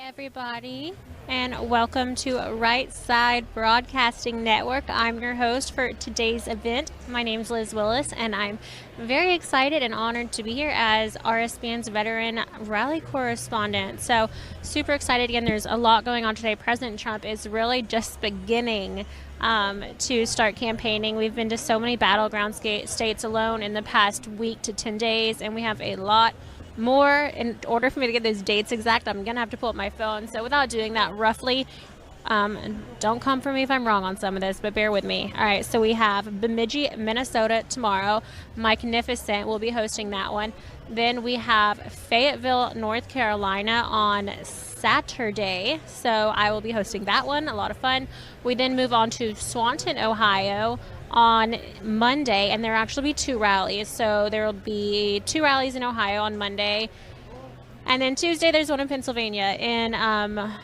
Everybody, and welcome to Right Side Broadcasting Network. I'm your host for today's event. My name is Liz Willis, and I'm very excited and honored to be here as RSBN's veteran rally correspondent. So, super excited. Again, there's a lot going on today. President Trump is really just beginning to start campaigning. We've been to so many battleground states alone in the past week to 10 days, and we have a lot more. In order for me to get those dates exact, I'm going to have to pull up my phone. So without doing that roughly, don't come for me if I'm wrong on some of this, but bear with me. All right, so we have Bemidji, Minnesota tomorrow. Magnificent will be hosting that one. Then we have Fayetteville, North Carolina on Saturday. So I will be hosting that one. A lot of fun. We then move on to Swanton, Ohio on Monday, and there will actually be two rallies. So there will be two rallies in Ohio on Monday. And then Tuesday, there's one in Pennsylvania in, I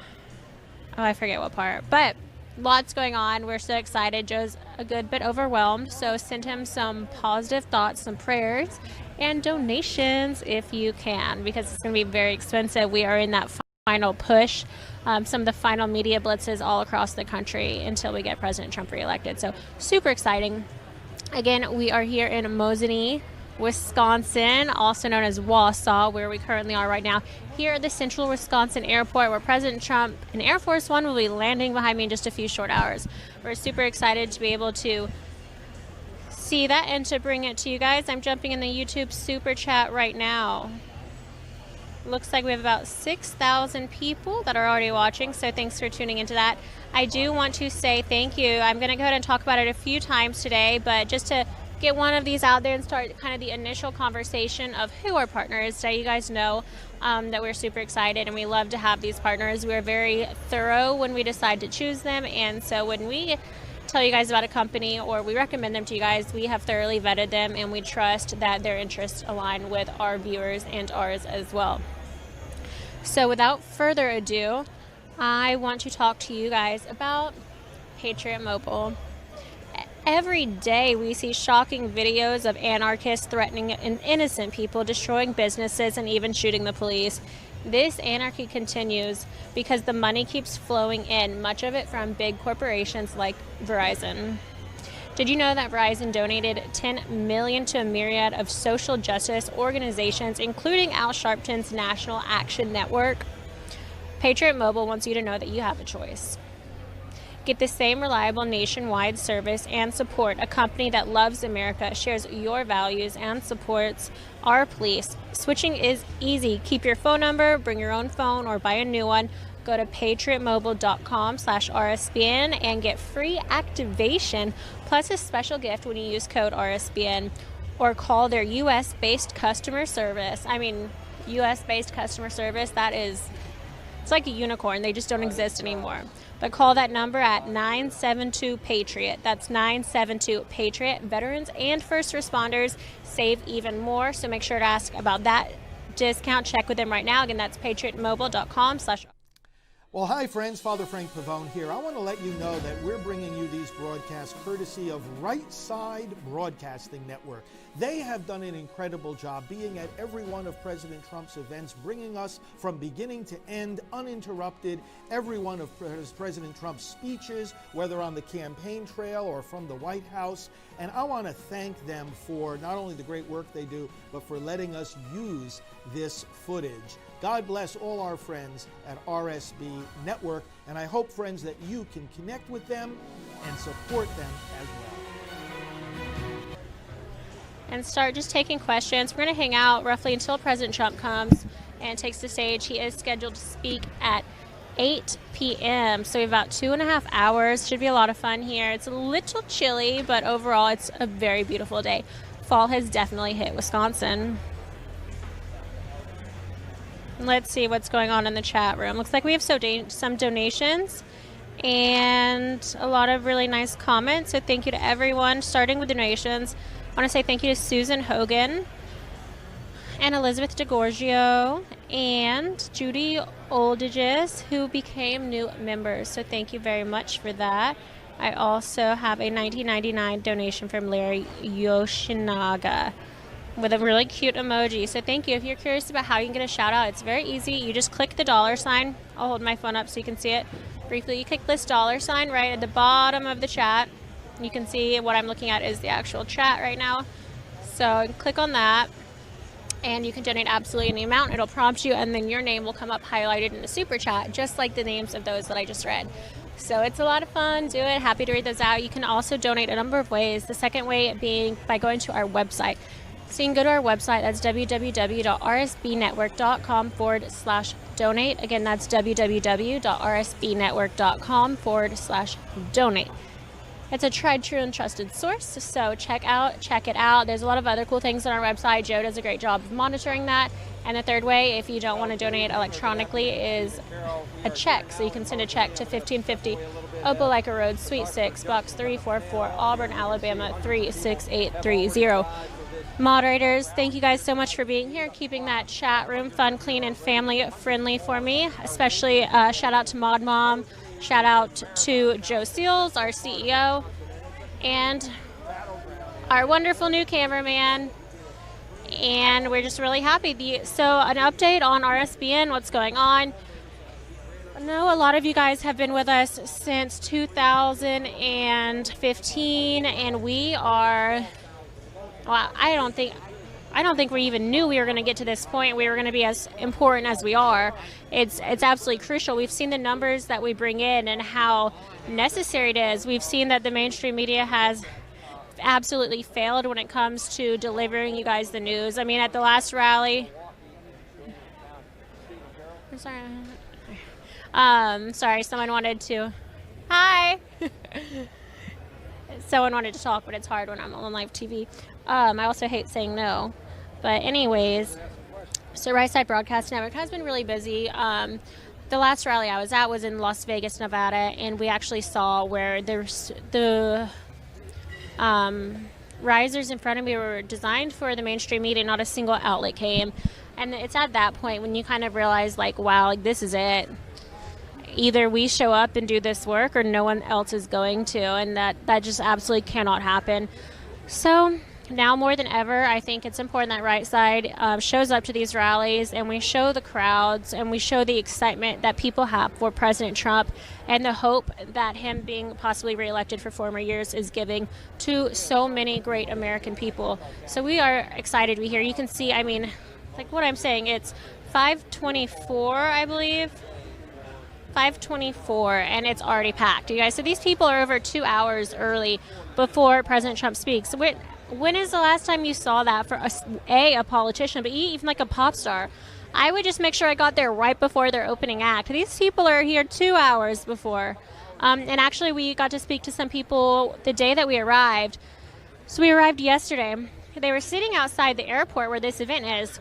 forget what part. But lots going on. We're so excited. Joe's a good bit overwhelmed. So send him some positive thoughts, some prayers, and donations if you can, because it's going to be very expensive. We are in that final push, some of the final media blitzes all across the country until we get President Trump reelected. So super exciting. Again, we are here in Mosinee, Wisconsin, also known as Wausau, where we currently are right now, here at the Central Wisconsin Airport, where President Trump and Air Force One will be landing behind me in just a few short hours. We're super excited to be able to see that and to bring it to you guys. I'm jumping in the YouTube super chat right now. Looks like we have about 6,000 people that are already watching, so thanks for tuning into that. I do want to say thank you. I'm going to go ahead and talk about it a few times today, but just to get one of these out there and start kind of the initial conversation of who our partner is today. You guys know that we're super excited and we love to have these partners. We're very thorough when we decide to choose them, and so when we tell you guys about a company or we recommend them to you guys, we have thoroughly vetted them and we trust that their interests align with our viewers and ours as well. So without further ado, I want to talk to you guys about Patriot Mobile. Every day we see shocking videos of anarchists threatening innocent people, destroying businesses, and even shooting the police. This anarchy continues because the money keeps flowing in, much of it from big corporations like Verizon. Did you know that Verizon donated $10 million to a myriad of social justice organizations, including Al Sharpton's National Action Network? Patriot Mobile wants you to know that you have a choice. Get the same reliable nationwide service and support a company that loves America, shares your values, and supports our police. Switching is easy. Keep your phone number, bring your own phone, or buy a new one. Go to patriotmobile.com/RSBN and get free activation plus a special gift when you use code RSBN, or call their U.S.-based customer service. I mean, U.S.-based customer service, it's like a unicorn. They just don't exist anymore. But call that number at 972-PATRIOT. That's 972-PATRIOT. Veterans and first responders save even more, so make sure to ask about that discount. Check with them right now. Again, that's patriotmobile.com/. Well, hi, friends. Father Frank Pavone here. I want to let you know that we're bringing you these broadcasts courtesy of Right Side Broadcasting Network. They have done an incredible job being at every one of President Trump's events, bringing us from beginning to end, uninterrupted, every one of President Trump's speeches, whether on the campaign trail or from the White House. And I want to thank them for not only the great work they do, but for letting us use this footage. God bless all our friends at RSB Network, and I hope, friends, that you can connect with them and support them as well. And start just taking questions. We're going to hang out roughly until President Trump comes and takes the stage. He is scheduled to speak at 8 p.m., so we have about 2.5 hours. Should be a lot of fun here. It's a little chilly, but overall it's a very beautiful day. Fall has definitely hit Wisconsin. Let's see what's going on in the chat room. Looks like we have some donations and a lot of really nice comments. So thank you to everyone. Starting with donations, I want to say thank you to Susan Hogan and Elizabeth DeGorgio and Judy Oldages, who became new members. So thank you very much for that. I also have a $19.99 donation from Larry Yoshinaga. with a really cute emoji. So thank you. If you're curious about how you can get a shout out, it's very easy. You just click the $sign. I'll hold my phone up so you can see it briefly. You click this $sign right at the bottom of the chat. You can see what I'm looking at is the actual chat right now. So click on that and you can donate absolutely any amount. It'll prompt you and then your name will come up highlighted in the super chat, just like the names of those that I just read. So it's a lot of fun. Do it. Happy to read those out. You can also donate a number of ways. The second way being by going to our website. So you can go to our website. That's www.rsbnetwork.com/donate. Again, that's www.rsbnetwork.com/donate. It's a tried, true, and trusted source, so check it out. There's a lot of other cool things on our website. Joe does a great job of monitoring that. And the third way, if you don't want to donate electronically, is a check. So you can send a check to 1550 Opelika Road, Suite 6, Box 344, Auburn, Alabama 36830. Moderators, thank you guys so much for being here, keeping that chat room fun, clean, and family-friendly for me. Especially shout out to Mod Mom. Shout out to Joe Seals, our CEO, and our wonderful new cameraman. And we're just really happy. So an update on RSBN, what's going on. I know a lot of you guys have been with us since 2015, and we are, well, I don't think we even knew we were going to get to this point. We were going to be as important as we are. It's absolutely crucial. We've seen the numbers that we bring in and how necessary it is. We've seen that the mainstream media has absolutely failed when it comes to delivering you guys the news. I mean, at the last rally, sorry, someone wanted to, hi. Someone wanted to talk, but it's hard when I'm on live TV. I also hate saying no. But anyways, so Right Side Broadcast Network has been really busy. The last rally I was at was in Las Vegas, Nevada, and we actually saw where there's the risers in front of me were designed for the mainstream media, not a single outlet came. And it's at that point when you kind of realize, like, wow, like, this is it. Either we show up and do this work or no one else is going to, and that just absolutely cannot happen. So now more than ever, I think it's important that Right Side shows up to these rallies and we show the crowds and we show the excitement that people have for President Trump and the hope that him being possibly reelected for 4 more years is giving to so many great American people. So we are excited to be here. You can see, I mean, like what I'm saying, it's 5:24, I believe. 5:24, and it's already packed, you guys. So these people are over 2 hours early before President Trump speaks. When is the last time you saw that for a politician, but even like a pop star? I would just make sure I got there right before their opening act. These people are here 2 hours before. And actually, we got to speak to some people the day that we arrived. So we arrived yesterday. They were sitting outside the airport where this event is,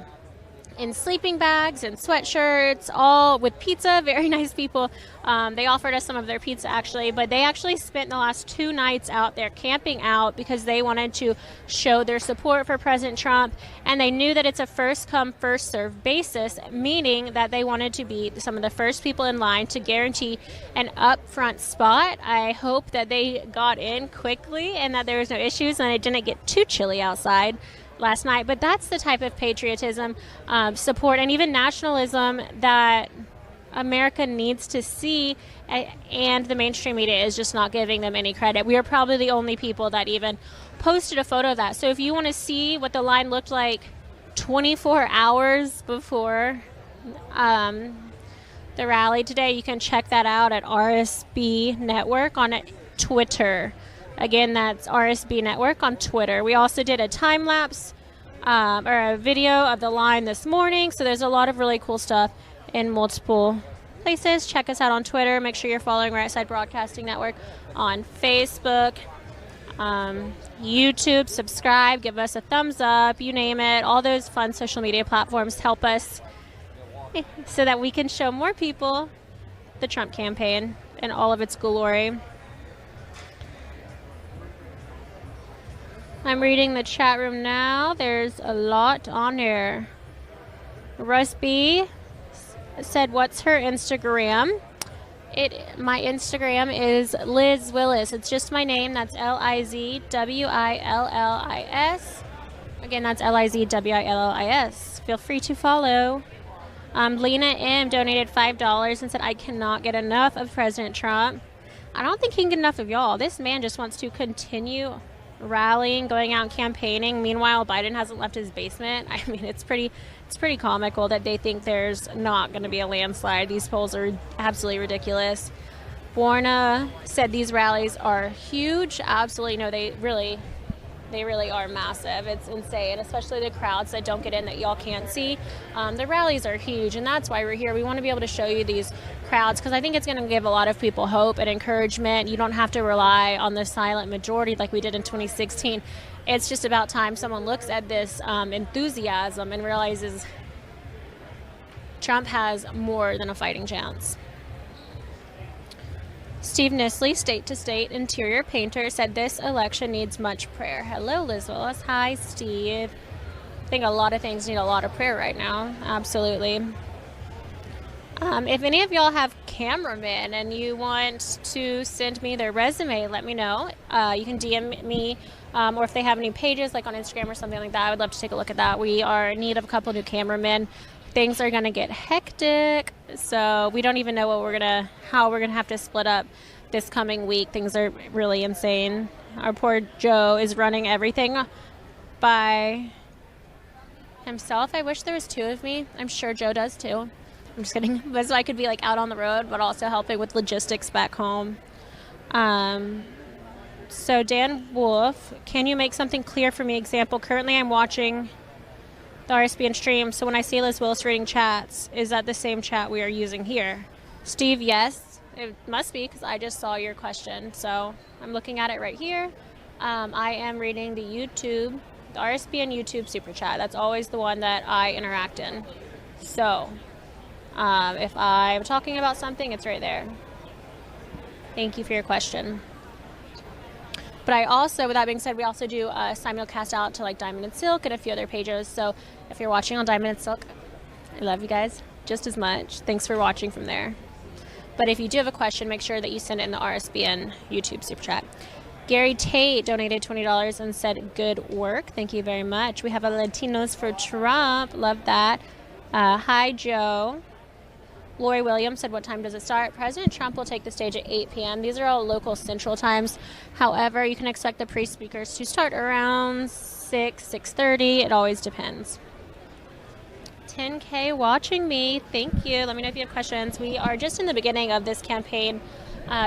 in sleeping bags and sweatshirts, all with pizza. Very nice people. They offered us some of their pizza, actually, but they actually spent the last 2 nights out there camping out because they wanted to show their support for President Trump, and they knew that it's a first-come, first-served basis, meaning that they wanted to be some of the first people in line to guarantee an up-front spot. I hope that they got in quickly and that there was no issues and it didn't get too chilly outside last night. But that's the type of patriotism, support, and even nationalism that America needs to see, and the mainstream media is just not giving them any credit. We are probably the only people that even posted a photo of that. So if you want to see what the line looked like 24 hours before the rally today, you can check that out at RSB Network on Twitter. Again, that's RSB Network on Twitter. We also did a time lapse or a video of the line this morning. So there's a lot of really cool stuff in multiple places. Check us out on Twitter. Make sure you're following Right Side Broadcasting Network on Facebook, YouTube. Subscribe, give us a thumbs up, you name it. All those fun social media platforms help us so that we can show more people the Trump campaign in all of its glory. I'm reading the chat room now. There's a lot on there. Russ B said, what's her Instagram? My Instagram is Liz Willis. It's just my name. That's LizWillis. Again, that's LIZWILLIS. Feel free to follow. Lena M donated $5 and said, I cannot get enough of President Trump. I don't think he can get enough of y'all. This man just wants to continue rallying, going out and campaigning. Meanwhile, Biden hasn't left his basement. I mean, it's pretty comical that they think there's not going to be a landslide. These polls are absolutely ridiculous. Borna said these rallies are huge. Absolutely, no, they really are massive. It's insane, especially the crowds that don't get in that y'all can't see. The rallies are huge, and that's why we're here. We want to be able to show you these crowds because I think it's going to give a lot of people hope and encouragement. You don't have to rely on the silent majority like we did in 2016. It's just about time someone looks at this enthusiasm and realizes Trump has more than a fighting chance. Steve Nisley, State to State interior painter, said this election needs much prayer. Hello, Liz Willis. Hi, Steve. I think a lot of things need a lot of prayer right now. Absolutely. If any of y'all have cameramen and you want to send me their resume, let me know. You can DM me, or if they have any pages like on Instagram or something like that, I would love to take a look at that. We are in need of a couple new cameramen. Things are going to get hectic, so we don't even know how we're gonna have to split up this coming week. Things are really insane. Our poor Joe is running everything by himself. I wish there was two of me. I'm sure Joe does too. I'm just kidding. But so I could be like out on the road, but also helping with logistics back home. So Dan Wolf, can you make something clear for me? Example, currently I'm watching the RSBN stream, so when I see Liz Willis reading chats, is that the same chat we are using here? Steve, yes, it must be because I just saw your question. So I'm looking at it right here. I am reading the RSBN YouTube super chat. That's always the one that I interact in. So if I'm talking about something, it's right there. Thank you for your question. But I also, with that being said, we also do simulcast out to like Diamond and Silk and a few other pages. So if you're watching on Diamond and Silk, I love you guys just as much. Thanks for watching from there. But if you do have a question, make sure that you send it in the RSBN YouTube super chat. Gary Tate donated $20 and said, good work. Thank you very much. We have a Latinos for Trump. Love that. Hi, Joe. Lori Williams said, what time does it start? President Trump will take the stage at 8 p.m. These are all local central times. However, you can expect the pre-speakers to start around 6:30. It always depends. 10K watching me. Thank you. Let me know if you have questions. We are just in the beginning of this campaign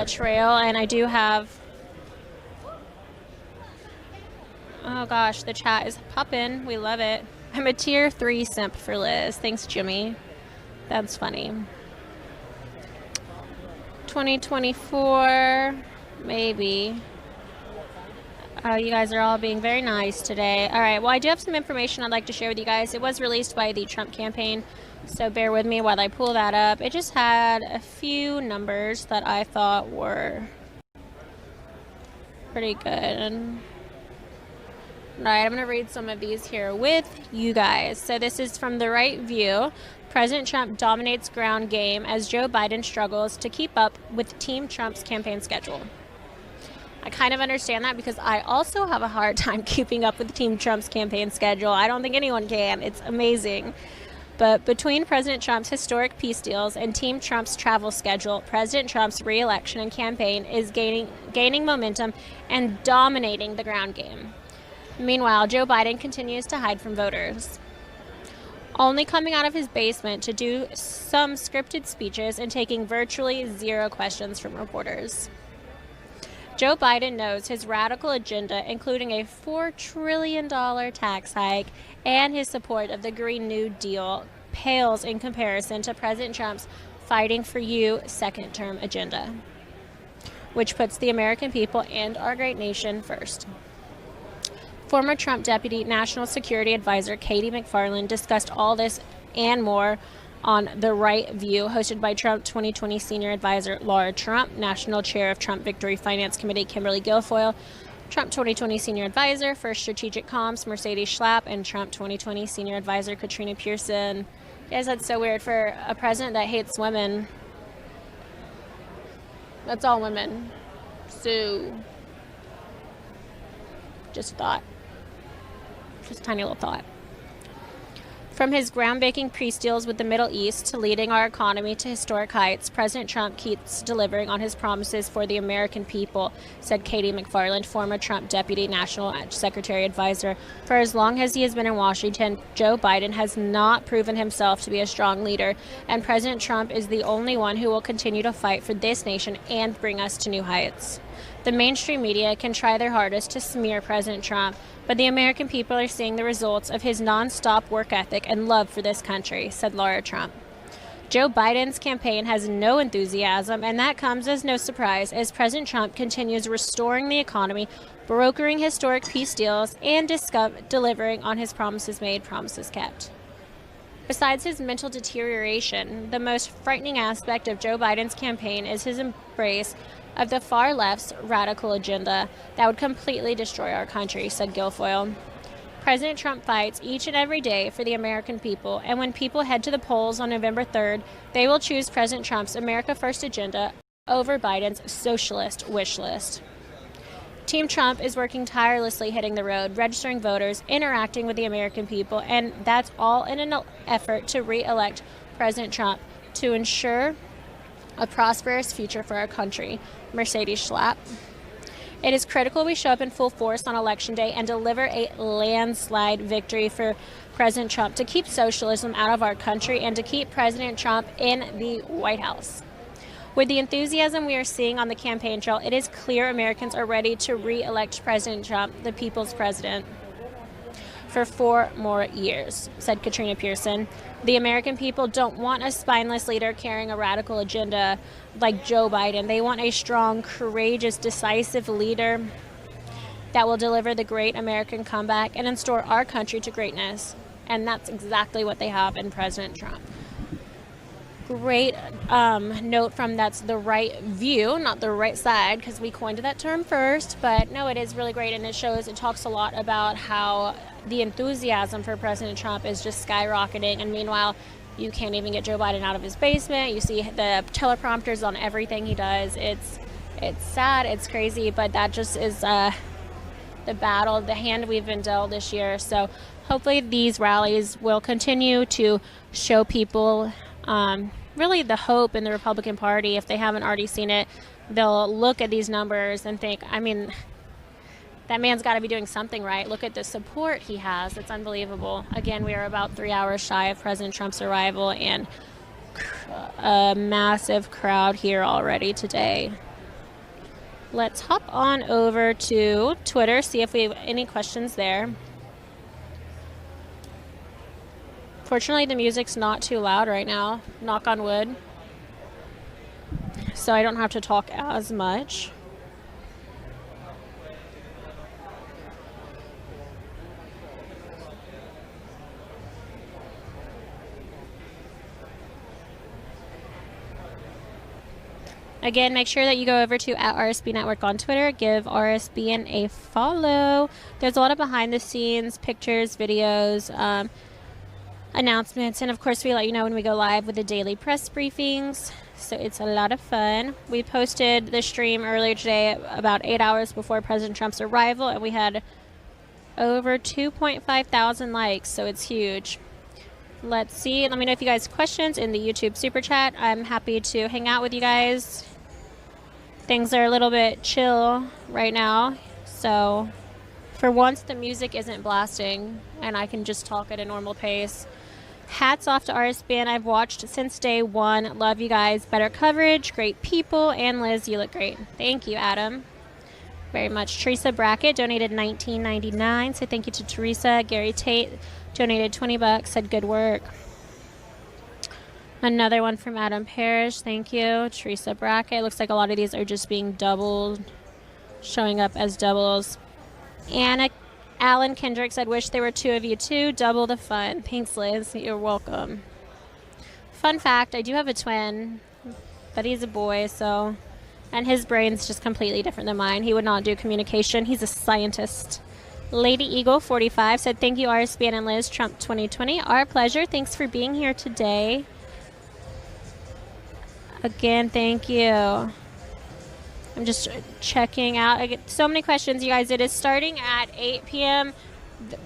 trail, and I do have... Oh, gosh, the chat is popping. We love it. I'm a tier 3 simp for Liz. Thanks, Jimmy. That's funny. 2024, maybe. Oh, you guys are all being very nice today. All right, well, I do have some information I'd like to share with you guys. It was released by the Trump campaign, so bear with me while I pull that up. It just had a few numbers that I thought were pretty good. All right, I'm going to read some of these here with you guys. So this is from The Right View. President Trump dominates ground game as Joe Biden struggles to keep up with Team Trump's campaign schedule. I kind of understand that because I also have a hard time keeping up with Team Trump's campaign schedule. I don't think anyone can. It's amazing. But between President Trump's historic peace deals and Team Trump's travel schedule, President Trump's re-election and campaign is gaining momentum and dominating the ground game. Meanwhile, Joe Biden continues to hide from voters, only coming out of his basement to do some scripted speeches and taking virtually zero questions from reporters. Joe Biden knows his radical agenda, including a $4 trillion tax hike and his support of the Green New Deal, pales in comparison to President Trump's Fighting for You second-term agenda, which puts the American people and our great nation first. Former Trump Deputy National Security Advisor Katie McFarland discussed all this and more on The Right View, hosted by Trump 2020 Senior Advisor Laura Trump, National Chair of Trump Victory Finance Committee Kimberly Guilfoyle, Trump 2020 Senior Advisor for Strategic Comms Mercedes Schlapp, and Trump 2020 Senior Advisor Katrina Pearson. Guys, that's so weird for a president that hates women. That's all women. So, just thought. Just a tiny little thought. From his groundbreaking peace deals with the Middle East to leading our economy to historic heights, President Trump keeps delivering on his promises for the American people, said Katie McFarland, former Trump Deputy National Secretary Advisor. For as long as he has been in Washington, Joe Biden has not proven himself to be a strong leader, and President Trump is the only one who will continue to fight for this nation and bring us to new heights. The mainstream media can try their hardest to smear President Trump, but the American people are seeing the results of his nonstop work ethic and love for this country, said Laura Trump. Joe Biden's campaign has no enthusiasm, and that comes as no surprise as President Trump continues restoring the economy, brokering historic peace deals, and delivering on his promises made, promises kept. Besides his mental deterioration, the most frightening aspect of Joe Biden's campaign is his embrace of the far left's radical agenda that would completely destroy our country, said Guilfoyle. President Trump fights each and every day for the American people, and when people head to the polls on November 3rd, they will choose President Trump's America First agenda over Biden's socialist wish list. Team Trump is working tirelessly hitting the road, registering voters, interacting with the American people, and that's all in an effort to re-elect President Trump to ensure a prosperous future for our country, Mercedes Schlapp. It is critical we show up in full force on Election Day and deliver a landslide victory for President Trump to keep socialism out of our country and to keep President Trump in the White House. With the enthusiasm we are seeing on the campaign trail, it is clear Americans are ready to re-elect President Trump, the people's president, for 4 more years, said Katrina Pearson. The American people don't want a spineless leader carrying a radical agenda like Joe Biden. They want a strong, courageous, decisive leader that will deliver the great American comeback and restore our country to greatness. And that's exactly what they have in President Trump. Great note from That's the Right View, not the right side, because we coined that term first. But no, it is really great, and it talks a lot about how the enthusiasm for President Trump is just skyrocketing, and meanwhile, you can't even get Joe Biden out of his basement. You see the teleprompters on everything he does. It's sad, it's crazy, but that just is the battle, the hand we've been dealt this year. So hopefully these rallies will continue to show people really the hope in the Republican Party. If they haven't already seen it, they'll look at these numbers and think, I mean, that man's got to be doing something right. Look at the support he has. It's unbelievable. Again, we are about 3 hours shy of President Trump's arrival, and a massive crowd here already today. Let's hop on over to Twitter, see if we have any questions there. Fortunately, the music's not too loud right now, knock on wood, so I don't have to talk as much. Again, make sure that you go over to @RSB Network on Twitter. Give RSBN a follow. There's a lot of behind the scenes pictures, videos, announcements, and of course we let you know when we go live with the daily press briefings, so it's a lot of fun. We posted the stream earlier today about 8 hours before President Trump's arrival, and we had over 2.5 thousand likes, so it's huge. Let's see, let me know if you guys have questions in the YouTube super chat. I'm happy to hang out with you guys. Things are a little bit chill right now, so for once the music isn't blasting and I can just talk at a normal pace. Hats off to RSBN. I've watched since day one. Love you guys. Better coverage, great people, and Liz, you look great. Thank you, Adam, very much. Teresa Brackett donated $19.99, so thank you to Teresa. Gary Tate donated $20, said good work. Another one from Adam Parrish, thank you. Teresa Brackett. Looks like a lot of these are just being doubled, showing up as doubles. Anna Alan Kendrick said, wish there were 2 of you too. Double the fun. Thanks, Liz. You're welcome. Fun fact, I do have a twin, but he's a boy, so, and his brain's just completely different than mine. He would not do communication. He's a scientist. Lady Eagle 45 said, thank you, RSBN and Liz. Trump 2020. Our pleasure. Thanks for being here today. Again, thank you. I'm just checking out. I get so many questions, you guys. It is starting at 8 p.m.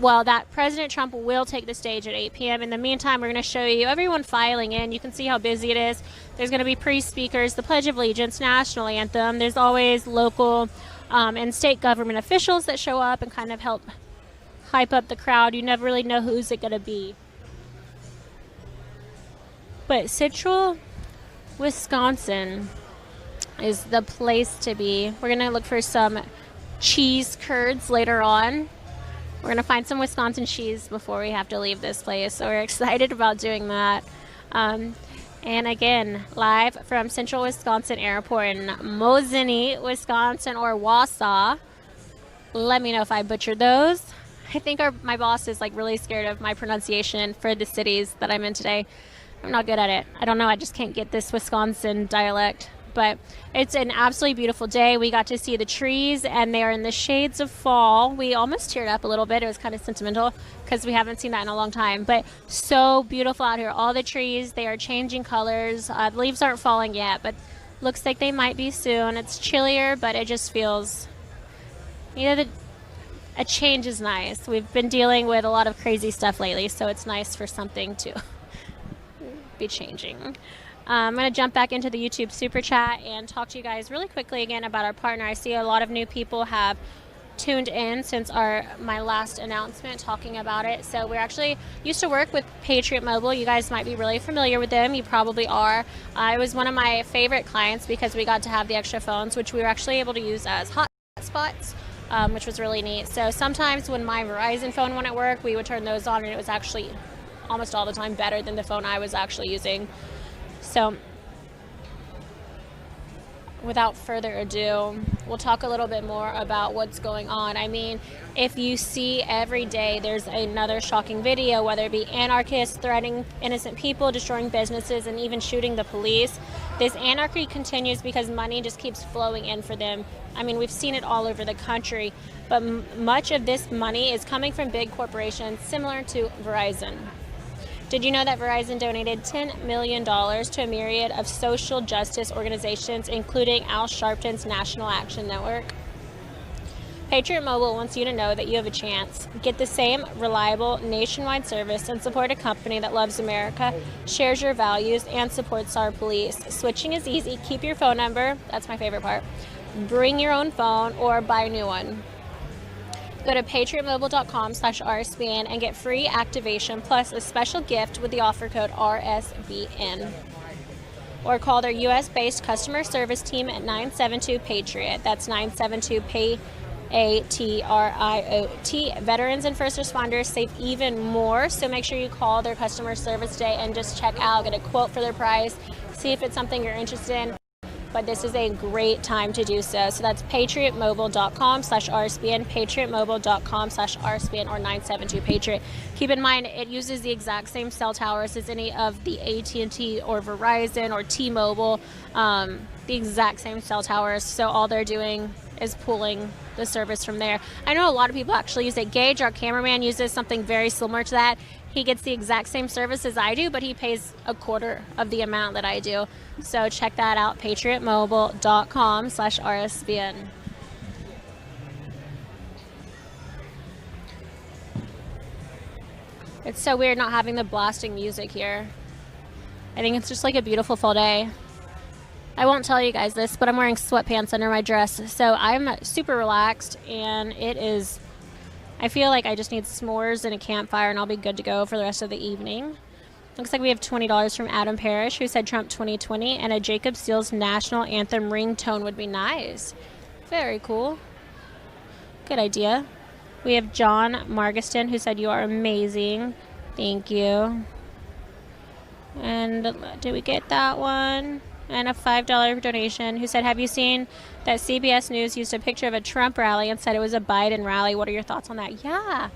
well, that President Trump will take the stage at 8 p.m. In the meantime, we're going to show you everyone filing in. You can see how busy it is. There's going to be pre-speakers, the Pledge of Allegiance, national anthem. There's always local and state government officials that show up and kind of help hype up the crowd. You never really know who's it going to be. But Central Wisconsin is the place to be. We're going to look for some cheese curds later on. We're going to find some Wisconsin cheese before we have to leave this place, so we're excited about doing that. And again, live from Central Wisconsin Airport in Mosinee, Wisconsin, or Wausau. Let me know if I butchered those. I think my boss is like really scared of my pronunciation for the cities that I'm in today. I'm not good at it. I don't know. I just can't get this Wisconsin dialect. But it's an absolutely beautiful day. We got to see the trees, and they are in the shades of fall. We almost teared up a little bit. It was kind of sentimental because we haven't seen that in a long time. But so beautiful out here. All the trees, they are changing colors. The leaves aren't falling yet, but looks like they might be soon. It's chillier, but it just feels, a change is nice. We've been dealing with a lot of crazy stuff lately, so it's nice for something to be changing. I'm going to jump back into the YouTube Super Chat and talk to you guys really quickly again about our partner. I see a lot of new people have tuned in since my last announcement talking about it. So we're actually used to work with Patriot Mobile. You guys might be really familiar with them. You probably are. It was one of my favorite clients because we got to have the extra phones, which we were actually able to use as hotspots, which was really neat. So sometimes when my Verizon phone wouldn't work, we would turn those on, and it was actually almost all the time better than the phone I was actually using. So without further ado, we'll talk a little bit more about what's going on. I mean, if you see every day there's another shocking video, whether it be anarchists threatening innocent people, destroying businesses, and even shooting the police, this anarchy continues because money just keeps flowing in for them. I mean, we've seen it all over the country, but much of this money is coming from big corporations similar to Verizon. Did you know that Verizon donated $10 million to a myriad of social justice organizations, including Al Sharpton's National Action Network? Patriot Mobile wants you to know that you have a chance. Get the same reliable nationwide service and support a company that loves America, shares your values, and supports our police. Switching is easy. Keep your phone number. That's my favorite part. Bring your own phone or buy a new one. Go to patriotmobile.com/RSBN and get free activation plus a special gift with the offer code RSBN. Or call their U.S.-based customer service team at 972-PATRIOT. That's 972-PATRIOT. Veterans and first responders save even more, so make sure you call their customer service today and just check out, get a quote for their price, see if it's something you're interested in. But this is a great time to do so. So that's patriotmobile.com/RSBN, patriotmobile.com/RSBN, or 972-PATRIOT. Keep in mind, it uses the exact same cell towers as any of the AT&T or Verizon or T-Mobile, the exact same cell towers. So all they're doing is pulling the service from there. I know a lot of people actually use it. Gage, our cameraman, uses something very similar to that. He gets the exact same service as I do, but he pays a quarter of the amount that I do. So check that out, patriotmobile.com/RSBN. It's so weird not having the blasting music here. I think it's just like a beautiful fall day. I won't tell you guys this, but I'm wearing sweatpants under my dress, so I'm super relaxed, and it is, I feel like I just need s'mores and a campfire, and I'll be good to go for the rest of the evening. Looks like we have $20 from Adam Parrish, who said Trump 2020, and a Jacob Steele's national anthem ringtone would be nice. Very cool. Good idea. We have John Margiston, who said you are amazing. Thank you. And did we get that one? And a $5 donation, who said, have you seen that CBS News used a picture of a Trump rally and said it was a Biden rally? What are your thoughts on that? Yeah.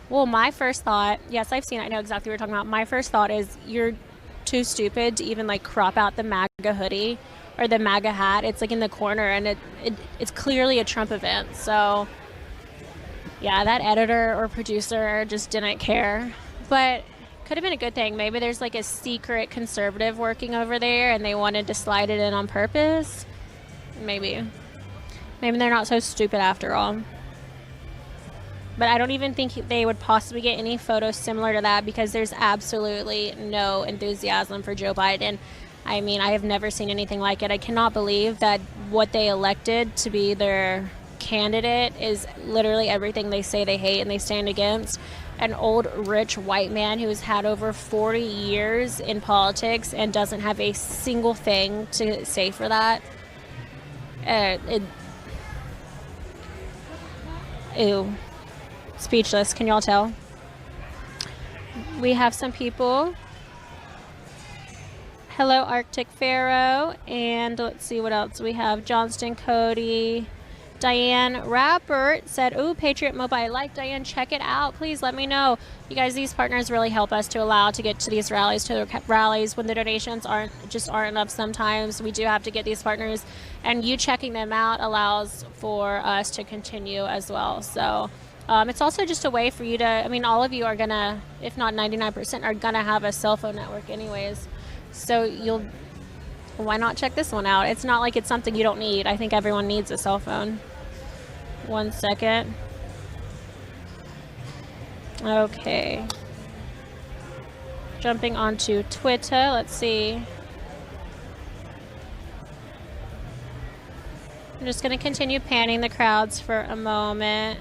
Well, my first thought, yes, I've seen it. I know exactly what you're talking about. My first thought is you're too stupid to even like crop out the MAGA hoodie or the MAGA hat. It's like in the corner, and it's clearly a Trump event. So yeah, that editor or producer just didn't care. But could have been a good thing. Maybe there's like a secret conservative working over there and they wanted to slide it in on purpose. Maybe they're not so stupid after all. But I don't even think they would possibly get any photos similar to that because there's absolutely no enthusiasm for Joe Biden. I mean, I have never seen anything like it. I cannot believe that what they elected to be their candidate is literally everything they say they hate and they stand against. An old, rich white man who has had over 40 years in politics and doesn't have a single thing to say for that. Ew. Speechless. Can y'all tell? We have some people. Hello, Arctic Pharaoh. And let's see what else we have. Johnston Cody. Diane Rappert said, ooh, Patriot Mobile. I like Diane. Check it out. Please let me know. You guys, these partners really help us to allow to get to these rallies, when the donations aren't enough sometimes. We do have to get these partners, and you checking them out allows for us to continue as well. So it's also just a way for you to, I mean, all of you are going to, if not 99%, are going to have a cell phone network anyways. So why not check this one out? It's not like it's something you don't need. I think everyone needs a cell phone. 1 second. Okay. Jumping onto Twitter. Let's see. I'm just going to continue panning the crowds for a moment.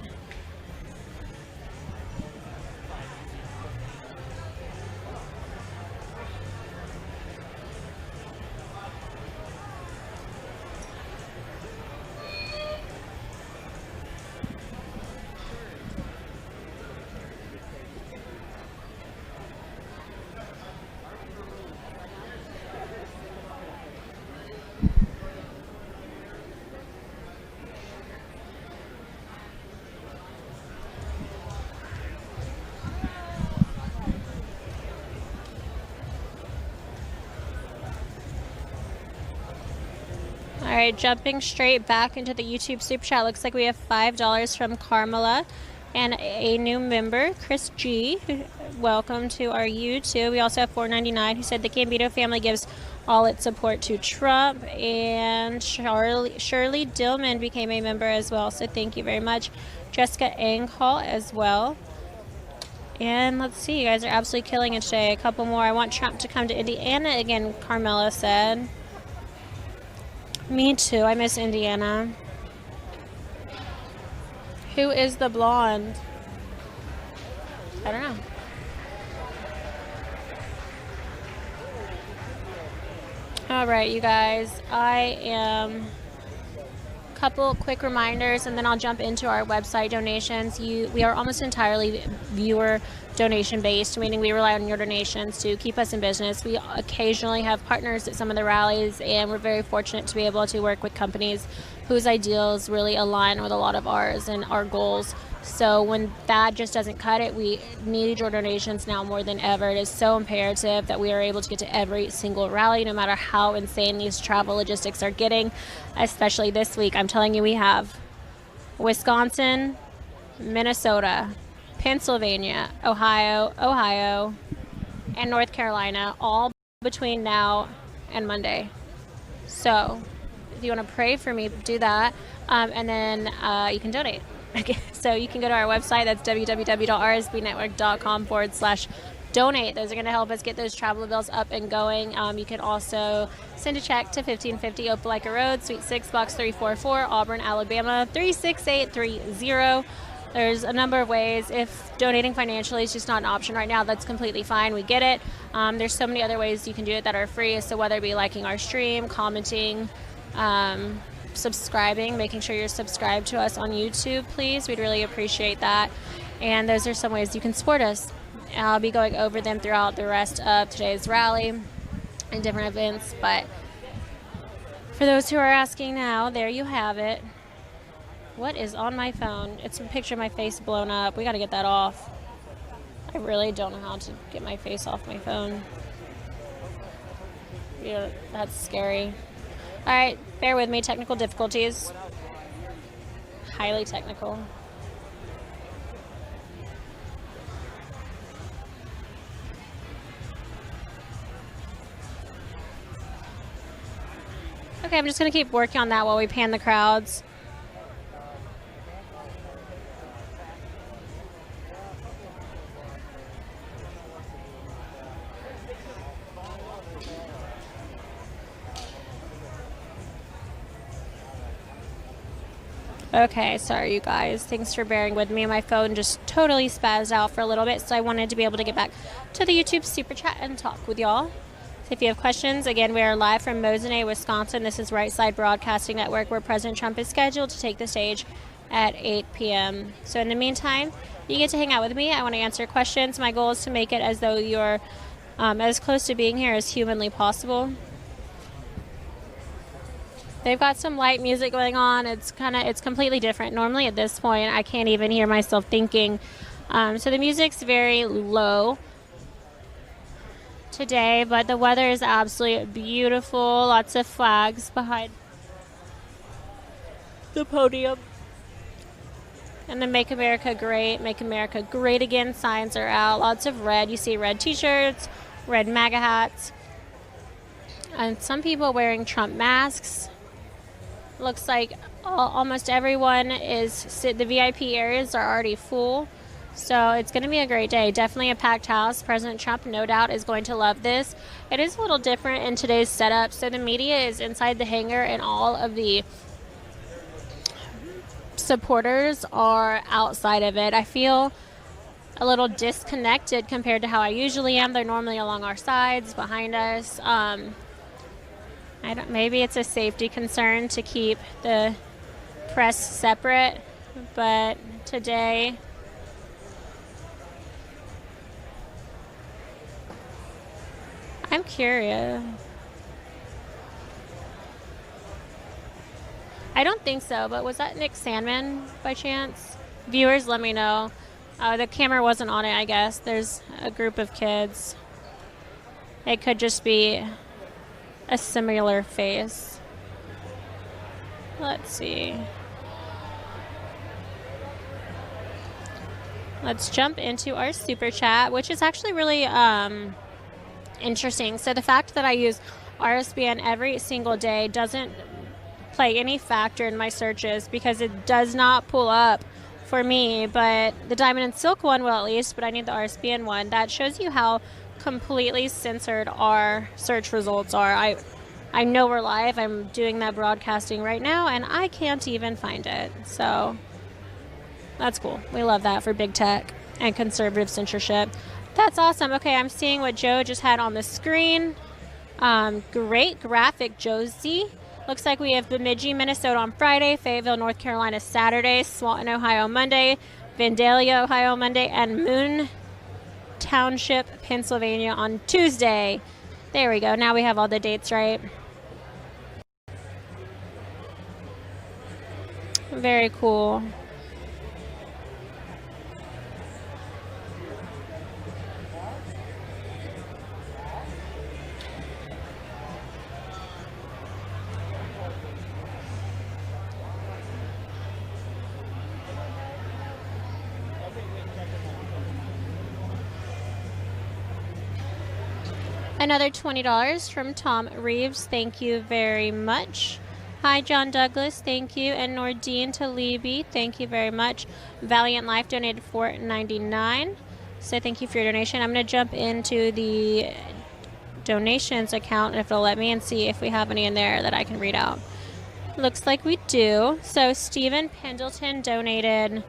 All right, jumping straight back into the YouTube Super Chat. Looks like we have $5 from Carmela and a new member, Chris G. Welcome to our YouTube. We also have $4.99 who said the Gambino family gives all its support to Trump. And Shirley Dillman became a member as well, so thank you very much. Jessica Anghall as well. And let's see, you guys are absolutely killing it today. A couple more. I want Trump to come to Indiana again, Carmela said. Me too. I miss Indiana. Who is the blonde? I don't know. All right, you guys. I am... couple quick reminders, and then I'll jump into our website donations. We are almost entirely viewer donation based, meaning we rely on your donations to keep us in business. We occasionally have partners at some of the rallies, and we're very fortunate to be able to work with companies whose ideals really align with a lot of ours and our goals. So when that just doesn't cut it, we need your donations now more than ever. It is so imperative that we are able to get to every single rally, no matter how insane these travel logistics are getting, especially this week. I'm telling you, we have Wisconsin, Minnesota, Pennsylvania, Ohio, and North Carolina, all between now and Monday. So if you want to pray for me, do that, and then you can donate. Okay, so you can go to our website. That's www.rsbnetwork.com/donate. Those are going to help us get those travel bills up and going. You can also send a check to 1550 Opelika Road, Suite 6, Box 344, Auburn, Alabama 36830. There's a number of ways. If donating financially is just not an option right now, that's completely fine. We get it. There's so many other ways you can do it that are free. So whether it be liking our stream, commenting, subscribing, making sure you're subscribed to us on YouTube, please. We'd really appreciate that. And those are some ways you can support us. I'll be going over them throughout the rest of today's rally and different events. But for those who are asking now, there you have it. What is on my phone? It's a picture of my face blown up. We got to get that off. I really don't know how to get my face off my phone. Yeah, that's scary. All right, bear with me. Technical difficulties. Highly technical. Okay, I'm just going to keep working on that while we pan the crowds. Okay, sorry you guys. Thanks for bearing with me. My phone just totally spazzed out for a little bit, so I wanted to be able to get back to the YouTube Super Chat and talk with y'all. So if you have questions, again, we are live from Mosinee, Wisconsin. This is Right Side Broadcasting Network, where President Trump is scheduled to take the stage at 8 p.m. So in the meantime, you get to hang out with me. I want to answer questions. My goal is to make it as though you're as close to being here as humanly possible. They've got some light music going on. It's completely different. Normally at this point, I can't even hear myself thinking. So the music's very low today, but the weather is absolutely beautiful. Lots of flags behind the podium. And the Make America Great Again signs are out. Lots of red. You see red t-shirts, red MAGA hats, and some people wearing Trump masks. Looks like almost everyone is, the VIP areas are already full. So it's going to be a great day. Definitely a packed house. President Trump, no doubt, is going to love this. It is a little different in today's setup. So the media is inside the hangar and all of the supporters are outside of it. I feel a little disconnected compared to how I usually am. They're normally along our sides, behind us. Maybe it's a safety concern to keep the press separate, but today I'm curious. I don't think so, but was that Nick Sandman by chance? Viewers, let me know. The camera wasn't on it, I guess. There's a group of kids. It could just be a similar face. Let's see. Let's jump into our super chat, which is actually really interesting. So the fact that I use RSBN every single day doesn't play any factor in my searches because it does not pull up for me, but the Diamond and Silk one will at least, but I need the RSBN one. That shows you how completely censored our search results are. I know we're live. I'm doing that broadcasting right now, and I can't even find it. So that's cool. We love that for big tech and conservative censorship. That's awesome. Okay, I'm seeing what Joe just had on the screen. Great graphic, Josie. Looks like we have Bemidji, Minnesota on Friday, Fayetteville, North Carolina Saturday, Swanton, Ohio Monday, Vandalia, Ohio Monday, and Moon Township, Pennsylvania on Tuesday. There we go. Now we have all the dates right. Very cool. Another $20 from Tom Reeves. Thank you very much. Hi, John Douglas. Thank you. And Nordine Talibi. Thank you very much. Valiant Life donated $4.99. So thank you for your donation. I'm going to jump into the donations account, if it'll let me, and see if we have any in there that I can read out. Looks like we do. So Stephen Pendleton donated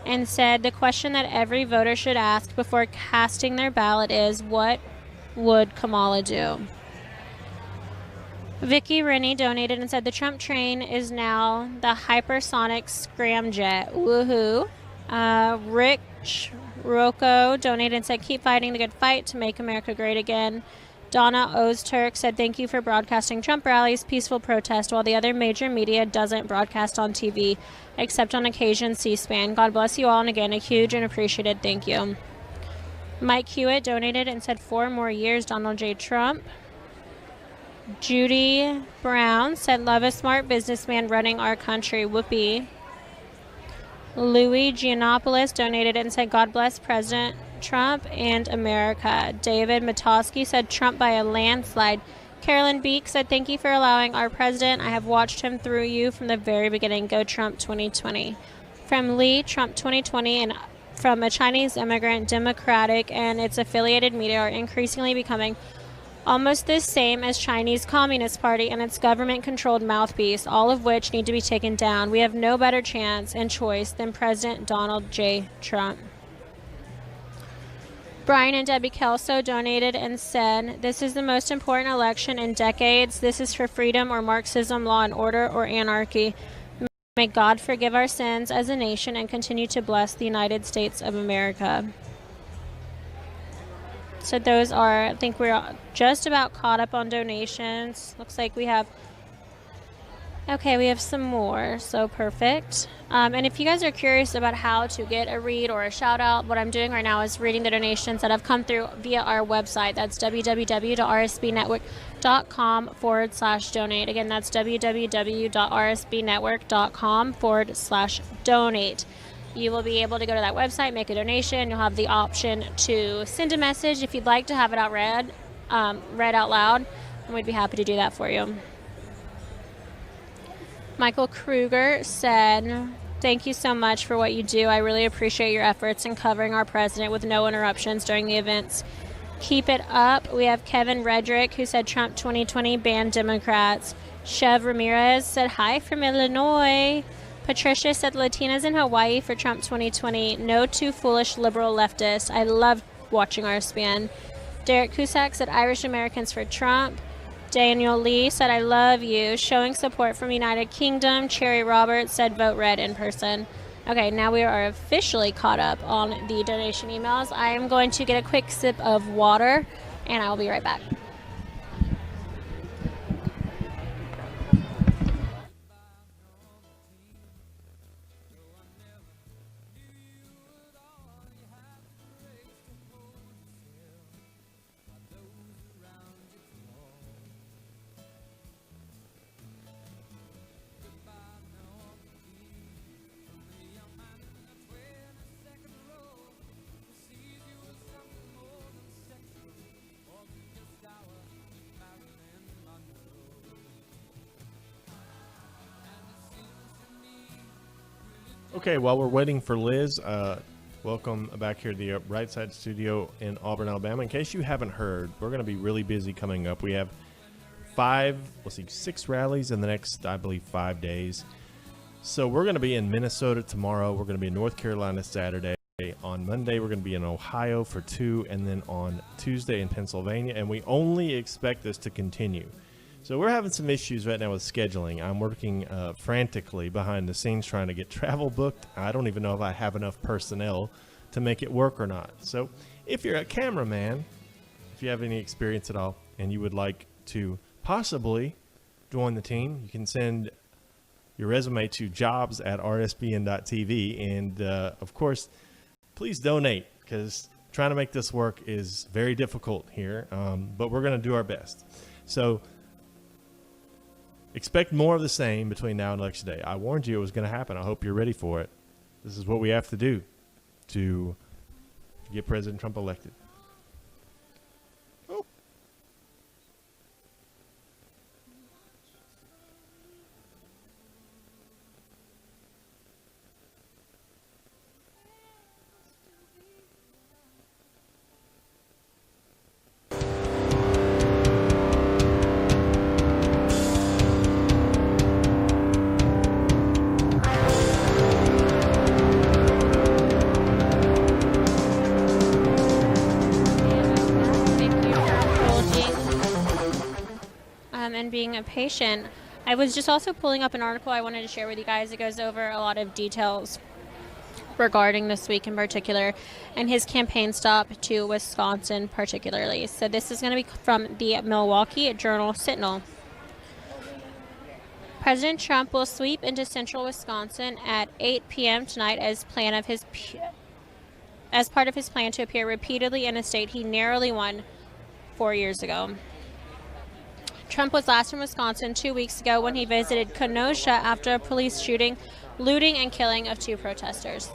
and said the question that every voter should ask before casting their ballot is, what would Kamala do? Vicky Rennie donated and said the Trump train is now the hypersonic scramjet. Woohoo. Rich Rocco donated and said keep fighting the good fight to make America great again. Donna Ozturk said thank you for broadcasting Trump rallies, peaceful protest, while the other major media doesn't broadcast on TV, except on occasion C-SPAN. God bless you all, and again, a huge and appreciated thank you. Mike Hewitt donated and said 4 more years, Donald J. Trump. Judy Brown said love a smart businessman running our country. Whoopee. Louis Giannopoulos donated and said God bless President Trump and America. David Matosky said Trump by a landslide. Carolyn Beek said thank you for allowing our president. I have watched him through you from the very beginning. Go Trump 2020. From Lee, Trump 2020, and from a Chinese immigrant, Democratic and its affiliated media are increasingly becoming almost the same as Chinese Communist Party and its government-controlled mouthpiece, all of which need to be taken down. We have no better chance and choice than President Donald J. Trump. Brian and Debbie Kelso donated and said, "This is the most important election in decades. This is for freedom or Marxism, law and order, or anarchy. May God forgive our sins as a nation and continue to bless the United States of America." So those are, I think we're just about caught up on donations. Looks like we have some more, so perfect. And if you guys are curious about how to get a read or a shout out, what I'm doing right now is reading the donations that have come through via our website. That's www.rsbnetwork.com/donate. Again, that's www.rsbnetwork.com/donate. You will be able to go to that website, make a donation. You'll have the option to send a message if you'd like to have it read out loud, and we'd be happy to do that for you. Michael Kruger said, "Thank you so much for what you do. I really appreciate your efforts in covering our president with no interruptions during the events. Keep it up." We have Kevin Redrick, who said Trump 2020 banned Democrats. Chev Ramirez said, "Hi from Illinois." Patricia said, "Latinas in Hawaii for Trump 2020. No too foolish liberal leftists. I love watching RSBN." Derek Cusack said, "Irish Americans for Trump." Daniel Lee said, "I love you. Showing support from United Kingdom." Cherry Roberts said, "Vote red in person." Okay, now we are officially caught up on the donation emails. I am going to get a quick sip of water, and I will be right back. Okay, while we're waiting for Liz, welcome back here to the Right Side Studio in Auburn, Alabama. In case you haven't heard, we're going to be really busy coming up. We have 6 rallies in the next, I believe, 5 days. So we're going to be in Minnesota tomorrow. We're going to be in North Carolina Saturday. On Monday, we're going to be in Ohio for 2, and then on Tuesday in Pennsylvania. And we only expect this to continue. So we're having some issues right now with scheduling. I'm working frantically behind the scenes trying to get travel booked. I don't even know if I have enough personnel to make it work or not. So if you're a cameraman, if you have any experience at all, and you would like to possibly join the team, you can send your resume to jobs@rsbn.tv. And of course, please donate, because trying to make this work is very difficult here, but we're going to do our best. So expect more of the same between now and Election Day. I warned you it was going to happen. I hope you're ready for it. This is what we have to do to get President Trump elected. Oh. And being patient. I was just also pulling up an article I wanted to share with you guys. It goes over a lot of details regarding this week in particular and his campaign stop to Wisconsin particularly. So this is going to be from the Milwaukee Journal-Sentinel. President Trump will sweep into central Wisconsin at 8 p.m. tonight as part of his plan to appear repeatedly in a state he narrowly won 4 years ago. Trump was last in Wisconsin 2 weeks ago when he visited Kenosha after a police shooting, looting, and killing of 2 protesters.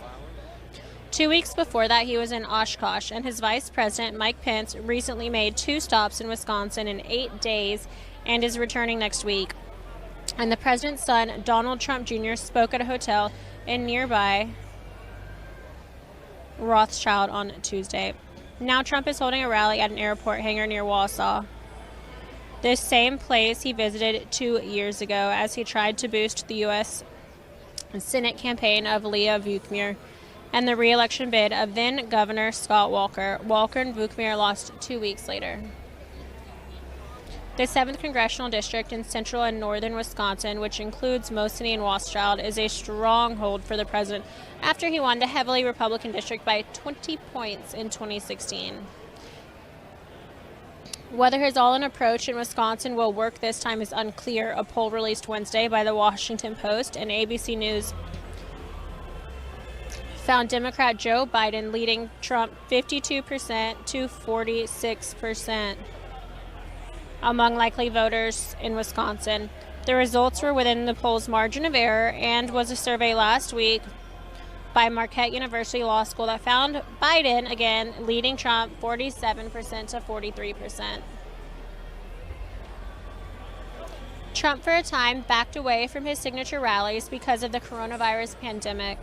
2 weeks before that, he was in Oshkosh, and his vice president, Mike Pence, recently made 2 stops in Wisconsin in 8 days and is returning next week. And the president's son, Donald Trump Jr., spoke at a hotel in nearby Rothschild on Tuesday. Now Trump is holding a rally at an airport hangar near Wausau. this same place he visited 2 years ago as he tried to boost the U.S. Senate campaign of Leah Vukmir and the re-election bid of then-Governor Scott Walker. Walker and Vukmir lost 2 weeks later. The 7th Congressional District in central and northern Wisconsin, which includes Mosinee and Rothschild, is a stronghold for the president after he won the heavily Republican district by 20 points in 2016. Whether his all-in approach in Wisconsin will work this time is unclear, a poll released Wednesday by the Washington Post and ABC News found Democrat Joe Biden leading Trump 52% to 46% among likely voters in Wisconsin. The results were within the poll's margin of error and was a survey last week by Marquette University Law School that found Biden, again, leading Trump 47% to 43%. Trump, for a time, backed away from his signature rallies because of the coronavirus pandemic,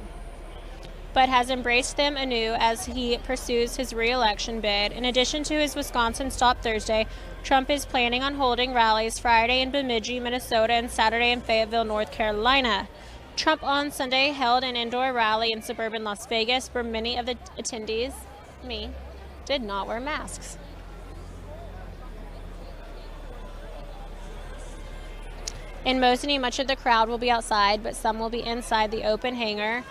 but has embraced them anew as he pursues his re-election bid. In addition to his Wisconsin stop Thursday, Trump is planning on holding rallies Friday in Bemidji, Minnesota, and Saturday in Fayetteville, North Carolina. Trump on Sunday held an indoor rally in suburban Las Vegas where many of the attendees, did not wear masks. In Mosinee, much of the crowd will be outside, but some will be inside the open hangar.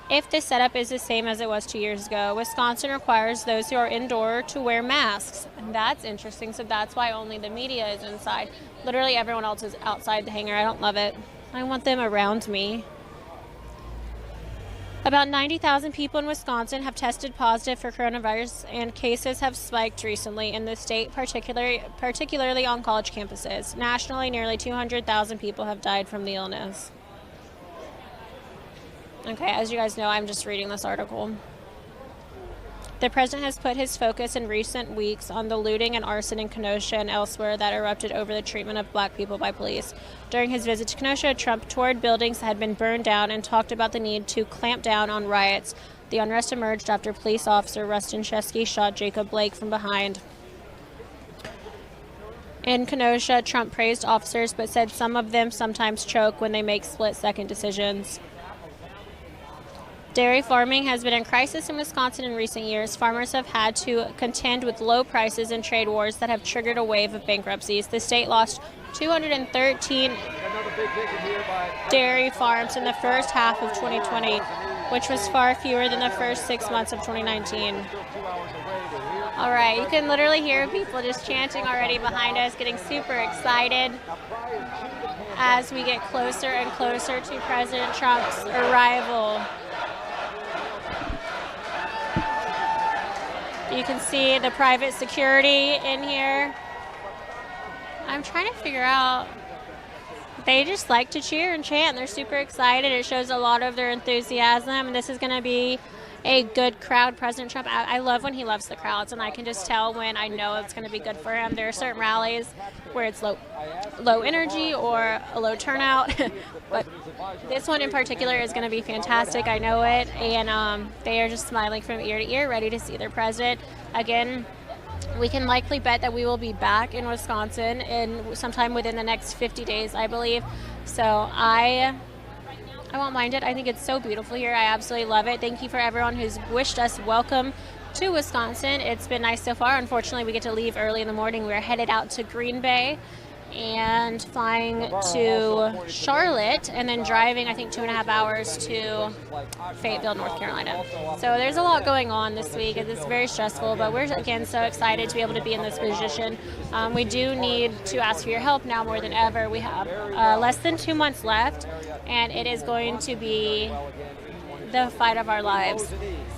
If this setup is the same as it was 2 years ago, Wisconsin requires those who are indoor to wear masks. And that's interesting, so that's why only the media is inside. Literally everyone else is outside the hangar. I don't love it. I want them around me. About 90,000 people in Wisconsin have tested positive for coronavirus, and cases have spiked recently in the state, particularly on college campuses. Nationally, nearly 200,000 people have died from the illness. Okay, as you guys know, I'm just reading this article. The president has put his focus in recent weeks on the looting and arson in Kenosha and elsewhere that erupted over the treatment of black people by police. During his visit to Kenosha, Trump toured buildings that had been burned down and talked about the need to clamp down on riots. The unrest emerged after police officer Rustin Chesky shot Jacob Blake from behind. In Kenosha, Trump praised officers but said some of them sometimes choke when they make split-second decisions. Dairy farming has been in crisis in Wisconsin in recent years. Farmers have had to contend with low prices and trade wars that have triggered a wave of bankruptcies. The state lost 213 dairy farms in the first half of 2020, which was far fewer than the first 6 months of 2019. All right, you can literally hear people just chanting already behind us, getting super excited as we get closer and closer to President Trump's arrival. You can see the private security in here. I'm trying to figure out, they just like to cheer and chant. They're super excited. It shows a lot of their enthusiasm. And this is going to be a good crowd. President Trump, I love when he loves the crowds, and I can just tell when I know it's going to be good for him. There are certain rallies where it's low energy or a low turnout, but this one in particular is going to be fantastic. I know it, and they are just smiling from ear to ear, ready to see their president. Again, we can likely bet that we will be back in Wisconsin in sometime within the next 50 days, I believe. So I won't mind it. I think it's so beautiful here. I absolutely love it. Thank you for everyone who's wished us welcome to Wisconsin. It's been nice so far. Unfortunately, we get to leave early in the morning. We're headed out to Green Bay and flying to Charlotte and then driving, I think, 2.5 hours to Fayetteville, North Carolina. So there's a lot going on this week. It's very stressful, but we're, again, so excited to be able to be in this position. We do need to ask for your help now more than ever. We have less than 2 months left, and it is going to be the fight of our lives.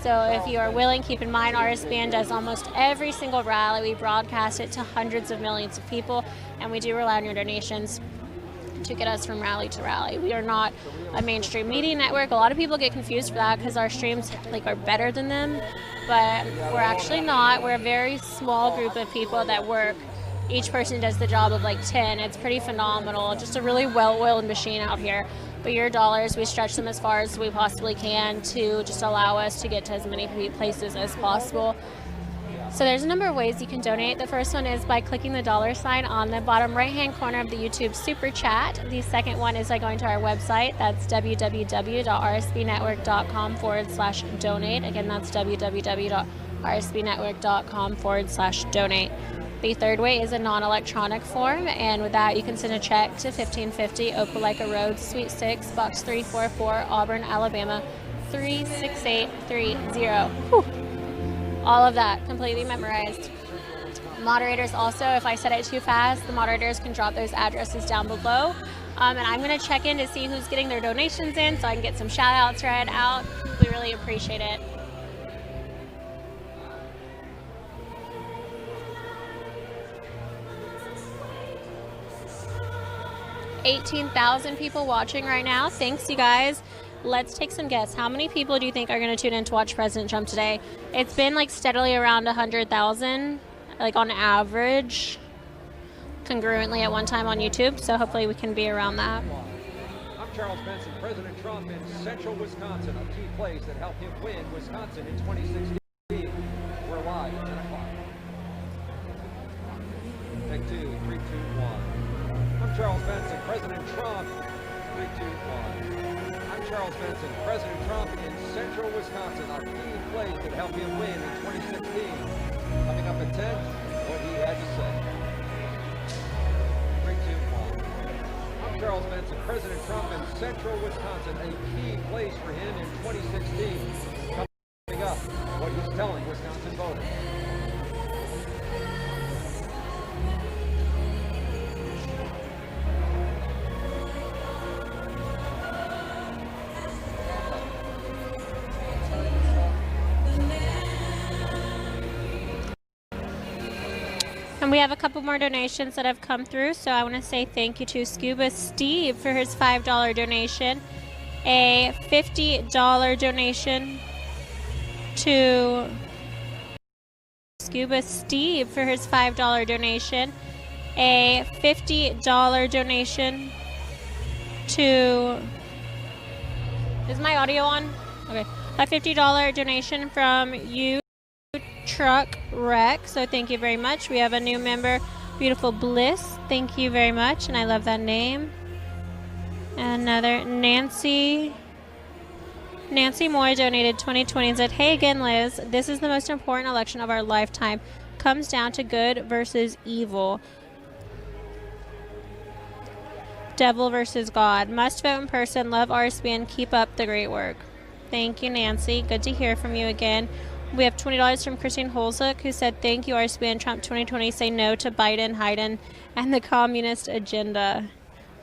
So if you are willing, keep in mind RSBN does almost every single rally. We broadcast it to hundreds of millions of people, and we do rely on your donations to get us from rally to rally. We are not a mainstream media network. A lot of people get confused for that because our streams are better than them, but we're actually not. We're a very small group of people that work. Each person does the job of 10. It's pretty phenomenal. Just a really well-oiled machine out here. But your dollars, we stretch them as far as we possibly can to just allow us to get to as many places as possible. So there's a number of ways you can donate. The first one is by clicking the $ on the bottom right-hand corner of the YouTube Super Chat. The second one is by going to our website. That's www.rsbnetwork.com/donate. Again, that's www.rsbnetwork.com/donate. The third way is a non-electronic form, and with that you can send a check to 1550 Opelika Road, Suite 6, Box 344, Auburn, Alabama 36830. Whew. All of that completely memorized. Moderators also, if I said it too fast, the moderators can drop those addresses down below. And I'm going to check in to see who's getting their donations in so I can get some shout outs read out. We really appreciate it. $18,000 people watching right now. Thanks, you guys. Let's take some guesses. How many people do you think are going to tune in to watch President Trump today? It's been like steadily around 100,000, like on average, congruently at one time on YouTube. So hopefully we can be around that. I'm Charles Benson. President Trump in central Wisconsin, a key place that helped him win Wisconsin in 2016. We're live at 10 o'clock. Take 2, 3, 2, 1. I'm Charles Benson. President Trump, 3, 2, 1. I'm Charles Benson, President Trump in central Wisconsin, a key place that helped him win in 2016. Coming up at 10, what he had to say. 3, 2, 1. I'm Charles Benson, President Trump in central Wisconsin, a key place for him in 2016. Coming up, what he's telling Wisconsin voters. And we have a couple more donations that have come through, so I want to say thank you to Scuba Steve for his $5 donation, a $50 donation to Scuba Steve for his $5 donation, a $50 donation to, is my audio on? Okay, a $50 donation from you. Truck Wreck, so thank you very much. We have a new member, Beautiful Bliss. Thank you very much, and I love that name. And another Nancy Moore donated 2020 and said, "Hey again, Liz. This is the most important election of our lifetime. Comes down to good versus evil. Devil versus God. Must vote in person. Love RSB and keep up the great work." Thank you, Nancy. Good to hear from you again. We have $20 from Christine Holzuk, who said, "Thank you, RSB and Trump 2020. Say no to Biden, Hayden, and the communist agenda."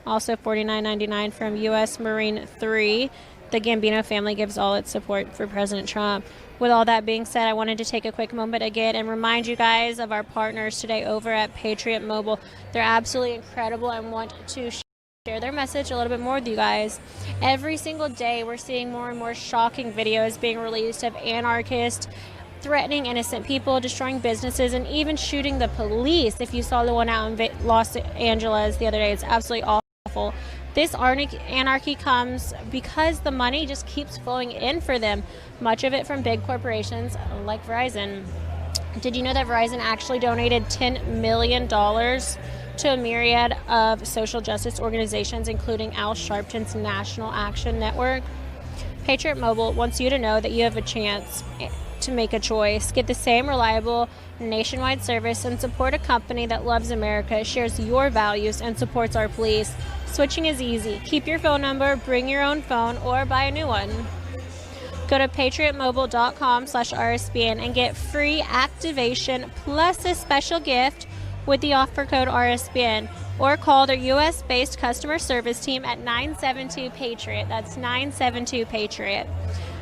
Also $49.99 from U.S. Marine 3. The Gambino family gives all its support for President Trump. With all that being said, I wanted to take a quick moment again and remind you guys of our partners today over at Patriot Mobile. They're absolutely incredible and want to share their message a little bit more with you guys. Every single day we're seeing more and more shocking videos being released of anarchists threatening innocent people, destroying businesses, and even shooting the police. If you saw the one out in Los Angeles the other day, it's absolutely awful. This anarchy comes because the money just keeps flowing in for them, much of it from big corporations like Verizon. Did you know that Verizon actually donated $10 million to a myriad of social justice organizations, including Al Sharpton's National Action Network? Patriot Mobile wants you to know that you have a chance to make a choice. Get the same reliable nationwide service and support a company that loves America, shares your values, and supports our police. Switching is easy. Keep your phone number, bring your own phone, or buy a new one. Go to patriotmobile.com/RSBN and get free activation plus a special gift with the offer code RSBN, or call their U.S.-based customer service team at 972-PATRIOT. That's 972-PATRIOT.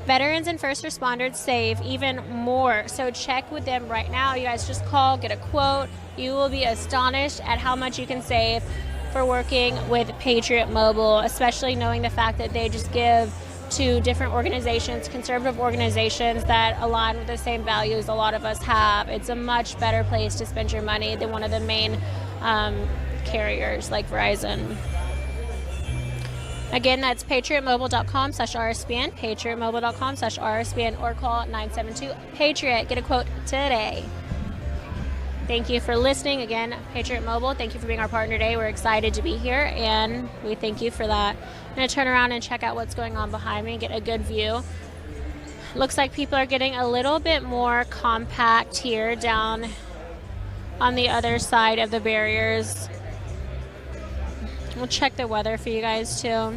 Veterans and first responders save even more, so check with them right now. You guys just call, get a quote. You will be astonished at how much you can save for working with Patriot Mobile, especially knowing the fact that they just give to different organizations, conservative organizations that align with the same values a lot of us have. It's a much better place to spend your money than one of the main carriers like Verizon. Again, that's patriotmobile.com/RSBN, patriotmobile.com/RSBN, or call 972-PATRIOT. Get a quote today. Thank you for listening. Again, Patriot Mobile, thank you for being our partner today. We're excited to be here, and we thank you for that. I'm going to turn around and check out what's going on behind me and get a good view. Looks like people are getting a little bit more compact here down on the other side of the barriers. We'll check the weather for you guys too.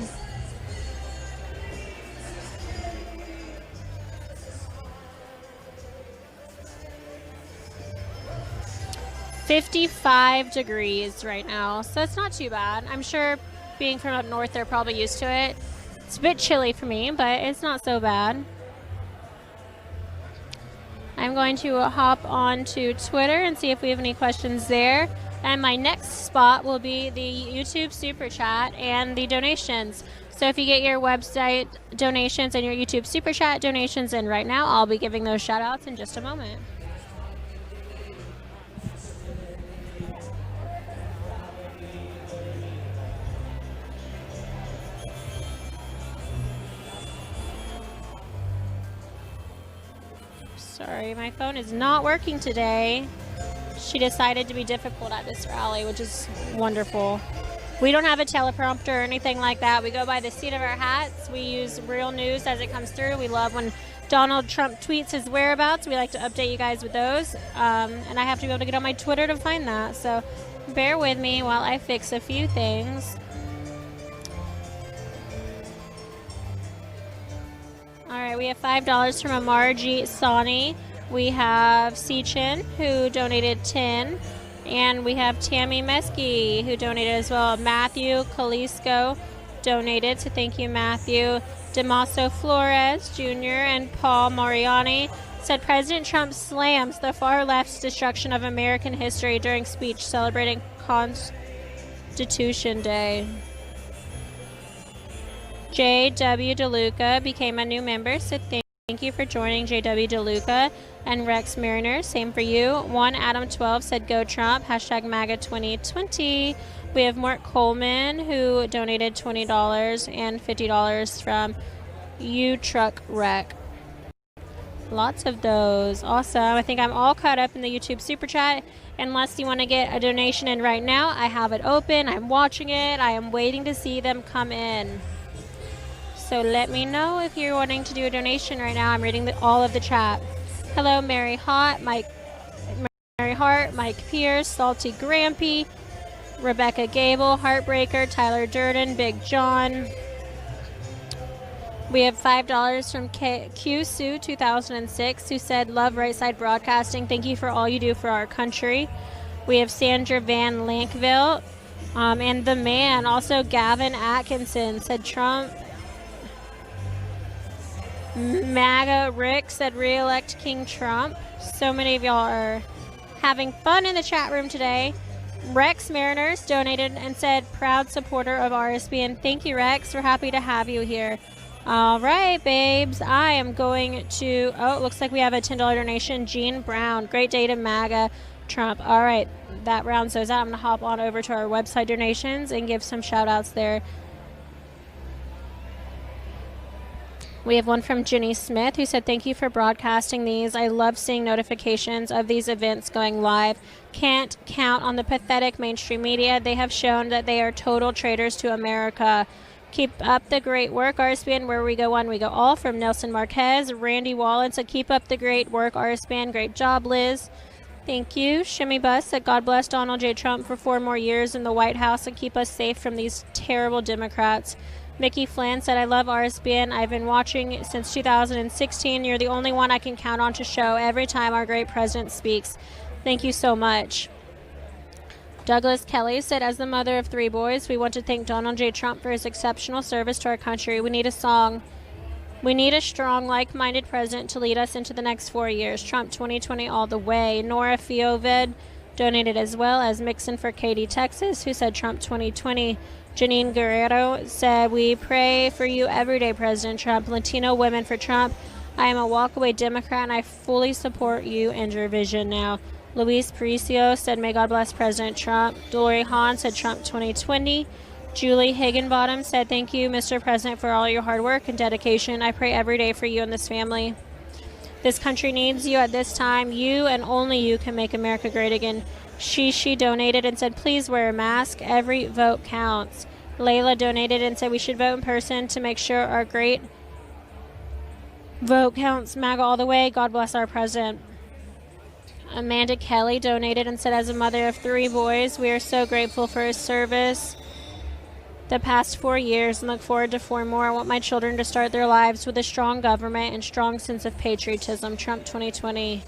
"55 degrees right now, so it's not too bad. I'm sure being from up north, they're probably used to it. It's a bit chilly for me, but it's not so bad. I'm going to hop on to Twitter and see if we have any questions there. And my next spot will be the YouTube Super Chat and the donations. So if you get your website donations and your YouTube Super Chat donations in right now, I'll be giving those shout outs in just a moment. Sorry, my phone is not working today. She decided to be difficult at this rally, which is wonderful. We don't have a teleprompter or anything like that. We go by the seat of our hats. We use real news as it comes through. We love when Donald Trump tweets his whereabouts. We like to update you guys with those. And I have to be able to get on my Twitter to find that. So bear with me while I fix a few things. All right, we have $5 from Amarji Sani. We have Seachin, who donated 10. And we have Tammy Meski, who donated as well. Matthew Kalisco donated, so thank you, Matthew. Damaso Flores Jr. and Paul Mariani said President Trump slams the far left's destruction of American history during speech celebrating Constitution Day. J.W. DeLuca became a new member, so thank you for joining, J.W. DeLuca. And Rex Mariner, same for you. One Adam 12 said go Trump, hashtag MAGA 2020. We have Mark Coleman, who donated $20 and $50 from U Truck Wreck. Lots of those. Awesome. I think I'm all caught up in the YouTube Super Chat. Unless you want to get a donation in right now, I have it open. I'm watching it. I am waiting to see them come in. So let me know if you're wanting to do a donation right now. I'm reading all of the chat. Hello, Mary Hart, Mike Pierce, Salty Grampy, Rebecca Gable, Heartbreaker, Tyler Durden, Big John. We have $5 from Q Sue 2006, who said, love Right Side Broadcasting. Thank you for all you do for our country. We have Sandra Van Lankville. And the man, also Gavin Atkinson, said Trump. MAGA Rick said re-elect King Trump. So many of y'all are having fun in the chat room today. Rex Mariners donated and said proud supporter of RSBN. Thank you, Rex. We're happy to have you here. All right, babes. I am going to, it looks like we have a $10 donation. Jean Brown, great day to MAGA Trump. All right, that rounds those out. I'm going to hop on over to our website donations and give some shout outs there. We have one from Jenny Smith, who said, thank you for broadcasting these. I love seeing notifications of these events going live. Can't count on the pathetic mainstream media. They have shown that they are total traitors to America. Keep up the great work, RSBN. Where we go one, we go all. From Nelson Marquez. Randy Wallen said, keep up the great work, RSBN. Great job, Liz. Thank you. Shimmy Bus said, God bless Donald J. Trump for 4 more years in the White House and keep us safe from these terrible Democrats. Mickey Flynn said, I love RSBN. I've been watching since 2016. You're the only one I can count on to show every time our great president speaks. Thank you so much. Douglas Kelly said, as the mother of 3 boys, we want to thank Donald J. Trump for his exceptional service to our country. We need a song. We need a strong, like-minded president to lead us into the next 4 years. Trump 2020 all the way. Nora Fiovid donated, as well as Mixon for Katy, Texas, who said Trump 2020. Janine Guerrero said, we pray for you every day, President Trump. Latino women for Trump. I am a walkaway Democrat, and I fully support you and your vision now. Luis Paricio said, may God bless President Trump. Dory Hahn said, Trump 2020. Julie Higginbottom said, thank you, Mr. President, for all your hard work and dedication. I pray every day for you and this family. This country needs you at this time. You and only you can make America great again. She donated and said, please wear a mask. Every vote counts. Layla donated and said we should vote in person to make sure our great vote counts. MAGA all the way. God bless our president. Amanda Kelly donated and said, as a mother of 3 boys, we are so grateful for his service the past 4 years and look forward to 4 more. I want my children to start their lives with a strong government and strong sense of patriotism. Trump 2020.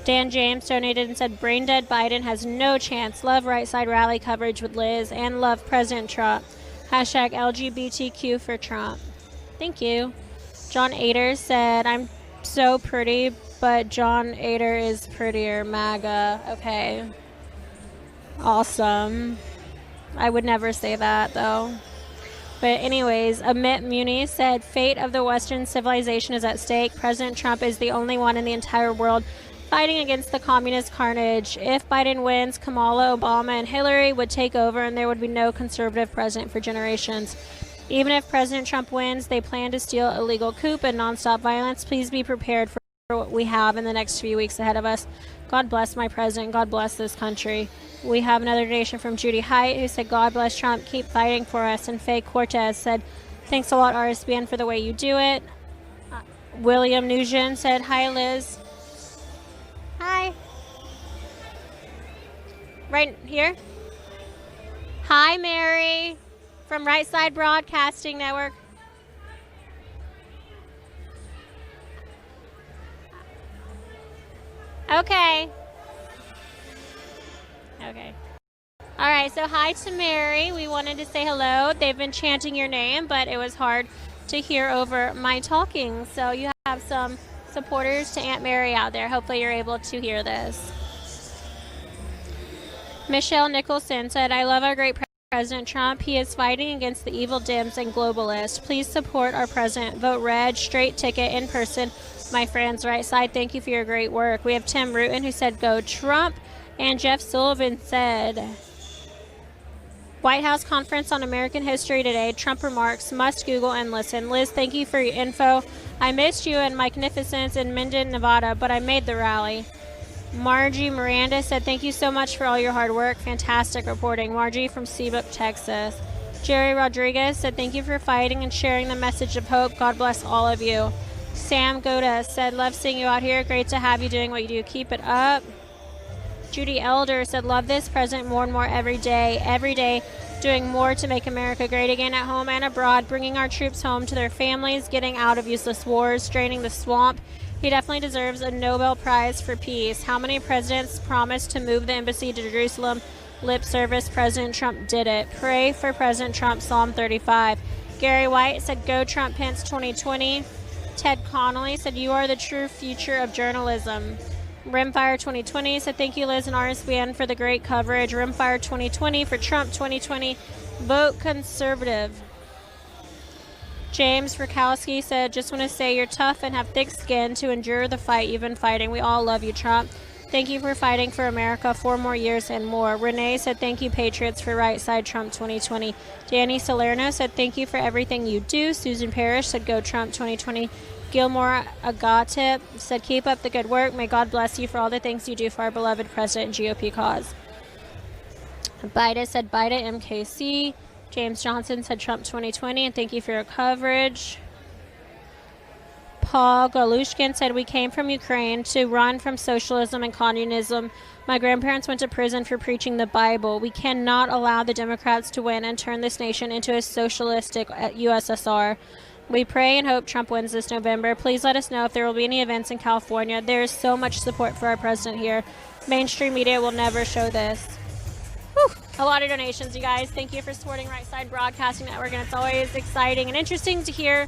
Dan James donated and said, brain dead Biden has no chance. Love right side rally coverage with Liz and love President Trump. Hashtag LGBTQ for Trump. Thank you. John Ader said, I'm so pretty, but John Ader is prettier. MAGA. Okay. Awesome. I would never say that, though. But anyways, Amit Muni said, fate of the Western civilization is at stake. President Trump is the only one in the entire world fighting against the communist carnage. If Biden wins, Kamala, Obama, and Hillary would take over, and there would be no conservative president for generations. Even if President Trump wins, they plan to steal illegal coup and nonstop violence. Please be prepared for what we have in the next few weeks ahead of us. God bless my president. God bless this country. We have another donation from Judy Height, who said, God bless Trump. Keep fighting for us. And Faye Cortez said, thanks a lot, RSBN, for the way you do it. William Nugent said, hi, Liz. Hi. Right here. Hi, Mary, from Right Side Broadcasting Network. Okay. Okay. All right, so hi to Mary. We wanted to say hello. They've been chanting your name, but it was hard to hear over my talking. So you have some supporters to Aunt Mary out there. Hopefully you're able to hear this. Michelle Nicholson said, I love our great President Trump. He is fighting against the evil Dems and globalists. Please support our president. Vote red, straight ticket, in person. My friends, right side, thank you for your great work. We have Tim Rutan, who said, go Trump. And Jeff Sullivan said, White House Conference on American History today. Trump remarks, must Google and listen. Liz, thank you for your info. I missed you and Magnificence in Minden, Nevada, but I made the rally. Margie Miranda said, thank you so much for all your hard work. Fantastic reporting. Margie from Seabrook, Texas. Jerry Rodriguez said, thank you for fighting and sharing the message of hope. God bless all of you. Sam Goda said, love seeing you out here. Great to have you doing what you do. Keep it up. Judy Elder said, love this president more and more every day, doing more to make America great again at home and abroad, bringing our troops home to their families, getting out of useless wars, draining the swamp. He definitely deserves a Nobel Prize for peace. How many presidents promised to move the embassy to Jerusalem? Lip service. President Trump did it. Pray for President Trump. Psalm 35. Gary White said, go Trump Pence 2020. Ted Connolly said, you are the true future of journalism. Rimfire 2020 said, thank you, Liz and RSBN, for the great coverage. Rimfire 2020 for Trump 2020. Vote conservative. James Rakowski said, just want to say you're tough and have thick skin to endure the fight you've been fighting. We all love you, Trump. Thank you for fighting for America 4 more years and more. Renee said, thank you, Patriots, for Right Side Trump 2020. Danny Salerno said, thank you for everything you do. Susan Parrish said, go Trump 2020. Gilmore Agatip said, keep up the good work. May God bless you for all the things you do for our beloved president and GOP cause. Bida said, Bida MKC. James Johnson said, Trump 2020, and thank you for your coverage. Paul Galushkin said, we came from Ukraine to run from socialism and communism. My grandparents went to prison for preaching the Bible. We cannot allow the Democrats to win and turn this nation into a socialistic USSR. We pray and hope Trump wins this November. Please let us know if there will be any events in California. There is so much support for our president here. Mainstream media will never show this. Whew. A lot of donations, you guys. Thank you for supporting Right Side Broadcasting Network, and it's always exciting and interesting to hear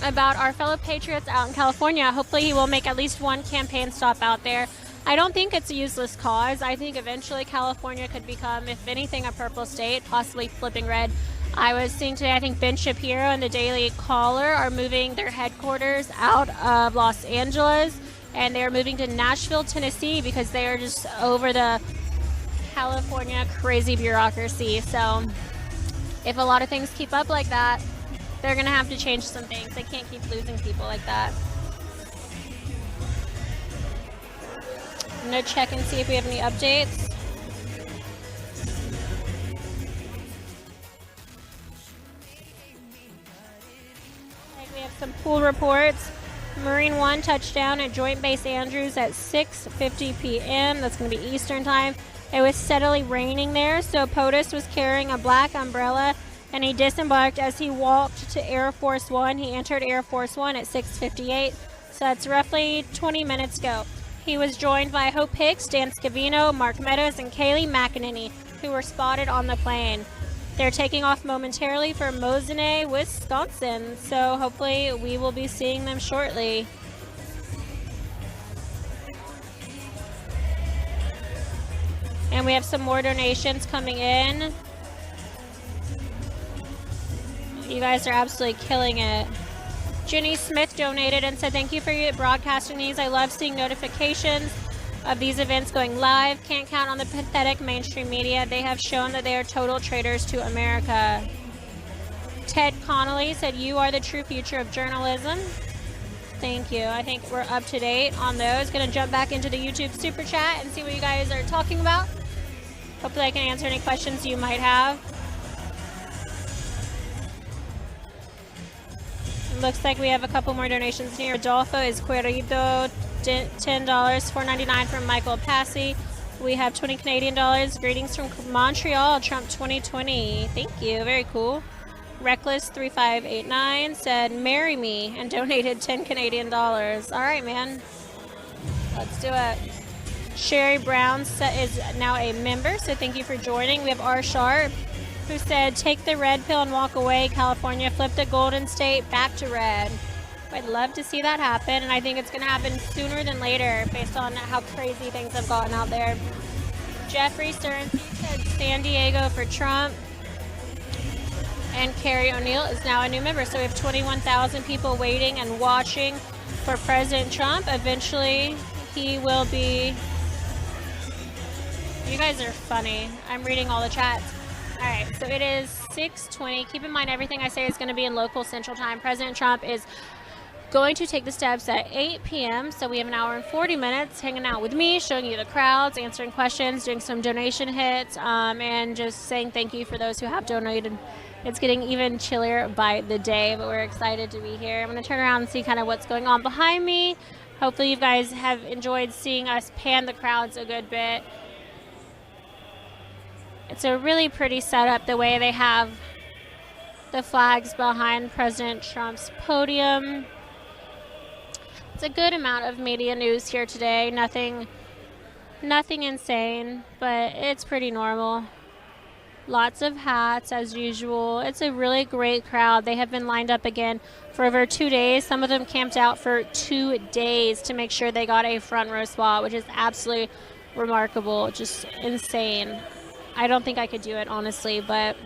about our fellow patriots out in California. Hopefully he will make at least one campaign stop out there. I don't think it's a useless cause. I think eventually California could become, if anything, a purple state, possibly flipping red. I was seeing today, I think Ben Shapiro and the Daily Caller are moving their headquarters out of Los Angeles, and they're moving to Nashville, Tennessee, because they are just over the California crazy bureaucracy. So if a lot of things keep up like that, They're going to have to change some things. They can't keep losing people like that. I'm going to check and see if we have any updates. We have some pool reports. Marine One touchdown at Joint Base Andrews at 6:50 p.m. That's going to be Eastern time. It was steadily raining there, so POTUS was carrying a black umbrella, and he disembarked as he walked to Air Force One. He entered Air Force One at 6:58, so that's roughly 20 minutes ago. He was joined by Hope Hicks, Dan Scavino, Mark Meadows, and Kaylee McEnany, who were spotted on the plane. They're taking off momentarily for Mosinee, Wisconsin, so hopefully we will be seeing them shortly. And we have some more donations coming in. You guys are absolutely killing it. Jenny Smith donated and said, thank you for broadcasting these. I love seeing notifications of these events going live. Can't count on the pathetic mainstream media. They have shown that they are total traitors to America. Ted Connolly said, you are the true future of journalism. Thank you. I think we're up to date on those. Going to jump back into the YouTube super chat and see what you guys are talking about. Hopefully I can answer any questions you might have. It looks like we have a couple more donations here. Rodolfo Izquierdo, $10, $4.99 from Michael Passy. We have 20 Canadian dollars. Greetings from Montreal, Trump 2020. Thank you. Very cool. Reckless 3589 said, marry me, and donated 10 Canadian dollars. All right, man. Let's do it. Sherry Brown is now a member, so thank you for joining. We have R. Sharp, who said, take the red pill and walk away. California flipped a Golden State back to red. I'd love to see that happen, and I think it's going to happen sooner than later based on how crazy things have gotten out there. Jeffrey Stearns said San Diego for Trump. And Carrie O'Neill is now a new member. So we have 21,000 people waiting and watching for President Trump. Eventually, he will be... You guys are funny. I'm reading all the chats. All right, so it is 6:20. Keep in mind, everything I say is going to be in local Central Time. President Trump is going to take the steps at 8 p.m. So we have an hour and 40 minutes hanging out with me, showing you the crowds, answering questions, doing some donation hits, and just saying thank you for those who have donated. It's getting even chillier by the day, but we're excited to be here. I'm going to turn around and see kind of what's going on behind me. Hopefully you guys have enjoyed seeing us pan the crowds a good bit. It's a really pretty setup, the way they have the flags behind President Trump's podium. It's a good amount of media news here today. Nothing insane, but it's pretty normal. Lots of hats as usual. It's a really great crowd. They have been lined up again for over 2 days. Some of them camped out for 2 days to make sure they got a front row spot, which is absolutely remarkable, just insane. I don't think I could do it, honestly, but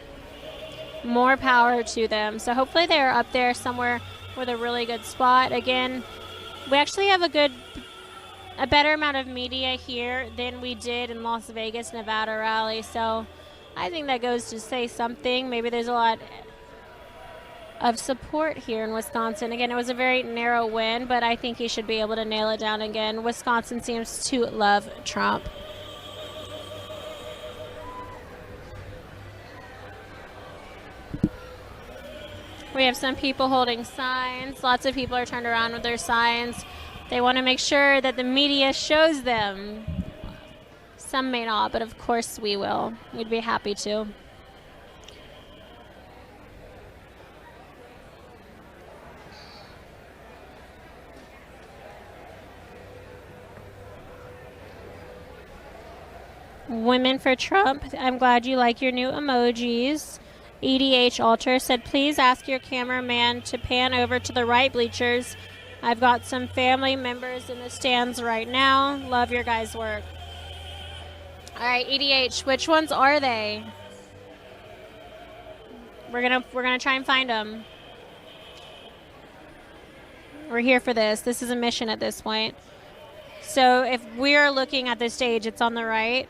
more power to them. So hopefully they're up there somewhere with a really good spot. Again, we actually have a better amount of media here than we did in Las Vegas, Nevada rally. So I think that goes to say something. Maybe there's a lot of support here in Wisconsin. Again, it was a very narrow win, but I think he should be able to nail it down again. Wisconsin seems to love Trump. We have some people holding signs. Lots of people are turned around with their signs. They want to make sure that the media shows them. Some may not, but of course we will. We'd be happy to. Women for Trump, I'm glad you like your new emojis. EDH Alter said, please ask your cameraman to pan over to the right bleachers. I've got some family members in the stands right now. Love your guys' work. All right, EDH, which ones are they? We're gonna try and find them. We're here for this. This is a mission at this point. So if we're looking at the stage, it's on the right.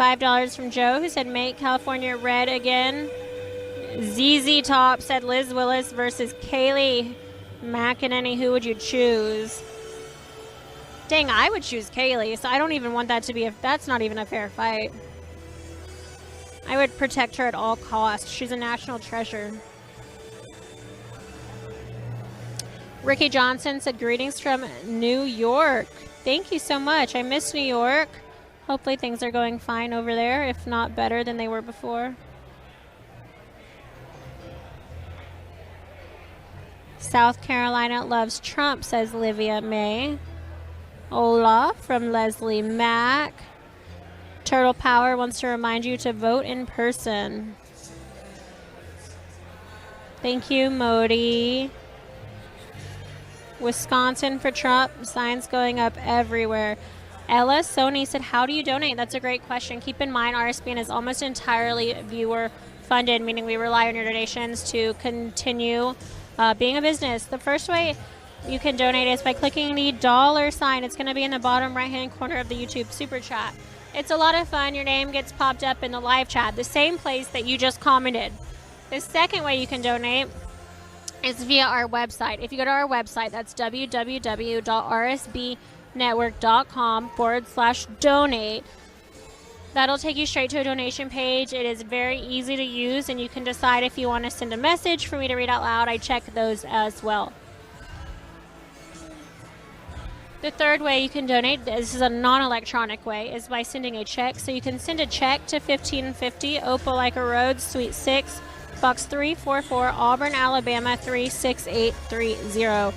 $5 from Joe, who said make California red again. ZZ Top said Liz Willis versus Kaylee McEnany. Who would you choose? Dang, I would choose Kaylee, so I don't even want that to be that's not even a fair fight. I would protect her at all costs. She's a national treasure. Ricky Johnson said greetings from New York. Thank you so much. I miss New York. Hopefully things are going fine over there, if not better than they were before. South Carolina loves Trump, says Livia May. Hola from Leslie Mack. Turtle Power wants to remind you to vote in person. Thank you, Modi. Wisconsin for Trump. Signs going up everywhere. Ella Sony said, how do you donate? That's a great question. Keep in mind, RSBN is almost entirely viewer funded, meaning we rely on your donations to continue being a business. The first way you can donate is by clicking the $sign. It's going to be in the bottom right-hand corner of the YouTube Super Chat. It's a lot of fun. Your name gets popped up in the live chat, the same place that you just commented. The second way you can donate is via our website. If you go to our website, that's www.rsbnetwork.com/donate. That'll take you straight to a donation page. It is very easy to use, and you can decide if you want to send a message for me to read out loud. I check those as well. The third way you can donate, this is a non-electronic way, is by sending a check. So you can send a check to 1550 Opelika Road, Suite 6, Box 344, Auburn, Alabama 36830.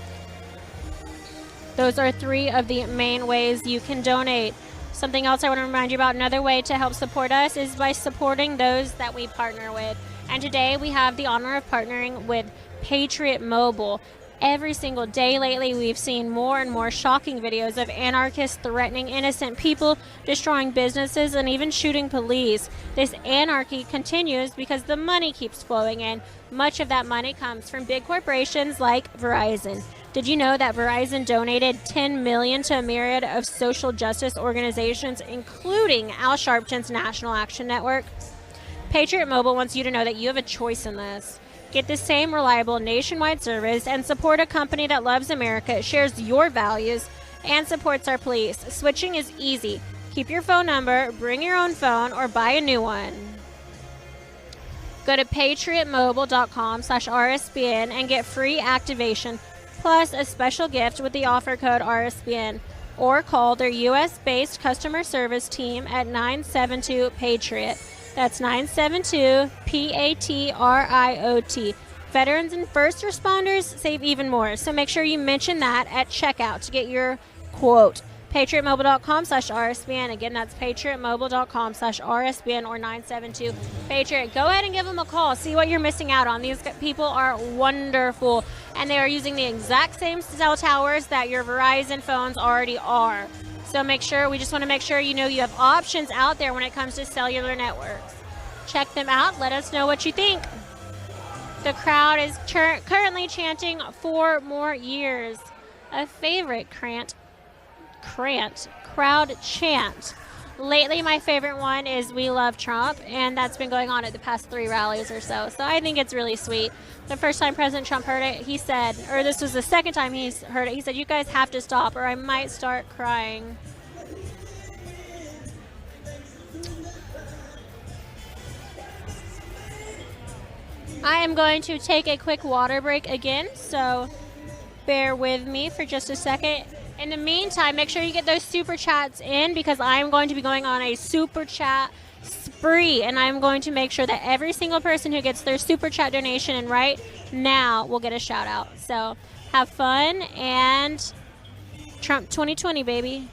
Those are three of the main ways you can donate. Something else I want to remind you about, another way to help support us is by supporting those that we partner with. And today we have the honor of partnering with Patriot Mobile. Every single day lately, we've seen more and more shocking videos of anarchists threatening innocent people, destroying businesses, and even shooting police. This anarchy continues because the money keeps flowing in. Much of that money comes from big corporations like Verizon. Did you know that Verizon donated $10 million to a myriad of social justice organizations, including Al Sharpton's National Action Network? Patriot Mobile wants you to know that you have a choice in this. Get the same reliable nationwide service and support a company that loves America, shares your values, and supports our police. Switching is easy. Keep your phone number, bring your own phone, or buy a new one. Go to patriotmobile.com/RSBN and get free activation, plus a special gift with the offer code RSBN. Or call their U.S.-based customer service team at 972-PATRIOT. That's 972-PATRIOT. Veterans and first responders save even more, so make sure you mention that at checkout to get your quote. PatriotMobile.com/RSBN. Again, that's PatriotMobile.com/RSBN or 972-PATRIOT. Go ahead and give them a call. See what you're missing out on. These people are wonderful, and they are using the exact same cell towers that your Verizon phones already are. So we just want to make sure you know you have options out there when it comes to cellular networks. Check them out. Let us know what you think. The crowd is currently chanting 4 more years. A favorite crowd chant. Lately, my favorite one is We Love Trump, and that's been going on at the past 3 rallies or so. So I think it's really sweet. The first time President Trump heard it, he said, or this was the second time he's heard it, he said, you guys have to stop or I might start crying. I am going to take a quick water break again, so bear with me for just a second. In the meantime, make sure you get those super chats in because I'm going to be going on a super chat spree, and I'm going to make sure that every single person who gets their super chat donation in right now will get a shout out. So have fun, and Trump 2020, baby.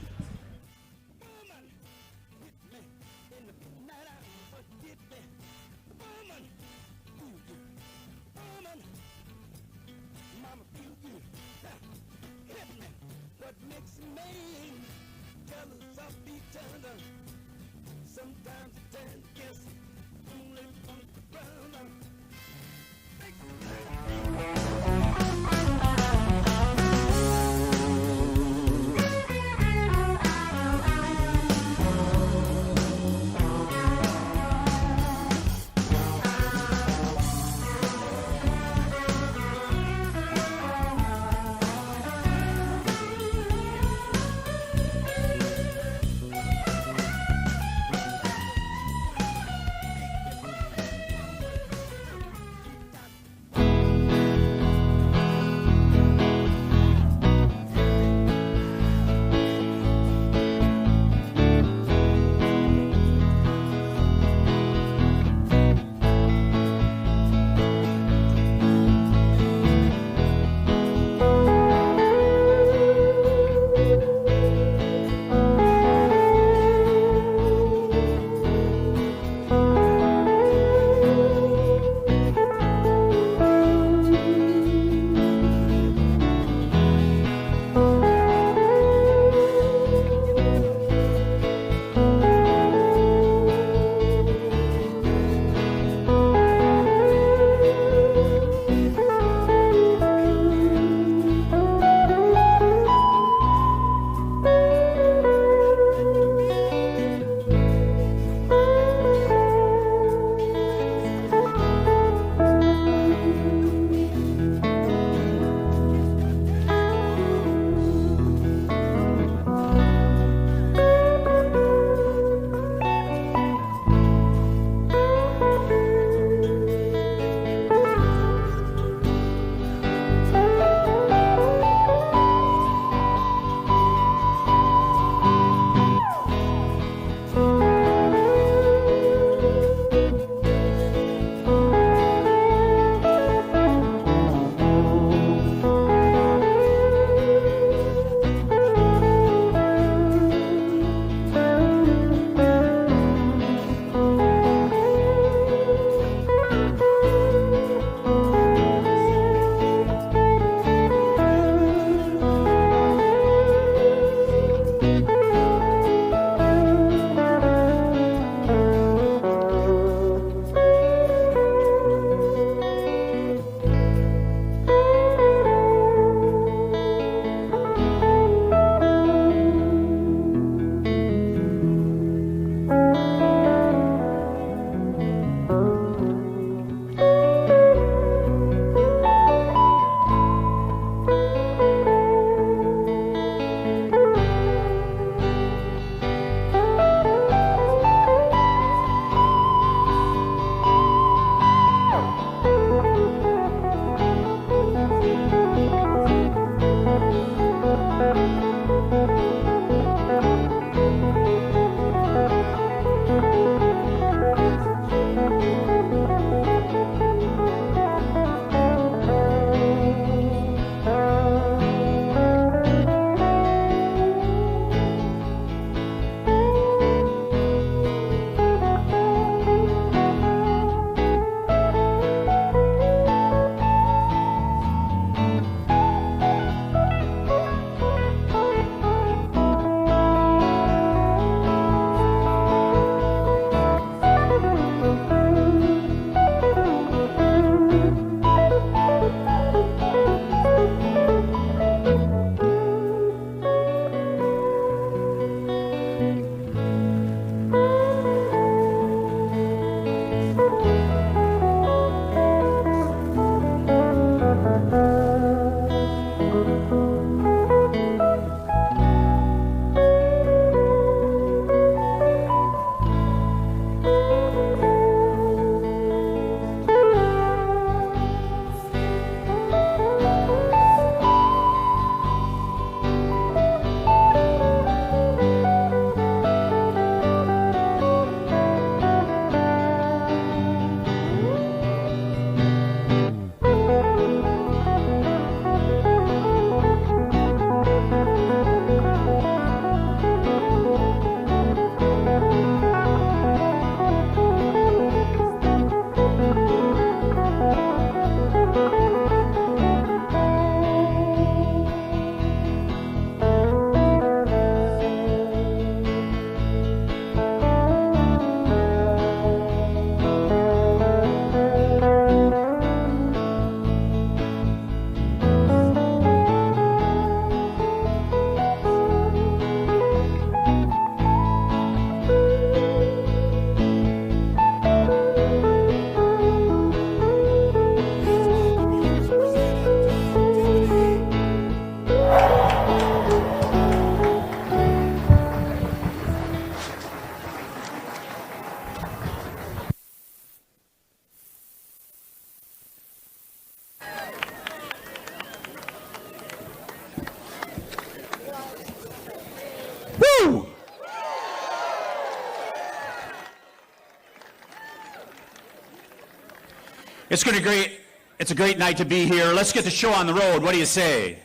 It's a great night to be here. Let's get the show on the road. What do you say?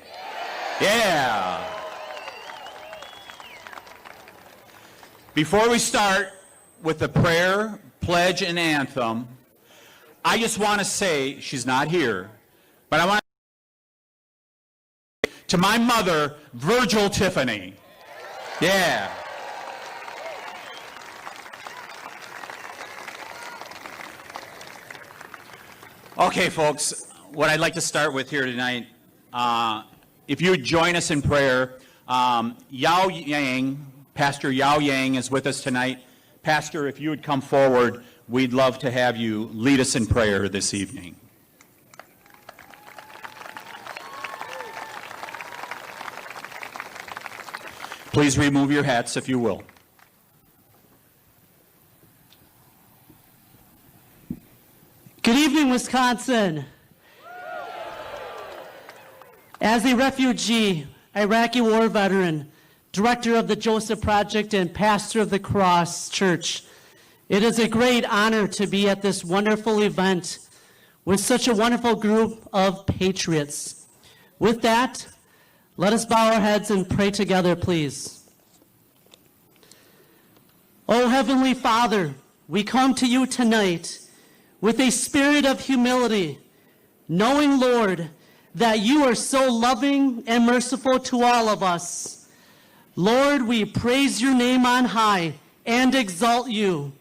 Yeah. Before we start with the prayer, pledge, and anthem, I just want to say, she's not here, but I want to my mother, Virgil Tiffany. Yeah. Okay, folks, what I'd like to start with here tonight, if you would join us in prayer, Yao Yang, Pastor Yao Yang is with us tonight. Pastor, if you would come forward, we'd love to have you lead us in prayer this evening. Please remove your hats if you will. Good evening, Wisconsin. As a refugee, Iraqi war veteran, director of the Joseph Project, and pastor of the Cross Church, it is a great honor to be at this wonderful event with such a wonderful group of patriots. With that, let us bow our heads and pray together, please. Oh, Heavenly Father, we come to you tonight with a spirit of humility, knowing, Lord, that you are so loving and merciful to all of us. Lord, we praise your name on high and exalt you.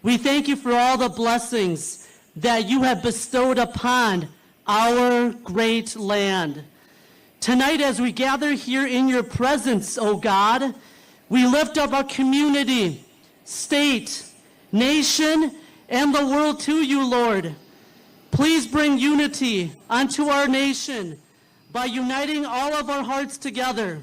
We thank you for all the blessings that you have bestowed upon our great land. Tonight, as we gather here in your presence, O God, we lift up our community, state, nation, and the world to you, Lord. Please bring unity unto our nation by uniting all of our hearts together.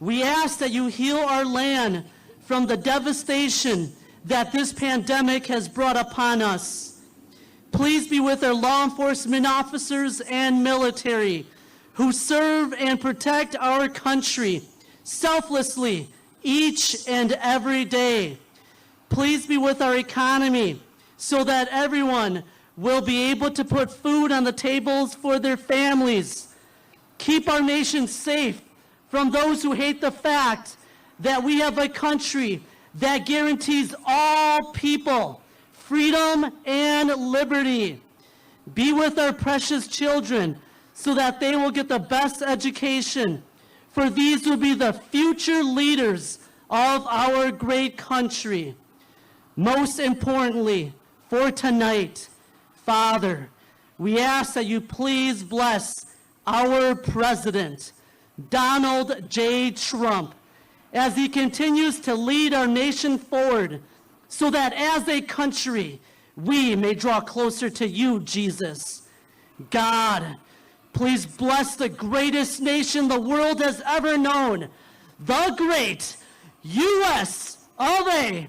We ask that you heal our land from the devastation that this pandemic has brought upon us. Please be with our law enforcement officers and military who serve and protect our country selflessly each and every day. Please be with our economy so that everyone will be able to put food on the tables for their families. Keep our nation safe from those who hate the fact that we have a country that guarantees all people freedom and liberty. Be with our precious children so that they will get the best education, for these will be the future leaders of our great country. Most importantly, for tonight, Father, we ask that you please bless our President, Donald J. Trump, as he continues to lead our nation forward, so that as a country, we may draw closer to you, Jesus. God, please bless the greatest nation the world has ever known, the great U.S. of A.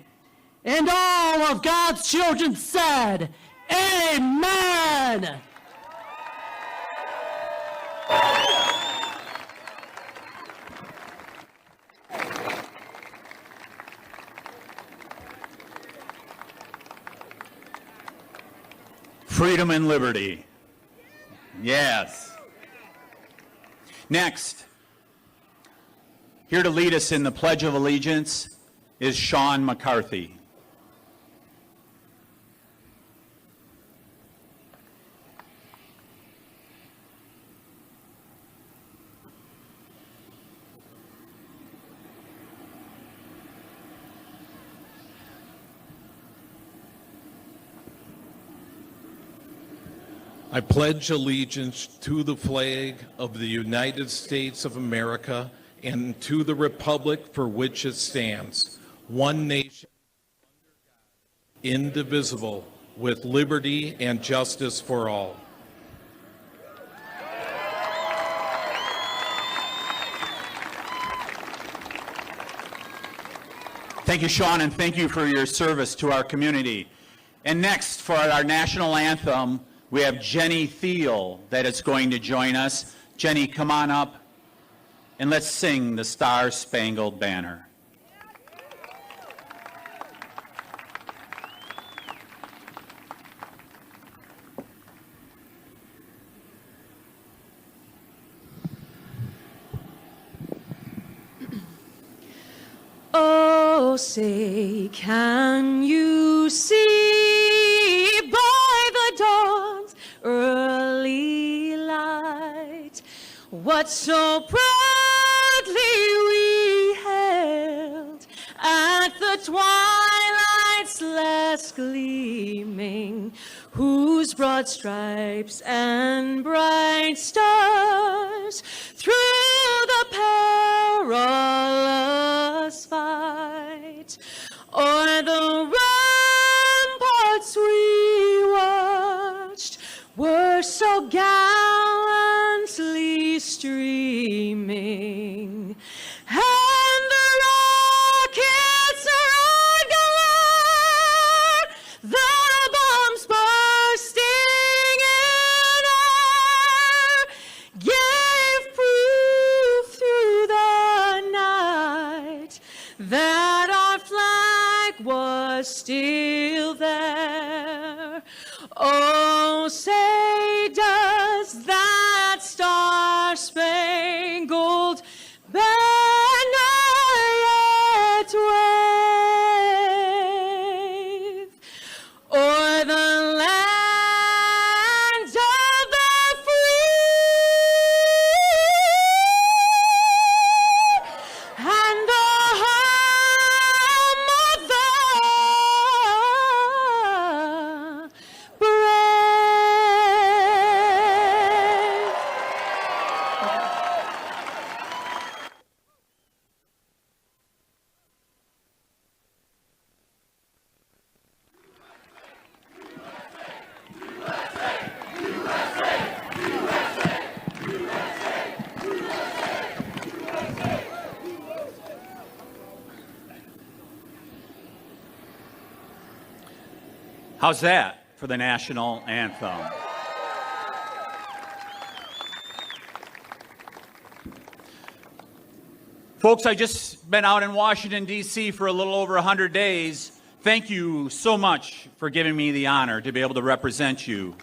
And all of God's children said, Amen. Freedom and liberty. Yes. Next, here to lead us in the Pledge of Allegiance is Sean McCarthy. I pledge allegiance to the flag of the United States of America and to the republic for which it stands, one nation, indivisible, with liberty and justice for all. Thank you, Sean, and thank you for your service to our community. And next, for our national anthem, we have Jenny Thiel that is going to join us. Jenny, come on up, and let's sing the Star-Spangled Banner. Oh, say, can you see by the dawn's early light what so proudly we held at the twilight's last gleaming, whose broad stripes and bright stars through the perilous fight o'er the ramparts we watched were so gallantly streaming, and the rockets roared galore, the bombs bursting in air gave proof through the night that our flag was still there. Oh, say, does that star-spangled banner yet wave o'er the land of the free and the home of the brave? How's that for the national anthem? Folks, I just been out in Washington, D.C. for a little over 100 days. Thank you so much for giving me the honor to be able to represent you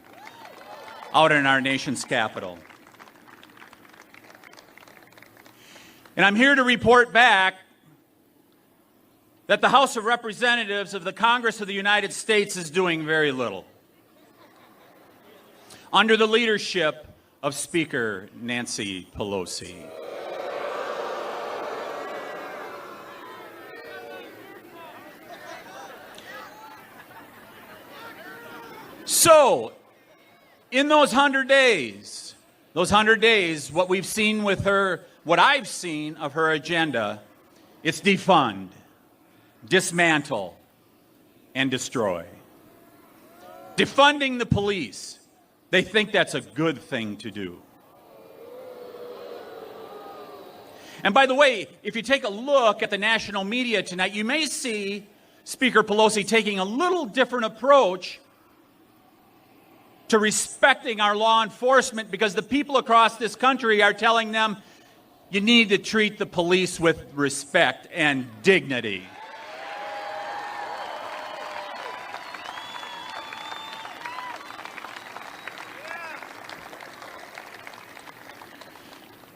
out in our nation's capital. And I'm here to report back that the House of Representatives of the Congress of the United States is doing very little. Under the leadership of Speaker Nancy Pelosi. So, in those 100 days, what we've seen with her, what I've seen of her agenda, it's defund, dismantle, and destroy. Defunding the police, they think that's a good thing to do. And by the way, if you take a look at the national media tonight, you may see Speaker Pelosi taking a little different approach to respecting our law enforcement, because the people across this country are telling them you need to treat the police with respect and dignity.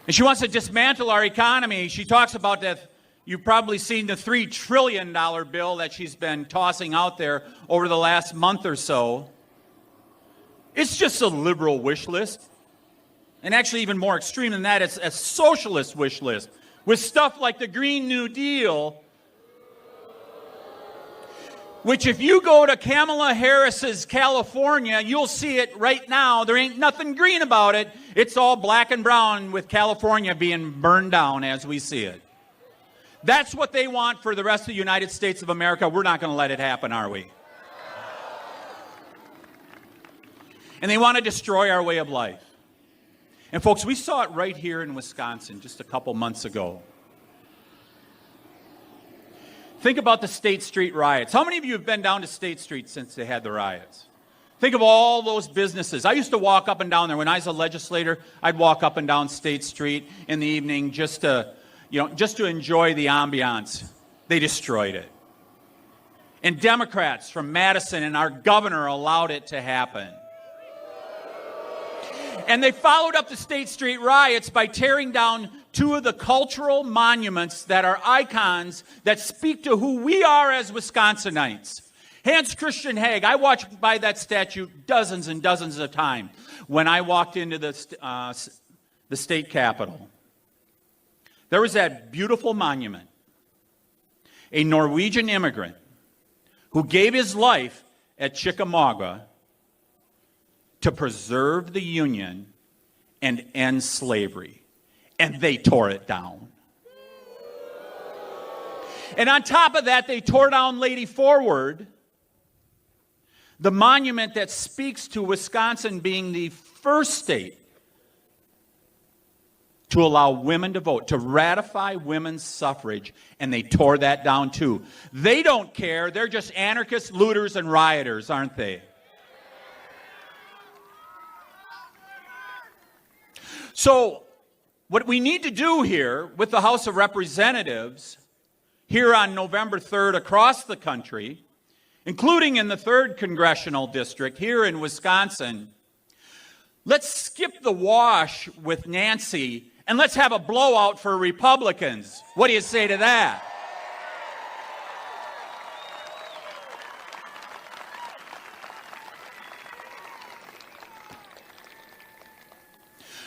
And she wants to dismantle our economy. She talks about that. You've probably seen the $3 trillion bill that she's been tossing out there over the last month or so. It's just a liberal wish list. And actually even more extreme than that, it's a socialist wish list with stuff like the Green New Deal, which if you go to Kamala Harris's California, you'll see it right now. There ain't nothing green about it. It's all black and brown, with California being burned down as we see it. That's what they want for the rest of the United States of America. We're not going to let it happen, are we? And they want to destroy our way of life. And folks, we saw it right here in Wisconsin just a couple months ago. Think about the State Street riots. How many of you have been down to State Street since they had the riots? Think of all those businesses. I used to walk up and down there. When I was a legislator, I'd walk up and down State Street in the evening just to enjoy the ambiance. They destroyed it. And Democrats from Madison and our governor allowed it to happen. And they followed up the State Street riots by tearing down two of the cultural monuments that are icons that speak to who we are as Wisconsinites. Hans Christian Heg, I watched by that statue dozens and dozens of times when I walked into the state capitol. There was that beautiful monument, a Norwegian immigrant who gave his life at Chickamauga to preserve the Union and end slavery. And they tore it down. And on top of that, they tore down Lady Forward, the monument that speaks to Wisconsin being the first state to allow women to vote, to ratify women's suffrage, and they tore that down too. They don't care. They're just anarchists, looters, and rioters, aren't they? So, what we need to do here with the House of Representatives here on November 3rd across the country, including in the 3rd Congressional District here in Wisconsin, let's skip the wash with Nancy and let's have a blowout for Republicans. What do you say to that?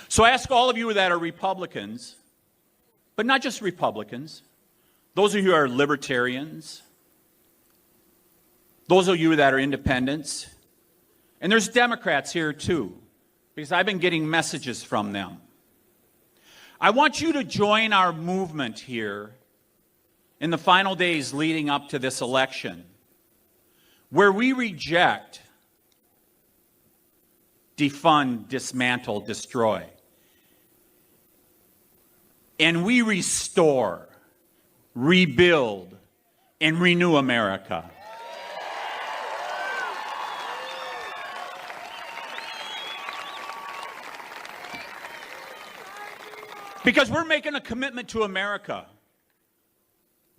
So I ask all of you that are Republicans, but not just Republicans, those of you who are libertarians, those of you that are independents, and there's Democrats here too, because I've been getting messages from them. I want you to join our movement here in the final days leading up to this election, where we reject, defund, dismantle, destroy. And we restore, rebuild, and renew America. Because we're making a commitment to America.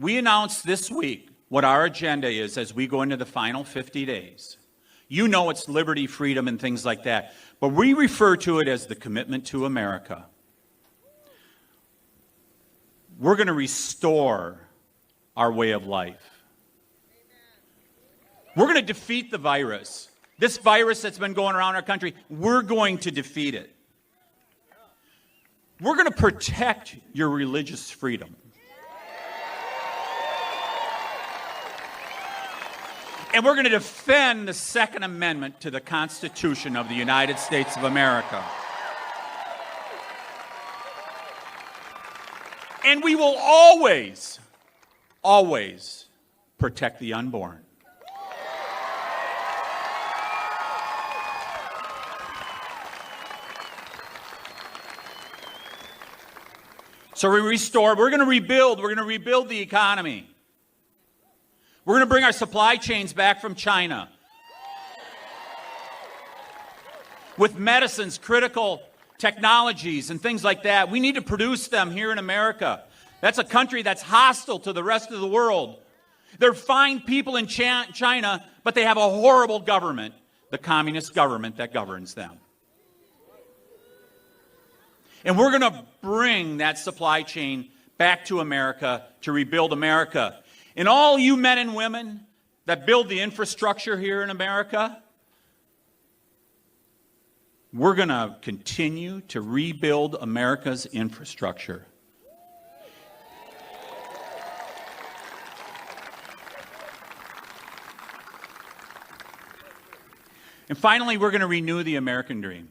We announced this week what our agenda is as we go into the final 50 days. You know it's liberty, freedom, and things like that. But we refer to it as the commitment to America. We're going to restore our way of life. We're going to defeat the virus. This virus that's been going around our country, we're going to defeat it. We're going to protect your religious freedom. And we're going to defend the Second Amendment to the Constitution of the United States of America. And we will always, always protect the unborn. So we restore, we're going to rebuild the economy. We're going to bring our supply chains back from China. With medicines, critical technologies, and things like that. We need to produce them here in America. That's a country that's hostile to the rest of the world. They're fine people in China, but they have a horrible government, the communist government that governs them. And we're going to bring that supply chain back to America to rebuild America. And all you men and women that build the infrastructure here in America, we're going to continue to rebuild America's infrastructure. And finally, we're going to renew the American dream.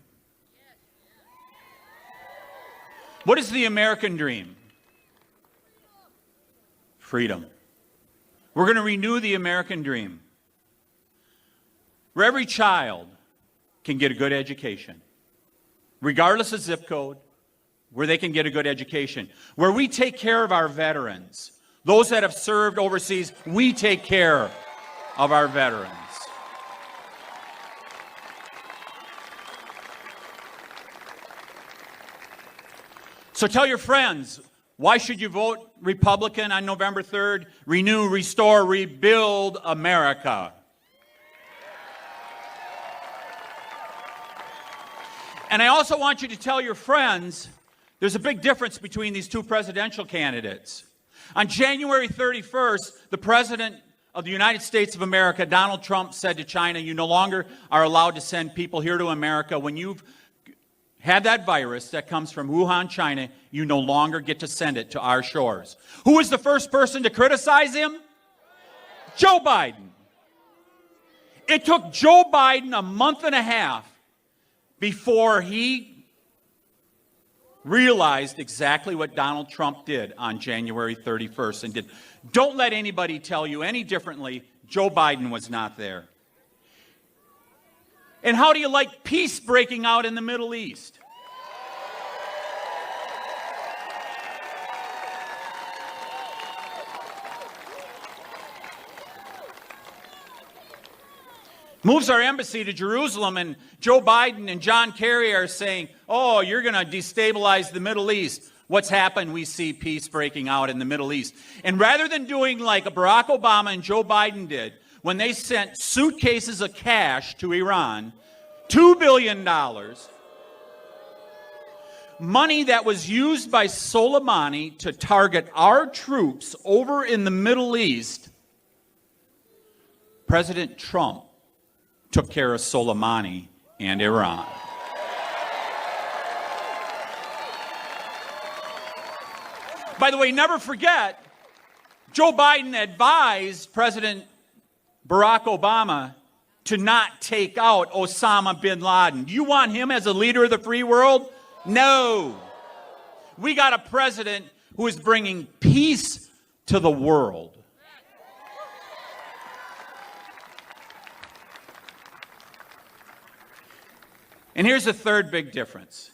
What is the American dream? Freedom. We're going to renew the American dream, where every child can get a good education, regardless of zip code, where they can get a good education, where we take care of our veterans. Those that have served overseas, we take care of our veterans. So tell your friends, why should you vote Republican on November 3rd? Renew, restore, rebuild America. And I also want you to tell your friends There's a big difference between these two presidential candidates. On January 31st, the President of the United States of America, Donald Trump, said to China, you no longer are allowed to send people here to America. When you've had that virus that comes from Wuhan, China, you no longer get to send it to our shores. Who was the first person to criticize him? Joe Biden. It took Joe Biden a month and a half before he realized exactly what Donald Trump did on January 31st and did. Don't let anybody tell you any differently. Joe Biden was not there. And how do you like peace breaking out in the Middle East? Moves our embassy to Jerusalem, and Joe Biden and John Kerry are saying, oh, you're going to destabilize the Middle East. What's happened? We see peace breaking out in the Middle East. And rather than doing like Barack Obama and Joe Biden did, when they sent suitcases of cash to Iran, $2 billion, money that was used by Soleimani to target our troops over in the Middle East, President Trump took care of Soleimani and Iran. By the way, never forget, Joe Biden advised President Barack Obama to not take out Osama bin Laden. Do you want him as a leader of the free world? No. We got a president who is bringing peace to the world. And here's the third big difference.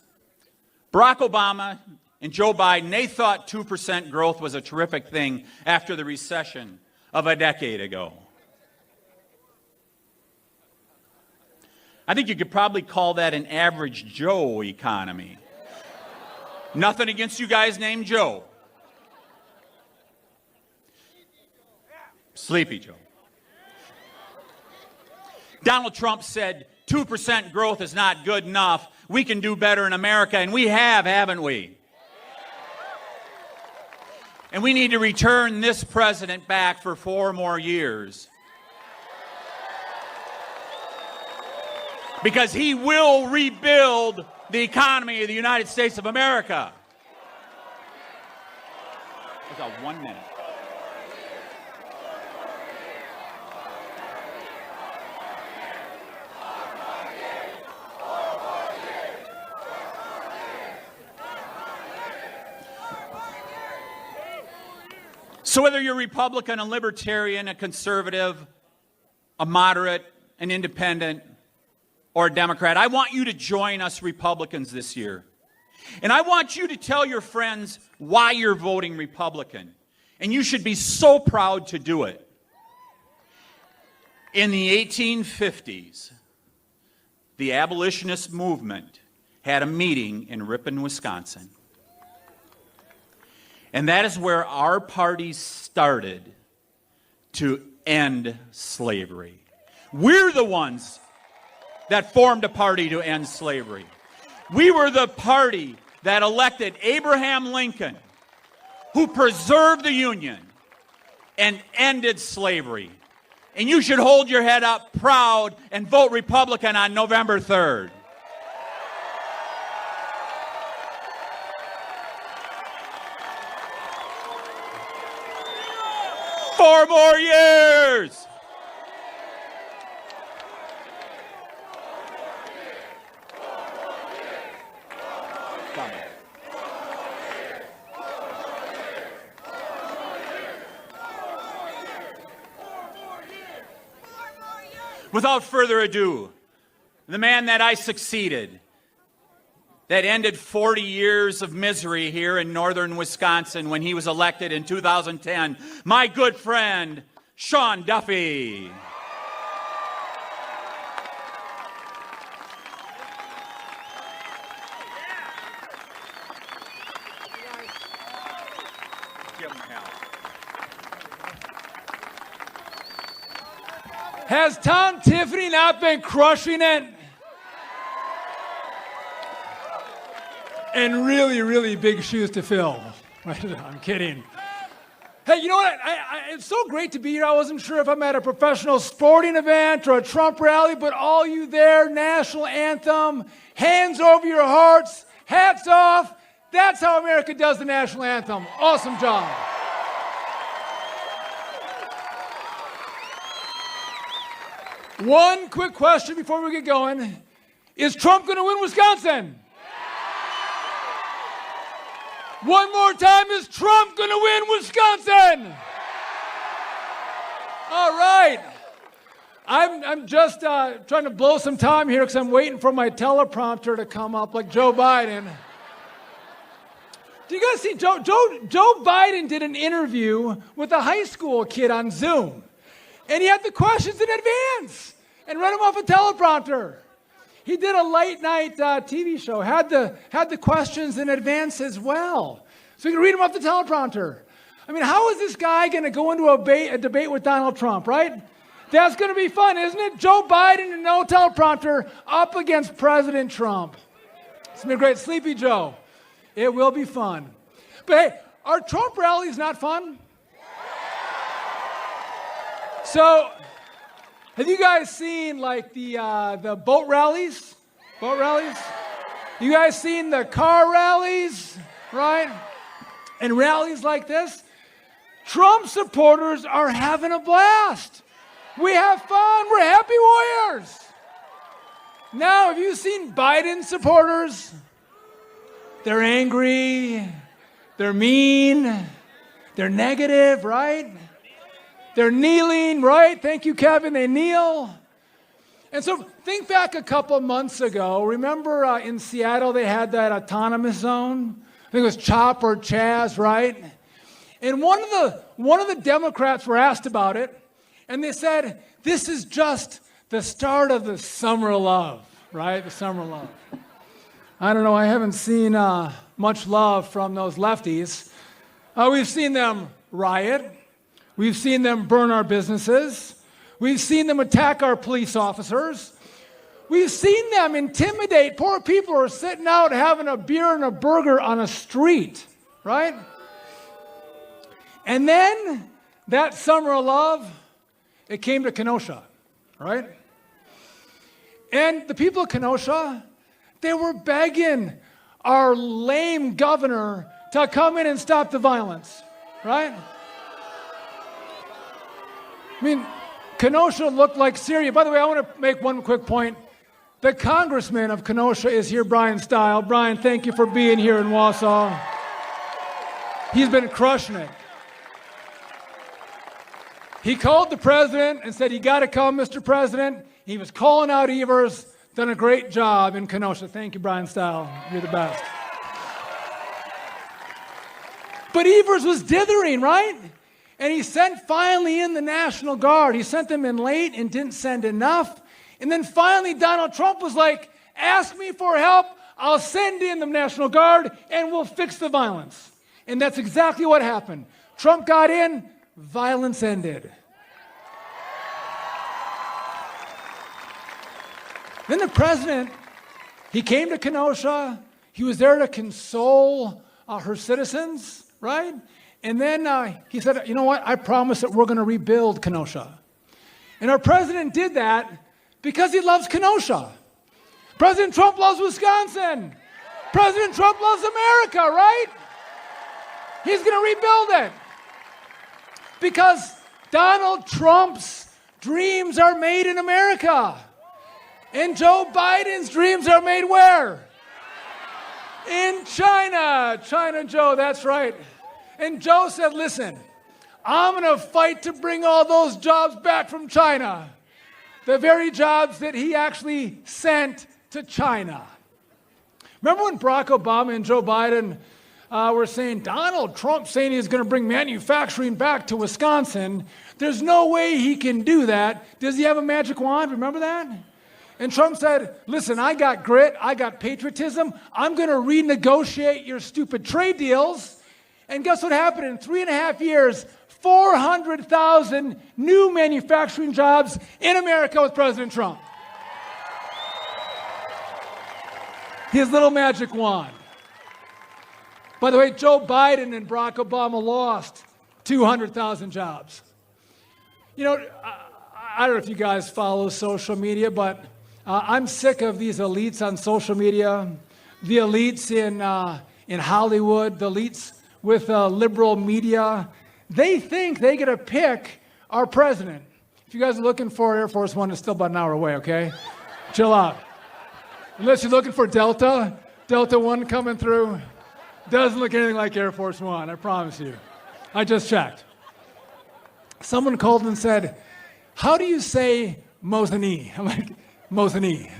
Barack Obama and Joe Biden, they thought 2% growth was a terrific thing after the recession of a decade ago. I think you could probably call that an average Joe economy. Nothing against you guys named Joe. Sleepy Joe. Donald Trump said 2% growth is not good enough. We can do better in America, and we have, haven't we? And we need to return this president back for 4 more years. Because he will rebuild the economy of the United States of America. We've got 1 minute. So whether you're Republican, a Libertarian, a Conservative, a Moderate, an Independent, or a Democrat, I want you to join us Republicans this year. And I want you to tell your friends why you're voting Republican. And you should be so proud to do it. In the 1850s, the abolitionist movement had a meeting in Ripon, Wisconsin. And that is where our party started to end slavery. We're the ones that formed a party to end slavery. We were the party that elected Abraham Lincoln, who preserved the Union and ended slavery. And you should hold your head up proud and vote Republican on November 3rd. Four more years. Without further ado, the man that I succeeded, that ended 40 years of misery here in northern Wisconsin when he was elected in 2010, my good friend, Sean Duffy. Give him hell. Has Tom Tiffany not been crushing it? and really, really big shoes to fill. I'm kidding. Hey, you know what? It's so great to be here. I wasn't sure if I'm at a professional sporting event or a Trump rally, but all you there, national anthem, hands over your hearts, hats off. That's how America does the national anthem. Awesome job. One quick question before we get going. Is Trump going to win Wisconsin? One more time, is Trump going to win Wisconsin? All right. I'm just trying to blow some time here because I'm waiting for my teleprompter to come up like Joe Biden. Do you guys see Joe Biden did an interview with a high school kid on Zoom, and he had the questions in advance and read them off a teleprompter. He did a late night TV show, had the questions in advance as well, so you can read them off the teleprompter. I mean, how is this guy going to go into a debate with Donald Trump, right? That's going to be fun, isn't it? Joe Biden and no teleprompter up against President Trump. It's been great. Sleepy Joe. It will be fun. But hey, are Trump rallies not fun? So, have you guys seen like the boat rallies? Boat rallies? You guys seen the car rallies, right? And rallies like this? Trump supporters are having a blast. We have fun. We're happy warriors. Now, have you seen Biden supporters? They're angry. They're mean. They're negative, right? They're kneeling, right? Thank you, Kevin. They kneel. And so think back a couple months ago. Remember in Seattle they had that autonomous zone? I think it was Chop or Chaz, right? And one of the Democrats were asked about it, and they said, this is just the start of the summer of love, right? The summer of love. I don't know. I haven't seen much love from those lefties. We've seen them riot. We've seen them burn our businesses. We've seen them attack our police officers. We've seen them intimidate poor people who are sitting out having a beer and a burger on a street, right? And then that summer of love, it came to Kenosha, right? And the people of Kenosha, they were begging our lame governor to come in and stop the violence, right? I mean, Kenosha looked like Syria. By the way, I want to make one quick point. The congressman of Kenosha is here, Brian Stile. Brian, thank you for being here in Wausau. He's been crushing it. He called the president and said, you got to come, Mr. President. He was calling out Evers. Done a great job in Kenosha. Thank you, Brian Stile. You're the best. But Evers was dithering, right? And he sent finally in the National Guard. He sent them in late and didn't send enough. And then finally Donald Trump was like, ask me for help. I'll send in the National Guard and we'll fix the violence. And that's exactly what happened. Trump got in, violence ended. Then the president, he came to Kenosha. He was there to console her citizens, right? And then he said, you know what? I promise that we're going to rebuild Kenosha. And our president did that because he loves Kenosha. President Trump loves Wisconsin. President Trump loves America, right? He's going to rebuild it. Because Donald Trump's dreams are made in America. And Joe Biden's dreams are made where? In China. China Joe, that's right. And Joe said, listen, I'm going to fight to bring all those jobs back from China. The very jobs that he actually sent to China. Remember when Barack Obama and Joe Biden were saying, Donald Trump saying he's going to bring manufacturing back to Wisconsin. There's no way he can do that. Does he have a magic wand? Remember that? And Trump said, listen, I got grit. I got patriotism. I'm going to renegotiate your stupid trade deals. And guess what happened? In 3.5 years, 400,000 new manufacturing jobs in America with President Trump. His little magic wand. By the way, Joe Biden and Barack Obama lost 200,000 jobs. You know, I don't know if you guys follow social media, but I'm sick of these elites on social media, the elites in Hollywood, the elites with liberal media. They think they get to pick our president. If you guys are looking for Air Force One, it's still about an hour away, okay? Chill out. Unless you're looking for Delta One coming through. Doesn't look anything like Air Force One, I promise you. I just checked. Someone called and said, how do you say Mosinee? I'm like, Mosinee.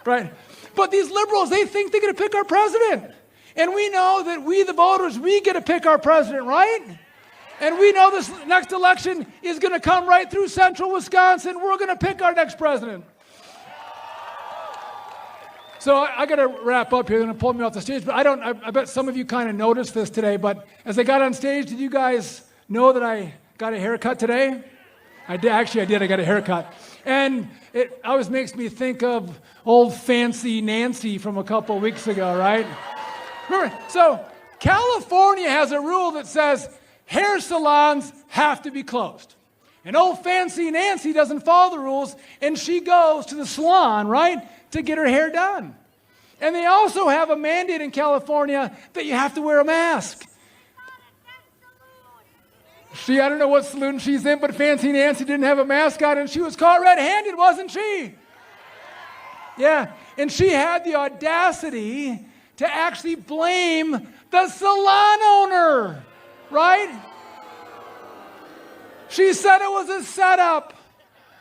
Right? But these liberals, they think they're going to pick our president. And we know that we, the voters, we get to pick our president, right? And we know this next election is going to come right through central Wisconsin. We're going to pick our next president. So I got to wrap up here. They're going to pull me off the stage. But I bet some of you kind of noticed this today. But as I got on stage, did you guys know that I got a haircut today? I did. Actually, I did. I got a haircut. And it always makes me think of old Fancy Nancy from a couple weeks ago, right? Remember, so California has a rule that says hair salons have to be closed. And old Fancy Nancy doesn't follow the rules, and she goes to the salon, right, to get her hair done. And they also have a mandate in California that you have to wear a mask. I don't know what saloon she's in, but Fancy Nancy didn't have a mask on, and she was caught red-handed, wasn't she? Yeah, and she had the audacity to actually blame the salon owner, right? She said it was a setup.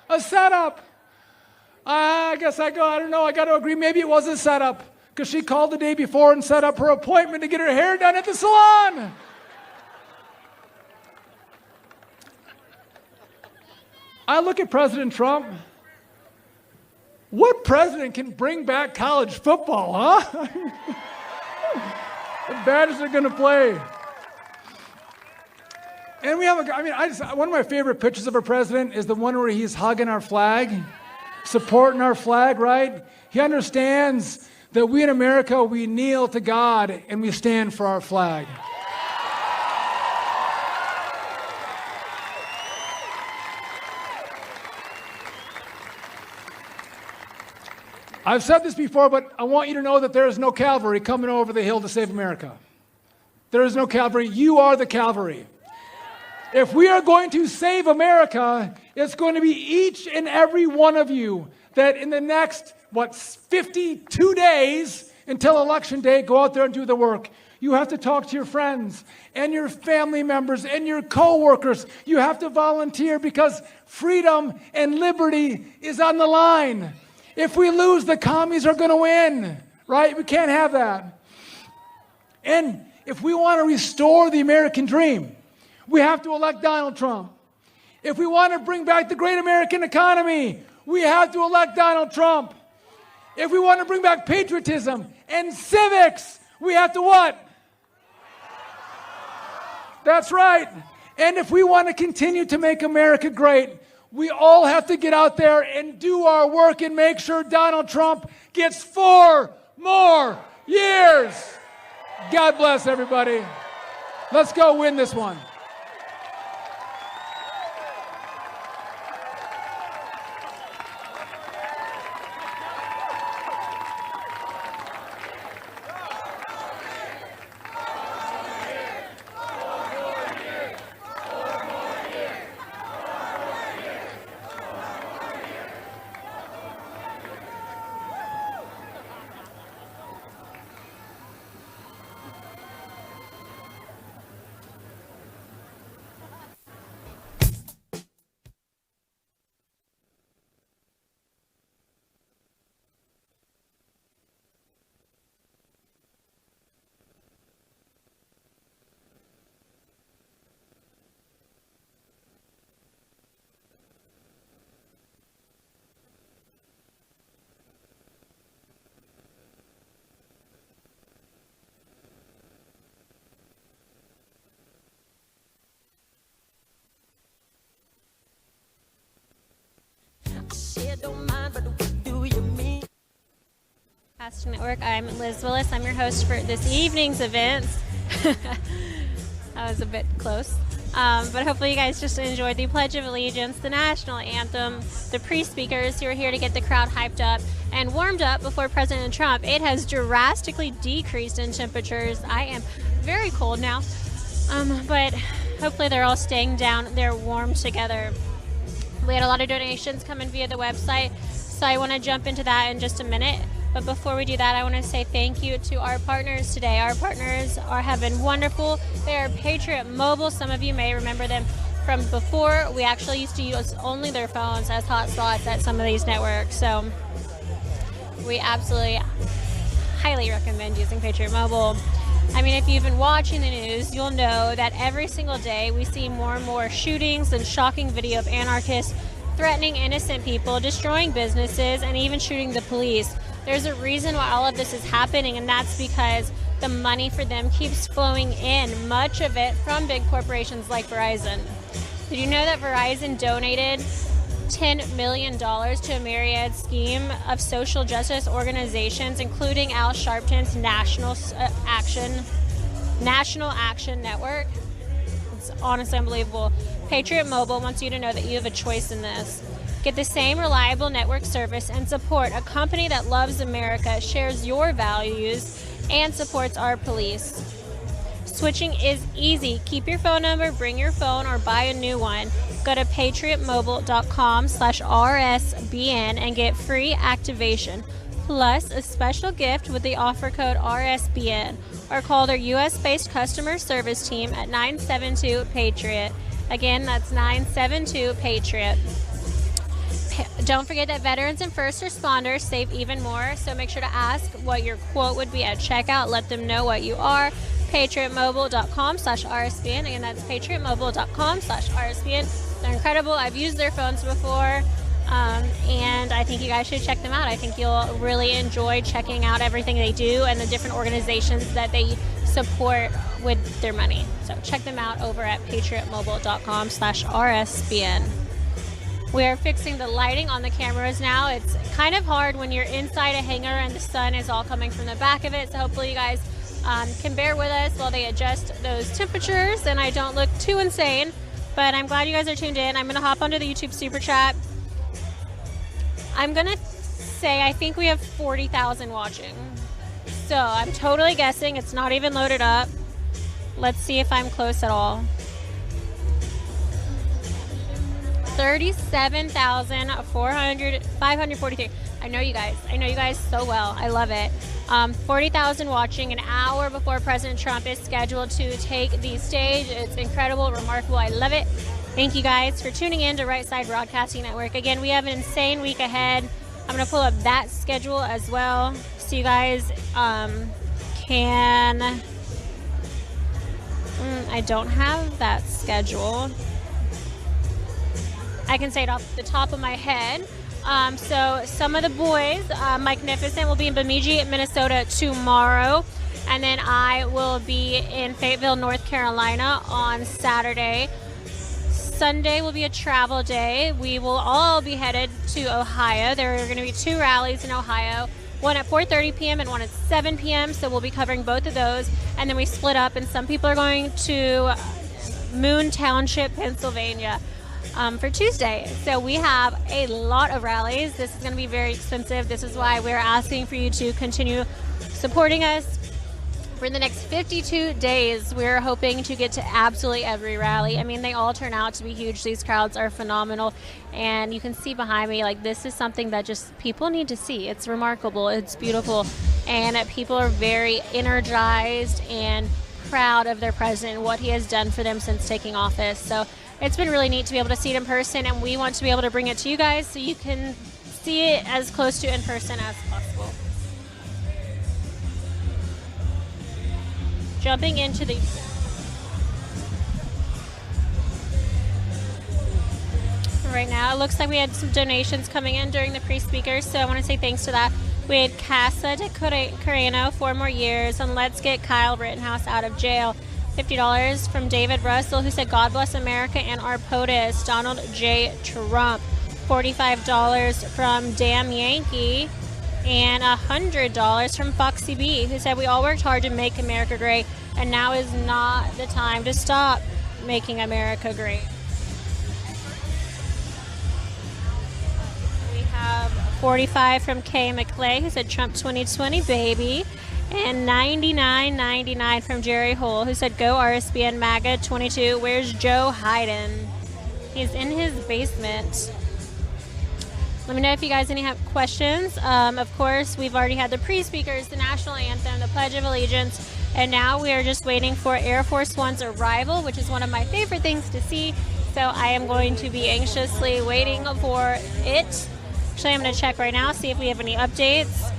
A setup. I guess I don't know, I got to agree, maybe it was a setup, because she called the day before and set up her appointment to get her hair done at the salon. I look at President Trump. What president can bring back college football, huh? The Badgers are going to play. And we have one of my favorite pictures of our president is the one where he's hugging our flag, supporting our flag, right? He understands that we in America, we kneel to God and we stand for our flag. I've said this before, but I want you to know that there is no cavalry coming over the hill to save America. There is no cavalry. You are the cavalry. If we are going to save America, it's going to be each and every one of you that in the next, 52 days until Election Day, go out there and do the work. You have to talk to your friends and your family members and your co-workers. You have to volunteer because freedom and liberty is on the line. If we lose, the commies are going to win, right? We can't have that. And if we want to restore the American dream, we have to elect Donald Trump. If we want to bring back the great American economy, we have to elect Donald Trump. If we want to bring back patriotism and civics, we have to what? That's right. And if we want to continue to make America great, we all have to get out there and do our work and make sure Donald Trump gets 4 more years. God bless everybody. Let's go win this one. Broadcasting Network. I'm Liz Willis. I'm your host for this evening's event. That was a bit close. But hopefully you guys just enjoyed the Pledge of Allegiance, the national anthem, the pre-speakers who are here to get the crowd hyped up and warmed up before President Trump. It has drastically decreased in temperatures. I am very cold now, but hopefully they're all staying down. They're warm together. We had a lot of donations coming via the website, so I want to jump into that in just a minute. But before we do that, I want to say thank you to our partners today. Our partners have been wonderful. They are Patriot Mobile. Some of you may remember them from before. We actually used to use only their phones as hotspots at some of these networks. So we absolutely highly recommend using Patriot Mobile. I mean, if you've been watching the news, you'll know that every single day we see more and more shootings and shocking video of anarchists threatening innocent people, destroying businesses, and even shooting the police. There's a reason why all of this is happening, and that's because the money for them keeps flowing in, much of it from big corporations like Verizon. Did you know that Verizon donated $10 million to a myriad scheme of social justice organizations, including Al Sharpton's National Action Network? It's honestly unbelievable. Patriot Mobile wants you to know that you have a choice in this. Get the same reliable network service and support a company that loves America, shares your values, and supports our police. Switching is easy. Keep your phone number, bring your phone, or buy a new one. Go to patriotmobile.com/RSBN and get free activation, plus a special gift with the offer code RSBN, or call their U.S.-based customer service team at 972-PATRIOT. Again, that's 972-PATRIOT. Don't forget that veterans and first responders save even more, so make sure to ask what your quote would be at checkout. Let them know what you are. patriotmobile.com/RSBN. Again, that's patriotmobile.com/RSBN. They're incredible. I've used their phones before, and I think you guys should check them out. I think you'll really enjoy checking out everything they do and the different organizations that they support with their money. So check them out over at patriotmobile.com/RSBN. We are fixing the lighting on the cameras now. It's kind of hard when you're inside a hangar and the sun is all coming from the back of it, so hopefully you guys can bear with us while they adjust those temperatures and I don't look too insane. But I'm glad you guys are tuned in. I'm going to hop onto the YouTube Super Chat. I'm going to say I think we have 40,000 watching. So I'm totally guessing. It's not even loaded up. Let's see if I'm close at all. 37,543. I know you guys so well. I love it. 40,000 watching an hour before President Trump is scheduled to take the stage. It's incredible, remarkable. I love it. Thank you guys for tuning in to Right Side Broadcasting Network. Again, we have an insane week ahead. I'm going to pull up that schedule as well so you guys can... I don't have that schedule. I can say it off the top of my head. So some of the boys, Magnificent will be in Bemidji, Minnesota tomorrow. And then I will be in Fayetteville, North Carolina on Saturday. Sunday will be a travel day. We will all be headed to Ohio. There are going to be 2 rallies in Ohio, one at 4:30 p.m. and one at 7 p.m. So we'll be covering both of those. And then we split up, and some people are going to Moon Township, Pennsylvania. For Tuesday. So we have a lot of rallies. This is going to be very expensive. This is why we're asking for you to continue supporting us. For the next 52 days, we're hoping to get to absolutely every rally. I mean, they all turn out to be huge. These crowds are phenomenal. And you can see behind me, like, this is something that just people need to see. It's remarkable. It's beautiful. And people are very energized and proud of their president and what he has done for them since taking office. So it's been really neat to be able to see it in person, and we want to be able to bring it to you guys so you can see it as close to in person as possible. Jumping into the... Right now, it looks like we had some donations coming in during the pre-speakers, so I want to say thanks to that. We had Casa de Coreno, 4 more years, and Let's Get Kyle Rittenhouse Out of Jail. $50 from David Russell, who said, God bless America and our POTUS. Donald J. Trump. $45 from Damn Yankee. And $100 from Foxy B, who said, we all worked hard to make America great, and now is not the time to stop making America great. We have 45 from Kay McClay, who said, Trump 2020, baby. And 99.99 from Jerry Hull, who said, go RSBN MAGA 22. Where's Joe hiding? He's in his basement. Let me know if you guys have questions. Of course, we've already had the pre-speakers, the national anthem, the Pledge of Allegiance, and now we are just waiting for Air Force One's arrival, which is one of my favorite things to see. So I am going to be anxiously waiting for it. Actually, I'm going to check right now, see if we have any updates.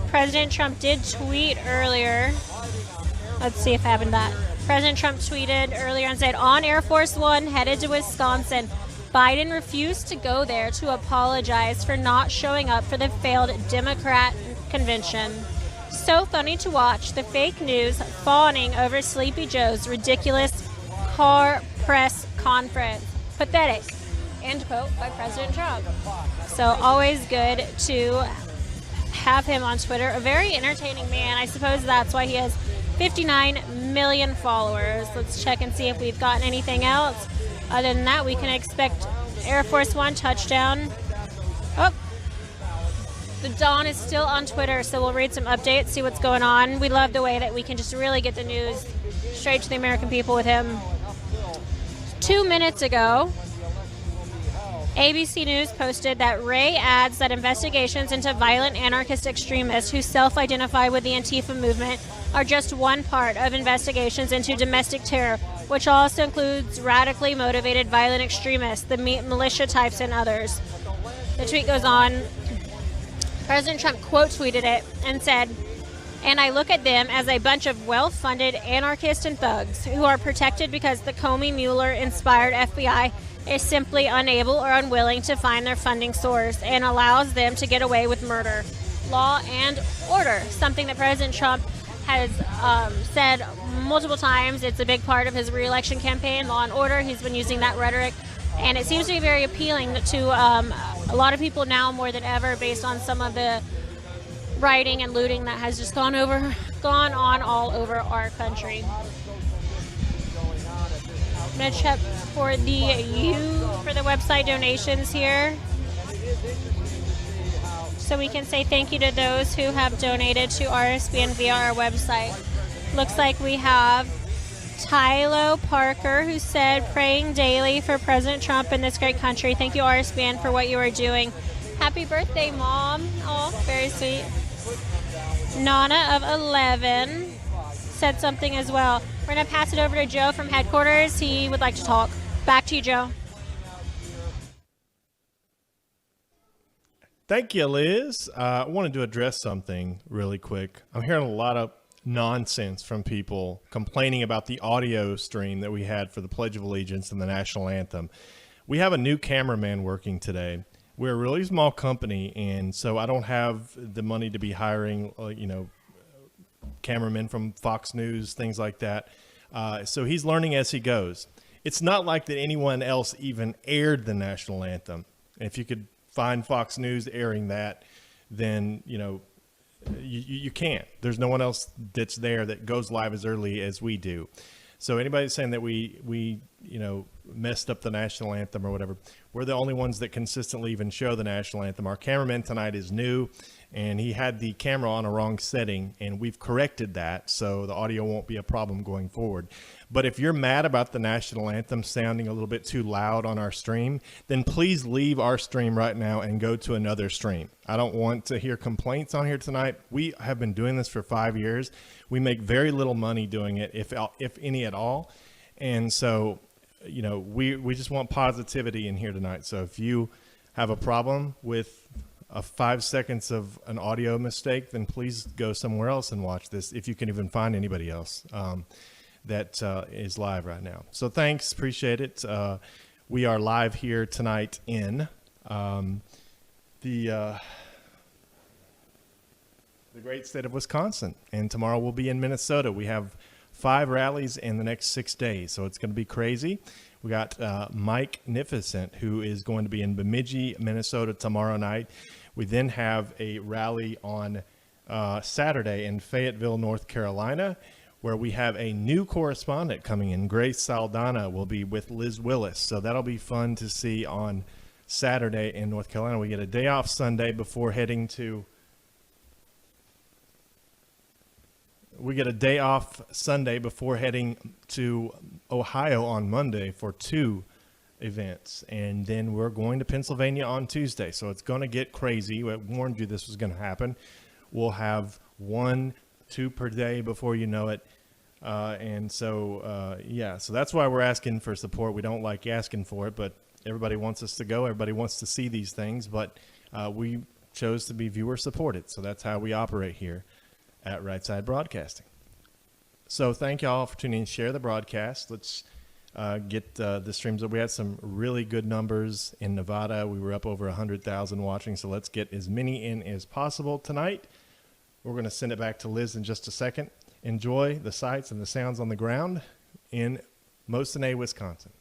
President Trump did tweet earlier. Let's see if I happened that. President Trump tweeted earlier and said, on Air Force One headed to Wisconsin, Biden refused to go there to apologize for not showing up for the failed Democrat convention. So funny to watch the fake news fawning over Sleepy Joe's ridiculous car press conference. Pathetic. End quote by President Trump. So always good to have him on Twitter. A very entertaining man. I suppose that's why he has 59 million followers. Let's check and see if we've gotten anything else. Other than that, we can expect Air Force One touchdown. Oh, the Dawn is still on Twitter, so we'll read some updates, see what's going on. We love the way that we can just really get the news straight to the American people with him. 2 minutes ago, ABC News posted that Ray adds that investigations into violent anarchist extremists who self-identify with the Antifa movement are just one part of investigations into domestic terror, which also includes radically motivated violent extremists, the militia types, and others. The tweet goes on. President Trump quote tweeted it and said, and I look at them as a bunch of well-funded anarchists and thugs who are protected because the Comey-Mueller-inspired FBI is simply unable or unwilling to find their funding source and allows them to get away with murder, law, and order, something that President Trump has said multiple times. It's a big part of his re-election campaign, law and order. He's been using that rhetoric, and it seems to be very appealing to a lot of people now more than ever based on some of the rioting and looting that has just gone on all over our country. I'm going to check for the website donations here, so we can say thank you to those who have donated to RSBN via our website. Looks like we have Tylo Parker, who said, praying daily for President Trump and this great country. Thank you, RSBN, for what you are doing. Happy birthday, Mom. Oh, very sweet. Nana of 11 said something as well. We're going to pass it over to Joe from headquarters. He would like to talk. Back to you, Joe. Thank you, Liz. I wanted to address something really quick. I'm hearing a lot of nonsense from people complaining about the audio stream that we had for the Pledge of Allegiance and the National Anthem. We have a new cameraman working today. We're a really small company, and so I don't have the money to be hiring, cameramen from Fox News, things like that. So he's learning as he goes. It's not like that anyone else even aired the National Anthem. If you could find Fox News airing that, then, you can't. There's no one else that's there that goes live as early as we do. So anybody saying that we messed up the National Anthem or whatever, we're the only ones that consistently even show the National Anthem. Our cameraman tonight is new, and he had the camera on a wrong setting, and we've corrected that, so the audio won't be a problem going forward. But if you're mad about the National Anthem sounding a little bit too loud on our stream, then please leave our stream right now and go to another stream. I don't want to hear complaints on here tonight. We have been doing this for 5 years. We make very little money doing it, if any at all. And so, we just want positivity in here tonight. So if you have a problem with 5 seconds of an audio mistake, then please go somewhere else and watch this, if you can even find anybody else that is live right now. So thanks, appreciate it. We are live here tonight in the great state of Wisconsin, and tomorrow we'll be in Minnesota. We have 5 rallies in the next 6 days, so it's going to be crazy. We got Mike Nificent, who is going to be in Bemidji, Minnesota tomorrow night. We then have a rally on Saturday in Fayetteville, North Carolina, where we have a new correspondent coming in. Grace Saldana will be with Liz Willis. So that'll be fun to see on Saturday in North Carolina. We get a day off Sunday before heading to Ohio on Monday for 2 events. And then we're going to Pennsylvania on Tuesday. So it's going to get crazy. We warned you this was going to happen. We'll have 1-2 per day before you know it. So that's why we're asking for support. We don't like asking for it, but everybody wants us to go. Everybody wants to see these things, but we chose to be viewer supported. So that's how we operate here at Right Side Broadcasting. So thank y'all for tuning in. Share the broadcast. Let's get the streams up. We had some really good numbers in Nevada. We were up over 100,000 watching. So let's get as many in as possible tonight. We're going to send it back to Liz in just a second. Enjoy the sights and the sounds on the ground in Mosinee, Wisconsin.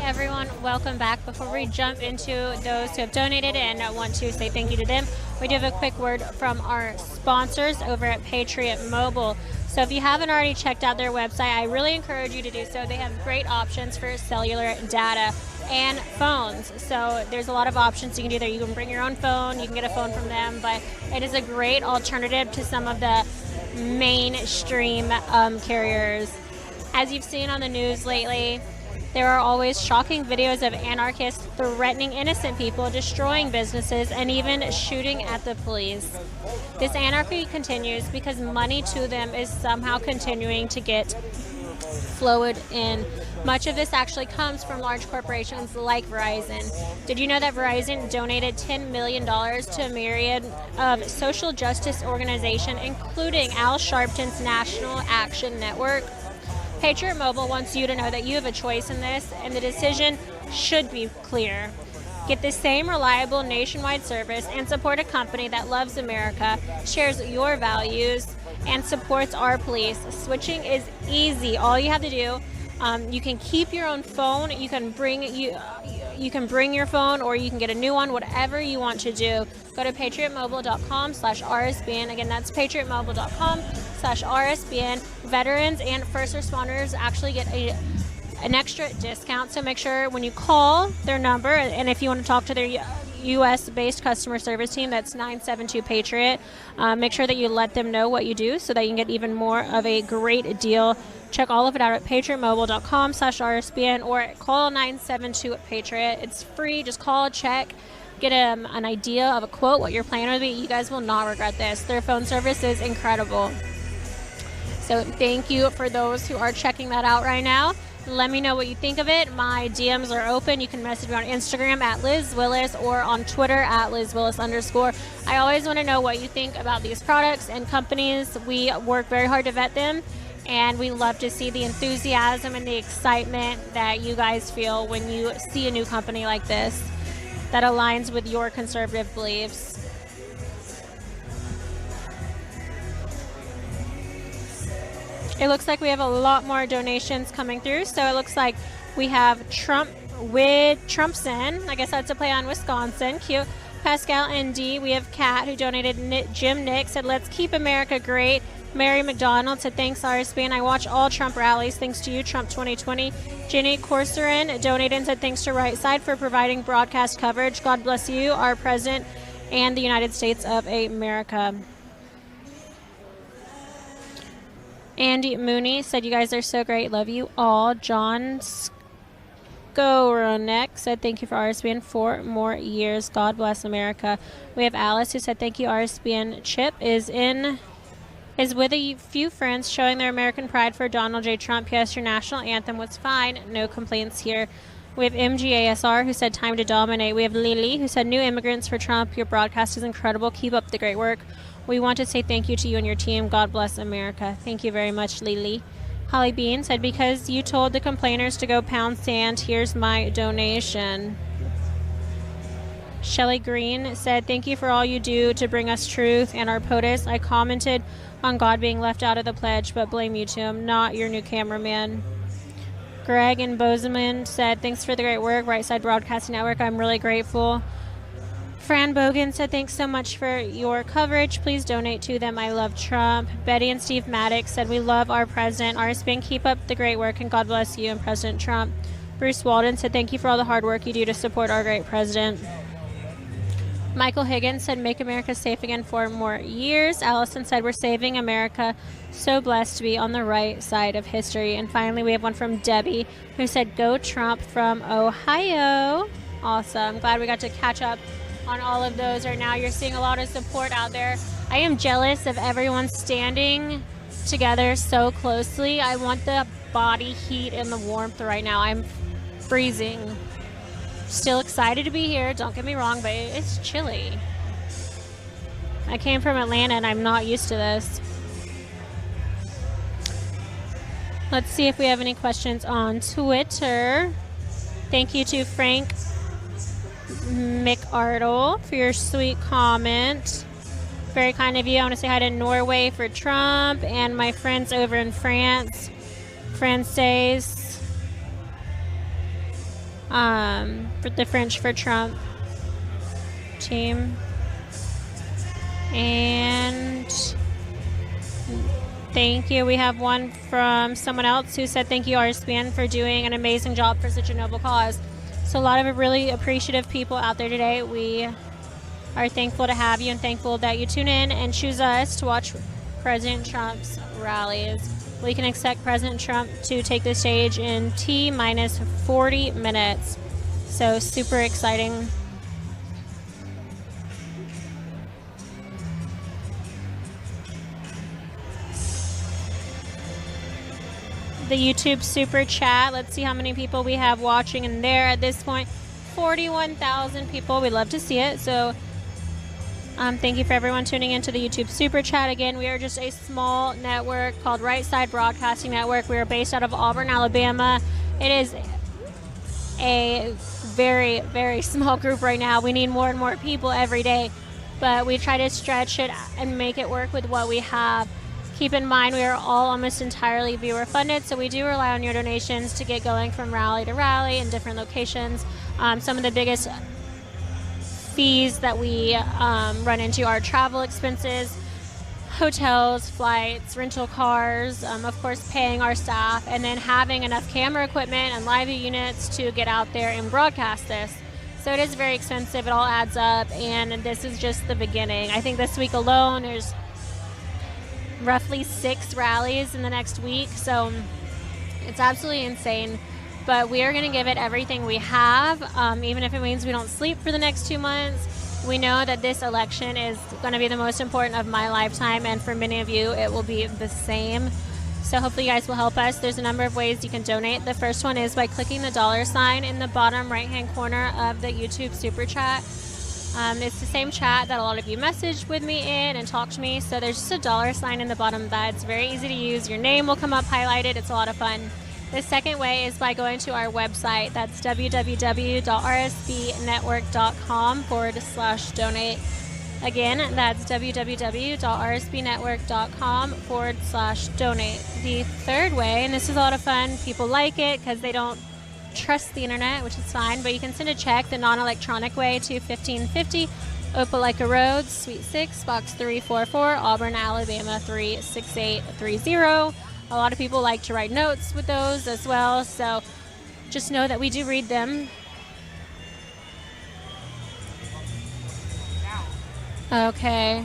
everyone. Welcome back. Before we jump into those who have donated and want to say thank you to them, we do have a quick word from our sponsors over at Patriot Mobile. So if you haven't already checked out their website, I really encourage you to do so. They have great options for cellular data and phones. So there's a lot of options you can do there. You can bring your own phone, you can get a phone from them, but it is a great alternative to some of the mainstream carriers. As you've seen on the news lately, there are always shocking videos of anarchists threatening innocent people, destroying businesses, and even shooting at the police. This anarchy continues because money to them is somehow continuing to get flowed in. Much of this actually comes from large corporations like Verizon. Did you know that Verizon donated $10 million to a myriad of social justice organizations, including Al Sharpton's National Action Network? Patriot Mobile wants you to know that you have a choice in this, and the decision should be clear. Get the same reliable nationwide service and support a company that loves America, shares your values, and supports our police. Switching is easy. All you have to do, you can keep your own phone. You can bring your phone, or you can get a new one. Whatever you want to do, go to patriotmobile.com/RSBN. Again, that's patriotmobile.com/RSBN. Veterans and first responders actually get an extra discount, so make sure when you call their number, and if you want to talk to their U.S.-based customer service team, that's 972-PATRIOT. Make sure that you let them know what you do so that you can get even more of a great deal. Check all of it out at patriotmobile.com/RSBN or call 972-PATRIOT. It's free. Just call, check, get an idea of a quote, what your plan would be. You guys will not regret this. Their phone service is incredible. So thank you for those who are checking that out right now. Let me know what you think of it. My DMs are open. You can message me on Instagram at Liz Willis or on Twitter at Liz Willis _. I always want to know what you think about these products and companies. We work very hard to vet them, and we love to see the enthusiasm and the excitement that you guys feel when you see a new company like this that aligns with your conservative beliefs. It looks like we have a lot more donations coming through. So it looks like we have Trump with Trumpson. I guess that's a play on Wisconsin. Cute. Pascal ND. We have Kat, who donated. Jim Nick said, let's keep America great. Mary McDonald said, thanks, RSB. And I watch all Trump rallies. Thanks to you, Trump 2020. Jenny Corsorin donated and said, thanks to Right Side for providing broadcast coverage. God bless you, our president, and the United States of America. Andy Mooney said, you guys are so great. Love you all. John Skoronek said, thank you for RSBN 4 more years. God bless America. We have Alice who said, thank you, RSBN. Chip is with a few friends showing their American pride for Donald J. Trump. Yes, your national anthem was fine. No complaints here. We have MGASR who said, time to dominate. We have Lily who said, new immigrants for Trump. Your broadcast is incredible. Keep up the great work. We want to say thank you to you and your team. God bless America. Thank you very much, Lily. Holly Bean said, because you told the complainers to go pound sand, here's my donation. Shelly Green said, thank you for all you do to bring us truth and our POTUS. I commented on God being left out of the pledge, but blame you to him, not your new cameraman. Greg and Bozeman said, thanks for the great work, Right Side Broadcasting Network. I'm really grateful. Fran Bogan said, thanks so much for your coverage. Please donate to them. I love Trump. Betty and Steve Maddox said, we love our president. RSBN, keep up the great work, and God bless you and President Trump. Bruce Walden said, thank you for all the hard work you do to support our great president. Michael Higgins said, make America safe again 4 more years. Allison said, we're saving America. So blessed to be on the right side of history. And finally, we have one from Debbie who said, go Trump from Ohio. Awesome. Glad we got to catch up on all of those right now. You're seeing a lot of support out there. I am jealous of everyone standing together so closely. I want the body heat and the warmth right now. I'm freezing. Still excited to be here, don't get me wrong, but it's chilly. I came from Atlanta and I'm not used to this. Let's see if we have any questions on Twitter. Thank you to Frank McArdle for your sweet comment. Very kind of you. I want to say hi to Norway for Trump and my friends over in France. Française. For the French for Trump team. And thank you. We have one from someone else who said, thank you, RSBN, for doing an amazing job for such a noble cause. So a lot of really appreciative people out there today. We are thankful to have you and thankful that you tune in and choose us to watch President Trump's rallies. We can expect President Trump to take the stage in T-minus 40 minutes. So super exciting. the YouTube super chat. Let's see how many people we have watching in there at this point. 41,000 people. We'd love to see it. So thank you for everyone tuning into the YouTube super chat. Again, we are just a small network called Right Side Broadcasting Network. We are based out of Auburn, Alabama. It is a very, very small group right now. We need more and more people every day, but we try to stretch it and make it work with what we have. Keep in mind, we are all almost entirely viewer funded, so we do rely on your donations to get going from rally to rally in different locations. Some of the biggest fees that we run into are travel expenses, hotels, flights, rental cars, of course paying our staff, and then having enough camera equipment and live units to get out there and broadcast this. So it is very expensive. It all adds up, and this is just the beginning. I think this week alone there's roughly 6 rallies in the next week, so it's absolutely insane. But we are going to give it everything we have, even if it means we don't sleep for the next 2 months. We know that this election is going to be the most important of my lifetime, and for many of you it will be the same. So hopefully you guys will help us. There's a number of ways you can donate. The first one is by clicking the $ in the bottom right hand corner of the YouTube super chat. It's the same chat that a lot of you messaged with me in and talked to me. So there's just a $ in the bottom of that. It's very easy to use. Your name will come up highlighted. It's a lot of fun. The second way is by going to our website. That's www.rsbnetwork.com/donate. Again, that's www.rsbnetwork.com/donate. The third way, and this is a lot of fun, people like it because they don't trust the internet, which is fine, but you can send a check the non-electronic way to 1550 Opelika Road, Suite 6, Box 344, Auburn, Alabama 36830. A lot of people like to write notes with those as well, so just know that we do read them. Okay.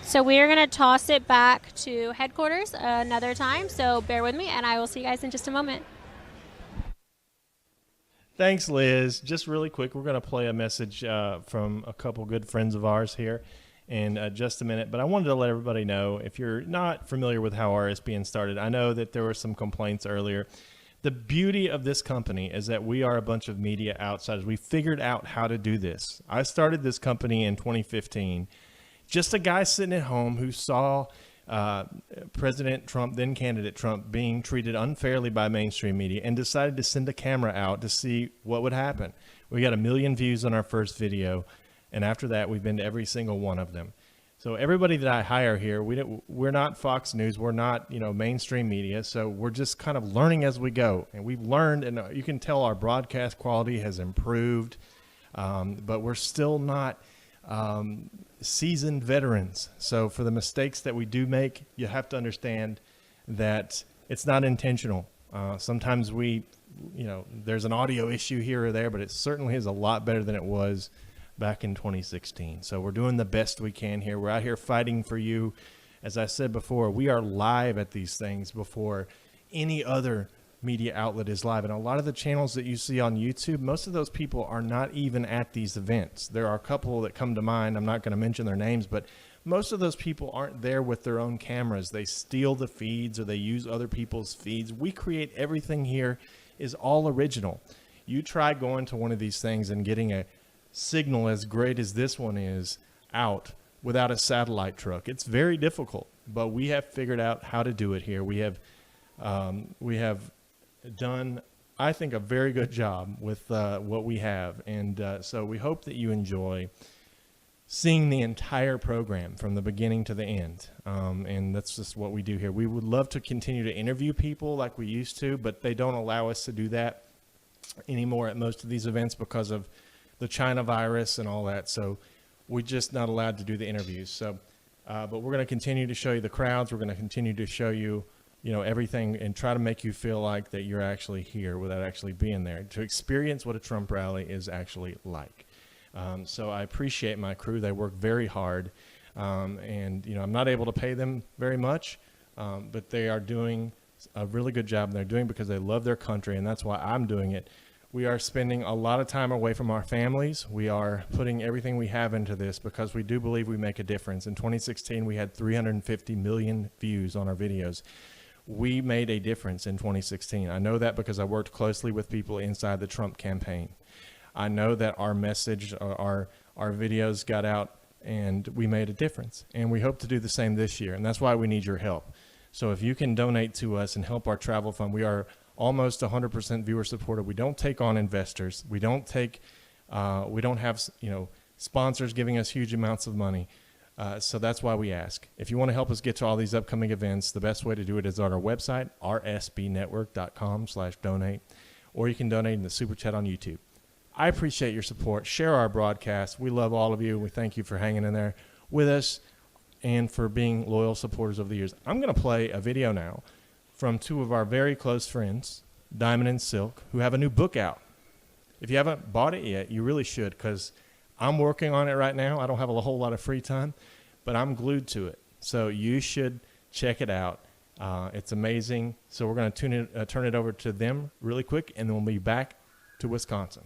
So we are going to toss it back to headquarters another time, so bear with me, and I will see you guys in just a moment. Thanks, Liz. Just really quick, we're going to play a message from a couple good friends of ours here in just a minute. But I wanted to let everybody know, if you're not familiar with how RSBN started, I know that there were some complaints earlier. The beauty of this company is that we are a bunch of media outsiders. We figured out how to do this. I started this company in 2015. Just a guy sitting at home who saw President Trump, then candidate Trump, being treated unfairly by mainstream media and decided to send a camera out to see what would happen. We got 1 million views on our first video, and after that we've been to every single one of them. So everybody that I hire here, we're not Fox News, we're not mainstream media, so we're just kind of learning as we go. And we've learned, and you can tell our broadcast quality has improved, but we're still not seasoned veterans. So for the mistakes that we do make, you have to understand that it's not intentional. Sometimes there's an audio issue here or there, but it certainly is a lot better than it was back in 2016. So we're doing the best we can here. We're out here fighting for you. As I said before, we are live at these things before any other media outlet is live. And a lot of the channels that you see on YouTube, most of those people are not even at these events. There are a couple that come to mind. I'm not going to mention their names, but most of those people aren't there with their own cameras. They steal the feeds or they use other people's feeds. We create everything here is all original. You try going to one of these things and getting a signal as great as this one is out without a satellite truck. It's very difficult, but we have figured out how to do it here. We have done, I think, a very good job with what we have. And so we hope that you enjoy seeing the entire program from the beginning to the end. And that's just what we do here. We would love to continue to interview people like we used to, but they don't allow us to do that anymore at most of these events because of the China virus and all that. So we're just not allowed to do the interviews. So, but we're going to continue to show you the crowds. We're going to continue to show you, everything and try to make you feel like that you're actually here without actually being there, to experience what a Trump rally is actually like. So I appreciate my crew. They work very hard. And, I'm not able to pay them very much, but they are doing a really good job. And they're doing it because they love their country, and that's why I'm doing it. We are spending a lot of time away from our families. We are putting everything we have into this because we do believe we make a difference. In 2016, we had 350 million views on our videos. we made a difference in 2016. I know that because I worked closely with people inside the Trump campaign. I know that our message, our videos got out and we made a difference. And we hope to do the same this year. And that's why we need your help. So if you can donate to us and help our travel fund, we are almost 100% viewer supported. We don't take on investors. We don't have, sponsors giving us huge amounts of money. So that's why we ask. If you want to help us get to all these upcoming events, the best way to do it is on our website, rsbnetwork.com/donate, or you can donate in the Super Chat on YouTube. I appreciate your support. Share our broadcast. We love all of you. We thank you for hanging in there with us and for being loyal supporters over the years. I'm going to play a video now from two of our very close friends, Diamond and Silk, who have a new book out. If you haven't bought it yet, you really should, because I'm working on it right now. I don't have a whole lot of free time, but I'm glued to it. So you should check it out. It's amazing. So we're going to turn it over to them really quick, and then we'll be back to Wisconsin.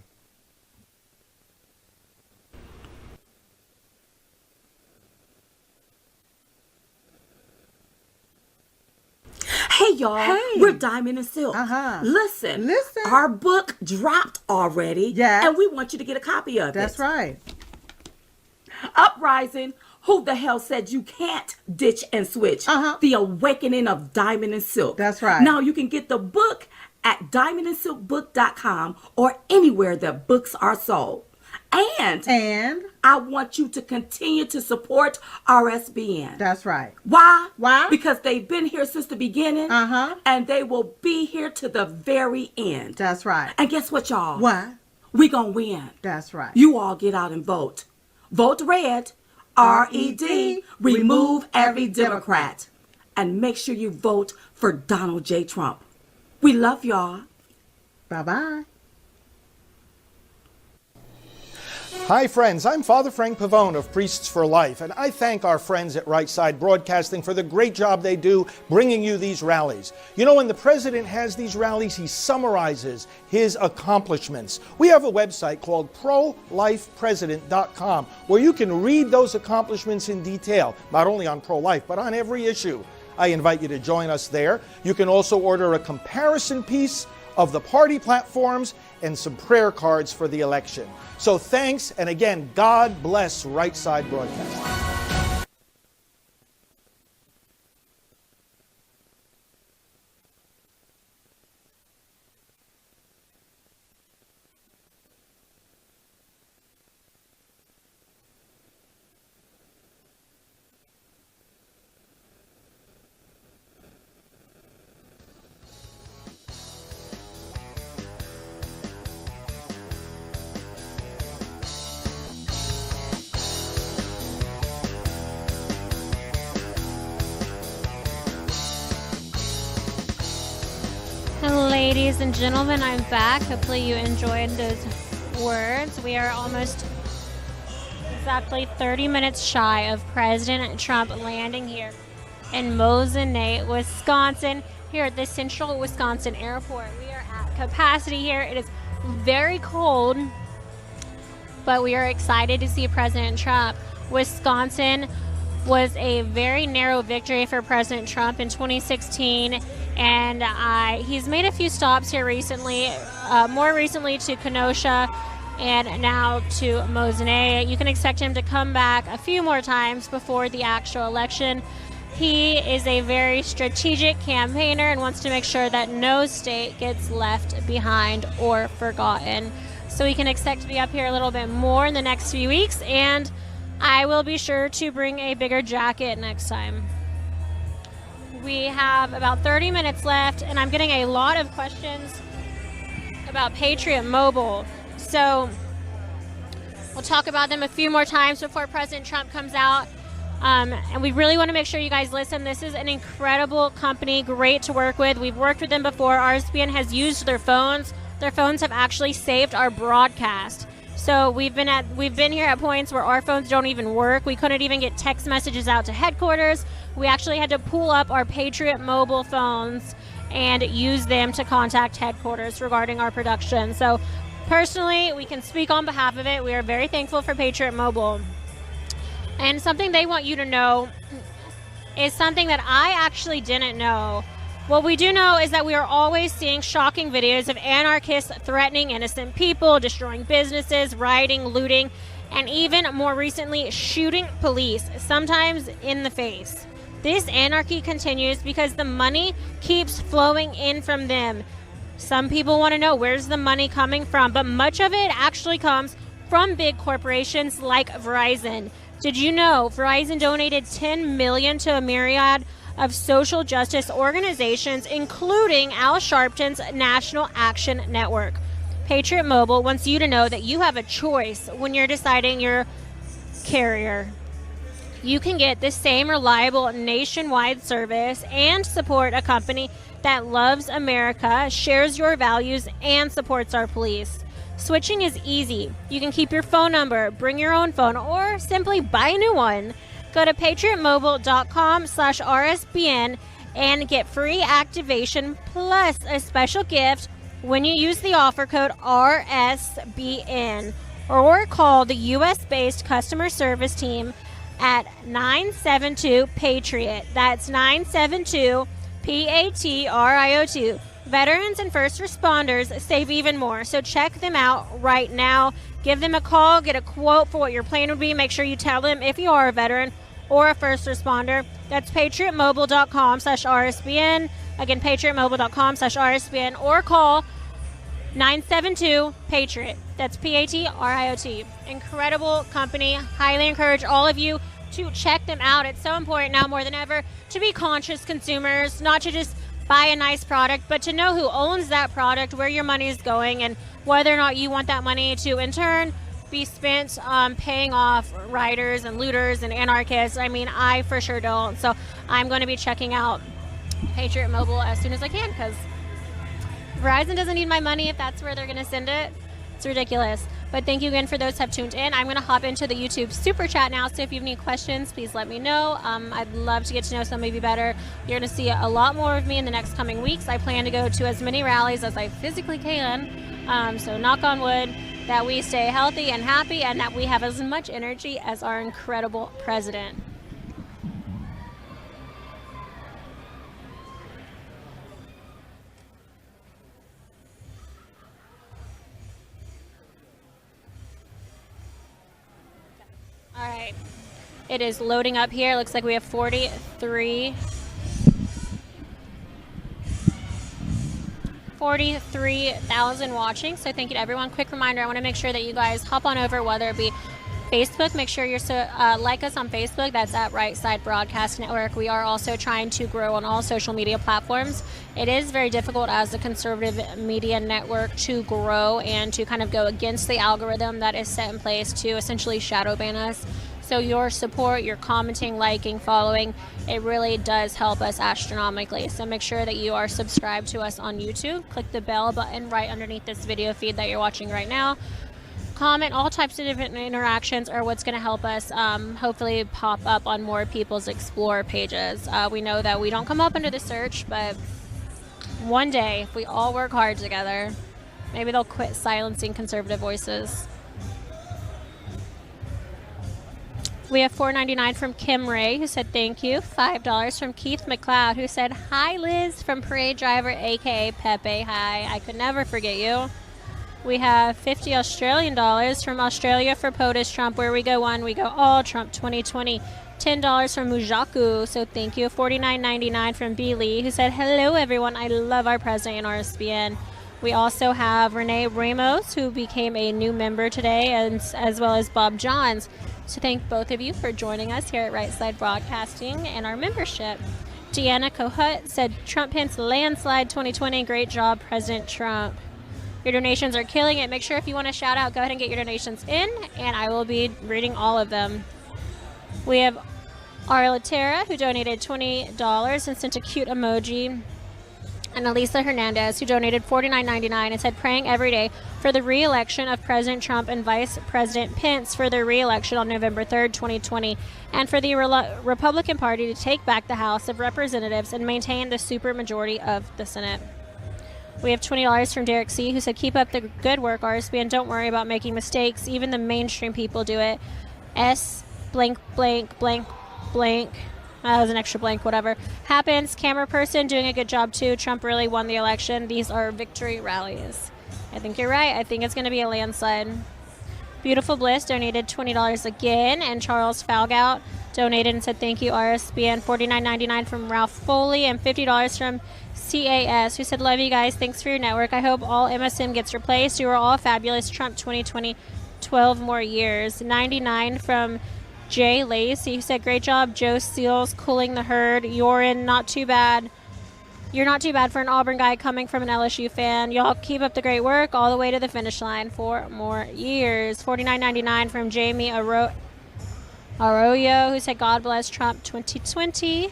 Hey y'all, we're Diamond and Silk. Listen, our book dropped already, and we want you to get a copy of it. That's right. Uprising, who the hell said you can't ditch and switch? The Awakening of Diamond and Silk. That's right. Now you can get the book at diamondandsilkbook.com or anywhere that books are sold. And I want you to continue to support RSBN. That's right. Why? Why? Because they've been here since the beginning. And they will be here to the very end. That's right. And guess what, y'all? What? We gonna win. That's right. You all get out and vote. Vote red, R-E-D, remove every Democrat. And make sure you vote for Donald J. Trump. We love y'all. Bye-bye. Hi friends, I'm Father Frank Pavone of Priests for Life, and I thank our friends at Right Side Broadcasting for the great job they do bringing you these rallies. You know, when the president has these rallies, he summarizes his accomplishments. We have a website called prolifepresident.com where you can read those accomplishments in detail, not only on pro-life, but on every issue. I invite you to join us there. You can also order a comparison piece of the party platforms and some prayer cards for the election. So thanks, and again, God bless Right Side Broadcasting. Ladies and gentlemen, I'm back. Hopefully you enjoyed those words. We are almost exactly 30 minutes shy of President Trump landing here in Mosinee, Wisconsin, here at the Central Wisconsin Airport. We are at capacity here. It is very cold, but we are excited to see President Trump. Wisconsin was a very narrow victory for President Trump in 2016, and he's made a few stops here recently, more recently to Kenosha and now to Mosinee. You can expect him to come back a few more times before the actual election. He is a very strategic campaigner and wants to make sure that no state gets left behind or forgotten. So we can expect to be up here a little bit more in the next few weeks, and I will be sure to bring a bigger jacket next time. We have about 30 minutes left, and I'm getting a lot of questions about Patriot Mobile. So we'll talk about them a few more times before President Trump comes out. And we really want to make sure you guys listen. This is an incredible company, great to work with. We've worked with them before. RSBN has used their phones. Their phones have actually saved our broadcast. So we've been here at points where our phones don't even work. We couldn't even get text messages out to headquarters. We actually had to pull up our Patriot Mobile phones and use them to contact headquarters regarding our production. So personally, we can speak on behalf of it. We are very thankful for Patriot Mobile. And something they want you to know is something that I actually didn't know. What we do know is that we are always seeing shocking videos of anarchists threatening innocent people, destroying businesses, rioting, looting, and even more recently, shooting police, sometimes in the face. This anarchy continues because the money keeps flowing in from them. Some people want to know, where's the money coming from? But much of it actually comes from big corporations like Verizon. Did you know Verizon donated $10 million to a myriad of social justice organizations, including Al Sharpton's National Action Network? Patriot Mobile wants you to know that you have a choice when you're deciding your carrier. You can get the same reliable nationwide service and support a company that loves America, shares your values, and supports our police. Switching is easy. You can keep your phone number, bring your own phone, or simply buy a new one. Go to patriotmobile.com/RSBN and get free activation plus a special gift when you use the offer code RSBN, or call the U.S.-based customer service team at 972-PATRIOT. That's 972-PATRIOT. Veterans and first responders save even more, so check them out right now. Give them a call, get a quote for what your plan would be. Make sure you tell them if you are a veteran or a first responder. That's patriotmobile.com/RSBN. Again, patriotmobile.com/RSBN, or call 972-PATRIOT. That's PATRIOT. Incredible company. Highly encourage all of you to check them out. It's so important now more than ever to be conscious consumers, not to just buy a nice product, but to know who owns that product, where your money is going, and whether or not you want that money to, in turn, be spent paying off rioters and looters and anarchists. I mean, I for sure don't. So I'm going to be checking out Patriot Mobile as soon as I can, because Verizon doesn't need my money if that's where they're going to send it. It's ridiculous. But thank you again for those who have tuned in. I'm going to hop into the YouTube Super Chat now, so if you have any questions, please let me know. I'd love to get to know some of you better. You're going to see a lot more of me in the next coming weeks. I plan to go to as many rallies as I physically can. So knock on wood that we stay healthy and happy, and that we have as much energy as our incredible president. All right, it is loading up here. Looks like we have 43,000 watching. So thank you to everyone. Quick reminder, I want to make sure that you guys hop on over, whether it be Facebook. Make sure you're like us on Facebook. That's at Right Side Broadcast Network. We are also trying to grow on all social media platforms. It is very difficult as a conservative media network to grow and to kind of go against the algorithm that is set in place to essentially shadow ban us. So your support, your commenting, liking, following, it really does help us astronomically. So make sure that you are subscribed to us on YouTube. Click the bell button right underneath this video feed that you're watching right now. Comment. All types of different interactions are what's going to help us hopefully pop up on more people's Explore pages. We know that we don't come up under the search, but one day, if we all work hard together, maybe they'll quit silencing conservative voices. We have $4.99 from Kim Ray, who said thank you. $5 from Keith McLeod, who said hi, Liz, from Parade Driver, a.k.a. Pepe. Hi, I could never forget you. We have 50 Australian dollars from Australia for POTUS Trump. Where we go one, we go all Trump 2020. $10 from Mujaku, so thank you. $49.99 from B. Lee, who said, hello, everyone. I love our president and RSBN. We also have Renee Ramos, who became a new member today, and as well as Bob Johns. So thank both of you for joining us here at Right Side Broadcasting and our membership. Deanna Kohut said, Trump Pence landslide 2020. Great job, President Trump. Your donations are killing it. Make sure if you want to shout out, go ahead and get your donations in, and I will be reading all of them. We have Arla Terra, who donated $20 and sent a cute emoji. And Elisa Hernandez, who donated $49.99 and said, praying every day for the re-election of President Trump and Vice President Pence for their re-election on November 3rd, 2020, and for the Republican Party to take back the House of Representatives and maintain the supermajority of the Senate. We have $20 from Derek C., who said, keep up the good work, RSB, and don't worry about making mistakes. Even the mainstream people do it. S blank blank blank blank That was an extra blank, whatever. Happens. Camera person doing a good job, too. Trump really won the election. These are victory rallies. I think you're right. I think it's going to be a landslide. Beautiful Bliss donated $20 again. And Charles Falgout donated and said, thank you, RSBN. $49.99 from Ralph Foley and $50 from CAS, who said, love you guys. Thanks for your network. I hope all MSM gets replaced. You are all fabulous. Trump 2020, 12 more years. 99 from Jay Lacey, who said, great job, Joe Seals, cooling the herd. You're not too bad. You're not too bad for an Auburn guy coming from an LSU fan. Y'all keep up the great work all the way to the finish line for more years. $49.99 from Jamie Arroyo, who said, God bless Trump 2020.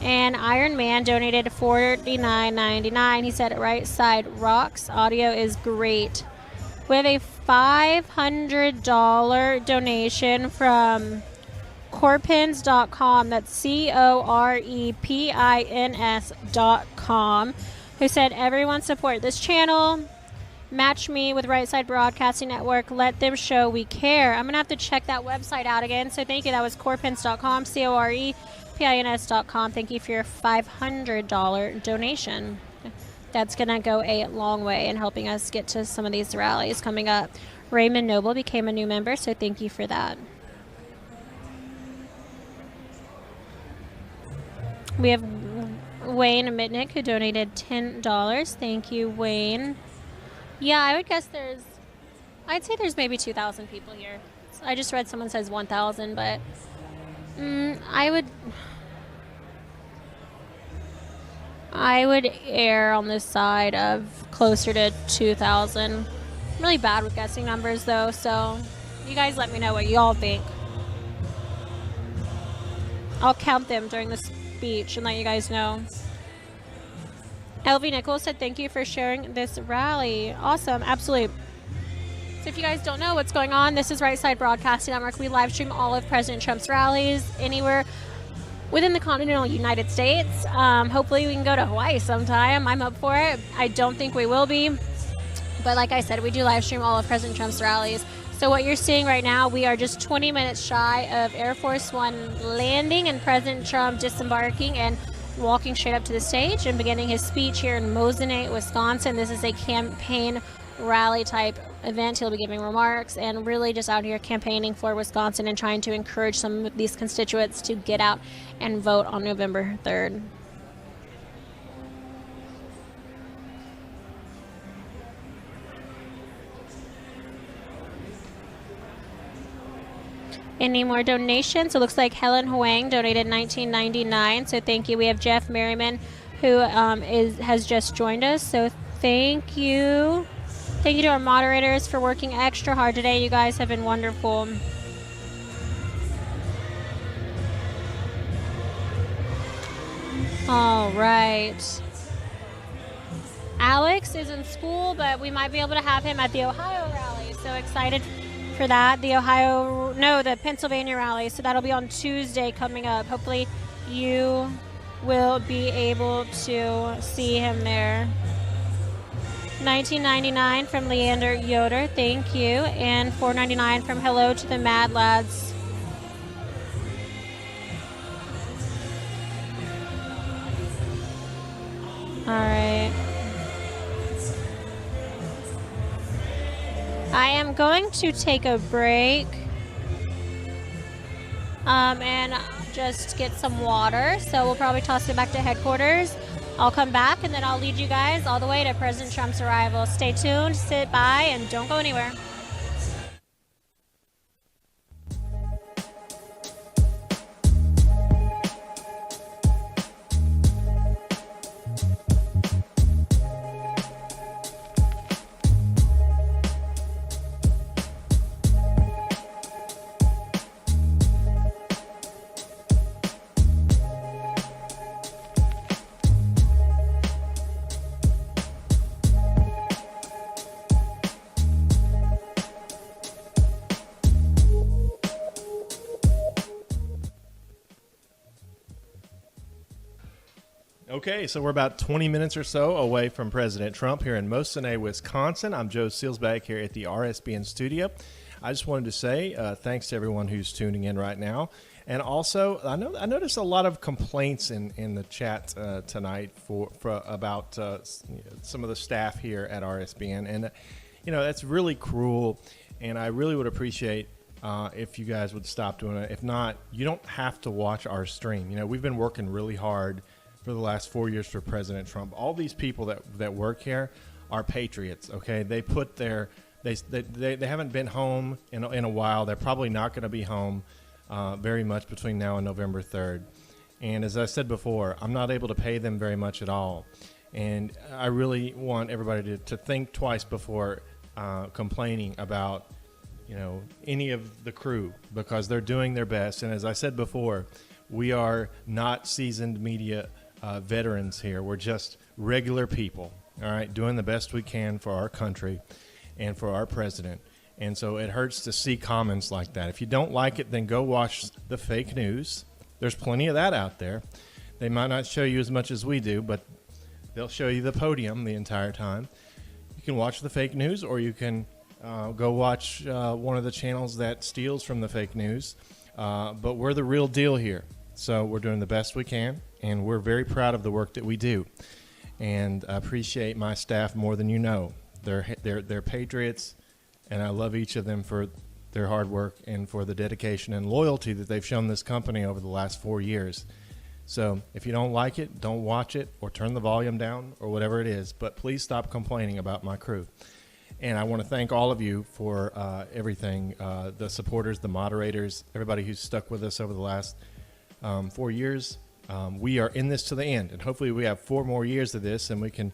And Iron Man donated $49.99. He said, right side rocks. Audio is great. We have a $500 donation from corepins.com. That's corepins.com. Who said, everyone support this channel. Match me with Right Side Broadcasting Network. Let them show we care. I'm going to have to check that website out again. So thank you. That was corepins.com, corepins.com. Thank you for your $500 donation. That's going to go a long way in helping us get to some of these rallies coming up. Raymond Noble became a new member, so thank you for that. We have Wayne Mitnick, who donated $10. Thank you, Wayne. Yeah, I would guess I'd say there's maybe 2,000 people here. I just read someone says 1,000, but I would err on this side of closer to 2,000. I'm really bad with guessing numbers, though, so you guys let me know what y'all think. I'll count them during the speech and let you guys know. LV Nichols said, thank you for sharing this rally. Awesome, absolutely. So if you guys don't know what's going on, this is Right Side Broadcasting Network. We live stream all of President Trump's rallies anywhere within the continental United States. Hopefully we can go to Hawaii sometime. I'm up for it. I don't think we will be. But like I said, we do live stream all of President Trump's rallies. So what you're seeing right now, we are just 20 minutes shy of Air Force One landing and President Trump disembarking and walking straight up to the stage and beginning his speech here in Mosinee, Wisconsin. This is a campaign rally type event. He'll be giving remarks and really just out here campaigning for Wisconsin and trying to encourage some of these constituents to get out and vote on November 3rd. Any more donations? It looks like Helen Huang donated $19.99. So thank you. We have Jeff Merriman, who has just joined us. So thank you. Thank you to our moderators for working extra hard today. You guys have been wonderful. All right. Alex is in school, but we might be able to have him at the Ohio rally. So excited for that. The Pennsylvania rally. So that'll be on Tuesday coming up. Hopefully you will be able to see him there. $19.99 from Leander Yoder. Thank you. And $4.99 from Hello to the Mad Lads. All right. I am going to take a break and just get some water. So we'll probably toss it back to headquarters. I'll come back and then I'll lead you guys all the way to President Trump's arrival. Stay tuned, sit by, and don't go anywhere. Okay, so we're about 20 minutes or so away from President Trump here in Mosinee, Wisconsin. I'm Joe Seals back here at the RSBN studio. I just wanted to say thanks to everyone who's tuning in right now. And also, I noticed a lot of complaints in the chat tonight for about some of the staff here at RSBN, and that's really cruel. And I really would appreciate if you guys would stop doing it. If not, you don't have to watch our stream. We've been working really hard for the last 4 years for President Trump. All these people that work here are patriots. Okay, they put their they haven't been home in a while. They're probably not going to be home very much between now and November 3rd. And as I said before, I'm not able to pay them very much at all. And I really want everybody to think twice before complaining about any of the crew, because they're doing their best. And as I said before, we are not seasoned media veterans here. We're just regular people, all right, doing the best we can for our country and for our president. And so it hurts to see comments like that. If you don't like it, then go watch the fake news. There's plenty of that out there. They might not show you as much as we do, but they'll show you the podium the entire time. You can watch the fake news, or you can go watch one of the channels that steals from the fake news. But we're the real deal here. So we're doing the best we can, and we're very proud of the work that we do. And I appreciate my staff more than you know. They're patriots, and I love each of them for their hard work and for the dedication and loyalty that they've shown this company over the last 4 years. So if you don't like it, don't watch it, or turn the volume down, or whatever it is. But please stop complaining about my crew. And I want to thank all of you for everything, the supporters, the moderators, everybody who's stuck with us over the last 4 years. We are in this to the end, and hopefully we have 4 more years of this, and we can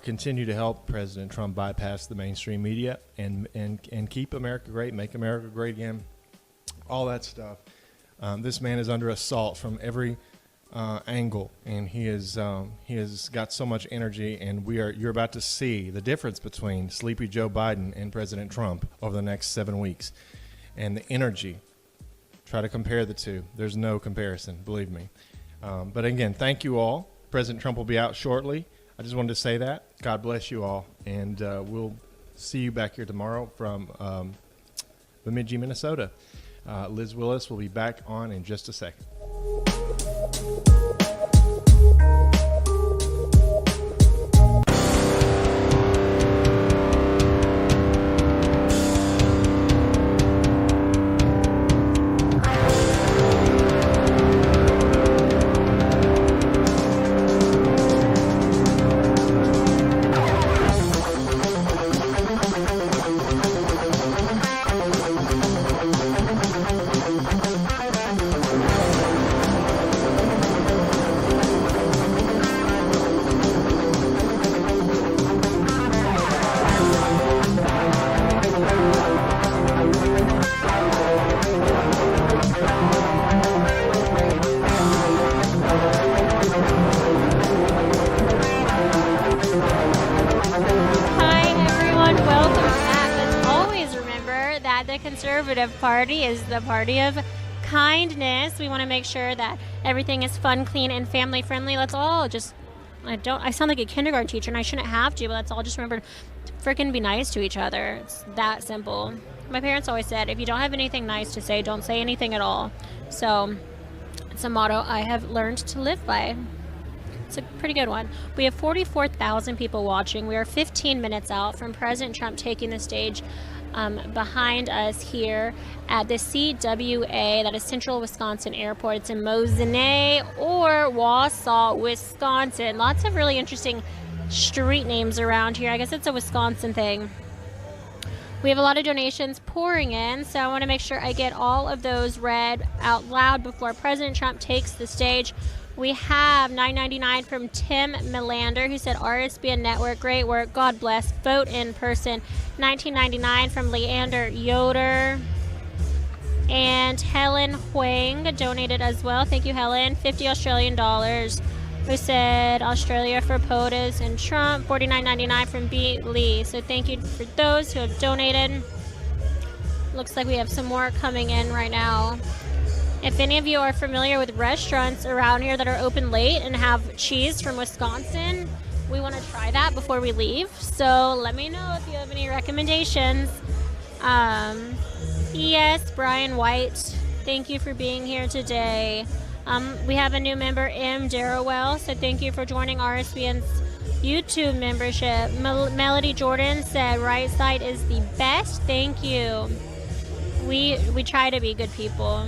continue to help President Trump bypass the mainstream media and keep America great, make America great again, all that stuff. This man is under assault from every angle, and he has got so much energy, and you're about to see the difference between sleepy Joe Biden and President Trump over the next 7 weeks. And the energy, try to compare the two. There's no comparison, believe me. But again, thank you all. President Trump will be out shortly. I just wanted to say that. God bless you all, and we'll see you back here tomorrow from Bemidji, Minnesota. Liz Willis will be back on in just a second. Conservative Party is the party of kindness. We want to make sure that everything is fun, clean, and family friendly. Let's all just, I sound like a kindergarten teacher, and I shouldn't have to, but let's all just remember to freaking be nice to each other. It's that simple. My parents always said, if you don't have anything nice to say, don't say anything at all. So it's a motto I have learned to live by. It's a pretty good one. We have 44,000 people watching. We are 15 minutes out from President Trump taking the stage behind us here at the CWA, that is Central Wisconsin Airport. It's in Mosinee or Wausau, Wisconsin. Lots of really interesting street names around here. I guess it's a Wisconsin thing. We have a lot of donations pouring in, so I want to make sure I get all of those read out loud before President Trump takes the stage. We have $9.99 from Tim Melander, who said, RSBN Network, great work, God bless, vote in person. $19.99 from Leander Yoder. And Helen Huang donated as well. Thank you, Helen. 50 Australian dollars. Who said Australia for POTUS and Trump. $49.99 from B. Lee. So thank you for those who have donated. Looks like we have some more coming in right now. If any of you are familiar with restaurants around here that are open late and have cheese from Wisconsin, we want to try that before we leave. So let me know if you have any recommendations. Yes, Brian White. Thank you for being here today. We have a new member, M. Darrowell, so thank you for joining RSBN's YouTube membership. Melody Jordan said, right side is the best. Thank you. We try to be good people.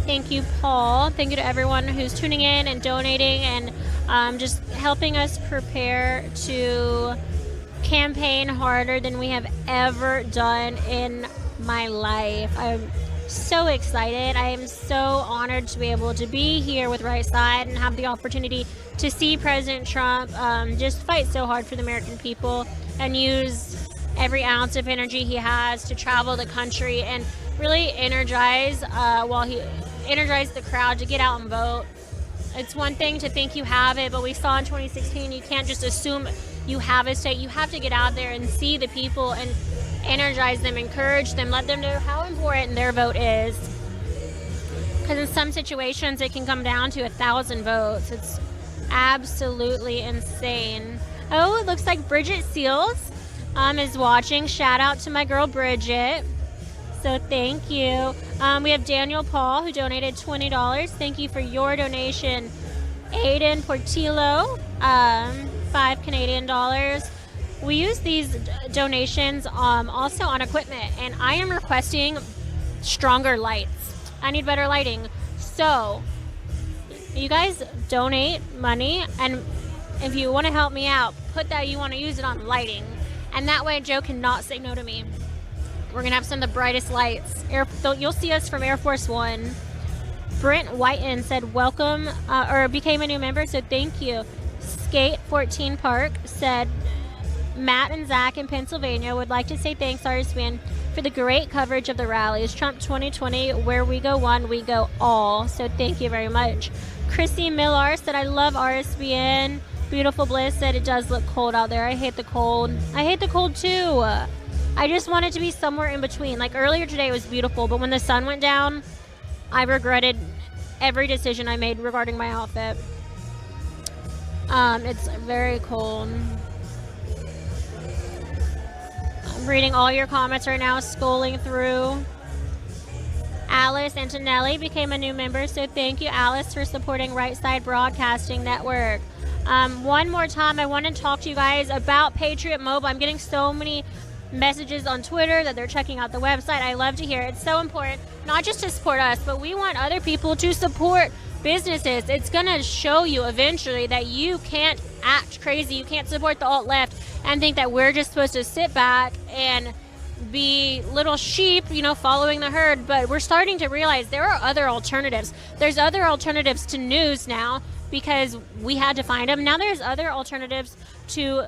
Thank you, Paul. Thank you to everyone who's tuning in and donating and just helping us prepare to campaign harder than we have ever done in my life. I'm so excited. I am so honored to be able to be here with Right Side and have the opportunity to see President Trump just fight so hard for the American people and use every ounce of energy he has to travel the country and really energize the crowd to get out and vote. It's one thing to think you have it, but we saw in 2016 you can't just assume you have a state. You have to get out there and see the people and energize them, encourage them, let them know how important their vote is. Because in some situations it can come down to 1,000 votes. It's absolutely insane. Oh, it looks like Bridget Seals is watching. Shout out to my girl Bridget. So thank you. We have Daniel Paul who donated $20. Thank you for your donation. Aiden Portillo, $5 Canadian. We use these donations also on equipment, and I am requesting stronger lights. I need better lighting. So you guys donate money, and if you want to help me out, put that you want to use it on lighting, and that way Joe cannot say no to me. We're gonna have some of the brightest lights. You'll see us from Air Force One. Brent Whiten said welcome, or became a new member, so thank you. Skate 14 Park said, Matt and Zach in Pennsylvania would like to say thanks, RSBN, for the great coverage of the rallies. Trump 2020, where we go one, we go all. So thank you very much. Chrissy Millar said, I love RSBN. Beautiful Bliss said, it does look cold out there. I hate the cold. I hate the cold too. I just want it to be somewhere in between. Like earlier today it was beautiful, but when the sun went down, I regretted every decision I made regarding my outfit. It's very cold. I'm reading all your comments right now, scrolling through. Alice Antonelli became a new member, so thank you, Alice, for supporting Right Side Broadcasting Network. One more time, I want to talk to you guys about Patriot Mobile. I'm getting so many messages on Twitter that they're checking out the website. I love to hear it. It's so important, not just to support us, but we want other people to support businesses. It's going to show you eventually that you can't act crazy. You can't support the alt-left and think that we're just supposed to sit back and be little sheep, following the herd. But we're starting to realize there are other alternatives. There's other alternatives to news now because we had to find them. Now there's other alternatives to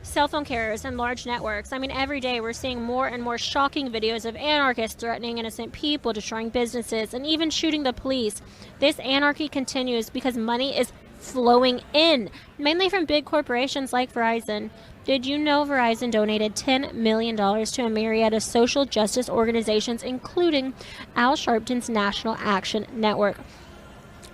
cell phone carriers and large networks. I mean, every day we're seeing more and more shocking videos of anarchists threatening innocent people, destroying businesses, and even shooting the police. This anarchy continues because money is flowing in, mainly from big corporations like Verizon. Did you know Verizon donated $10 million to a myriad of social justice organizations, including Al Sharpton's National Action Network?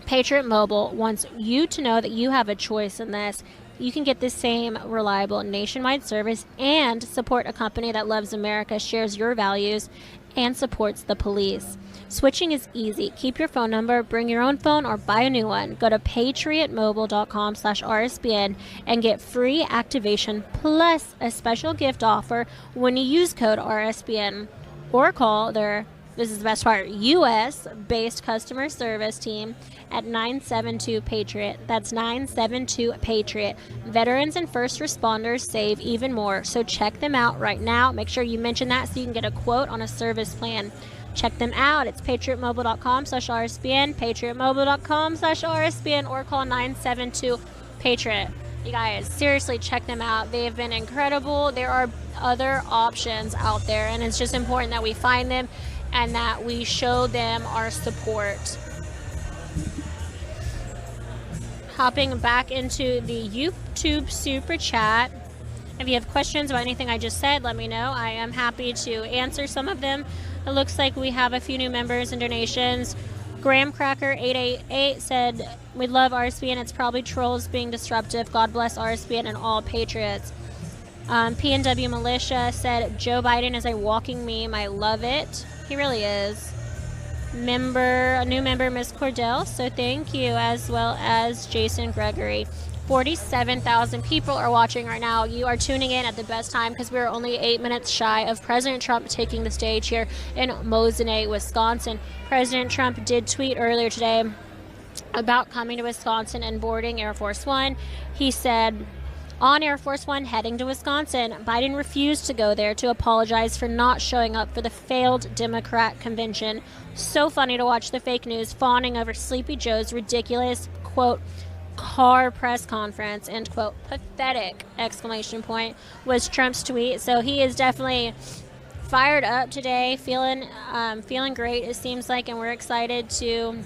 Patriot Mobile wants you to know that you have a choice in this. You can get the same reliable nationwide service and support a company that loves America, shares your values, and supports the police. Switching is easy. Keep your phone number, bring your own phone, or buy a new one. Go to patriotmobile.com/RSBN and get free activation plus a special gift offer when you use code RSBN, or call their, this is the best part, U.S.-based customer service team at 972-PATRIOT. That's 972-PATRIOT. Veterans and first responders save even more, so check them out right now. Make sure you mention that so you can get a quote on a service plan. Check them out. It's patriotmobile.com/RSBN, patriotmobile.com/RSBN, or call 972-PATRIOT. You guys, seriously, check them out. They have been incredible. There are other options out there, and it's just important that we find them and that we show them our support. Hopping back into the YouTube Super Chat. If you have questions about anything I just said, let me know. I am happy to answer some of them. It looks like we have a few new members and donations. Graham Cracker 888 said, we love RSBN. It's probably trolls being disruptive. God bless RSBN and all patriots. PNW Militia said, Joe Biden is a walking meme. I love it. He really is. a new member, Miss Cordell. So thank you, as well as Jason Gregory. 47,000 people are watching right now. You are tuning in at the best time because we're only 8 minutes shy of President Trump taking the stage here in Mosinee, Wisconsin. President Trump did tweet earlier today about coming to Wisconsin and boarding Air Force One. He said, on Air Force One heading to Wisconsin, Biden refused to go there to apologize for not showing up for the failed Democrat convention. So funny to watch the fake news fawning over Sleepy Joe's ridiculous, quote, car press conference, end quote. Pathetic, exclamation point, was Trump's tweet. So he is definitely fired up today, feeling great, it seems like, and we're excited to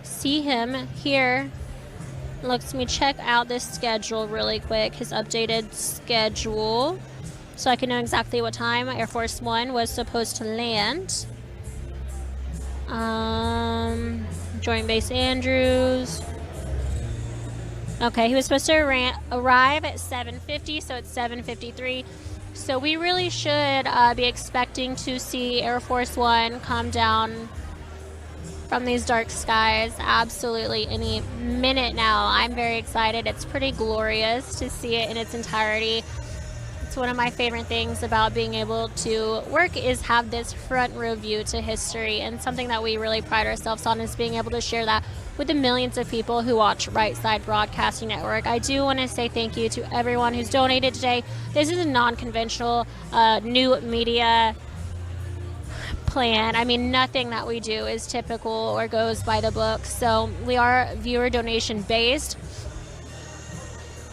see him here. Let me check out this schedule really quick, his updated schedule, so I can know exactly what time Air Force One was supposed to land. Joint Base Andrews. Okay, he was supposed to arrive at 7:50, so it's 7:53. So we really should be expecting to see Air Force One come down from these dark skies absolutely any minute now. I'm very excited. It's pretty glorious to see it in its entirety. It's one of my favorite things about being able to work is have this front row view to history, and something that we really pride ourselves on is being able to share that with the millions of people who watch Right Side Broadcasting Network. I do want to say thank you to everyone who's donated today. This is a non-conventional new media plan. I mean, nothing that we do is typical or goes by the book. So we are viewer donation based,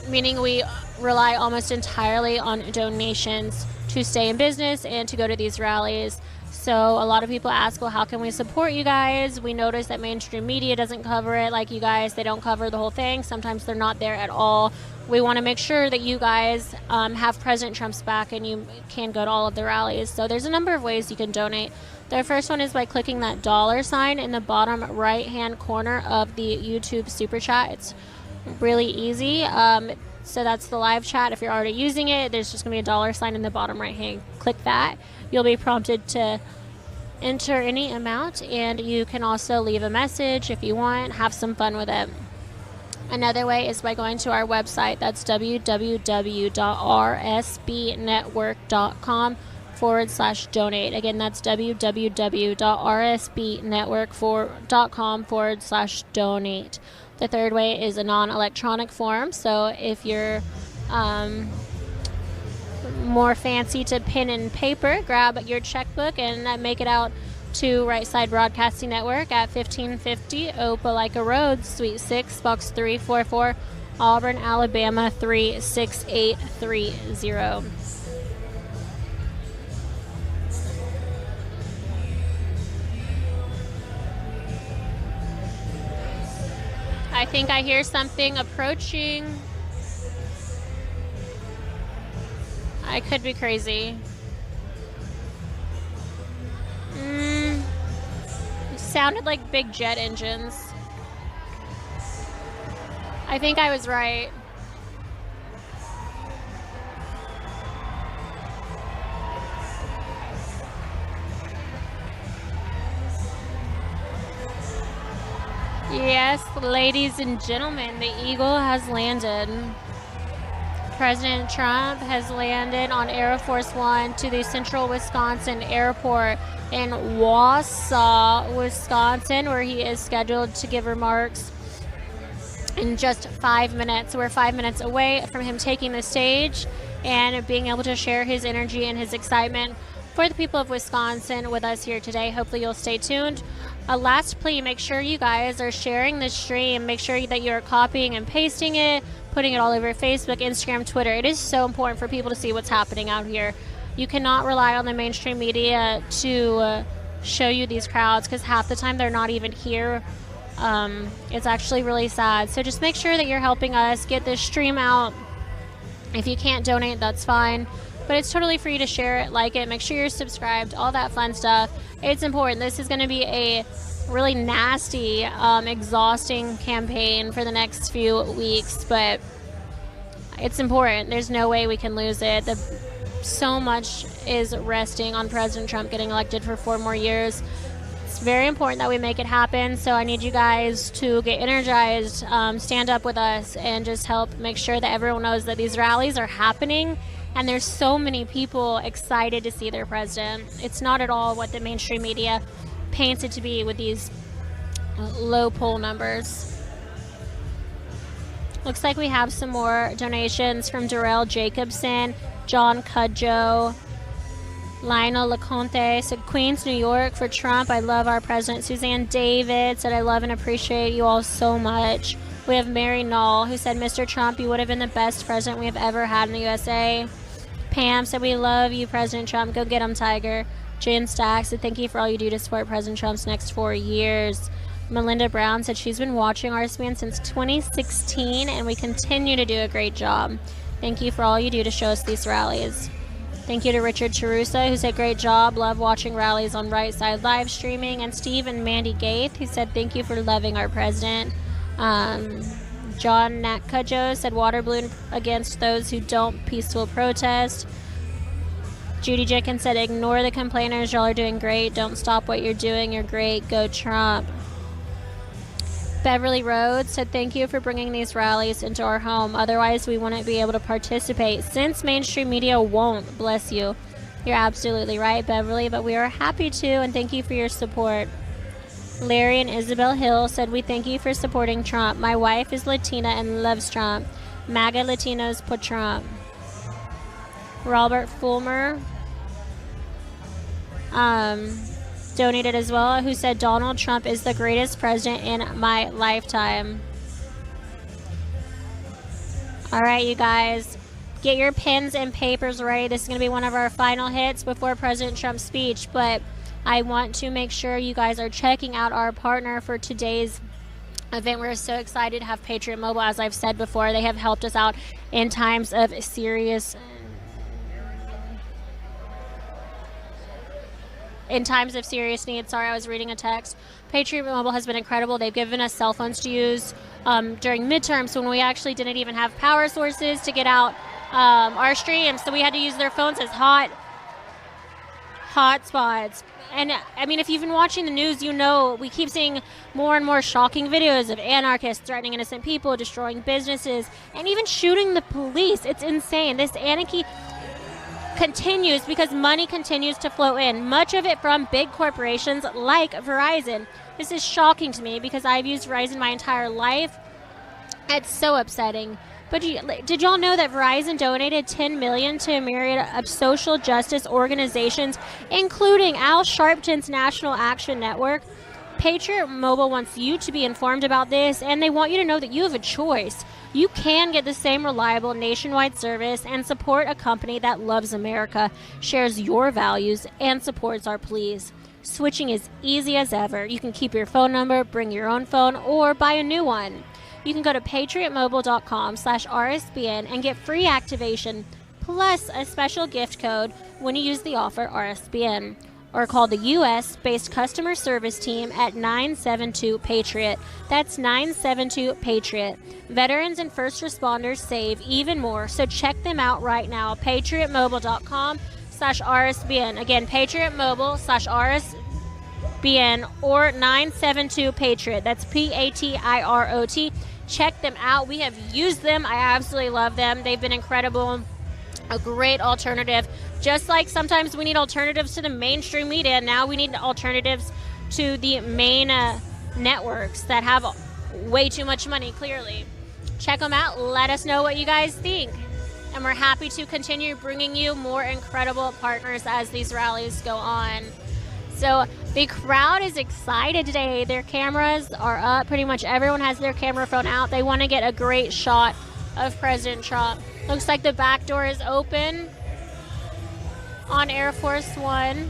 meaning we rely almost entirely on donations to stay in business and to go to these rallies. So a lot of people ask, well, how can we support you guys? We notice that mainstream media doesn't cover it like you guys. They don't cover the whole thing. Sometimes they're not there at all. We want to make sure that you guys have President Trump's back and you can go to all of the rallies. So there's a number of ways you can donate. The first one is by clicking that $sign in the bottom right-hand corner of the YouTube Super Chat. It's really easy. So that's the live chat. If you're already using it, there's just going to be a $sign in the bottom right-hand. Click that. You'll be prompted to enter any amount, and you can also leave a message if you want. Have some fun with it. Another way is by going to our website. That's www.rsbnetwork.com/donate. Again, that's www.rsbnetwork.com/donate. The third way is a non-electronic form. So if you're more fancy to pen and paper, grab your checkbook and make it out to Right Side Broadcasting Network at 1550 Opelika Road, Suite 6, Box 344, Auburn, Alabama 36830. I think I hear something approaching. I could be crazy. It sounded like big jet engines. I think I was right. Yes, ladies and gentlemen, the Eagle has landed. President Trump has landed on Air Force One to the Central Wisconsin Airport in Wausau, Wisconsin, where he is scheduled to give remarks in just 5 minutes. We're 5 minutes away from him taking the stage and being able to share his energy and his excitement for the people of Wisconsin with us here today. Hopefully you'll stay tuned. Last plea, make sure you guys are sharing this stream. Make sure that you're copying and pasting it, putting it all over Facebook, Instagram, Twitter. It is so important for people to see what's happening out here. You cannot rely on the mainstream media to show you these crowds, because half the time they're not even here. It's actually really sad. So just make sure that you're helping us get this stream out. If you can't donate, that's fine. But it's totally free to share it, like it, make sure you're subscribed, all that fun stuff. It's important. This is going to be a really nasty, exhausting campaign for the next few weeks, but it's important. There's no way we can lose it. So much is resting on President Trump getting elected for 4 more years. it's very important that we make it happen. So I need you guys to get energized, stand up with us, and just help make sure that everyone knows that these rallies are happening. And there's so many people excited to see their president. It's not at all what the mainstream media paints it to be with these low poll numbers. Looks like we have some more donations from Darrell Jacobson, John Cudjoe, Lionel LeConte said, Queens, New York for Trump. I love our president. Suzanne David said, I love and appreciate you all so much. We have Mary Knoll, who said, Mr. Trump, you would have been the best president we have ever had in the USA. Pam said, we love you, President Trump. Go get him, Tiger. Jen Stack said, thank you for all you do to support President Trump's next 4 years. Melinda Brown said she's been watching RSBN since 2016, and we continue to do a great job. Thank you for all you do to show us these rallies. Thank you to Richard Charusa, who said, great job. Love watching rallies on Right Side live streaming. And Steve and Mandy Gaith, who said, thank you for loving our president. John Nakudjo said, water balloon against those who don't peaceful protest. Judy Jenkins said, ignore the complainers. Y'all are doing great. Don't stop what you're doing. You're great. Go Trump. Beverly Rhodes said, thank you for bringing these rallies into our home. Otherwise, we wouldn't be able to participate since mainstream media won't. Bless you. You're absolutely right, Beverly, but we are happy to, and thank you for your support. Larry and Isabel Hill said, we thank you for supporting Trump. My wife is Latina and loves Trump. MAGA Latinos put Trump. Robert Fulmer donated as well, who said, Donald Trump is the greatest president in my lifetime. All right, you guys, get your pens and papers ready. This is going to be one of our final hits before President Trump's speech, but I want to make sure you guys are checking out our partner for today's event. We're so excited to have Patriot Mobile. As I've said before, they have helped us out in times of serious need. Sorry, I was reading a text. Patriot Mobile has been incredible. They've given us cell phones to use during midterms when we actually didn't even have power sources to get out our streams, so we had to use their phones as hot spots. And I mean, if you've been watching the news, you know we keep seeing more and more shocking videos of anarchists threatening innocent people, destroying businesses, and even shooting the police. It's insane. This anarchy continues because money continues to flow in, much of it from big corporations like Verizon. This is shocking to me because I've used Verizon my entire life. It's so upsetting. But did y'all know that Verizon donated $10 million to a myriad of social justice organizations, including Al Sharpton's National Action Network? Patriot Mobile wants you to be informed about this, and they want you to know that you have a choice. You can get the same reliable nationwide service and support a company that loves America, shares your values, and supports our pleas. Switching is easy as ever. You can keep your phone number, bring your own phone, or buy a new one. You can go to patriotmobile.com/RSBN and get free activation plus a special gift code when you use the offer RSBN. Or call the U.S.-based customer service team at 972-PATRIOT. That's 972-PATRIOT. Veterans and first responders save even more, so check them out right now. patriotmobile.com/RSBN. Again, patriotmobile/RSBN or 972-PATRIOT. That's PATIROT. Check them out. We have used them. I absolutely love them. They've been incredible. A great alternative. Just like sometimes we need alternatives to the mainstream media, now we need alternatives to the main networks that have way too much money, clearly. Check them out. Let us know what you guys think. And we're happy to continue bringing you more incredible partners as these rallies go on. So the crowd is excited today. Their cameras are up. Pretty much everyone has their camera phone out. They want to get a great shot of President Trump. Looks like the back door is open on Air Force One.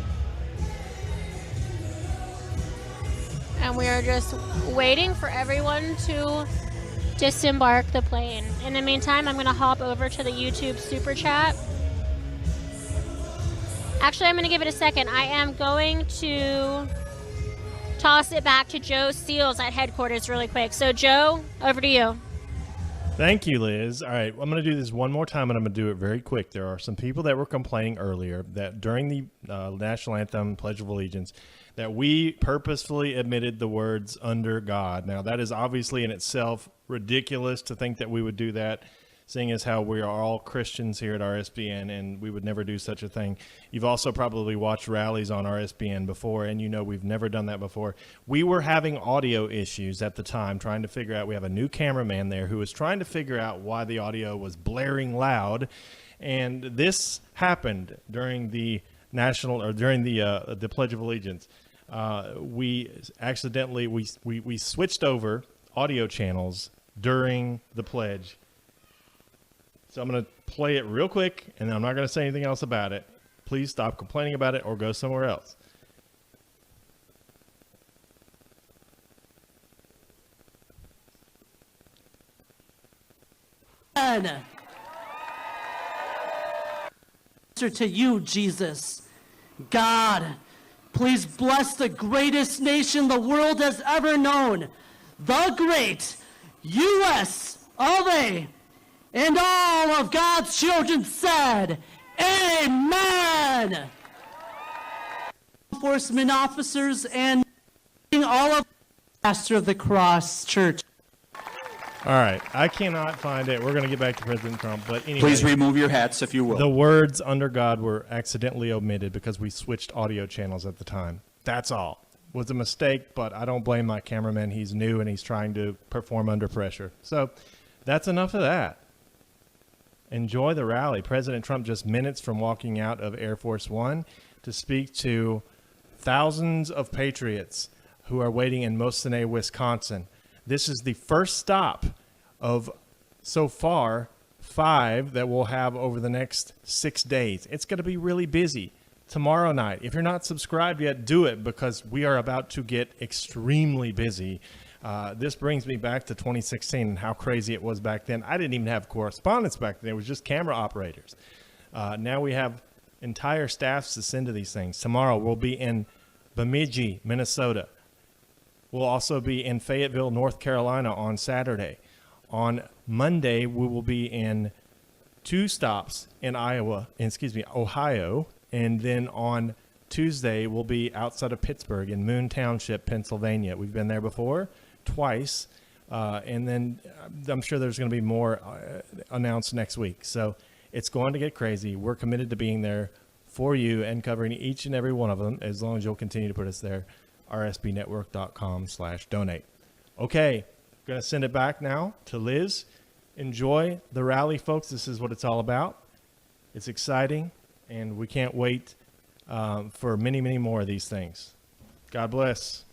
And we are just waiting for everyone to disembark the plane. In the meantime, I'm going to hop over to the YouTube Super Chat. Actually, I'm going to give it a second. I am going to toss it back to Joe Seals at headquarters really quick. So, Joe, over to you. Thank you, Liz. All right, I'm going to do this one more time, and I'm going to do it very quick. There are some people that were complaining earlier that during the national anthem, Pledge of Allegiance, that we purposefully omitted the words "under God." Now, that is obviously in itself ridiculous to think that we would do that, seeing as how we are all Christians here at RSBN, and we would never do such a thing. You've also probably watched rallies on RSBN before, and you know we've never done that before. We were having audio issues at the time, trying to figure out. We have a new cameraman there who was trying to figure out why the audio was blaring loud, and this happened during the the Pledge of Allegiance. We accidentally we switched over audio channels during the pledge. So I'm going to play it real quick, and I'm not going to say anything else about it. Please stop complaining about it or go somewhere else. Answer to you, Jesus. God, please bless the greatest nation the world has ever known, the great U.S. of A. And all of God's children said, Amen. Enforcement officers and all of Pastor of the Cross Church. All right, I cannot find it. We're going to get back to President Trump, but anyway. Please remove your hats if you will. The words "under God" were accidentally omitted because we switched audio channels at the time. That's all. It was a mistake, but I don't blame my cameraman. He's new and he's trying to perform under pressure. So that's enough of that. Enjoy the rally. President Trump just minutes from walking out of Air Force One to speak to thousands of patriots who are waiting in Mosinee, Wisconsin. This is the first stop of, so far, 5 that we'll have over the next 6 days. It's going to be really busy. Tomorrow night, if you're not subscribed yet, do it, because we are about to get extremely busy. This brings me back to 2016 and how crazy it was back then. I didn't even have correspondence back then. It was just camera operators. Now we have entire staffs to send to these things. Tomorrow we'll be in Bemidji, Minnesota. We'll also be in Fayetteville, North Carolina on Saturday. On Monday, we will be in 2 stops in Ohio. And then on Tuesday, we'll be outside of Pittsburgh in Moon Township, Pennsylvania. We've been there before, twice. And then I'm sure there's going to be more announced next week. So it's going to get crazy. We're committed to being there for you and covering each and every one of them, as long as you'll continue to put us there. rsbnetwork.com/donate. Okay, going to send it back now to Liz. Enjoy the rally, folks. This is what it's all about. It's exciting, and we can't wait for many, many more of these things. God bless.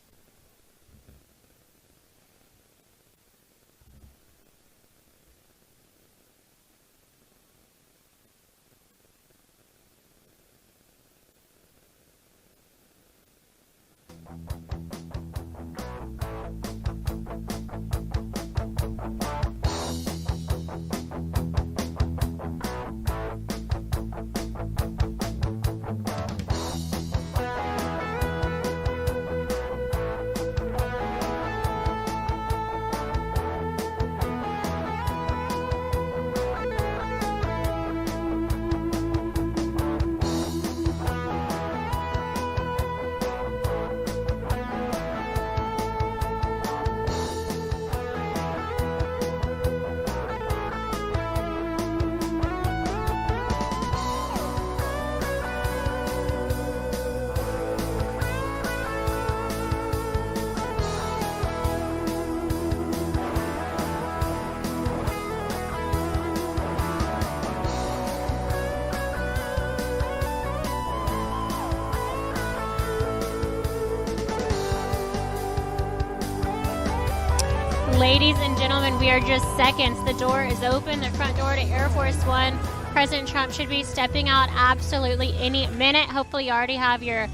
Ladies and gentlemen, we are just seconds. The door is open, the front door to Air Force One. President Trump should be stepping out absolutely any minute. Hopefully you already have your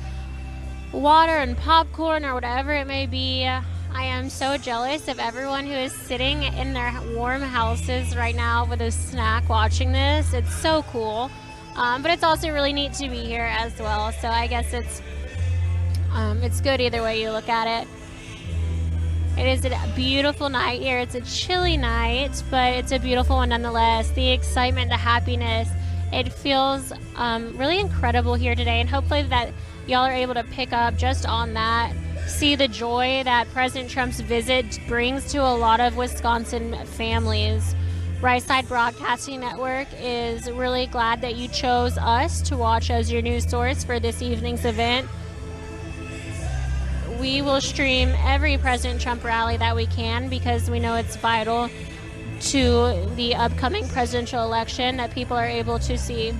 water and popcorn or whatever it may be. I am so jealous of everyone who is sitting in their warm houses right now with a snack watching this. It's so cool. But it's also really neat to be here as well. So I guess it's good either way you look at it. It is a beautiful night here. It's a chilly night, but it's a beautiful one nonetheless. The excitement, the happiness, it feels really incredible here today, and hopefully that y'all are able to pick up just on that, see the joy that President Trump's visit brings to a lot of Wisconsin families. Right Side Broadcasting Network is really glad that you chose us to watch as your news source for this evening's event. We will stream every President Trump rally that we can because we know it's vital to the upcoming presidential election that people are able to see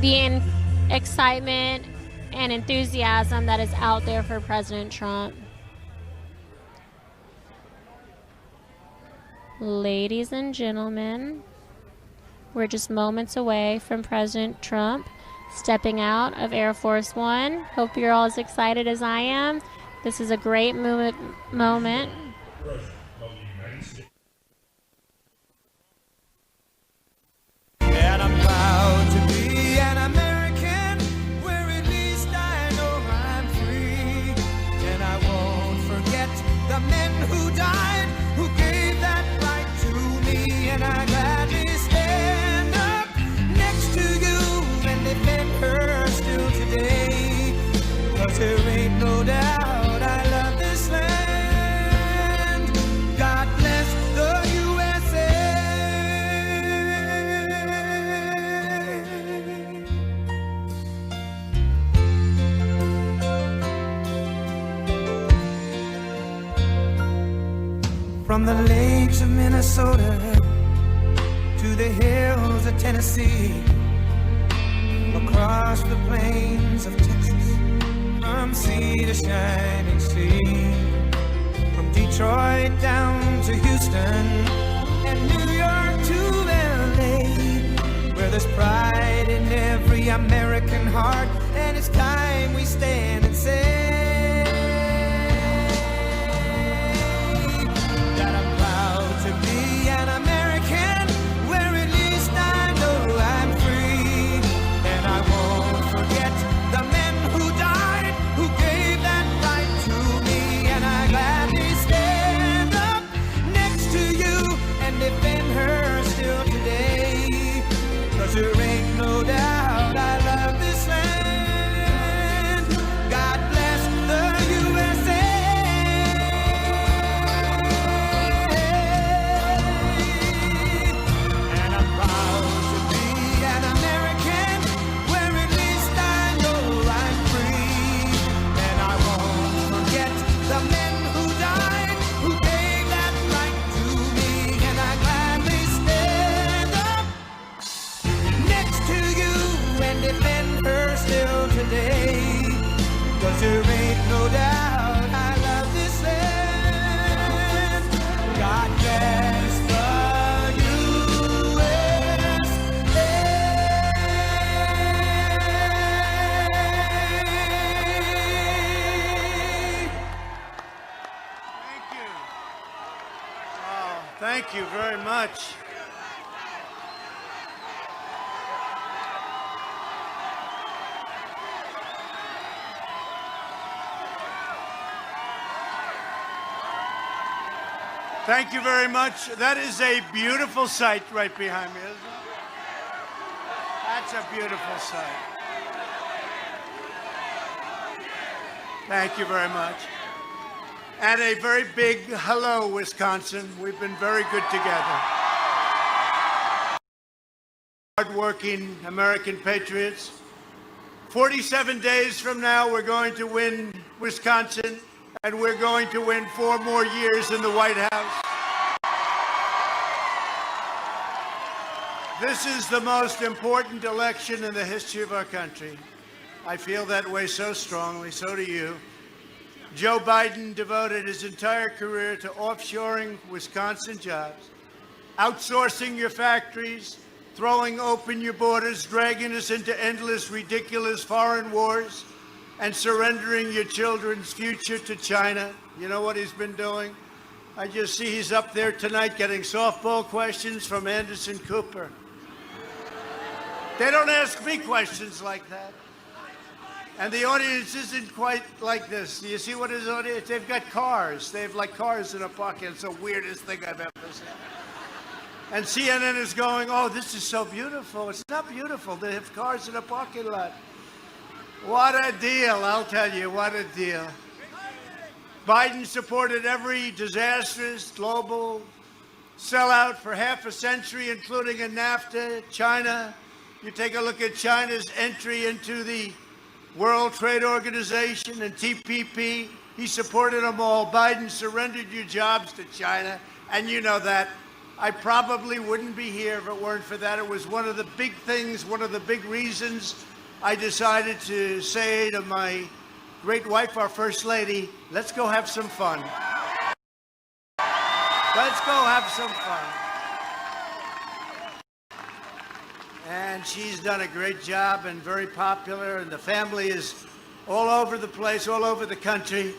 the excitement and enthusiasm that is out there for President Trump. Ladies and gentlemen, we're just moments away from President Trump stepping out of Air Force One. Hope you're all as excited as I am. This is a great moment. And I'm proud to be an American, where at least I know I'm free. And I won't forget the men who died, who gave that right to me. And I gladly stand up next to you and defend her still today. 'Cause there ain't no doubt I love this land. God bless the USA. From the lakes of Minnesota to the hills of Tennessee, across the plains of Texas, from sea to shining sea, from Detroit down to Houston and New York to LA, where there's pride in every American heart, and it's time we stand and say that I'm proud to be an American, where at least I know I'm free. And I won't forget the men who died, who gave that right to me. And I gladly stand up next to you and defend her still today. 'Cause there ain't no doubt I love this land. God bless the USA. And I'm proud to be an American, where at least I know I'm free. And I won't forget the men who died, who gave that right to me. And I gladly stand up next to you and defend her still today. 'Cause there ain't no doubt I love this land. God bless the USA. Thank you. Oh, thank you very much. Thank you very much. That is a beautiful sight right behind me, isn't it? That's a beautiful sight. Thank you very much. And a very big hello, Wisconsin. We've been very good together. Hardworking American patriots. 47 days from now, we're going to win Wisconsin, and we're going to win 4 more years in the White House. This is the most important election in the history of our country. I feel that way so strongly, so do you. Joe Biden devoted his entire career to offshoring Wisconsin jobs, outsourcing your factories, throwing open your borders, dragging us into endless, ridiculous foreign wars, and surrendering your children's future to China. You know what he's been doing? I just see he's up there tonight getting softball questions from Anderson Cooper. They don't ask me questions like that. And the audience isn't quite like this. You see what his audience? They've got cars. They have like cars in a pocket. It's the weirdest thing I've ever seen. And CNN is going, oh, this is so beautiful. It's not beautiful. They have cars in a parking lot. What a deal, I'll tell you, what a deal. Biden supported every disastrous global sellout for half a century, including in NAFTA, China. You take a look at China's entry into the World Trade Organization and TPP. He supported them all. Biden surrendered your jobs to China, and you know that. I probably wouldn't be here if it weren't for that. It was one of the big things, one of the big reasons I decided to say to my great wife, our First Lady, let's go have some fun. Let's go have some fun. And she's done a great job and very popular, and the family is all over the place, all over the country.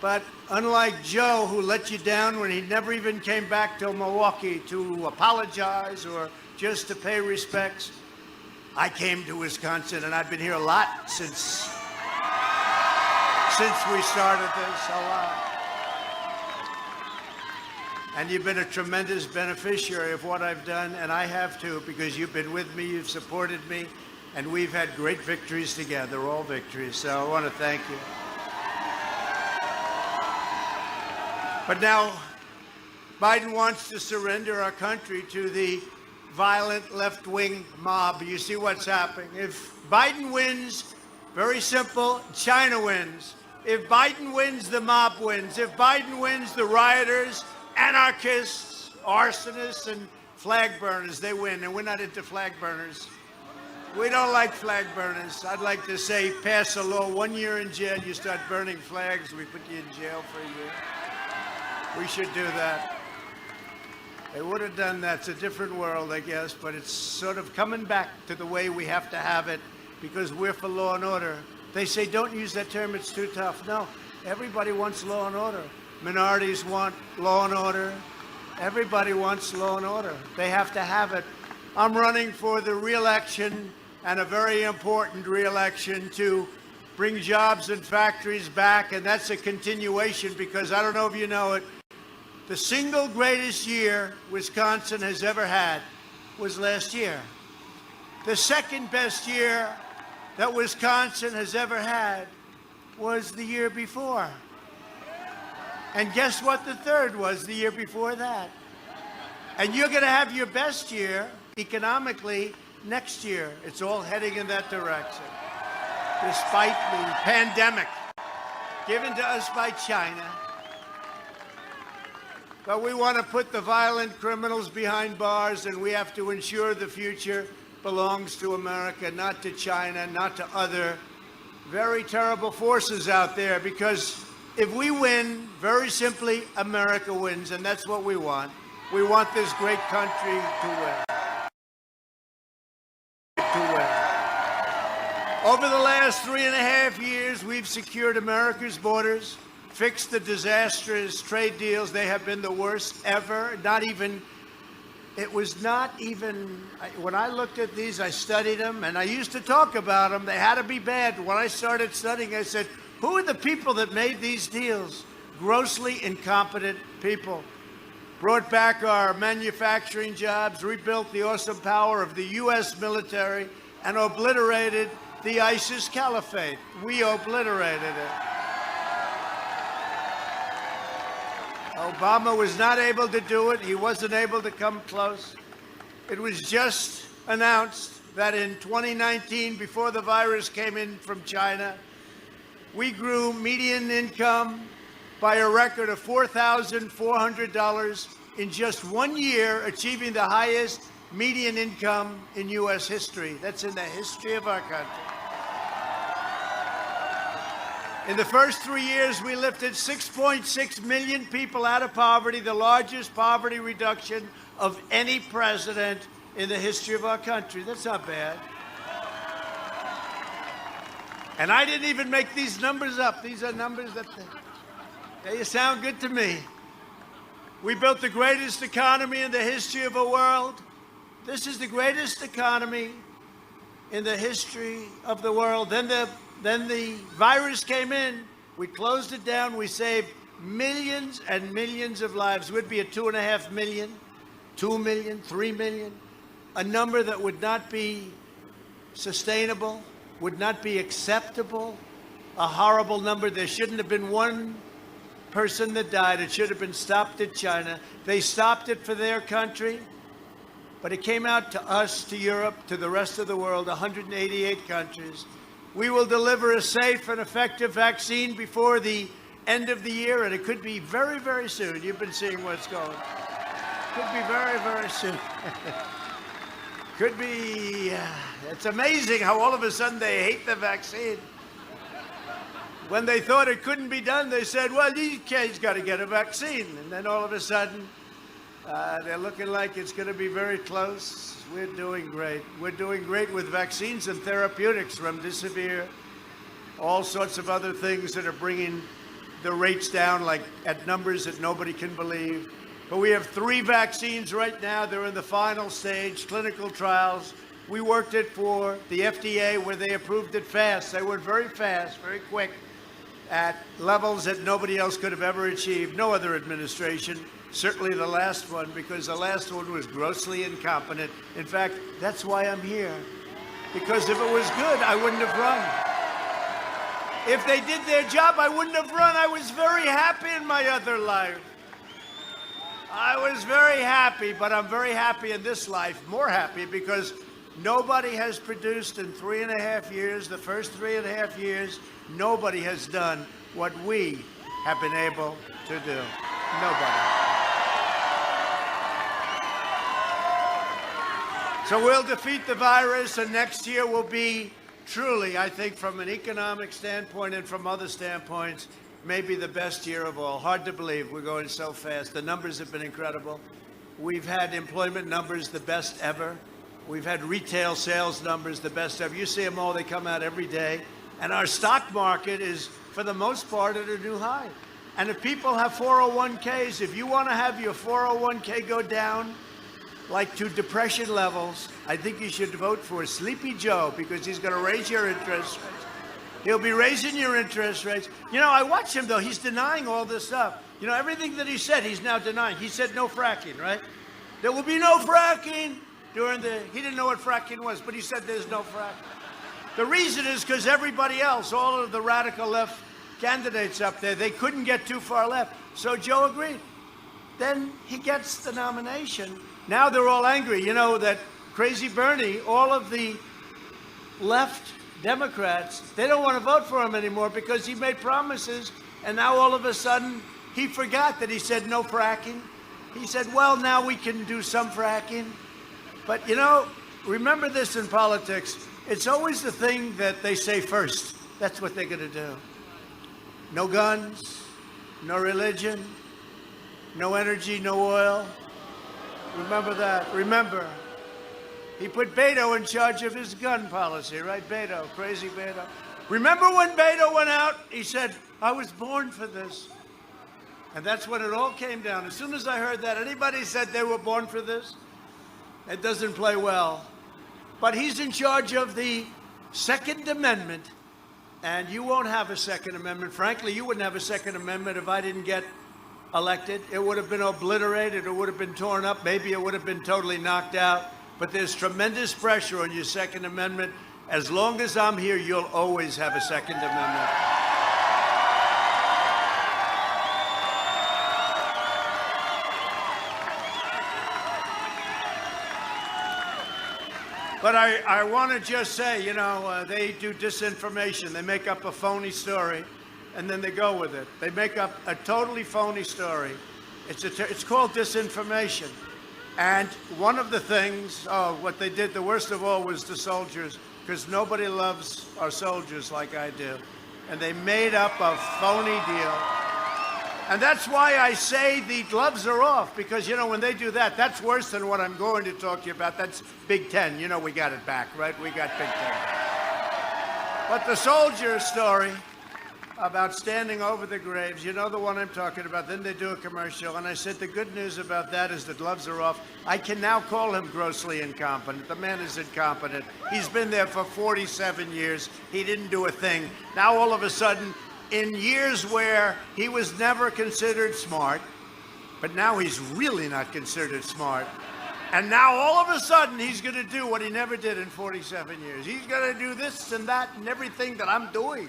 But unlike Joe, who let you down when he never even came back to Milwaukee to apologize or just to pay respects, I came to Wisconsin, and I've been here a lot since we started this, a lot. And you've been a tremendous beneficiary of what I've done, and I have too, because you've been with me, you've supported me, and we've had great victories together, all victories. So I want to thank you. But now, Biden wants to surrender our country to the violent left-wing mob. You see what's happening. If Biden wins, very simple, China wins. If Biden wins, the mob wins. If Biden wins, the rioters, anarchists, arsonists, and flag burners, they win. And we're not into flag burners. We don't like flag burners. I'd like to say pass a law, 1 year in jail, you start burning flags, we put you in jail for a year. We should do that. They would have done that. It's a different world, I guess, but it's sort of coming back to the way we have to have it because we're for law and order. They say, don't use that term, it's too tough. No, everybody wants law and order. Minorities want law and order. Everybody wants law and order. They have to have it. I'm running for the re-election, and a very important re-election, to bring jobs and factories back, and that's a continuation because I don't know if you know it, the single greatest year Wisconsin has ever had was last year. The second best year that Wisconsin has ever had was the year before. And guess what the third was the year before that? And you're going to have your best year economically next year. It's all heading in that direction. Despite the pandemic given to us by China. But we want to put the violent criminals behind bars, and we have to ensure the future belongs to America, not to China, not to other very terrible forces out there. Because if we win, very simply, America wins, and that's what we want. We want this great country to win. Over the last 3.5 years, we've secured America's borders, fixed the disastrous trade deals. They have been the worst ever. When I looked at these, I studied them, and I used to talk about them. They had to be bad. When I started studying, I said, who are the people that made these deals? Grossly incompetent people. Brought back our manufacturing jobs, rebuilt the awesome power of the U.S. military, and obliterated the ISIS caliphate. We obliterated it. Obama was not able to do it. He wasn't able to come close. It was just announced that in 2019, before the virus came in from China, we grew median income by a record of $4,400 in just 1 year, achieving the highest median income in U.S. history. That's in the history of our country. In the first 3 years, we lifted 6.6 million people out of poverty, the largest poverty reduction of any president in the history of our country. That's not bad. And I didn't even make these numbers up. These are numbers that they sound good to me. We built the greatest economy in the history of the world. This is the greatest economy in the history of the world. Then the Then the virus came in. We closed it down. We saved millions and millions of lives. We'd be at 2.5 million, 2 million, 3 million, a number that would not be sustainable, would not be acceptable, a horrible number. There shouldn't have been one person that died. It should have been stopped at China. They stopped it for their country, but it came out to us, to Europe, to the rest of the world, 188 countries. We will deliver a safe and effective vaccine before the end of the year, and it could be very, very soon. You've been seeing what's going. Could be very, very soon. Could be. It's amazing how all of a sudden they hate the vaccine. When they thought it couldn't be done, they said, well, these kids got to get a vaccine. And then all of a sudden, they're looking like it's going to be very close. We're doing great. We're doing great with vaccines and therapeutics, remdesivir, all sorts of other things that are bringing the rates down like at numbers that nobody can believe. But we have 3 vaccines right now. They're in the final stage, clinical trials. We worked it for the FDA where they approved it fast. They were very fast, very quick, at levels that nobody else could have ever achieved. No other administration, certainly the last one, because the last one was grossly incompetent. In fact, that's why I'm here. Because if it was good, I wouldn't have run. If they did their job, I wouldn't have run. I was very happy in my other life. I was very happy, but I'm very happy in this life, more happy, because nobody has produced in 3.5 years, the first 3.5 years, nobody has done what we have been able to do. Nobody. So we'll defeat the virus, and next year will be truly, I think, from an economic standpoint and from other standpoints, maybe the best year of all. Hard to believe we're going so fast. The numbers have been incredible. We've had employment numbers the best ever. We've had retail sales numbers the best ever. You see them all, they come out every day. And our stock market is, for the most part, at a new high. And if people have 401ks, if you want to have your 401k go down like to depression levels, I think you should vote for Sleepy Joe, because he's going to raise your interest rates. He'll be raising your interest rates. You know, I watch him, though. He's denying all this stuff. You know, everything that he said, he's now denying. He said no fracking, right? There will be no fracking he didn't know what fracking was, but he said there's no fracking. The reason is because everybody else, all of the radical left candidates up there, they couldn't get too far left. So Joe agreed. Then he gets the nomination. Now they're all angry. You know, that crazy Bernie, all of the left Democrats, they don't want to vote for him anymore because he made promises, and now all of a sudden he forgot that he said no fracking. He said, well, now we can do some fracking. But, you know, remember this in politics. It's always the thing that they say first. That's what they're going to do. No guns, no religion, no energy, no oil. Remember that. Remember. He put Beto in charge of his gun policy, right? Beto, crazy Beto. Remember when Beto went out? He said, I was born for this. And that's when it all came down. As soon as I heard that, anybody said they were born for this? It doesn't play well. But he's in charge of the Second Amendment, and you won't have a Second Amendment. Frankly, you wouldn't have a Second Amendment if I didn't get elected. It would have been obliterated. It would have been torn up. Maybe it would have been totally knocked out. But there's tremendous pressure on your Second Amendment. As long as I'm here, you'll always have a Second Amendment. But I want to just say, you know, they do disinformation. They make up a phony story, and then they go with it. They make up a totally phony story. It's called disinformation. And one of the things, what they did, the worst of all, was the soldiers, because nobody loves our soldiers like I do. And they made up a phony deal. And that's why I say the gloves are off, because, you know, when they do that, that's worse than what I'm going to talk to you about. That's Big Ten. You know, we got it back, right? We got Big Ten. But the soldier story, about standing over the graves. You know the one I'm talking about. Then they do a commercial, and I said the good news about that is the gloves are off. I can now call him grossly incompetent. The man is incompetent. He's been there for 47 years. He didn't do a thing. Now all of a sudden, in years where he was never considered smart, but now he's really not considered smart. And now all of a sudden he's going to do what he never did in 47 years. He's going to do this and that and everything that I'm doing.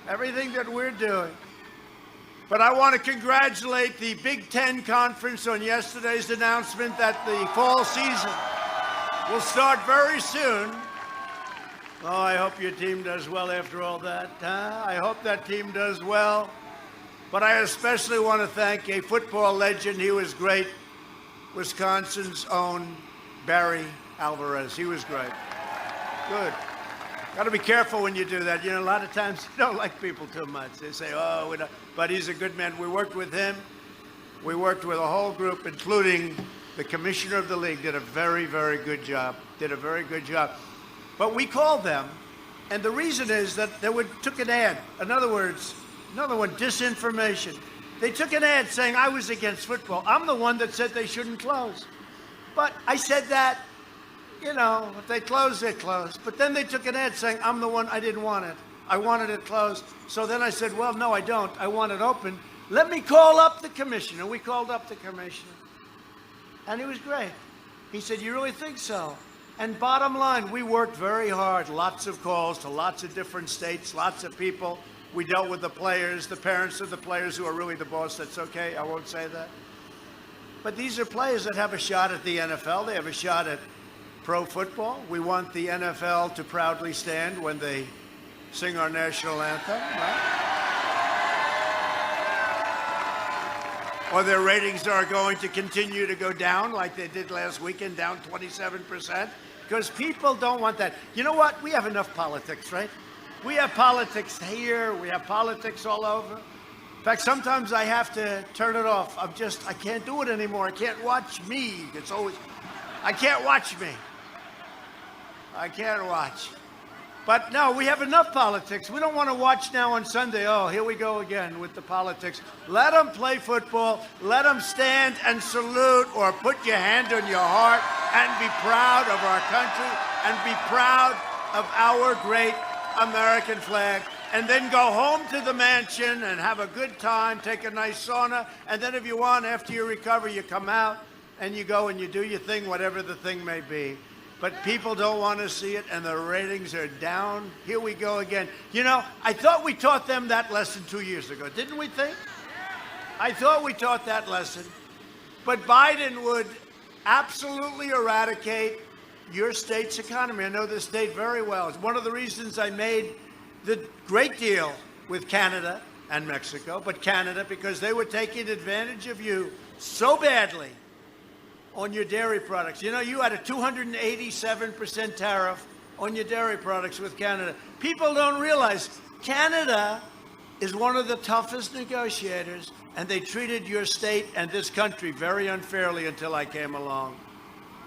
Everything that we're doing. But I want to congratulate the Big Ten Conference on yesterday's announcement that the fall season will start very soon. Oh, I hope your team does well after all that. I hope that team does well. But I especially want to thank a football legend. He was great. Wisconsin's own Barry Alvarez. He was great. Good. Got to be careful when you do that. You know, a lot of times you don't like people too much. They say, oh, we don't. But he's a good man. We worked with him. We worked with a whole group, including the commissioner of the league, did a very, very good job. Did a very good job. But we called them, and the reason is that they took an ad. In other words, another one, disinformation. They took an ad saying I was against football. I'm the one that said they shouldn't close. But I said that, you know, if they close, they close. But then they took an ad saying I'm the one, I didn't want it. I wanted it closed. So then I said, well, no, I don't. I want it open. Let me call up the commissioner. We called up the commissioner. And he was great. He said, you really think so? And bottom line, we worked very hard. Lots of calls to lots of different states, lots of people. We dealt with the players, the parents of the players who are really the boss. That's okay. I won't say that. But these are players that have a shot at the NFL. They have a shot at pro football. We want the NFL to proudly stand when they sing our national anthem, right? Or their ratings are going to continue to go down like they did last weekend, down 27%. Because people don't want that. You know what? We have enough politics, right? We have politics here. We have politics all over. In fact, sometimes I have to turn it off. I can't do it anymore. I can't watch me. I can't watch me. I can't watch. But no, we have enough politics. We don't want to watch now on Sunday. Oh, here we go again with the politics. Let them play football. Let them stand and salute or put your hand on your heart and be proud of our country and be proud of our great American flag. And then go home to the mansion and have a good time, take a nice sauna. And then if you want, after you recover, you come out and you go and you do your thing, whatever the thing may be. But people don't want to see it, and the ratings are down. Here we go again. You know, I thought we taught them that lesson 2 years ago, didn't we think? I thought we taught that lesson. But Biden would absolutely eradicate your state's economy. I know this state very well. It's one of the reasons I made the great deal with Canada and Mexico, but Canada, because they were taking advantage of you so badly on your dairy products. You know, you had a 287% tariff on your dairy products with Canada. People don't realize Canada is one of the toughest negotiators, and they treated your state and this country very unfairly until I came along.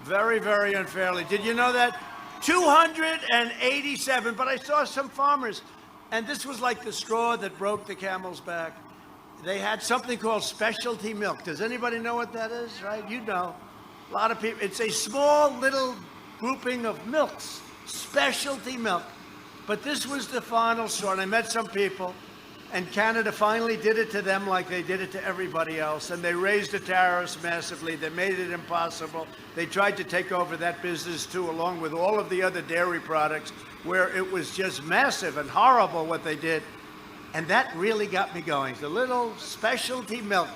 Very, very unfairly. Did you know that? 287, but I saw some farmers, and this was like the straw that broke the camel's back. They had something called specialty milk. Does anybody know what that is, right? You know. A lot of people, it's a small little grouping of milks, specialty milk. But this was the final straw, and I met some people, and Canada finally did it to them like they did it to everybody else, and they raised the tariffs massively. They made it impossible. They tried to take over that business too, along with all of the other dairy products, where it was just massive and horrible what they did. And that really got me going. The little specialty milk,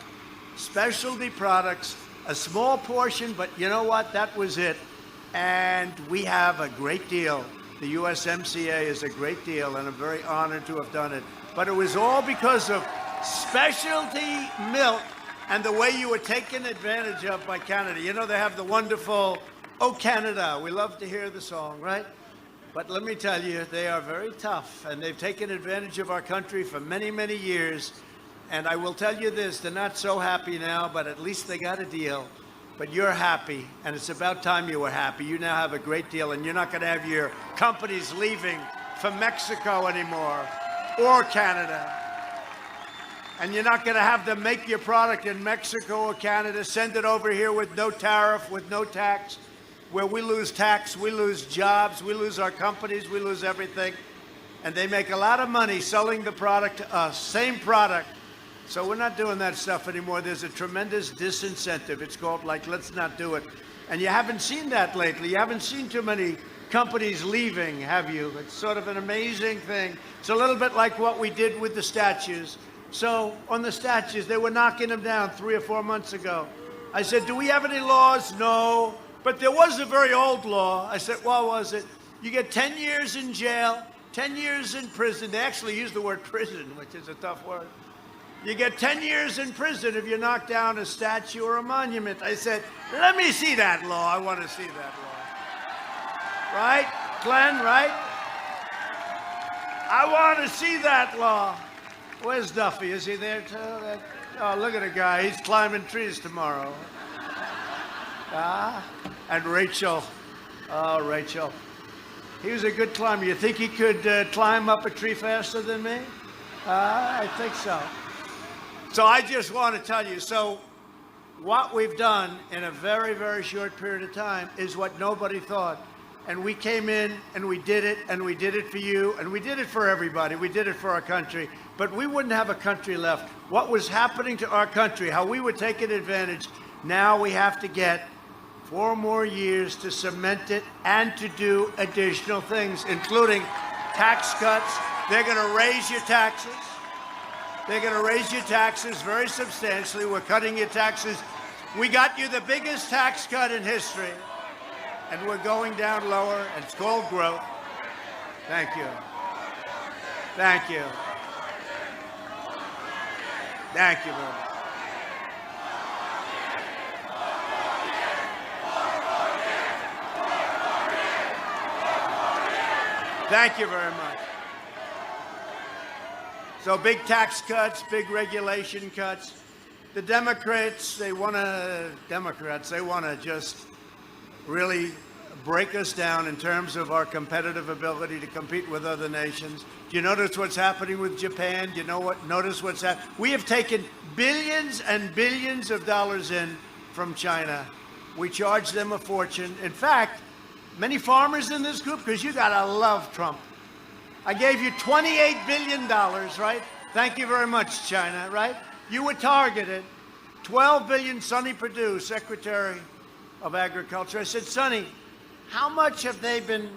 specialty products, a small portion, but you know what? That was it. And we have a great deal. The USMCA is a great deal, and I'm very honored to have done it. But it was all because of specialty milk and the way you were taken advantage of by Canada. You know, they have the wonderful, "Oh, Canada." We love to hear the song, right? But let me tell you, they are very tough, and they've taken advantage of our country for many, many years. And I will tell you this, they're not so happy now, but at least they got a deal. But you're happy, and it's about time you were happy. You now have a great deal, and you're not going to have your companies leaving for Mexico anymore, or Canada, And you're not going to have them make your product in Mexico or Canada, send it over here with no tariff, with no tax, where we lose tax, we lose jobs, we lose our companies, we lose everything. And they make a lot of money selling the product to us, same product. So we're not doing that stuff anymore. There's a tremendous disincentive. It's called, like, let's not do it. And you haven't seen that lately. You haven't seen too many companies leaving, have you? It's sort of an amazing thing. It's a little bit like what we did with the statues. So on the statues, they were knocking them down 3 or 4 months ago. I said, do we have any laws? No. But there was a very old law. I said, what was it? You get 10 years in jail, 10 years in prison. They actually use the word prison, which is a tough word. You get 10 years in prison if you knock down a statue or a monument. I said, let me see that law. I want to see that law. Right, Glenn, right? I want to see that law. Where's Duffy? Is he there too? Oh, look at the guy. He's climbing trees tomorrow. And Rachel. Oh, Rachel. He was a good climber. You think he could climb up a tree faster than me? I think so. So I just want to tell you, so what we've done in a very, very short period of time is what nobody thought. And we came in and we did it, and we did it for you, and we did it for everybody. We did it for our country. But we wouldn't have a country left. What was happening to our country, how we were taking advantage, now we have to get 4 more years to cement it and to do additional things, including tax cuts. They're going to raise your taxes. They're going to raise your taxes very substantially. We're cutting your taxes. We got you the biggest tax cut in history, and we're going down lower. It's called growth. Thank you. Thank you. Thank you very much. Thank you very much. So big tax cuts, big regulation cuts. The Democrats, they want to just really break us down in terms of our competitive ability to compete with other nations. Do you notice what's happening with Japan? Do you notice what's happening? We have taken billions and billions of dollars in from China. We charge them a fortune. In fact, many farmers in this group, because you gotta love Trump. I gave you $28 billion, right? Thank you very much, China, right? You were targeted. $12 billion, Sonny Perdue, Secretary of Agriculture. I said, Sonny, how much have they been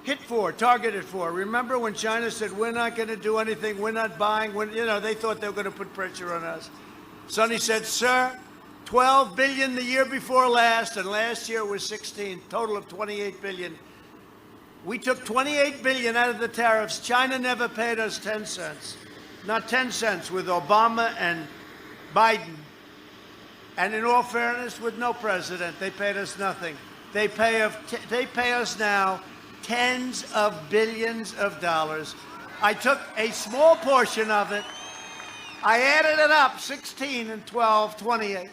hit for, targeted for? Remember when China said, we're not going to do anything, we're not buying, they thought they were going to put pressure on us. Sonny said, sir, 12 billion the year before last, and last year was 16, total of 28 billion. We took 28 billion out of the tariffs. China never paid us 10 cents. Not 10 cents with Obama and Biden. And in all fairness, with no president, they paid us nothing. They pay us now tens of billions of dollars. I took a small portion of it. I added it up, 16 and 12, 28.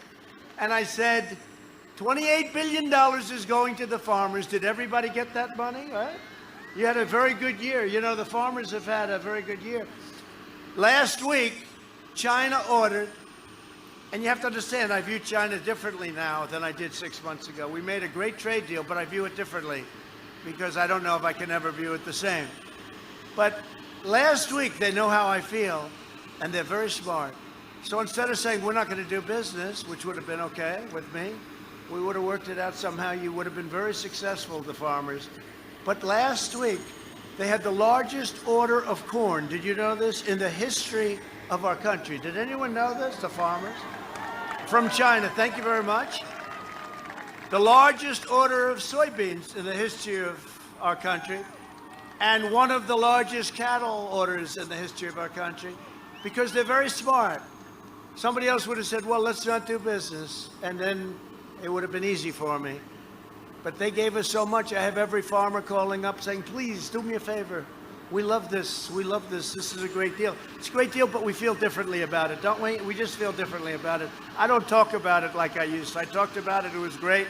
And I said, $28 billion is going to the farmers. Did everybody get that money? Right? You had a very good year. You know, the farmers have had a very good year. Last week, China ordered, and you have to understand, I view China differently now than I did 6 months ago. We made a great trade deal, but I view it differently because I don't know if I can ever view it the same. But last week, they know how I feel, and they're very smart. So instead of saying we're not going to do business, which would have been okay with me, we would have worked it out somehow. You would have been very successful, the farmers. But last week, they had the largest order of corn. Did you know this? In the history of our country. Did anyone know this? The farmers? From China. Thank you very much. The largest order of soybeans in the history of our country. And one of the largest cattle orders in the history of our country. Because they're very smart. Somebody else would have said, well, let's not do business. And then it would have been easy for me. But they gave us so much. I have every farmer calling up saying, please do me a favor. We love this. We love this. This is a great deal. It's a great deal, but we feel differently about it, don't we? We just feel differently about it. I don't talk about it like I used to. I talked about it. It was great.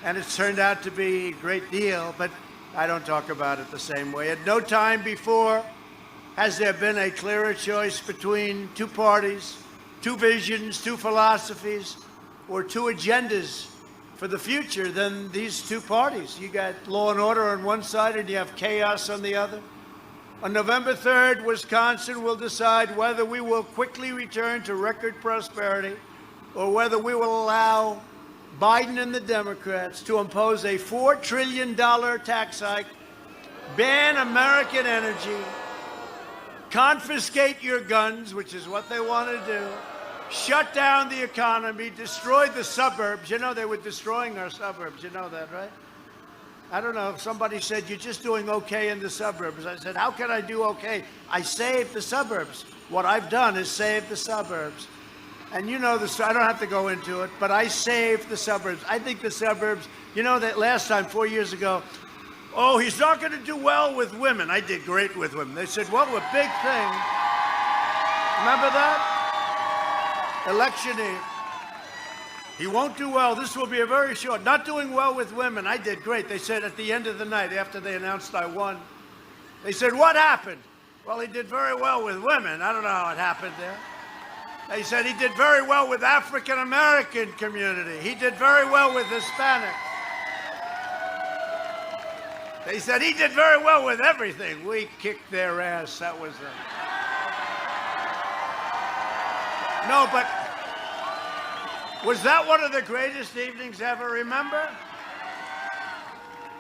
And it's turned out to be a great deal, but I don't talk about it the same way. At no time before Has there been a clearer choice between two parties, two visions, two philosophies, or two agendas for the future than these two parties? You got law and order on one side and you have chaos on the other. On November 3rd, Wisconsin will decide whether we will quickly return to record prosperity or whether we will allow Biden and the Democrats to impose a $4 trillion tax hike, ban American energy, confiscate your guns, which is what they want to do, shut down the economy, destroy the suburbs. You know they were destroying our suburbs. You know that, right? I don't know. Somebody said, you're just doing okay in the suburbs. I said, how can I do okay? I saved the suburbs. What I've done is save the suburbs. And you know this, I don't have to go into it, but I saved the suburbs. I think the suburbs, you know that last time, 4 years ago, oh, he's not going to do well with women. I did great with women. They said, well, a big thing. Remember that? Election Eve. He won't do well. This will be a very short. Not doing well with women. I did great. They said at the end of the night, after they announced I won, they said, what happened? Well, he did very well with women. I don't know how it happened there. They said he did very well with African-American community. He did very well with Hispanic. They said he did very well with everything. We kicked their ass. That was it. No, but was that one of the greatest evenings ever, remember?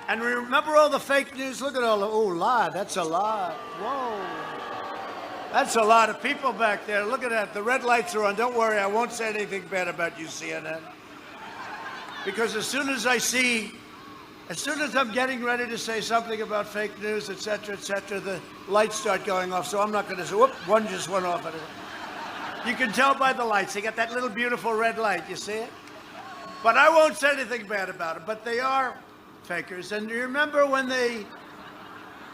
And remember all the fake news? Look at all the, oh, lie, that's a lie. Whoa. That's a lot of people back there. Look at that. The red lights are on. Don't worry, I won't say anything bad about you, CNN. Because as soon as I'm getting ready to say something about fake news, et cetera, the lights start going off. So I'm not going to say, whoop, one just went off. You can tell by the lights. They got that little beautiful red light. You see it? But I won't say anything bad about it. But they are fakers. And you remember when they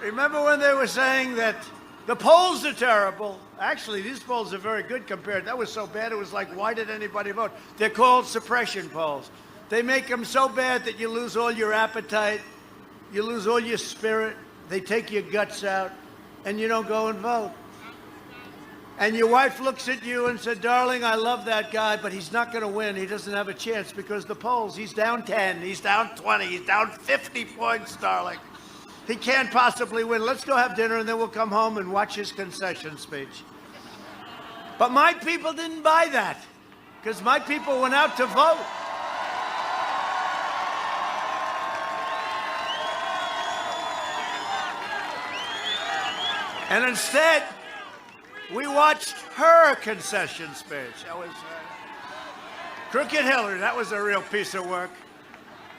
were saying that the polls are terrible. Actually, these polls are very good compared. That was so bad, it was like, why did anybody vote? They're called suppression polls. They make them so bad that you lose all your appetite, you lose all your spirit, they take your guts out, and you don't go and vote. And your wife looks at you and said, darling, I love that guy, but he's not going to win. He doesn't have a chance because the polls, he's down 10, he's down 20, he's down 50 points, darling. He can't possibly win. Let's go have dinner and then we'll come home and watch his concession speech. But my people didn't buy that because my people went out to vote. And instead, we watched her concession speech. That was Crooked Hillary. That was a real piece of work.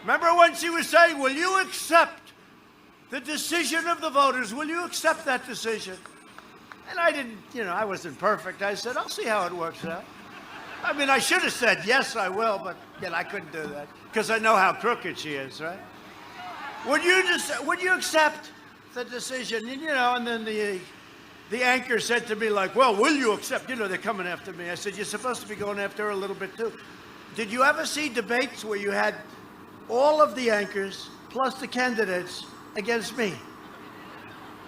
Remember when she was saying, will you accept the decision of the voters? Will you accept that decision? And I didn't, I wasn't perfect. I said, I'll see how it works out. I mean, I should have said, yes, I will, but I couldn't do that because I know how crooked she is, right? Would you accept the decision? And then the anchor said to me, like, well, will you accept? They're coming after me. I said, you're supposed to be going after her a little bit, too. Did you ever see debates where you had all of the anchors plus the candidates against me?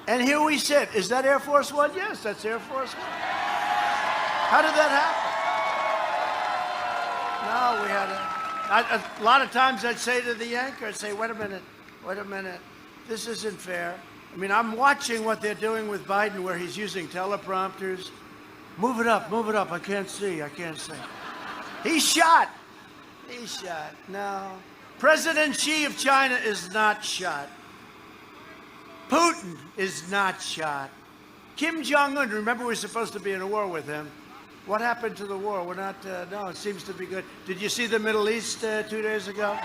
And here we sit. Is that Air Force One? Yes, that's Air Force One. How did that happen? No, we had a lot of times I'd say to the anchor, I'd say, wait a minute. This isn't fair. I mean, I'm watching what they're doing with Biden where he's using teleprompters. Move it up. I can't see. He's shot. No. President Xi of China is not shot. Putin is not shot. Kim Jong-un, remember we're supposed to be in a war with him. What happened to the war? We're not, no, it seems to be good. Did you see the Middle East 2 days ago?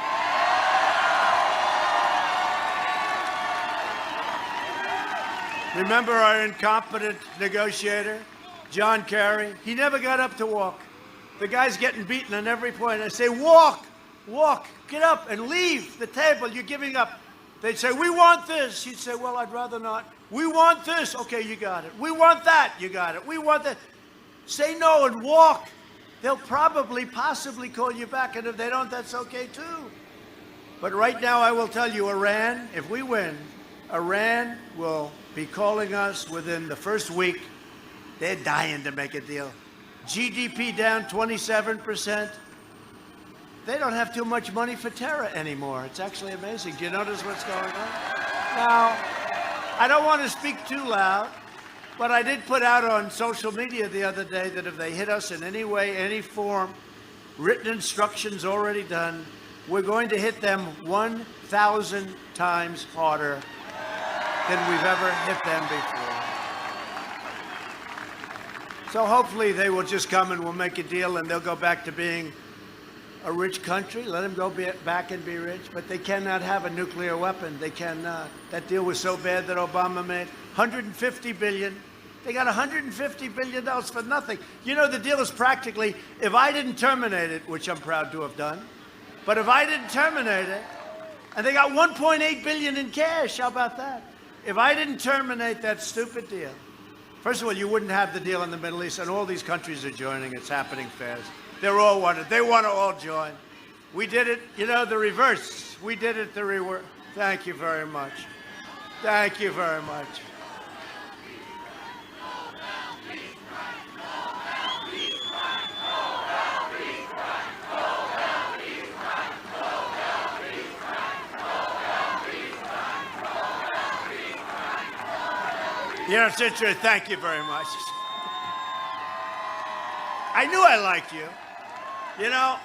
Remember our incompetent negotiator, John Kerry? He never got up to walk. The guy's getting beaten on every point. I say, walk, get up and leave the table. You're giving up. They'd say, we want this. He'd say, well, I'd rather not. We want this. Okay, you got it. We want that. You got it. We want that. Say no and walk. They'll possibly call you back. And if they don't, that's okay too. But right now, I will tell you, Iran, if we win, Iran will be calling us within the first week. They're dying to make a deal. GDP down 27%. They don't have too much money for terror anymore. It's actually amazing. Do you notice what's going on? Now, I don't want to speak too loud, but I did put out on social media the other day that if they hit us in any way, any form, written instructions already done, we're going to hit them 1,000 times harder than we've ever hit them before. So hopefully they will just come and we'll make a deal and they'll go back to being a rich country. Let them go back and be rich, but they cannot have a nuclear weapon. They cannot. That deal was so bad that Obama made $150 billion. They got $150 billion for nothing. You know, the deal is practically, if I didn't terminate it, which I'm proud to have done, but if I didn't terminate it, and they got $1.8 billion in cash, how about that? If I didn't terminate that stupid deal, first of all, you wouldn't have the deal in the Middle East, and all these countries are joining. It's happening fast. They're all wanted. They want to all join. We did it, you know, the reverse. We did it the reverse. Thank you very much. Thank you very much. You know, it's interesting. Thank you very much. I knew I liked you. You know,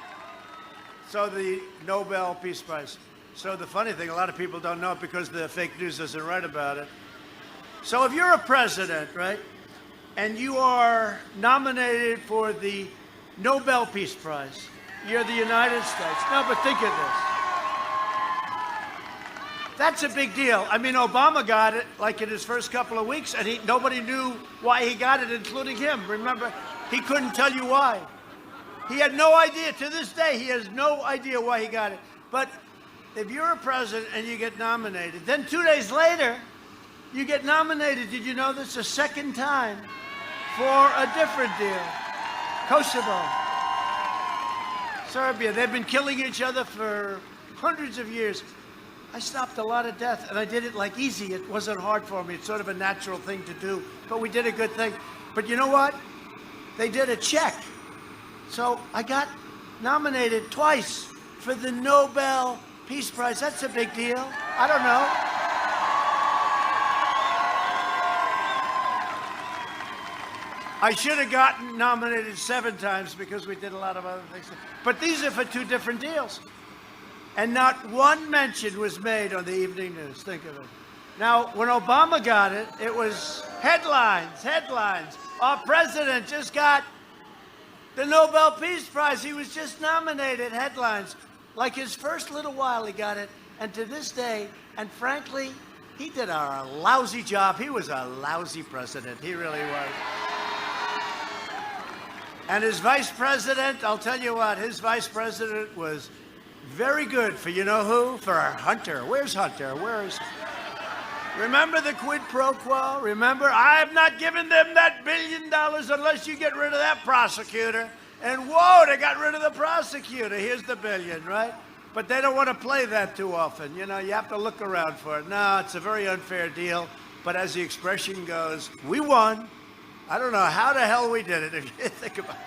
so the Nobel Peace Prize. So the funny thing, a lot of people don't know it because the fake news doesn't write about it. So if you're a president, right, and you are nominated for the Nobel Peace Prize, you're the United States. No, but think of this. That's a big deal. I mean, Obama got it like in his first couple of weeks, and nobody knew why he got it, including him. Remember, he couldn't tell you why. He had no idea. To this day, he has no idea why he got it. But if you're a president and you get nominated, then 2 days later, you get nominated. Did you know this? A second time for a different deal. Kosovo. Serbia. They've been killing each other for hundreds of years. I stopped a lot of death, and I did it like easy. It wasn't hard for me. It's sort of a natural thing to do. But we did a good thing. But you know what? They did a check. So I got nominated twice for the Nobel Peace Prize. That's a big deal. I don't know. I should have gotten nominated 7 times because we did a lot of other things. But these are for 2 different deals. And not one mention was made on the evening news. Think of it. Now, when Obama got it, it was headlines. Our president just got the Nobel Peace Prize. He was just nominated. Headlines. Like his first little while, he got it. And to this day, and frankly, he did a lousy job. He was a lousy president. He really was. And his vice president, I'll tell you what, his vice president was very good for you know who? For Hunter. Where's Hunter? Remember the quid pro quo? Remember, I have not given them that $1 billion unless you get rid of that prosecutor. And whoa, they got rid of the prosecutor. Here's the $1 billion, right? But they don't want to play that too often. You know, you have to look around for it. No, it's a very unfair deal. But as the expression goes, we won. I don't know how the hell we did it, if you think about it.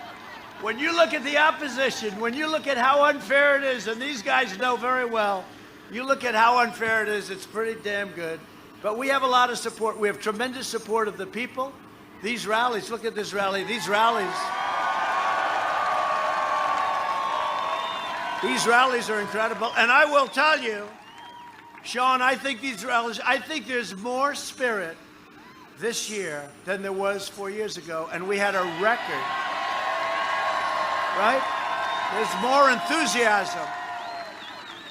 When you look at the opposition, when you look at how unfair it is, and these guys know very well, you look at how unfair it is, it's pretty damn good. But we have a lot of support. We have tremendous support of the people. These rallies, look at this rally, these rallies are incredible. And I will tell you, Sean, I think there's more spirit this year than there was 4 years ago, and we had a record. Right? There's more enthusiasm.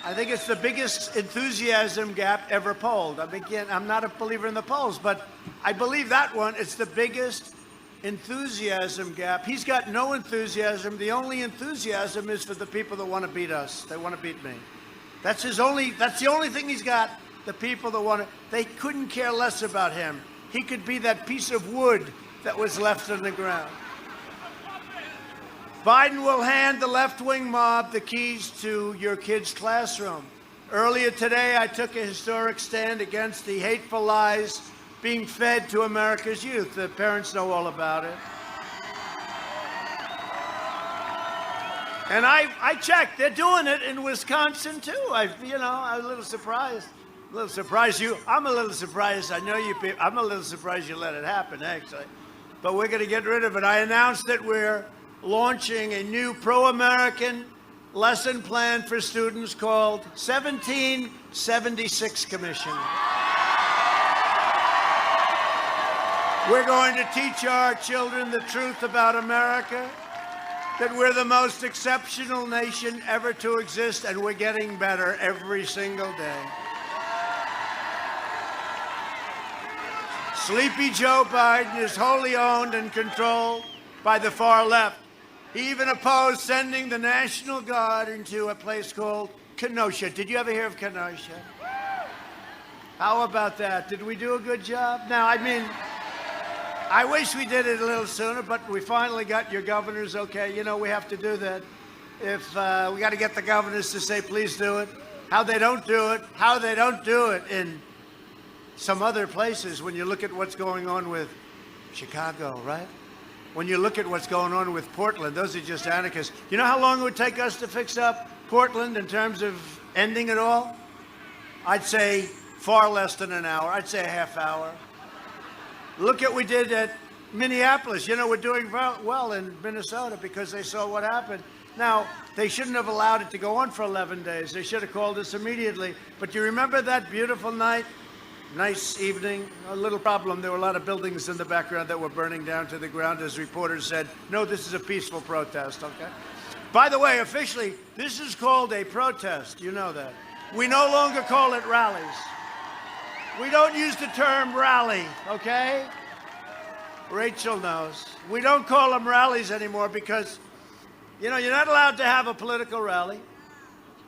I think it's the biggest enthusiasm gap ever polled. I mean, again, I'm not a believer in the polls, but I believe that one, it's the biggest enthusiasm gap. He's got no enthusiasm. The only enthusiasm is for the people that want to beat us. They want to beat me. That's the only thing he's got. The people that want to, they couldn't care less about him. He could be that piece of wood that was left on the ground. Biden will hand the left-wing mob the keys to your kid's classroom. Earlier today, I took a historic stand against the hateful lies being fed to America's youth. The parents know all about it. And I checked. They're doing it in Wisconsin, too. I'm a little surprised. A little surprised you. I'm a little surprised. I know you people. I'm a little surprised you let it happen, actually. But we're going to get rid of it. I announced that we're launching a new pro-American lesson plan for students called 1776 Commission. We're going to teach our children the truth about America, that we're the most exceptional nation ever to exist, and we're getting better every single day. Sleepy Joe Biden is wholly owned and controlled by the far left. He even opposed sending the National Guard into a place called Kenosha. Did you ever hear of Kenosha? How about that? Did we do a good job? Now, I wish we did it a little sooner, but we finally got your governors okay. You know, we have to do that. If we got to get the governors to say, please do it. How they don't do it in some other places when you look at what's going on with Chicago, right? When you look at what's going on with Portland, those are just anarchists. You know how long it would take us to fix up Portland in terms of ending it all? I'd say far less than an hour. I'd say a half hour. Look at what we did at Minneapolis. You know, we're doing well in Minnesota because they saw what happened. Now, they shouldn't have allowed it to go on for 11 days. They should have called us immediately. But you remember that beautiful night? Nice evening. A little problem. There were a lot of buildings in the background that were burning down to the ground. As reporters said, no, this is a peaceful protest, okay? By the way, officially, this is called a protest. You know that. We no longer call it rallies. We don't use the term rally, okay? Rachel knows. We don't call them rallies anymore because, you know, you're not allowed to have a political rally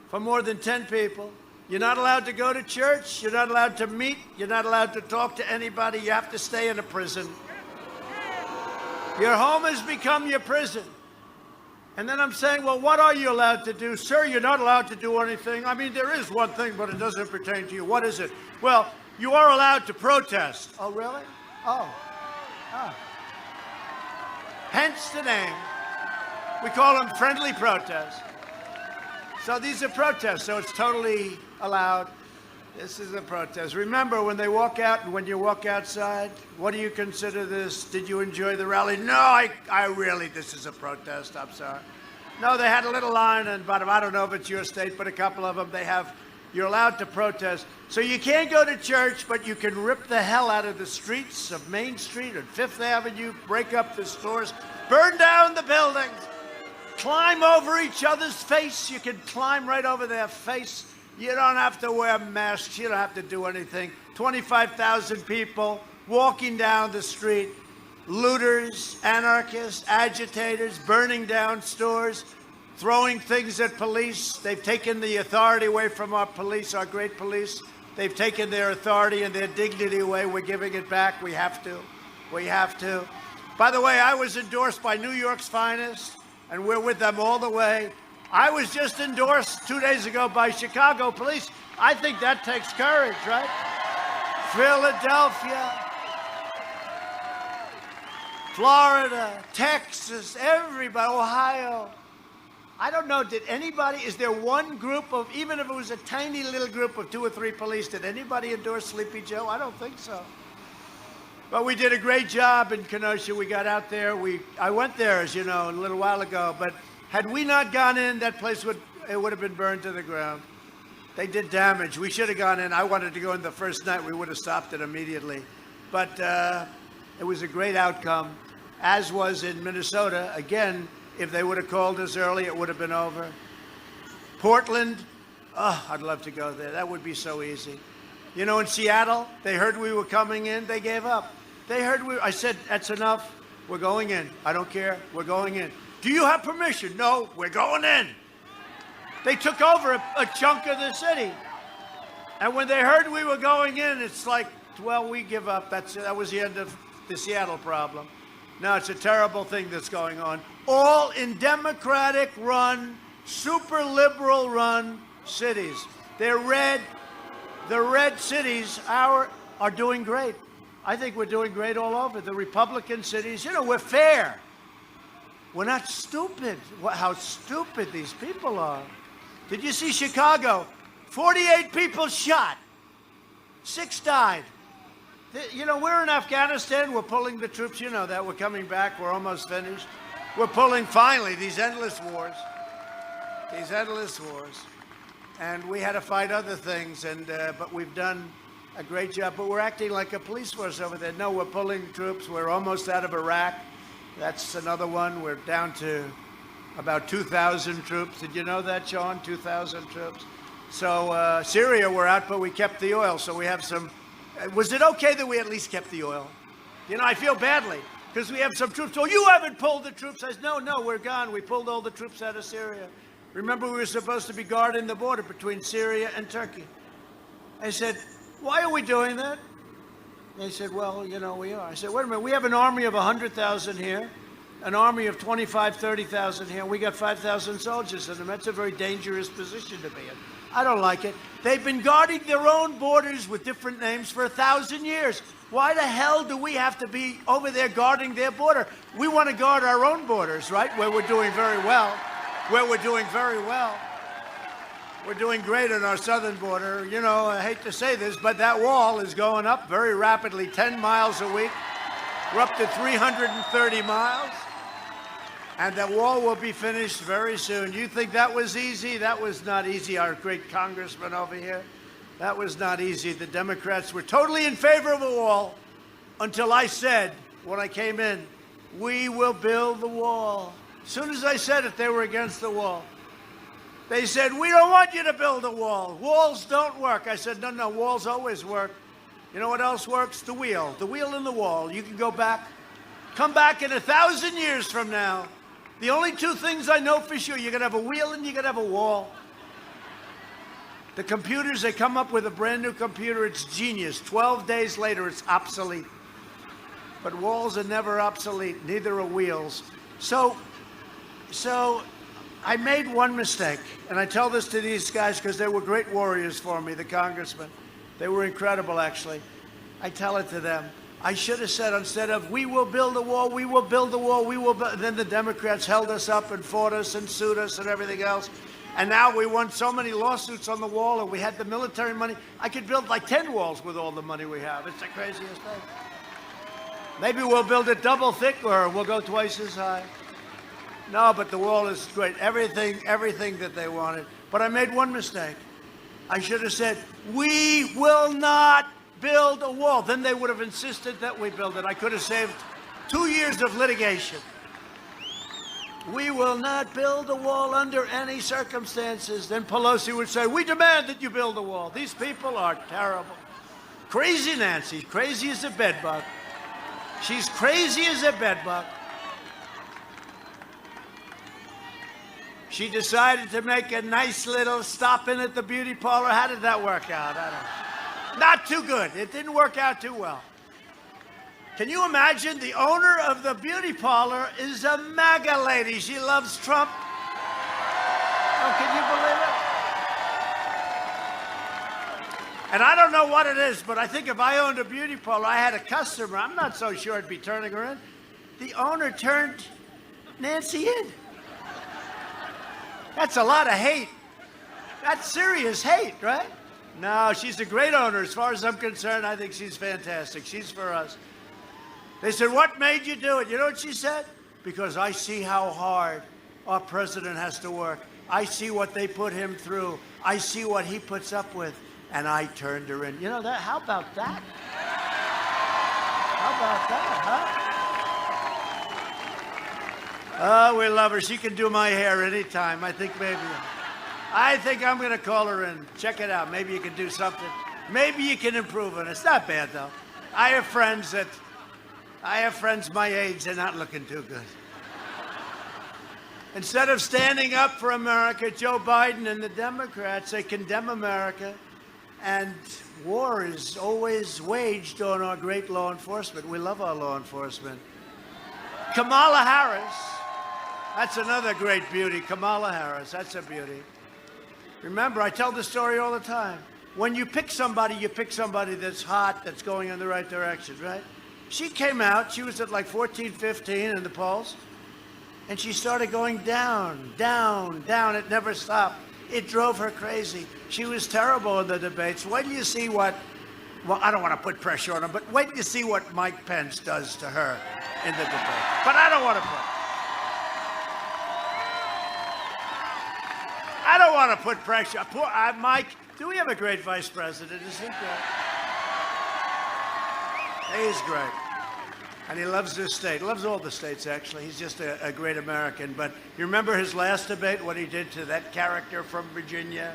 for more than 10 people. You're not allowed to go to church. You're not allowed to meet. You're not allowed to talk to anybody. You have to stay in a prison. Your home has become your prison. And then I'm saying, well, what are you allowed to do? Sir, you're not allowed to do anything. I mean, there is one thing, but it doesn't pertain to you. What is it? Well, you are allowed to protest. Oh, really? Oh. Hence the name. We call them friendly protests. So these are protests, so it's totally allowed. This is a protest. Remember, when they walk out and when you walk outside, what do you consider this? Did you enjoy the rally? No, I really, this is a protest, I'm sorry. No, they had a little line, and I don't know if it's your state, but a couple of them, you're allowed to protest. So you can't go to church, but you can rip the hell out of the streets of Main Street and Fifth Avenue, break up the stores, burn down the buildings. Climb over each other's face. You can climb right over their face. You don't have to wear masks. You don't have to do anything. 25,000 people walking down the street. Looters, anarchists, agitators, burning down stores, throwing things at police. They've taken the authority away from our police, our great police. They've taken their authority and their dignity away. We're giving it back. We have to. We have to. By the way, I was endorsed by New York's finest, and we're with them all the way. I was just endorsed 2 days ago by Chicago police. I think that takes courage, right? Philadelphia, Florida, Texas, everybody, Ohio. I don't know, is there one group of, even if it was a tiny little group of 2 or 3 police, did anybody endorse Sleepy Joe? I don't think so. But we did a great job in Kenosha. We got out there. I went there, as you know, a little while ago. But had we not gone in, that place would have been burned to the ground. They did damage. We should have gone in. I wanted to go in the first night. We would have stopped it immediately. But it was a great outcome, as was in Minnesota. Again, if they would have called us early, it would have been over. Portland, I'd love to go there. That would be so easy. You know, in Seattle, they heard we were coming in. They gave up. I said, that's enough. We're going in. I don't care. We're going in. Do you have permission? No, we're going in. They took over a chunk of the city. And when they heard we were going in, it's like, well, we give up. That was the end of the Seattle problem. Now it's a terrible thing that's going on. All in Democratic-run, super liberal-run cities. They're red. The red cities are doing great. I think we're doing great all over. The Republican cities, we're fair. We're not stupid. How stupid these people are. Did you see Chicago? 48 people shot. 6 died. We're in Afghanistan. We're pulling the troops. You know that. We're coming back. We're almost finished. We're pulling, finally, these endless wars. These endless wars. And we had to fight other things, but we've done a great job. But we're acting like a police force over there. No, we're pulling troops. We're almost out of Iraq. That's another one. We're down to about 2,000 troops. Did you know that, Sean? 2,000 troops. So Syria, we're out, but we kept the oil. So we have some. Was it okay that we at least kept the oil? I feel badly because we have some troops. Oh, you haven't pulled the troops. I said, no, we're gone. We pulled all the troops out of Syria. Remember, we were supposed to be guarding the border between Syria and Turkey. I said, why are we doing that? They said, well, we are. I said, wait a minute. We have an army of 100,000 here, an army of 25, 30,000 here. We got 5,000 soldiers in them. That's a very dangerous position to be in. I don't like it. They've been guarding their own borders with different names for 1,000 years. Why the hell do we have to be over there guarding their border? We want to guard our own borders, right, where we're doing very well. We're doing great on our southern border. I hate to say this, but that wall is going up very rapidly, 10 miles a week. We're up to 330 miles. And that wall will be finished very soon. You think that was easy? That was not easy, our great congressman over here. That was not easy. The Democrats were totally in favor of a wall until I said, when I came in, we will build the wall. As soon as I said it, they were against the wall. They said, we don't want you to build a wall. Walls don't work. I said, no, walls always work. You know what else works? The wheel in the wall. You can go back, come back in 1,000 years from now. The only 2 things I know for sure, you're going to have a wheel and you're going to have a wall. The computers, they come up with a brand new computer. It's genius. 12 days later, it's obsolete. But walls are never obsolete. Neither are wheels. So I made one mistake, and I tell this to these guys because they were great warriors for me, the congressmen. They were incredible, actually. I tell it to them. I should have said, instead of, we will build a wall, we will build a wall, we will build. Then the Democrats held us up and fought us and sued us and everything else. And now we won so many lawsuits on the wall, and we had the military money. I could build like 10 walls with all the money we have. It's the craziest thing. Maybe we'll build it double thick, or we'll go twice as high. No, but the wall is great. Everything that they wanted. But I made one mistake. I should have said, we will not build a wall. Then they would have insisted that we build it. I could have saved 2 years of litigation. We will not build a wall under any circumstances. Then Pelosi would say, we demand that you build a wall. These people are terrible. Crazy Nancy, crazy as a bedbug. She's crazy as a bedbug. She decided to make a nice little stop in at the beauty parlor. How did that work out? I don't know. Not too good. It didn't work out too well. Can you imagine? The owner of the beauty parlor is a MAGA lady. She loves Trump. Oh, can you believe it? And I don't know what it is, but I think if I owned a beauty parlor, I had a customer, I'm not so sure I'd be turning her in. The owner turned Nancy in. That's a lot of hate. That's serious hate, right? No, she's a great owner. As far as I'm concerned, I think she's fantastic. She's for us. They said, what made you do it? You know what she said? Because I see how hard our president has to work. I see what they put him through. I see what he puts up with. And I turned her in. You know that? How about that? How about that, huh? Oh, we love her. She can do my hair anytime. I think I'm going to call her in. Check it out. Maybe you can do something. Maybe you can improve it. It's not bad, though. I have friends my age. They're not looking too good. Instead of standing up for America, Joe Biden and the Democrats, they condemn America. And war is always waged on our great law enforcement. We love our law enforcement. Kamala Harris. That's another great beauty, Kamala Harris. That's a beauty. Remember, I tell this story all the time. When you pick somebody that's hot, that's going in the right direction, right? She came out, she was at like 14, 15 in the polls, and she started going down, down, down. It never stopped. It drove her crazy. She was terrible in the debates. Wait till you see what, well, I don't want to put pressure on him, but wait till you see what Mike Pence does to her in the debate. But I don't want to put pressure. Poor Mike, do we have a great vice president? Is he great? He's great. And he loves this state. Loves all the states, actually. He's just a great American. But you remember his last debate, what he did to that character from Virginia?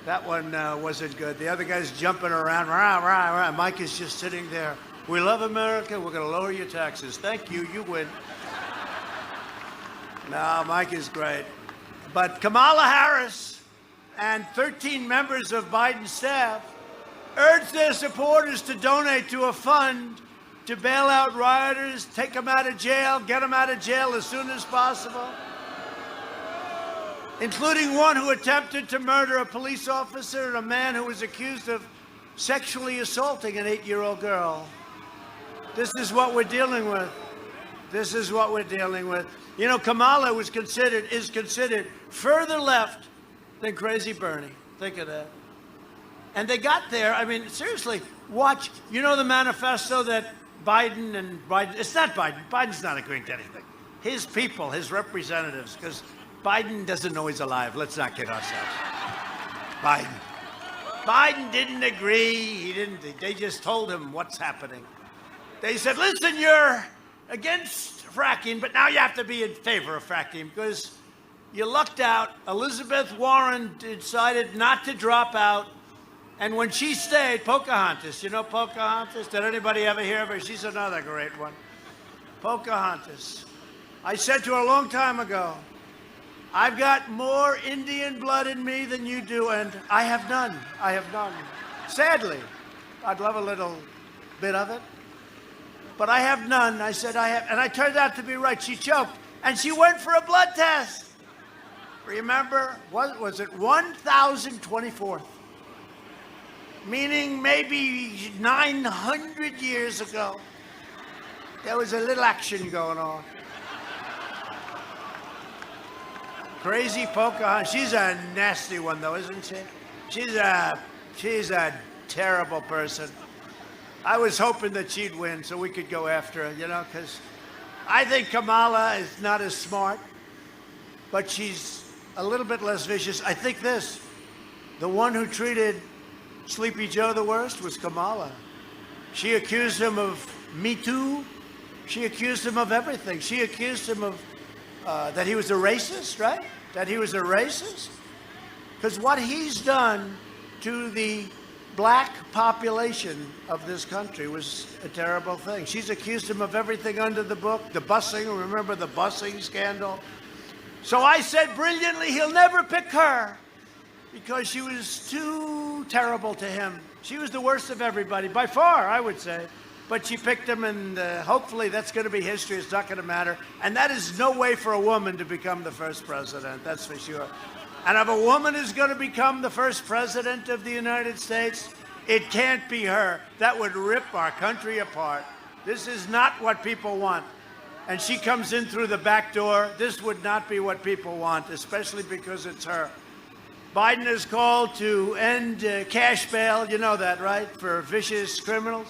That one wasn't good. The other guy's jumping around. Rah, rah, rah. Mike is just sitting there. We love America. We're going to lower your taxes. Thank you. You win. No, Mike is great. But Kamala Harris and 13 members of Biden's staff urged their supporters to donate to a fund to bail out rioters, take them out of jail, get them out of jail as soon as possible, including one who attempted to murder a police officer and a man who was accused of sexually assaulting an 8-year-old girl. This is what we're dealing with. This is what we're dealing with. You know, Kamala is considered further left than Crazy Bernie. Think of that. And they got there. I mean, seriously, watch. You know the manifesto that Biden, it's not Biden. Biden's not agreeing to anything. His people, his representatives, because Biden doesn't know he's alive. Let's not kid ourselves. Biden didn't agree. They just told him what's happening. They said, listen, you're against fracking, but now you have to be in favor of fracking because you lucked out. Elizabeth Warren decided not to drop out. And when she stayed, Pocahontas, you know Pocahontas? Did anybody ever hear of her? She's another great one. Pocahontas. I said to her a long time ago, I've got more Indian blood in me than you do, and I have none. I have none. Sadly, I'd love a little bit of it. But I have none. I said I have, and I turned out to be right. She choked, and she went for a blood test. Remember, what was it 1,024th? Meaning maybe 900 years ago, there was a little action going on. Crazy Pocahontas. She's a nasty one, though, isn't she? She's a terrible person. I was hoping that she'd win so we could go after her, you know, because I think Kamala is not as smart, but she's a little bit less vicious. I think the one who treated Sleepy Joe the worst was Kamala. She accused him of Me Too. She accused him of everything. She accused him of that he was a racist, right? That he was a racist. Because what he's done to the black population of this country was a terrible thing. She's accused him of everything under the book. The busing, remember the busing scandal? So I said brilliantly, he'll never pick her because she was too terrible to him. She was the worst of everybody, by far, I would say. But she picked him, and hopefully that's going to be history. It's not going to matter. And that is no way for a woman to become the first president, that's for sure. And if a woman is going to become the first president of the United States, it can't be her. That would rip our country apart. This is not what people want. And she comes in through the back door. This would not be what people want, especially because it's her. Biden has called to end cash bail, you know that, right, for vicious criminals?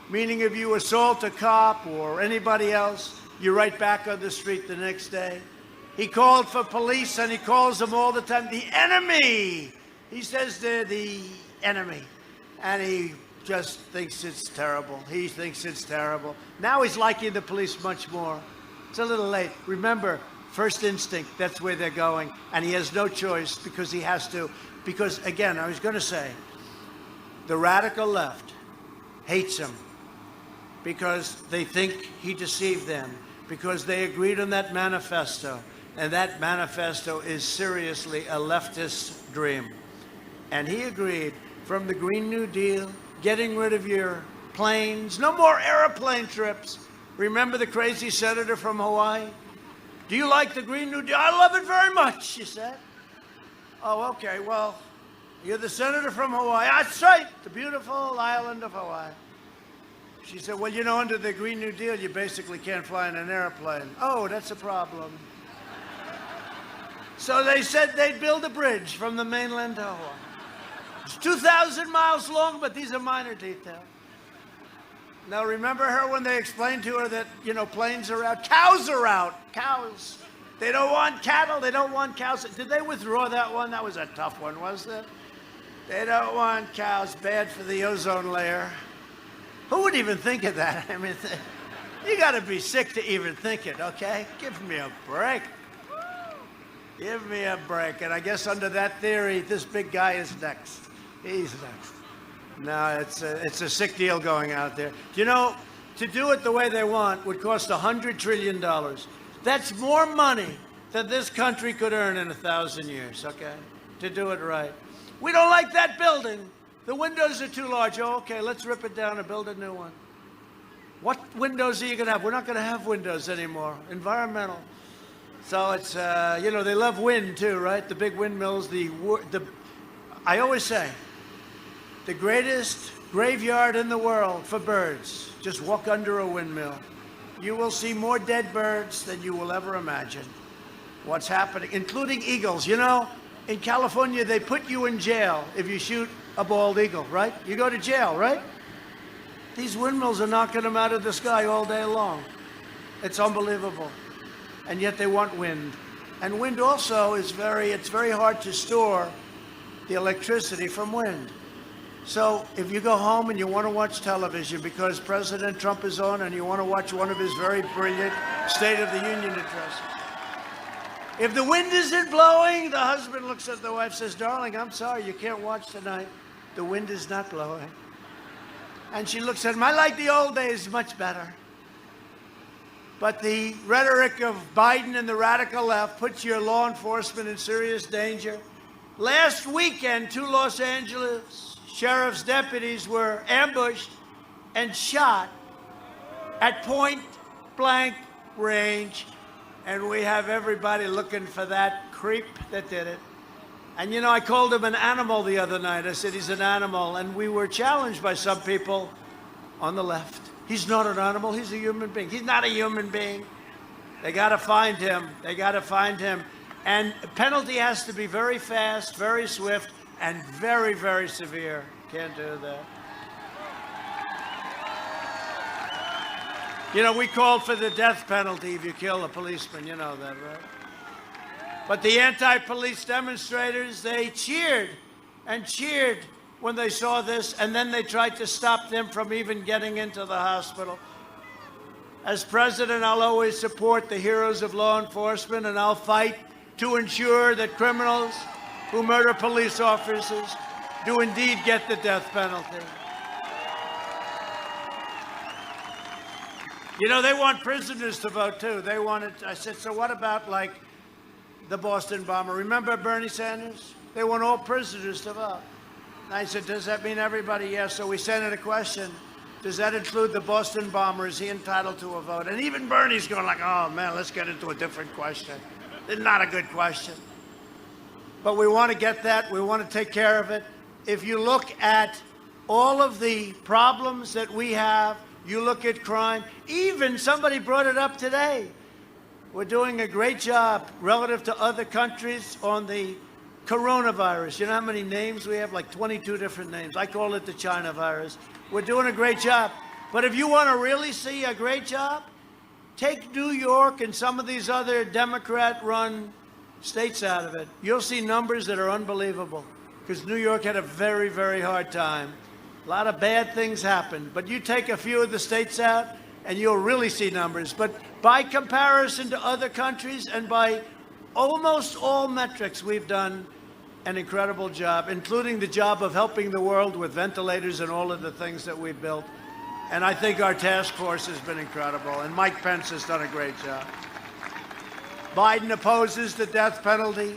Meaning if you assault a cop or anybody else, you're right back on the street the next day. He called for police, and he calls them all the time the enemy. He says they're the enemy. And he just thinks it's terrible. He thinks it's terrible. Now he's liking the police much more. It's a little late. Remember, first instinct, that's where they're going. And he has no choice because he has to. Because, again, I was going to say, the radical left hates him because they think he deceived them, because they agreed on that manifesto. And that manifesto is seriously a leftist dream. And he agreed from the Green New Deal, getting rid of your planes, no more airplane trips. Remember the crazy senator from Hawaii? Do you like the Green New Deal? I love it very much, she said. Oh, okay. Well, you're the senator from Hawaii. That's right, the beautiful island of Hawaii. She said, well, you know, under the Green New Deal, you basically can't fly in an airplane. Oh, that's a problem. So they said they'd build a bridge from the mainland to Hawaii. It's 2,000 miles long, but these are minor details. Now, remember her when they explained to her that, you know, planes are out, cows are out, cows. They don't want cattle, they don't want cows. Did they withdraw that one? That was a tough one, wasn't it? They don't want cows, bad for the ozone layer. Who would even think of that? I mean, you got to be sick to even think it, okay? Give me a break. Give me a break. And I guess under that theory, this big guy is next. He's next. No, it's a sick deal going out there. You know, to do it the way they want would cost $100 trillion. That's more money than this country could earn in 1,000 years, okay? To do it right. We don't like that building. The windows are too large. Oh, okay, let's rip it down and build a new one. What windows are you going to have? We're not going to have windows anymore. Environmental. So it's, you know, they love wind too, right? The big windmills, I always say, the greatest graveyard in the world for birds. Just walk under a windmill. You will see more dead birds than you will ever imagine. What's happening, including eagles. You know, in California, they put you in jail if you shoot a bald eagle, right? You go to jail, right? These windmills are knocking them out of the sky all day long. It's unbelievable. And yet they want wind. And wind also is it's very hard to store the electricity from wind. So if you go home and you want to watch television because President Trump is on and you want to watch one of his very brilliant State of the Union addresses, if the wind isn't blowing, the husband looks at the wife and says, darling, I'm sorry, you can't watch tonight. The wind is not blowing. And she looks at him, I like the old days much better. But the rhetoric of Biden and the radical left puts your law enforcement in serious danger. Last weekend, 2 Los Angeles sheriff's deputies were ambushed and shot at point-blank range. And we have everybody looking for that creep that did it. And, you know, I called him an animal the other night. I said he's an animal. And we were challenged by some people on the left. He's not an animal. He's a human being. He's not a human being. They got to find him. They got to find him. And penalty has to be very fast, very swift, and very, very severe. Can't do that. You know, we called for the death penalty if you kill a policeman. You know that, right? But the anti-police demonstrators, they cheered and cheered when they saw this, and then they tried to stop them from even getting into the hospital. As president, I'll always support the heroes of law enforcement, and I'll fight to ensure that criminals who murder police officers do indeed get the death penalty. You know, they want prisoners to vote, too. They wanted, I said, so what about, like, the Boston bomber? Remember Bernie Sanders? They want all prisoners to vote. And I said, does that mean everybody? Yes. So we sent in a question. Does that include the Boston bomber? Is he entitled to a vote? And even Bernie's going like, oh, man, let's get into a different question. It's not a good question. But we want to get that. We want to take care of it. If you look at all of the problems that we have, you look at crime, even somebody brought it up today. We're doing a great job relative to other countries on the coronavirus. You know how many names we have? Like 22 different names. I call it the China virus. We're doing a great job. But if you want to really see a great job, take New York and some of these other Democrat-run states out of it. You'll see numbers that are unbelievable because New York had a very, very hard time. A lot of bad things happened. But you take a few of the states out and you'll really see numbers. But by comparison to other countries and by almost all metrics, we've done an incredible job, including the job of helping the world with ventilators and all of the things that we've built. And I think our task force has been incredible. And Mike Pence has done a great job. Biden opposes the death penalty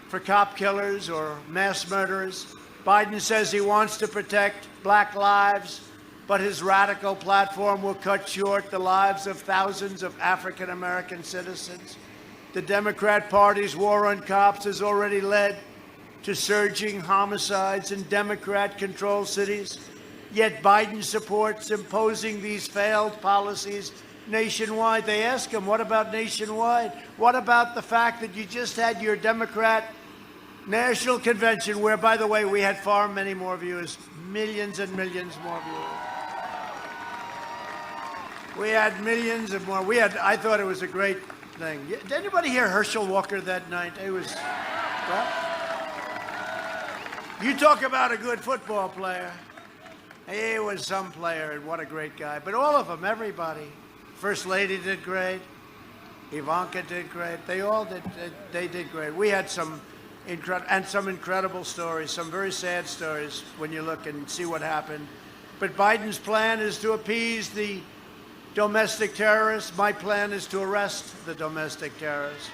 for cop killers or mass murderers. Biden says he wants to protect black lives, but his radical platform will cut short the lives of thousands of African-American citizens. The Democrat Party's war on cops has already led to surging homicides in Democrat-controlled cities. Yet Biden supports imposing these failed policies nationwide. They ask him, what about nationwide? What about the fact that you just had your Democrat National Convention, where, by the way, we had far many more viewers, millions and millions more viewers. We had millions and more. I thought it was a great thing. Did anybody hear Herschel Walker that night? It was, well, you talk about a good football player. He was some player, and what a great guy. But all of them, everybody. First Lady did great. Ivanka did great. They all did. They did great. We had some incredible stories, some very sad stories when you look and see what happened. But Biden's plan is to appease the domestic terrorists. My plan is to arrest the domestic terrorists.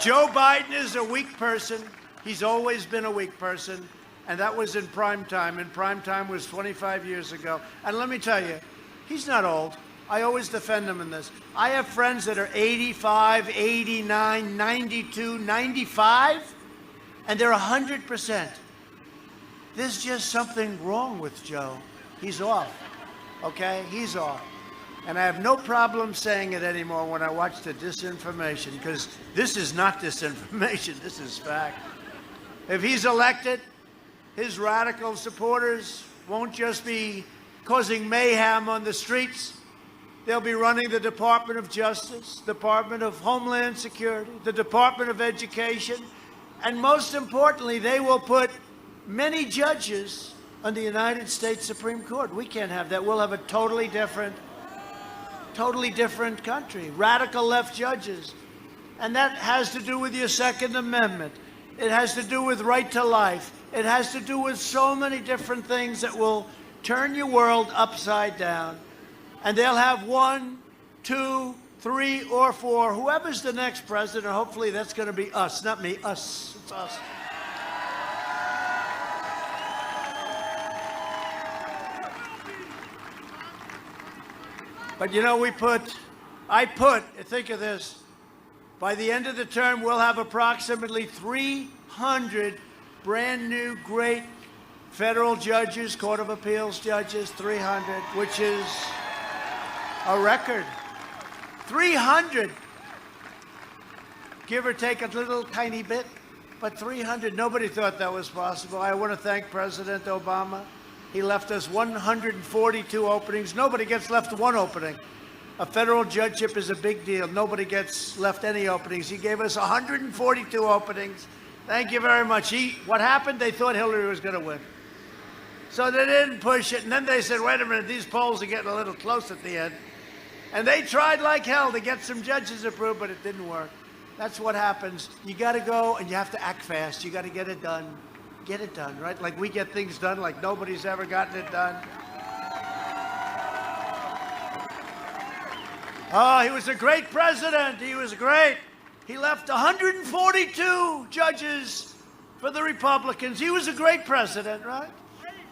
Joe Biden is a weak person. He's always been a weak person. And that was in prime time. And prime time was 25 years ago. And let me tell you, he's not old. I always defend him in this. I have friends that are 85, 89, 92, 95, and they're 100%. There's just something wrong with Joe. He's off, okay? He's off. And I have no problem saying it anymore when I watch the disinformation, because this is not disinformation, this is fact. If he's elected, his radical supporters won't just be causing mayhem on the streets. They'll be running the Department of Justice, Department of Homeland Security, the Department of Education, and most importantly, they will put many judges on the United States Supreme Court. We can't have that. We'll have a totally different country. Radical left judges. And that has to do with your Second Amendment. It has to do with right to life. It has to do with so many different things that will turn your world upside down. And they'll have 1, 2, 3, or 4. Whoever's the next president, hopefully that's going to be us, not me, us. It's us. But you know, think of this, by the end of the term, we'll have approximately 300 brand new great federal judges, Court of Appeals judges, 300, which is a record. 300, give or take a little tiny bit, but 300, nobody thought that was possible. I want to thank President Obama. He left us 142 openings. Nobody gets left one opening. A federal judgeship is a big deal. Nobody gets left any openings. He gave us 142 openings. Thank you very much. What happened? They thought Hillary was going to win. So they didn't push it. And then they said, wait a minute, these polls are getting a little close at the end. And they tried like hell to get some judges approved, but it didn't work. That's what happens. You got to go and you have to act fast. You got to get it done. Get it done, right? Like we get things done like nobody's ever gotten it done. Oh, he was a great president. He was great. He left 142 judges for the Republicans. He was a great president, right?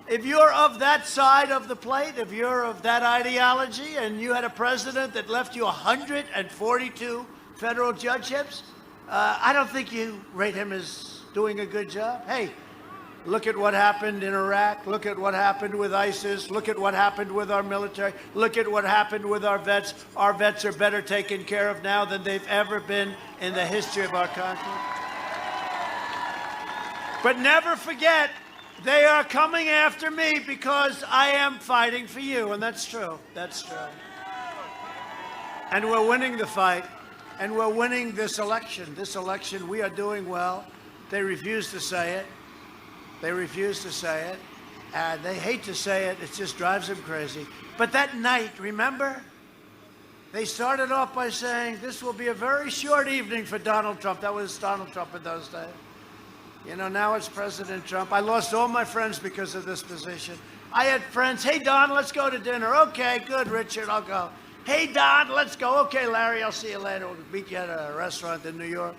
If you're of that side of the plate, if you're of that ideology, and you had a president that left you 142 federal judgeships, I don't think you rate him as doing a good job. Hey, look at what happened in Iraq. Look at what happened with ISIS. Look at what happened with our military. Look at what happened with our vets. Our vets are better taken care of now than they've ever been in the history of our country. But never forget, they are coming after me because I am fighting for you. And that's true. That's true. And we're winning the fight. And we're winning this election. This election, we are doing well. They refuse to say it. They refuse to say it. They hate to say it. It just drives them crazy. But that night, remember? They started off by saying, this will be a very short evening for Donald Trump. That was Donald Trump in those days. You know, now it's President Trump. I lost all my friends because of this position. I had friends, hey, Don, let's go to dinner. Okay, good, Richard, I'll go. Hey, Don, let's go. Okay, Larry, I'll see you later. We'll meet you at a restaurant in New York.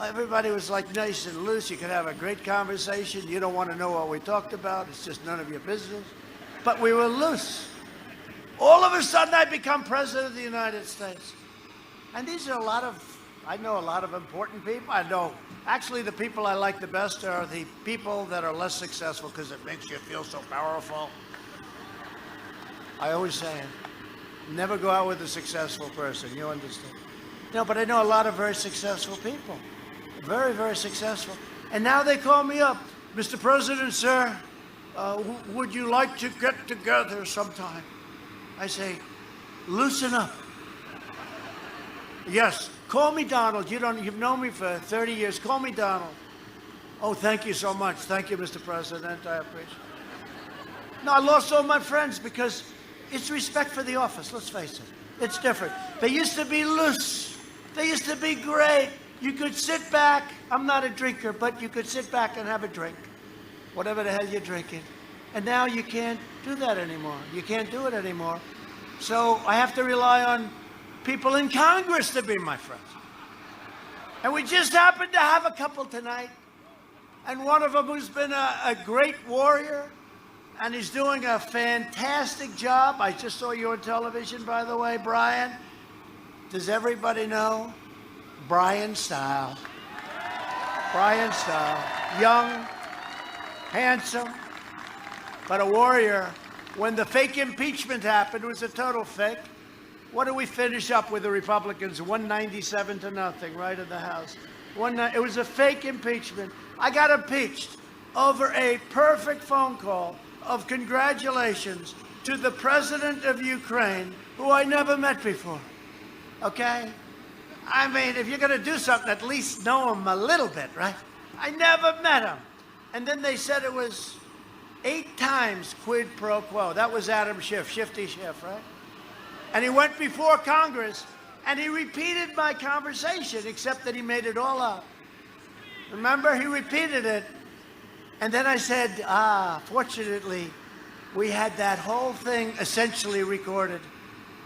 Everybody was like nice and loose. You could have a great conversation. You don't want to know what we talked about. It's just none of your business. But we were loose. All of a sudden, I become president of the United States. And these are a lot of I know a lot of important people. I know, actually, the people I like the best are the people that are less successful because it makes you feel so powerful. I always say it. Never go out with a successful person, you understand? No, but I know a lot of very successful people. Very, very successful. And now they call me up. Mr. President, sir, would you like to get together sometime? I say, loosen up. Yes, call me Donald. You've known me for 30 years. Call me Donald. Oh, thank you so much. Thank you, Mr. President. I appreciate it. No, I lost all my friends because it's respect for the office. Let's face it. It's different. They used to be loose. They used to be great. You could sit back. I'm not a drinker, but you could sit back and have a drink. Whatever the hell you're drinking. And now you can't do that anymore. You can't do it anymore. So I have to rely on people in Congress to be my friends. And we just happened to have a couple tonight. And one of them who's been a great warrior, and he's doing a fantastic job. I just saw you on television, by the way, Brian. Does everybody know? Brian Style. Brian Style. Young, handsome, but a warrior. When the fake impeachment happened, it was a total fake. What do we finish up with the Republicans? 197 to nothing, right, in the House. It was a fake impeachment. I got impeached over a perfect phone call of congratulations to the president of Ukraine, who I never met before. Okay? I mean, if you're going to do something, at least know him a little bit, right? I never met him. And then they said it was 8 times quid pro quo. That was Adam Schiff, Shifty Schiff, right? And he went before Congress, and he repeated my conversation, except that he made it all up. Remember, he repeated it. And then I said, fortunately, we had that whole thing essentially recorded.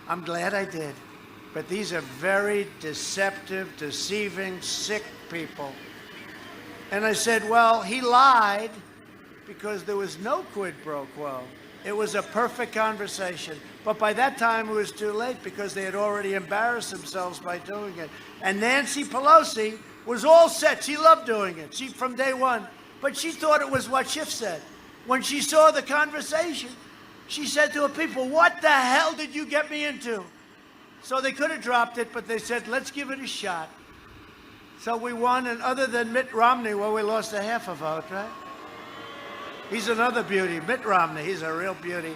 I'm glad I did. But these are very deceptive, deceiving, sick people. And I said, well, he lied because there was no quid pro quo. It was a perfect conversation. But by that time, it was too late because they had already embarrassed themselves by doing it. And Nancy Pelosi was all set. She loved doing it. From day one. But she thought it was what Schiff said. When she saw the conversation, she said to her people, what the hell did you get me into? So they could have dropped it, but they said, let's give it a shot. So we won, and other than Mitt Romney, well, we lost a half a vote, right? He's another beauty. Mitt Romney, he's a real beauty.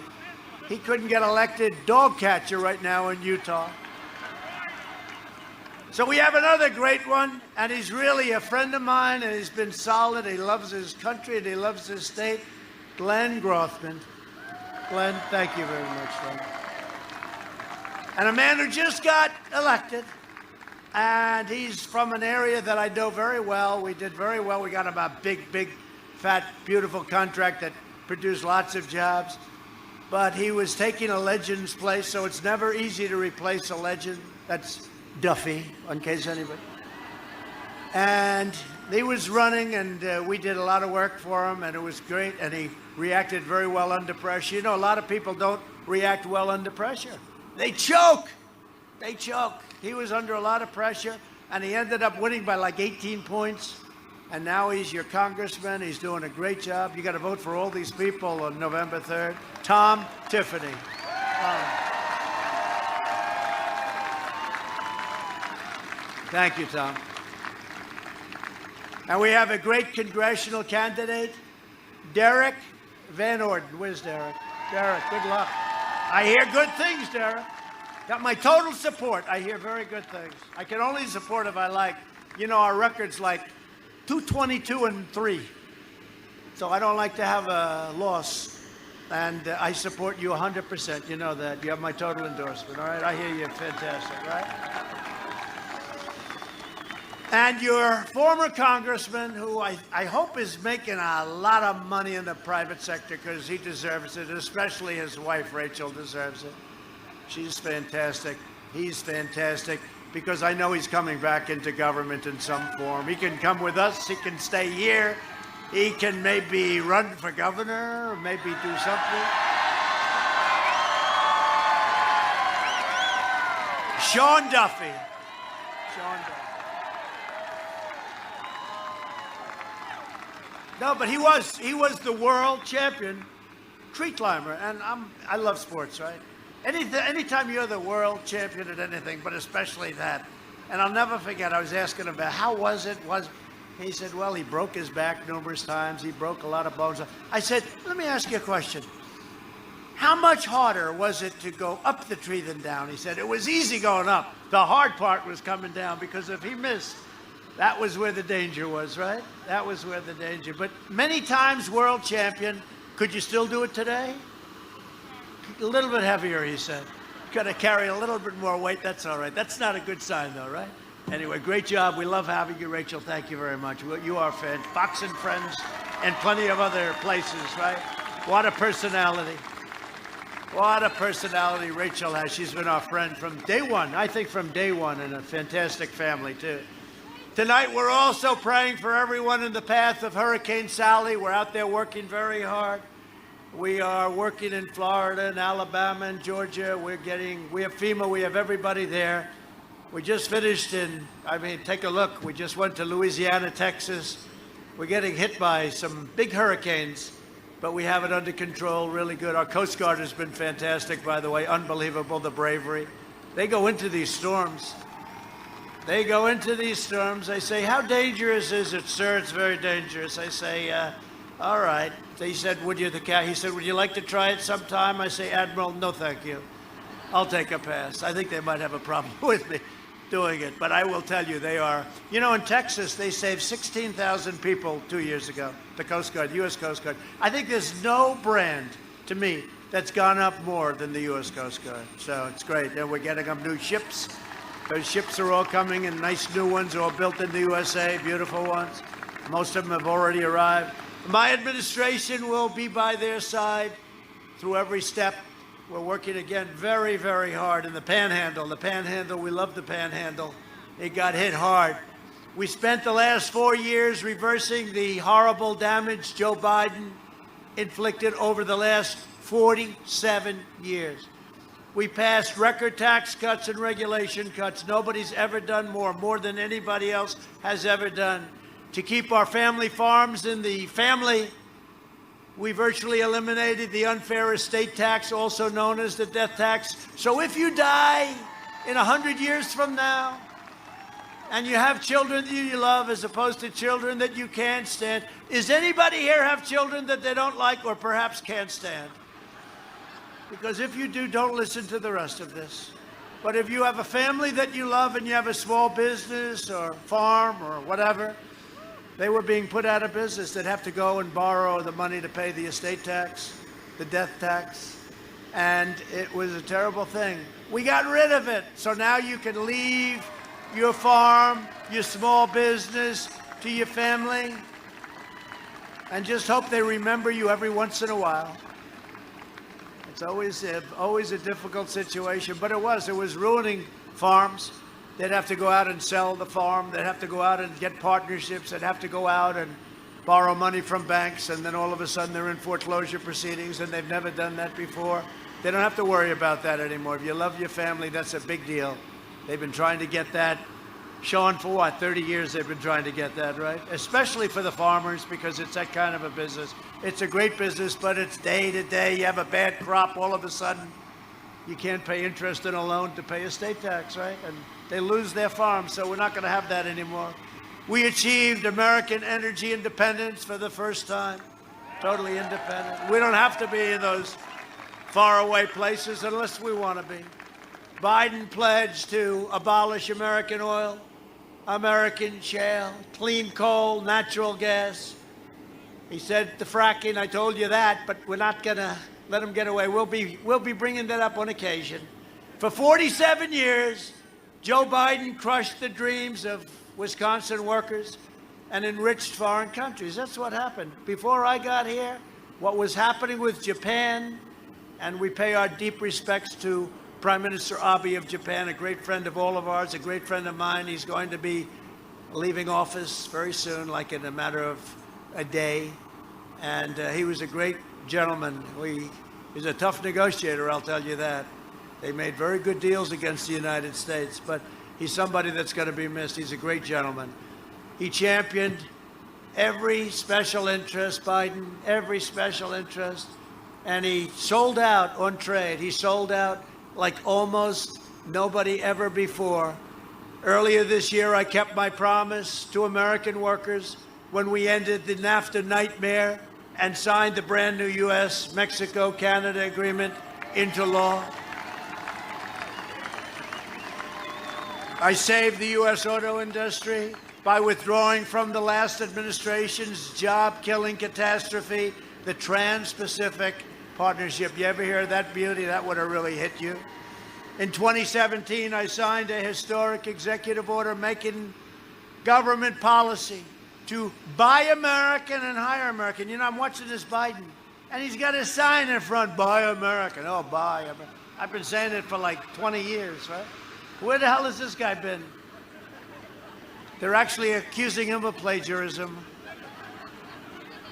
He couldn't get elected dog catcher right now in Utah. So we have another great one, and he's really a friend of mine, and he's been solid. He loves his country, and he loves his state. Glenn Grothman. Glenn, thank you very much, Glenn. And a man who just got elected, and he's from an area that I know very well. We did very well. We got him a big, fat, beautiful contract that produced lots of jobs. But he was taking a legend's place, so it's never easy to replace a legend. That's Duffy, in case anybody. And he was running, and we did a lot of work for him, and it was great, and he reacted very well under pressure. You know, a lot of people don't react well under pressure. They choke. They choke. He was under a lot of pressure, and he ended up winning by like 18 points. And now he's your congressman. He's doing a great job. You got to vote for all these people on November 3rd. Tom Tiffany. Thank you, Tom. And we have a great congressional candidate, Derek Van Orden. Where's Derek? Derek, good luck. I hear good things, Derek. Got my total support. I hear very good things. I can only support if I like. You know, our record's like 222-3. So I don't like to have a loss. And I support you 100%. You know that. You have my total endorsement, all right? I hear you. Fantastic, right? And your former congressman, who I hope is making a lot of money in the private sector because he deserves it, especially his wife, Rachel, deserves it. She's fantastic. He's fantastic because I know he's coming back into government in some form. He can come with us. He can stay here. He can maybe run for governor or maybe do something. Sean Duffy. Sean Duffy. No, but he was the world champion tree climber, and I love sports, right? Anytime you're the world champion at anything, but especially that. And I'll never forget, I was asking him about how was it? He said, well, he broke his back numerous times. He broke a lot of bones. I said, let me ask you a question. How much harder was it to go up the tree than down? He said, it was easy going up. The hard part was coming down, because if he missed, that was where the danger was, right? That was where the danger. But many times world champion. Could you still do it today? A little bit heavier, he said. Got to carry a little bit more weight. That's all right. That's not a good sign, though, right? Anyway, great job. We love having you, Rachel. Thank you very much. You are fans. Fox and Friends and plenty of other places, right? What a personality. What a personality Rachel has. She's been our friend from day one. I think from day one, and a fantastic family, too. Tonight, we're also praying for everyone in the path of Hurricane Sally. We're out there working very hard. We are working in Florida and Alabama and Georgia. We have FEMA, we have everybody there. We just finished take a look. We just went to Louisiana, Texas. We're getting hit by some big hurricanes, but we have it under control, really good. Our Coast Guard has been fantastic, by the way. Unbelievable, the bravery. They go into these storms. They say, how dangerous is it, sir? It's very dangerous. I say, all right. He said, would you like to try it sometime? I say, Admiral, no, thank you. I'll take a pass. I think they might have a problem with me doing it. But I will tell you, they are. You know, in Texas, they saved 16,000 people 2 years ago. The Coast Guard, U.S. Coast Guard. I think there's no brand, to me, that's gone up more than the U.S. Coast Guard. So it's great. And we're getting them new ships. Those ships are all coming, and nice new ones, all built in the USA, beautiful ones. Most of them have already arrived. My administration will be by their side through every step. We're working again very, very hard in the Panhandle. We love the Panhandle. It got hit hard. We spent the last 4 years reversing the horrible damage Joe Biden inflicted over the last 47 years. We passed record tax cuts and regulation cuts. Nobody's ever done more than anybody else has ever done. To keep our family farms in the family, we virtually eliminated the unfair estate tax, also known as the death tax. So if you die in 100 years from now, and you have children that you love as opposed to children that you can't stand, does anybody here have children that they don't like or perhaps can't stand? Because if you do, don't listen to the rest of this. But if you have a family that you love and you have a small business or farm or whatever, they were being put out of business. They'd have to go and borrow the money to pay the estate tax, the death tax, and it was a terrible thing. We got rid of it. So now you can leave your farm, your small business to your family, and just hope they remember you every once in a while. It's always a difficult situation, but it was ruining farms. They'd have to go out and sell the farm. They'd have to go out and get partnerships. They'd have to go out and borrow money from banks, and then all of a sudden they're in foreclosure proceedings, and they've never done that before. They don't have to worry about that anymore. If you love your family, that's a big deal. They've been trying to get that. Sean, for what, 30 years they've been trying to get that, right? Especially for the farmers, because it's that kind of a business. It's a great business, but it's day to day. You have a bad crop, all of a sudden you can't pay interest in a loan to pay estate tax, right? And they lose their farm, so we're not going to have that anymore. We achieved American energy independence for the first time, totally independent. We don't have to be in those faraway places unless we want to be. Biden pledged to abolish American oil, American shale, clean coal, natural gas. He said the fracking, I told you that, but we're not going to let him get away. We'll be bringing that up on occasion. For 47 years, Joe Biden crushed the dreams of Wisconsin workers and enriched foreign countries. That's what happened. Before I got here, what was happening with Japan, and we pay our deep respects to Prime Minister Abe of Japan, a great friend of all of ours, a great friend of mine. He's going to be leaving office very soon, like in a matter of a day. And he was a great gentleman. He's a tough negotiator, I'll tell you that. They made very good deals against the United States, but he's somebody that's going to be missed. He's a great gentleman. He championed every special interest, Biden, every special interest. And he sold out on trade. He sold out like almost nobody ever before. Earlier this year, I kept my promise to American workers when we ended the NAFTA nightmare and signed the brand new U.S., Mexico, Canada agreement into law. I saved the U.S. auto industry by withdrawing from the last administration's job-killing catastrophe, the Trans-Pacific Partnership. You ever hear that beauty? That would have really hit you. In 2017, I signed a historic executive order making government policy to buy American and hire American. You know, I'm watching this Biden, and he's got a sign in front, buy American. Oh, buy American. I've been saying it for like 20 years, right? Where the hell has this guy been? They're actually accusing him of plagiarism.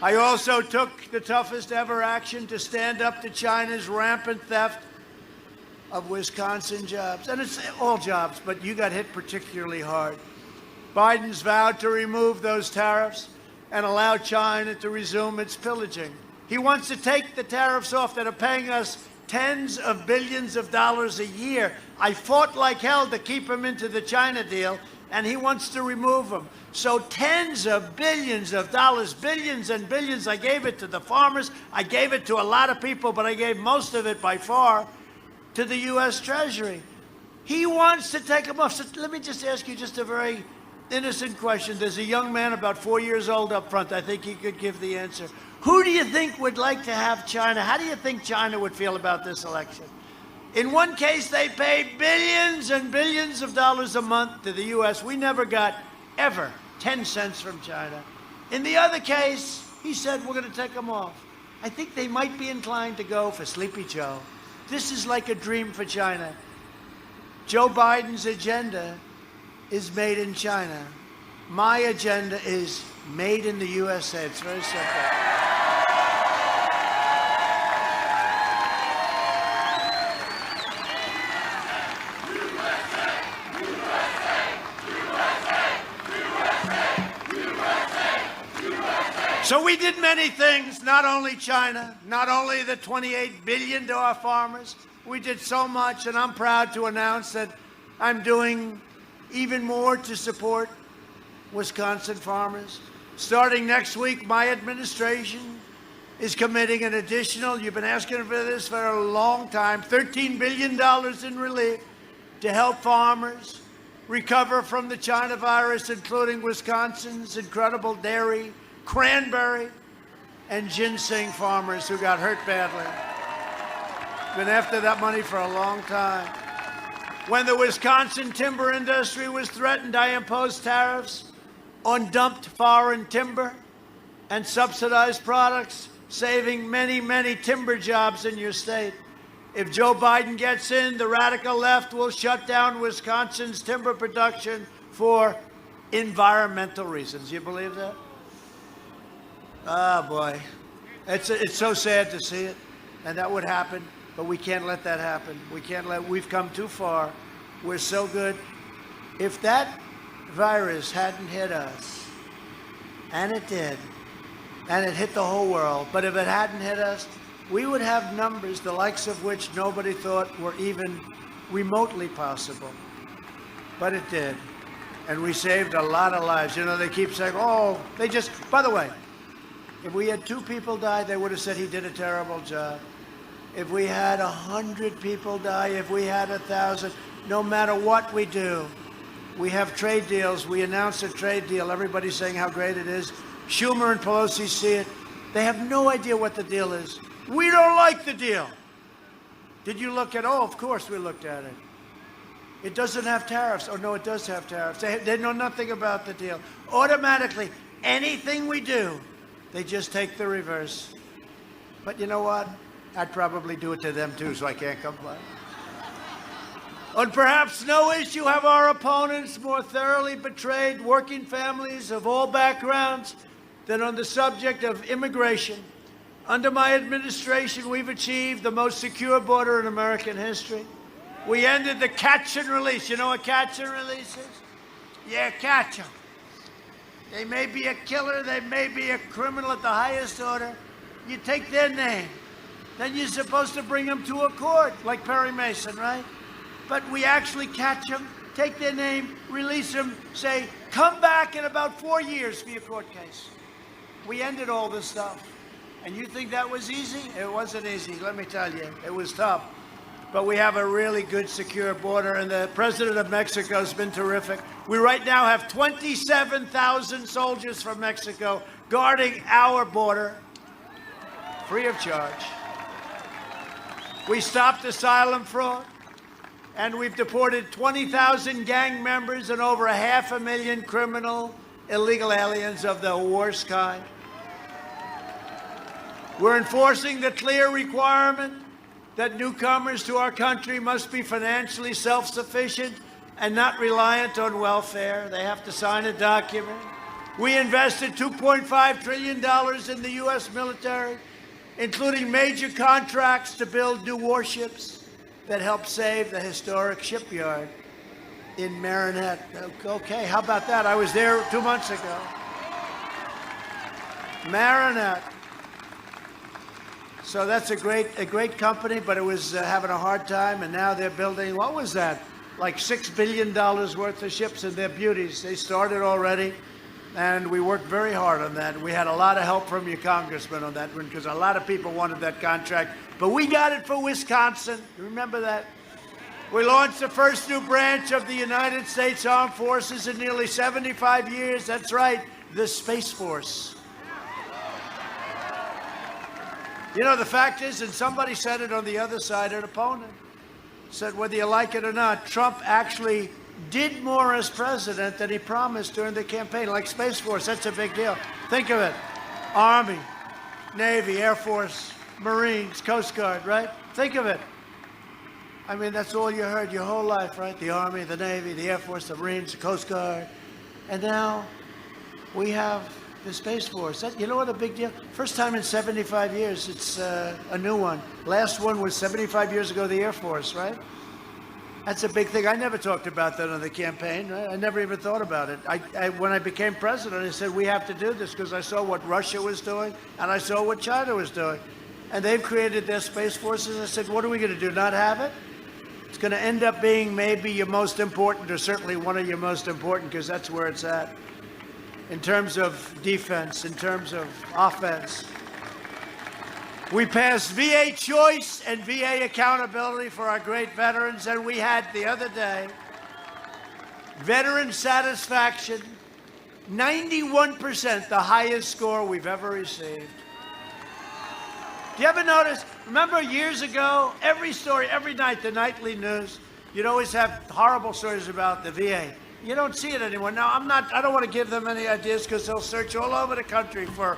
I also took the toughest ever action to stand up to China's rampant theft of Wisconsin jobs. And it's all jobs, but you got hit particularly hard. Biden's vowed to remove those tariffs and allow China to resume its pillaging. He wants to take the tariffs off that are paying us tens of billions of dollars a year. I fought like hell to keep him into the China deal, and he wants to remove them. So tens of billions of dollars, billions and billions, I gave it to the farmers. I gave it to a lot of people, but I gave most of it by far to the U.S. Treasury. He wants to take them off. So let me just ask you just a very innocent question. There's a young man about 4 years old up front. I think he could give the answer. Who do you think would like to have China? How do you think China would feel about this election? In one case, they paid billions and billions of dollars a month to the U.S. We never got, ever, 10 cents from China. In the other case, he said, we're going to take them off. I think they might be inclined to go for Sleepy Joe. This is like a dream for China. Joe Biden's agenda is made in China. My agenda is made in the USA. It's very simple. So we did many things, not only China, not only the $28 billion to our farmers. We did so much, and I'm proud to announce that I'm doing even more to support Wisconsin farmers. Starting next week, my administration is committing an additional, you've been asking for this for a long time, $13 billion in relief to help farmers recover from the China virus, including Wisconsin's incredible dairy, cranberry, and ginseng farmers who got hurt badly. Been after that money for a long time. When the Wisconsin timber industry was threatened, I imposed tariffs on dumped foreign timber and subsidized products, saving many, many timber jobs in your state. If Joe Biden gets in, the radical left will shut down Wisconsin's timber production for environmental reasons. You believe that? Oh, boy. It's so sad to see it, and that would happen, but we can't let that happen. We've come too far. We're so good. If that virus hadn't hit us, and it did, and it hit the whole world, but if it hadn't hit us, we would have numbers the likes of which nobody thought were even remotely possible. But it did, and we saved a lot of lives. You know, they keep saying, oh, they just, by the way, if we had 2 people die, they would have said he did a terrible job. If we had 100 people die, if we had 1,000, no matter what we do, we have trade deals. We announce a trade deal. Everybody's saying how great it is. Schumer and Pelosi see it. They have no idea what the deal is. We don't like the deal. Did you look at it? Oh, of course we looked at it. It doesn't have tariffs. Oh, no, it does have tariffs. They know nothing about the deal. Automatically, anything we do, they just take the reverse. But you know what? I'd probably do it to them too, so I can't complain. On perhaps no issue have our opponents more thoroughly betrayed working families of all backgrounds than on the subject of immigration. Under my administration, we've achieved the most secure border in American history. We ended the catch and release. You know what catch and release is? Yeah, catch them. They may be a killer, they may be a criminal at the highest order. You take their name, then you're supposed to bring them to a court, like Perry Mason, right? But we actually catch them, take their name, release them, say, come back in about 4 years for your court case. We ended all this stuff. And you think that was easy? It wasn't easy, let me tell you. It was tough. But we have a really good, secure border, and the president of Mexico has been terrific. We right now have 27,000 soldiers from Mexico guarding our border, free of charge. We stopped asylum fraud, and we've deported 20,000 gang members and over 500,000 criminal illegal aliens of the worst kind. We're enforcing the clear requirement that newcomers to our country must be financially self-sufficient and not reliant on welfare. They have to sign a document. We invested $2.5 trillion in the U.S. military, including major contracts to build new warships that help save the historic shipyard in Marinette. Okay, how about that? I was there 2 months ago. Marinette. So that's a great company, but it was having a hard time, and now they're building, what was that? Like $6 billion worth of ships, and they're beauties. They started already, and we worked very hard on that. We had a lot of help from your congressman on that one, because a lot of people wanted that contract, but we got it for Wisconsin. Remember that? We launched the first new branch of the United States Armed Forces in nearly 75 years. That's right, the Space Force. You know, the fact is, and somebody said it on the other side, an opponent said, whether you like it or not, Trump actually did more as president than he promised during the campaign, like Space Force. That's a big deal. Think of it. Army, Navy, Air Force, Marines, Coast Guard, right? Think of it. I mean, that's all you heard your whole life, right? The Army, the Navy, the Air Force, the Marines, the Coast Guard. And now we have the Space Force. You know what a big deal? First time in 75 years, it's a new one. Last one was 75 years ago, the Air Force, right? That's a big thing. I never talked about that on the campaign, right? I never even thought about it. When I became president, I said, we have to do this because I saw what Russia was doing and I saw what China was doing. And they've created their Space Forces. I said, what are we going to do, not have it? It's going to end up being maybe your most important, or certainly one of your most important, because that's where it's at. In terms of defense, in terms of offense. We passed VA choice and VA accountability for our great veterans, and we had the other day veteran satisfaction, 91%, the highest score we've ever received. Do you ever notice, remember years ago, every story, every night, the nightly news, you'd always have horrible stories about the VA. You don't see it anymore. Now, I don't want to give them any ideas because they'll search all over the country for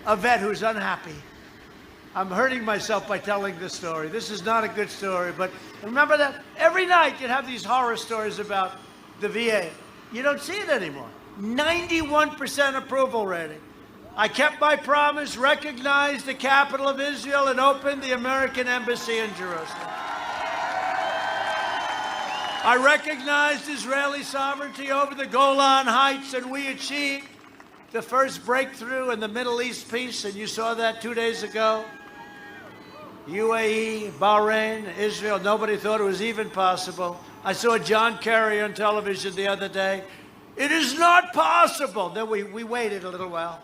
a vet who's unhappy. I'm hurting myself by telling this story. This is not a good story, but remember that every night you'd have these horror stories about the VA. You don't see it anymore. 91% approval rating. I kept my promise, recognized the capital of Israel, and opened the American embassy in Jerusalem. I recognized Israeli sovereignty over the Golan Heights, and we achieved the first breakthrough in the Middle East peace, and you saw that 2 days ago. UAE, Bahrain, Israel, nobody thought it was even possible. I saw John Kerry on television the other day. It is not possible. Then we waited a little while.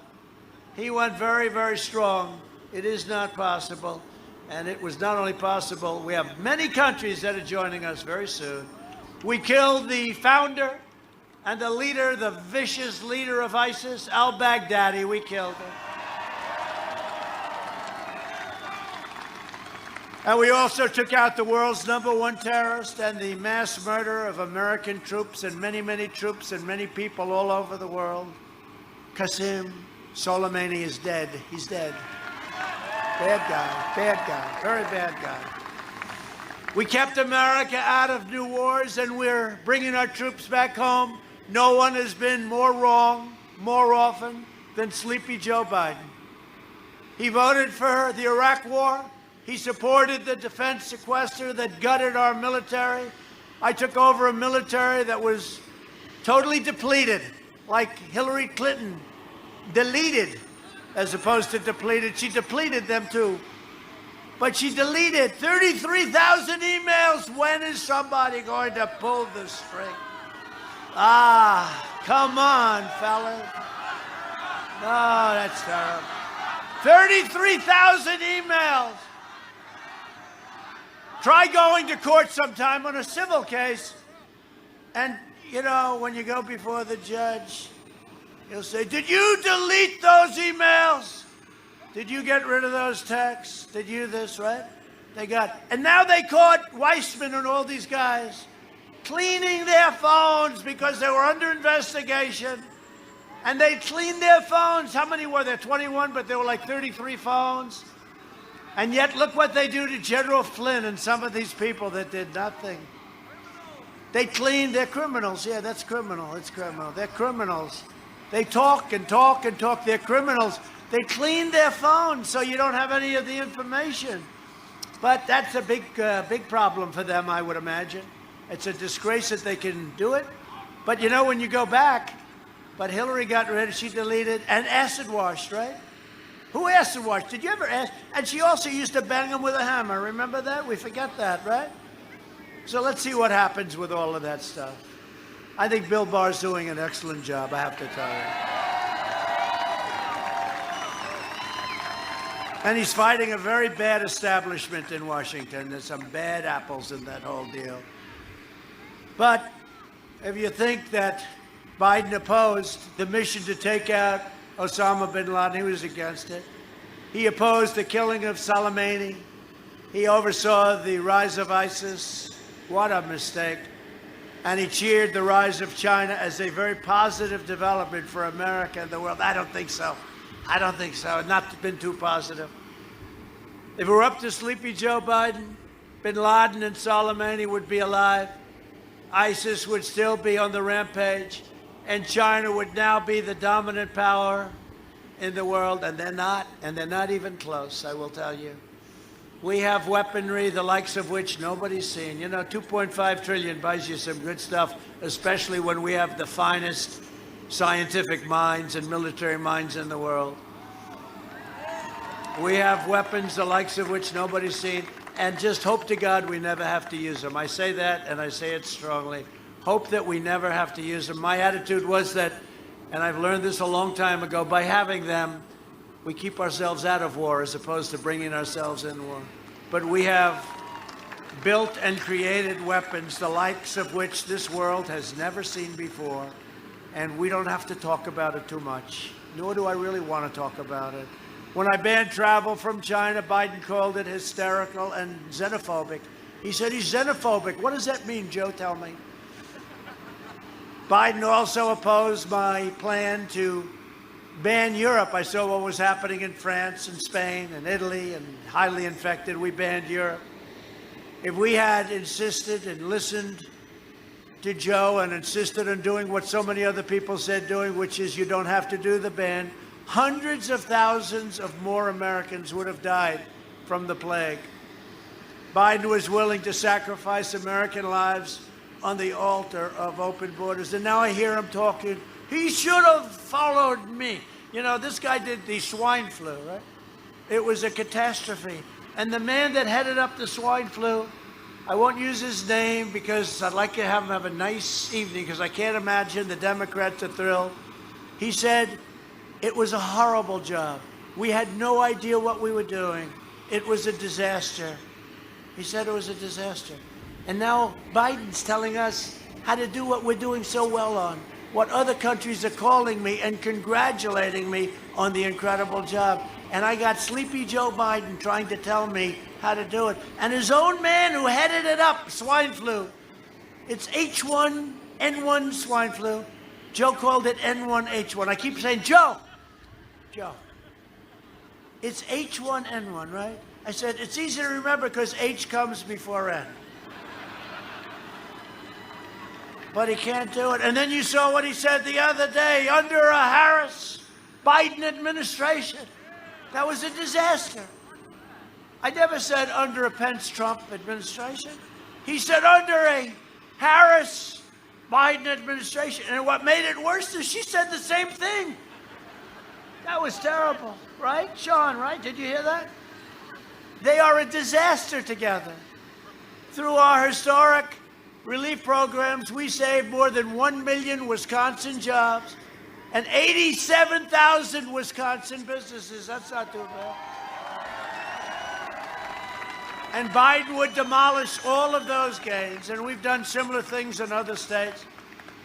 He went very, very strong. It is not possible. And it was not only possible, we have many countries that are joining us very soon. We killed the founder and the leader, the vicious leader of ISIS, al-Baghdadi. We killed him. And we also took out the world's #1 terrorist and the mass murder of American troops and many, many troops and many people all over the world. Qasem Soleimani is dead. He's dead. Bad guy, very bad guy. We kept America out of new wars, and we're bringing our troops back home. No one has been more wrong more often than Sleepy Joe Biden. He voted for the Iraq War. He supported the defense sequester that gutted our military. I took over a military that was totally depleted. like Hillary Clinton deleted as opposed to depleted. She depleted them too. But she deleted 33,000 emails. When is somebody going to pull the string? Ah, come on, fellas. No, that's terrible. 33,000 emails. Try going to court sometime on a civil case. And, you know, when you go before the judge, he'll say, did you delete those emails? Did you get rid of those texts? Did you this, right? They got, and now they caught Weissman and all these guys cleaning their phones because they were under investigation. And they cleaned their phones. How many were there? 21, but there were like 33 phones. And yet, look what they do to General Flynn and some of these people that did nothing. They cleaned, they're criminals. Yeah, that's criminal. It's criminal. They're criminals. They talk and talk and talk. They're criminals. They cleaned their phones so you don't have any of the information. But that's a big problem for them, I would imagine. It's a disgrace that they can do it. But you know, when you go back, but Hillary got rid of, she deleted, and acid washed, right? Who acid washed? Did you ever ask? And she also used to bang them with a hammer. Remember that? We forget that, right? So let's see what happens with all of that stuff. I think Bill Barr's doing an excellent job, I have to tell you. And he's fighting a very bad establishment in Washington. There's some bad apples in that whole deal. But if you think that Biden opposed the mission to take out Osama bin Laden, he was against it. He opposed the killing of Soleimani. He oversaw the rise of ISIS. What a mistake. And he cheered the rise of China as a very positive development for America and the world. I don't think so. I don't think so. It's not been too positive. If it were up to Sleepy Joe Biden, bin Laden and Soleimani would be alive. ISIS would still be on the rampage. And China would now be the dominant power in the world, and they're not even close, I will tell you. We have weaponry, the likes of which nobody's seen. You know, 2.5 trillion buys you some good stuff, especially when we have the finest scientific minds and military minds in the world. We have weapons, the likes of which nobody's seen, and just hope to God we never have to use them. I say that, and I say it strongly. Hope that we never have to use them. My attitude was that, and I've learned this a long time ago, by having them, we keep ourselves out of war as opposed to bringing ourselves in war. But we have built and created weapons, the likes of which this world has never seen before, and we don't have to talk about it too much, nor do I really want to talk about it. When I banned travel from China, Biden called it hysterical and xenophobic. He said he's xenophobic. What does that mean, Joe? Tell me. Biden also opposed my plan to ban Europe. I saw what was happening in France and Spain and Italy and highly infected. We banned Europe. If we had insisted and listened to Joe and insisted on doing what so many other people said doing, which is you don't have to do the ban, hundreds of thousands of more Americans would have died from the plague. Biden was willing to sacrifice American lives on the altar of open borders. And now I hear him talking, he should have followed me. You know, this guy did the swine flu, right? It was a catastrophe. And the man that headed up the swine flu, I won't use his name because I'd like to have him have a nice evening because I can't imagine the Democrats are thrilled. He said, it was a horrible job. We had no idea what we were doing. It was a disaster. He said it was a disaster. And now Biden's telling us how to do what we're doing so well on, what other countries are calling me and congratulating me on the incredible job. And I got Sleepy Joe Biden trying to tell me how to do it. And his own man who headed it up, swine flu. It's H1N1 swine flu. Joe called it N1H1. I keep saying, Joe. It's H1N1, right? I said, it's easy to remember because H comes before N. But he can't do it. And then you saw what he said the other day, under a Harris-Biden administration. That was a disaster. I never said under a Pence-Trump administration. He said under a Harris-Biden Biden administration. And what made it worse is she said the same thing. That was terrible, right? Sean, right? Did you hear that? They are a disaster together. Through our historic relief programs, we saved more than 1 million Wisconsin jobs and 87,000 Wisconsin businesses. That's not too bad. And Biden would demolish all of those gains, and we've done similar things in other states.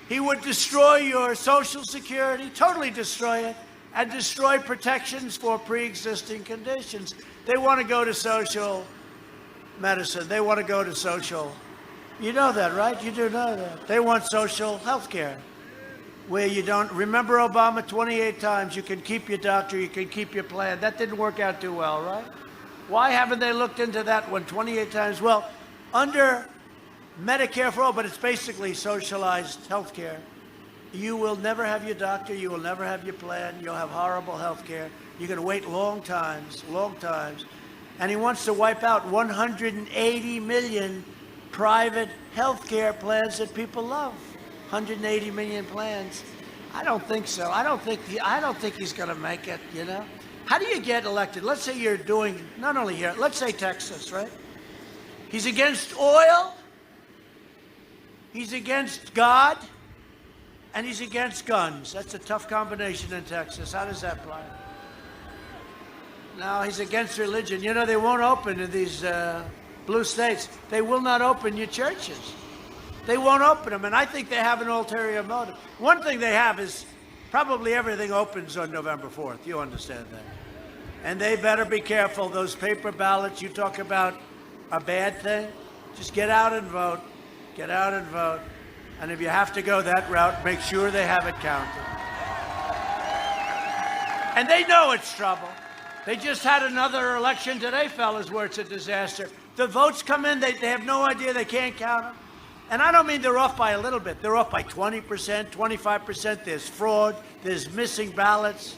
He would destroy your Social Security, totally destroy it, and destroy protections for pre-existing conditions. They want to go to social medicine. They want to go to social. You know that, right? You do know that. They want social health care, where you don't. Remember Obama 28 times, you can keep your doctor, you can keep your plan. That didn't work out too well, right? Why haven't they looked into that one 28 times? Well, under Medicare for all, but it's basically socialized health care. You will never have your doctor, you will never have your plan, you'll have horrible health care. You're going to wait long times. And he wants to wipe out 180 million private health care plans that people love. 180 million plans. I don't think so. I don't think he's going to make it, you know. How do you get elected? Let's say you're doing, not only here, let's say Texas, right? He's against oil, he's against God, and he's against guns. That's a tough combination in Texas. How does that play? No, he's against religion. You know, they won't open in these blue states. They will not open your churches. They won't open them, and I think they have an ulterior motive. One thing they have is probably everything opens on November 4th. You understand that. And they better be careful. Those paper ballots you talk about a bad thing. Just get out and vote. Get out and vote. And if you have to go that route, make sure they have it counted. And they know it's trouble. They just had another election today, fellas, where it's a disaster. The votes come in, they have no idea, they can't count them. And I don't mean they're off by a little bit. They're off by 20%, 25%. There's fraud. There's missing ballots.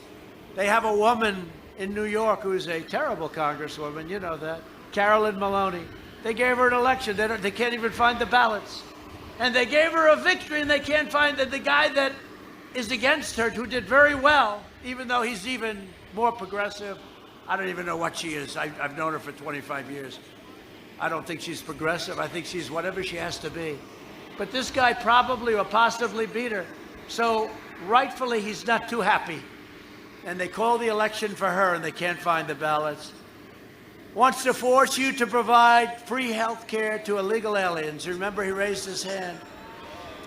They have a woman in New York who's a terrible congresswoman. You know that. Carolyn Maloney. They gave her an election. They can't even find the ballots. And they gave her a victory, and they can't find the guy that is against her, who did very well, even though he's even more progressive. I don't even know what she is. I've known her for 25 years. I don't think she's progressive. I think she's whatever she has to be. But this guy probably or possibly beat her. So rightfully, he's not too happy. And they call the election for her, and they can't find the ballots. Wants to force you to provide free health care to illegal aliens. Remember, he raised his hand.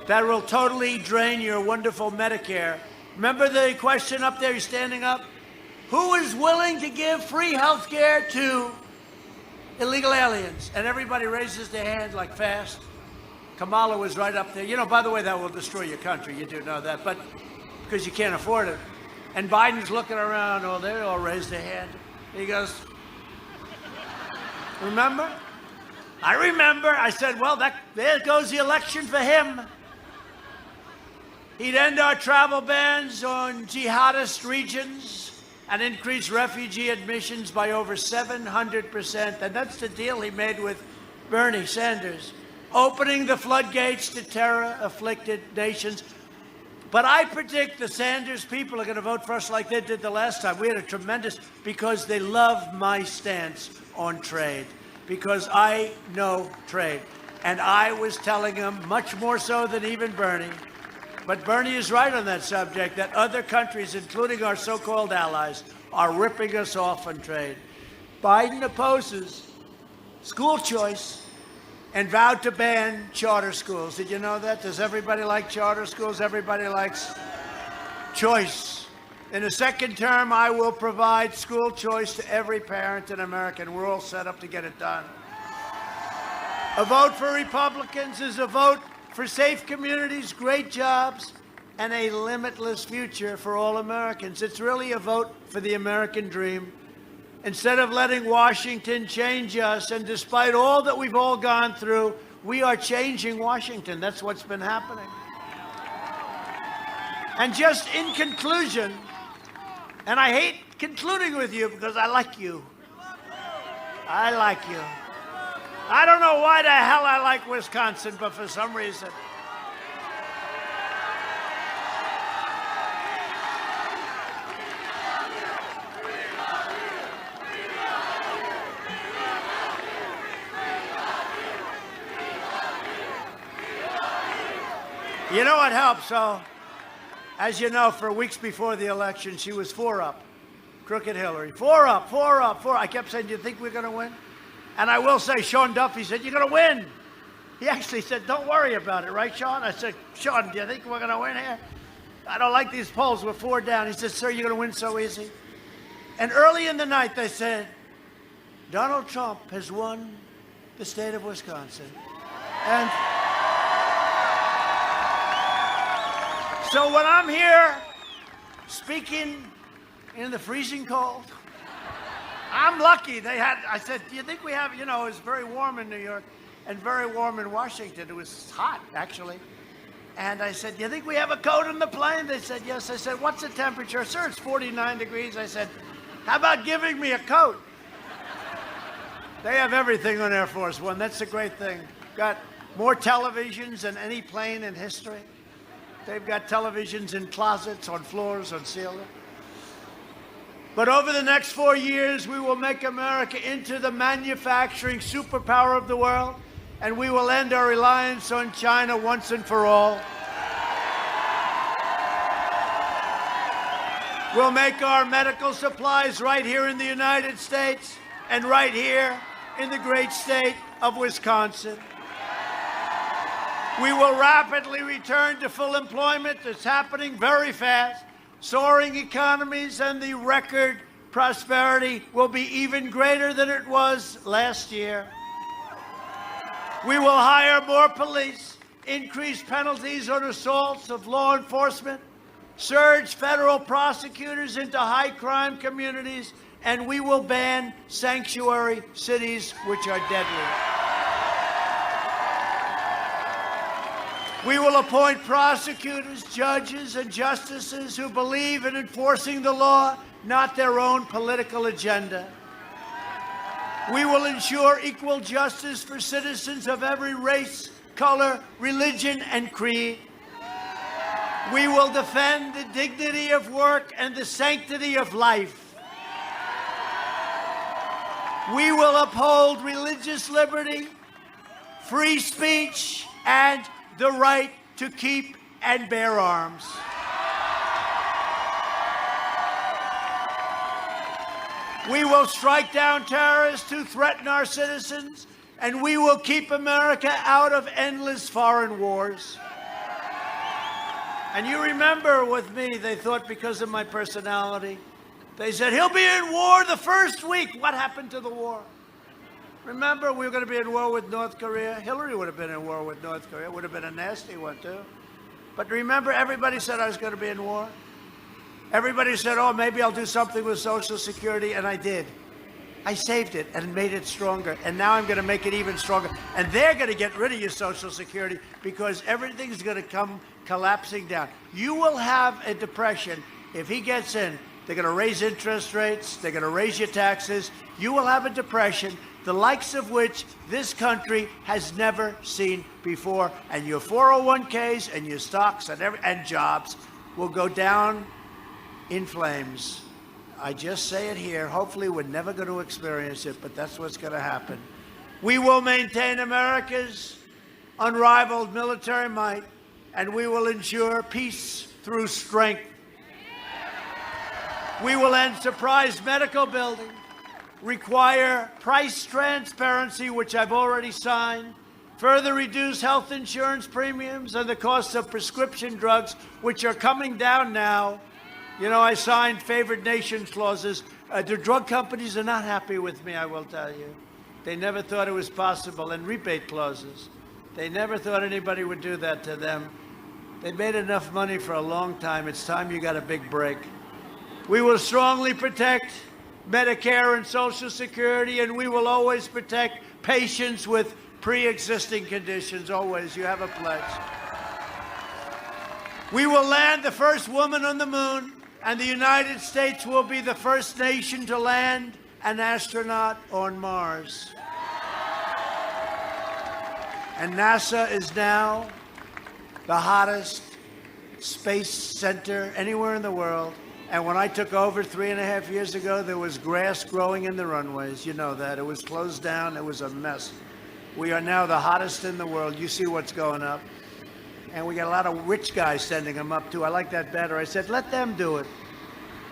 That will totally drain your wonderful Medicare. Remember the question up there? He's standing up. Who is willing to give free health care to illegal aliens? And everybody raises their hand like fast. Kamala was right up there. You know, by the way, that will destroy your country. You do know that, but because you can't afford it. And Biden's looking around. Oh, they all raised their hand. He goes, remember? I remember. I said, well, there goes the election for him. He'd end our travel bans on jihadist regions and increase refugee admissions by over 700%. And that's the deal he made with Bernie Sanders, opening the floodgates to terror-afflicted nations. But I predict the Sanders people are going to vote for us like they did the last time. We had a tremendous, because they love my stance on trade, because I know trade. And I was telling them, much more so than even Bernie, but Bernie is right on that subject, that other countries, including our so-called allies, are ripping us off on trade. Biden opposes school choice and vowed to ban charter schools. Did you know that? Does everybody like charter schools? Everybody likes choice. In the second term, I will provide school choice to every parent in America, and we're all set up to get it done. A vote for Republicans is a vote for safe communities, great jobs, and a limitless future for all Americans. It's really a vote for the American dream. Instead of letting Washington change us, and despite all that we've all gone through, we are changing Washington. That's what's been happening. And just in conclusion, and I hate concluding with you because I like you. I like you. I don't know why the hell I like Wisconsin, but for some reason. You know what helps? So, as you know, for weeks before the election, she was 4 up. Crooked Hillary. 4 up, 4 up, 4. I kept saying, do you think we're going to win? And I will say, Sean Duffy said, you're going to win. He actually said, don't worry about it, right, Sean? I said, Sean, do you think we're going to win here? I don't like these polls. We're 4 down. He said, sir, you're going to win so easy. And early in the night, they said, Donald Trump has won the state of Wisconsin. And so when I'm here speaking in the freezing cold, I'm lucky. I said, do you think we have, it was very warm in New York and very warm in Washington. It was hot, actually. And I said, do you think we have a coat in the plane? They said, yes. I said, what's the temperature? Sir, it's 49 degrees. I said, how about giving me a coat? They have everything on Air Force One. That's a great thing. Got more televisions than any plane in history. They've got televisions in closets, on floors, on ceilings. But over the next 4 years, we will make America into the manufacturing superpower of the world, and we will end our reliance on China once and for all. We'll make our medical supplies right here in the United States and right here in the great state of Wisconsin. We will rapidly return to full employment. It's happening very fast. Soaring economies and the record prosperity will be even greater than it was last year. We will hire more police, increase penalties on assaults of law enforcement, surge federal prosecutors into high-crime communities, and we will ban sanctuary cities, which are deadly. We will appoint prosecutors, judges, and justices who believe in enforcing the law, not their own political agenda. We will ensure equal justice for citizens of every race, color, religion, and creed. We will defend the dignity of work and the sanctity of life. We will uphold religious liberty, free speech, and the right to keep and bear arms. We will strike down terrorists who threaten our citizens, and we will keep America out of endless foreign wars. And you remember with me, they thought because of my personality, they said, he'll be in war the first week. What happened to the war? Remember, we were going to be in war with North Korea. Hillary would have been in war with North Korea. It would have been a nasty one, too. But remember, everybody said I was going to be in war. Everybody said, oh, maybe I'll do something with Social Security, and I did. I saved it and made it stronger, and now I'm going to make it even stronger. And they're going to get rid of your Social Security because everything's going to come collapsing down. You will have a depression if he gets in. They're going to raise interest rates. They're going to raise your taxes. You will have a depression, the likes of which this country has never seen before. And your 401ks and your stocks and jobs will go down in flames. I just say it here. Hopefully we're never going to experience it, but that's what's going to happen. We will maintain America's unrivaled military might, and we will ensure peace through strength. We will end surprise medical billing, require price transparency, which I've already signed, further reduce health insurance premiums and the cost of prescription drugs, which are coming down now. You know, I signed favored nation clauses. The drug companies are not happy with me, I will tell you. They never thought it was possible. And rebate clauses. They never thought anybody would do that to them. They made enough money for a long time. It's time you got a big break. We will strongly protect Medicare and Social Security, and we will always protect patients with pre-existing conditions. Always. You have a pledge. We will land the first woman on the moon, and the United States will be the first nation to land an astronaut on Mars. And NASA is now the hottest space center anywhere in the world. And when I took over 3.5 years ago, there was grass growing in the runways. You know that. It was closed down. It was a mess. We are now the hottest in the world. You see what's going up. And we got a lot of rich guys sending them up, too. I like that better. I said, let them do it.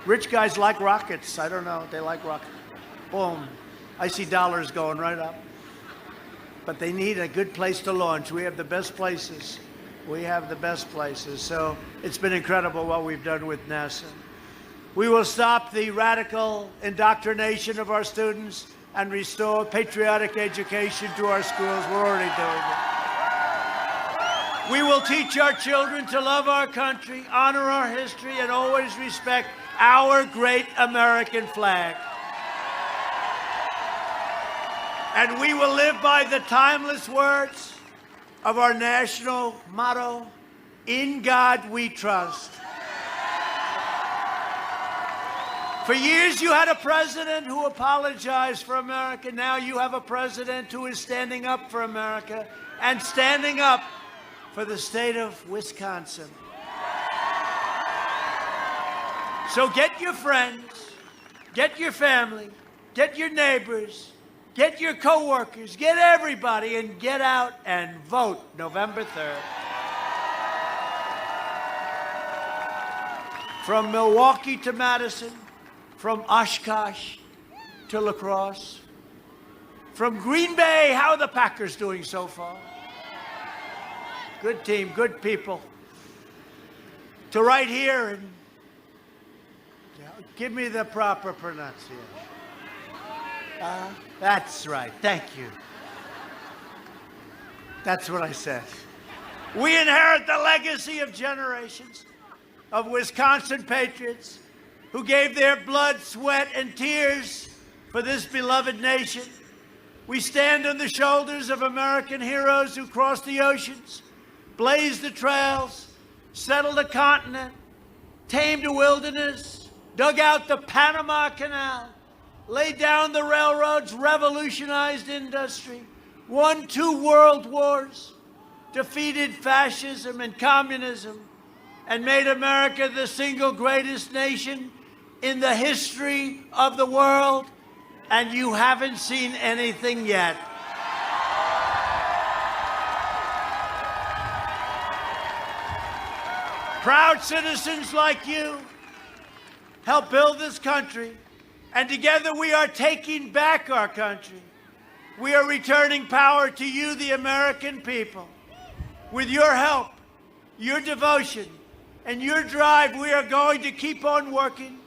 Rich guys like rockets. I don't know. They like rockets. Boom. I see dollars going right up. But they need a good place to launch. We have the best places. We have the best places. So it's been incredible what we've done with NASA. We will stop the radical indoctrination of our students and restore patriotic education to our schools. We're already doing it. We will teach our children to love our country, honor our history, and always respect our great American flag. And we will live by the timeless words of our national motto, "In God we trust." For years you had a president who apologized for America. Now you have a president who is standing up for America and standing up for the state of Wisconsin. So get your friends, get your family, get your neighbors, get your coworkers, get everybody, and get out and vote November 3rd. From Milwaukee to Madison, from Oshkosh to La Crosse, from Green Bay, how are the Packers doing so far? Good team, good people. To right here, and give me the proper pronunciation. That's right, thank you. That's what I said. We inherit the legacy of generations of Wisconsin patriots who gave their blood, sweat, and tears for this beloved nation. We stand on the shoulders of American heroes who crossed the oceans, blazed the trails, settled a continent, tamed a wilderness, dug out the Panama Canal, laid down the railroads, revolutionized industry, won 2 world wars, defeated fascism and communism, and made America the single greatest nation in the history of the world, and you haven't seen anything yet. Proud citizens like you help build this country, and together we are taking back our country. We are returning power to you, the American people. With your help, your devotion, and your drive, we are going to keep on working.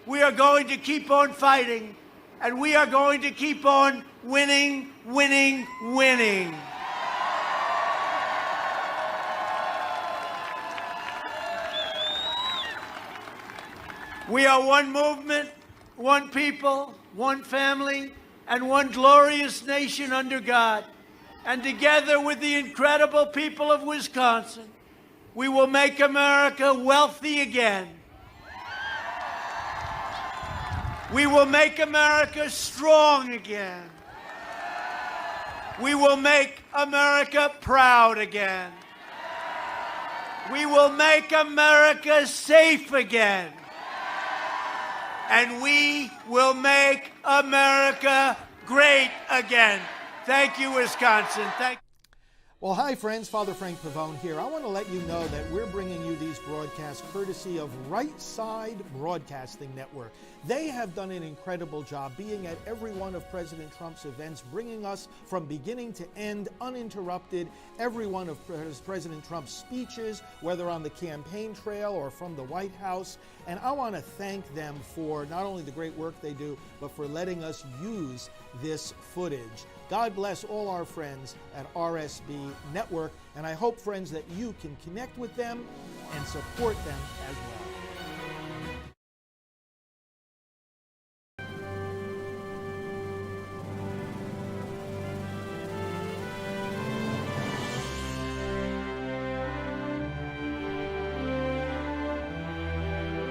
We are going to keep on fighting, and we are going to keep on winning, winning, winning. We are one movement, one people, one family, and one glorious nation under God. And together with the incredible people of Wisconsin, we will make America wealthy again. We will make America strong again. We will make America proud again. We will make America safe again. And we will make America great again. Thank you, Wisconsin. Thank. Well, hi, friends. Father Frank Pavone here. I want to let you know that we're bringing you these broadcasts courtesy of Right Side Broadcasting Network. They have done an incredible job being at every one of President Trump's events, bringing us from beginning to end, uninterrupted, every one of President Trump's speeches, whether on the campaign trail or from the White House. And I want to thank them for not only the great work they do, but for letting us use this footage. God bless all our friends at RSB Network, and I hope, friends, that you can connect with them and support them as well.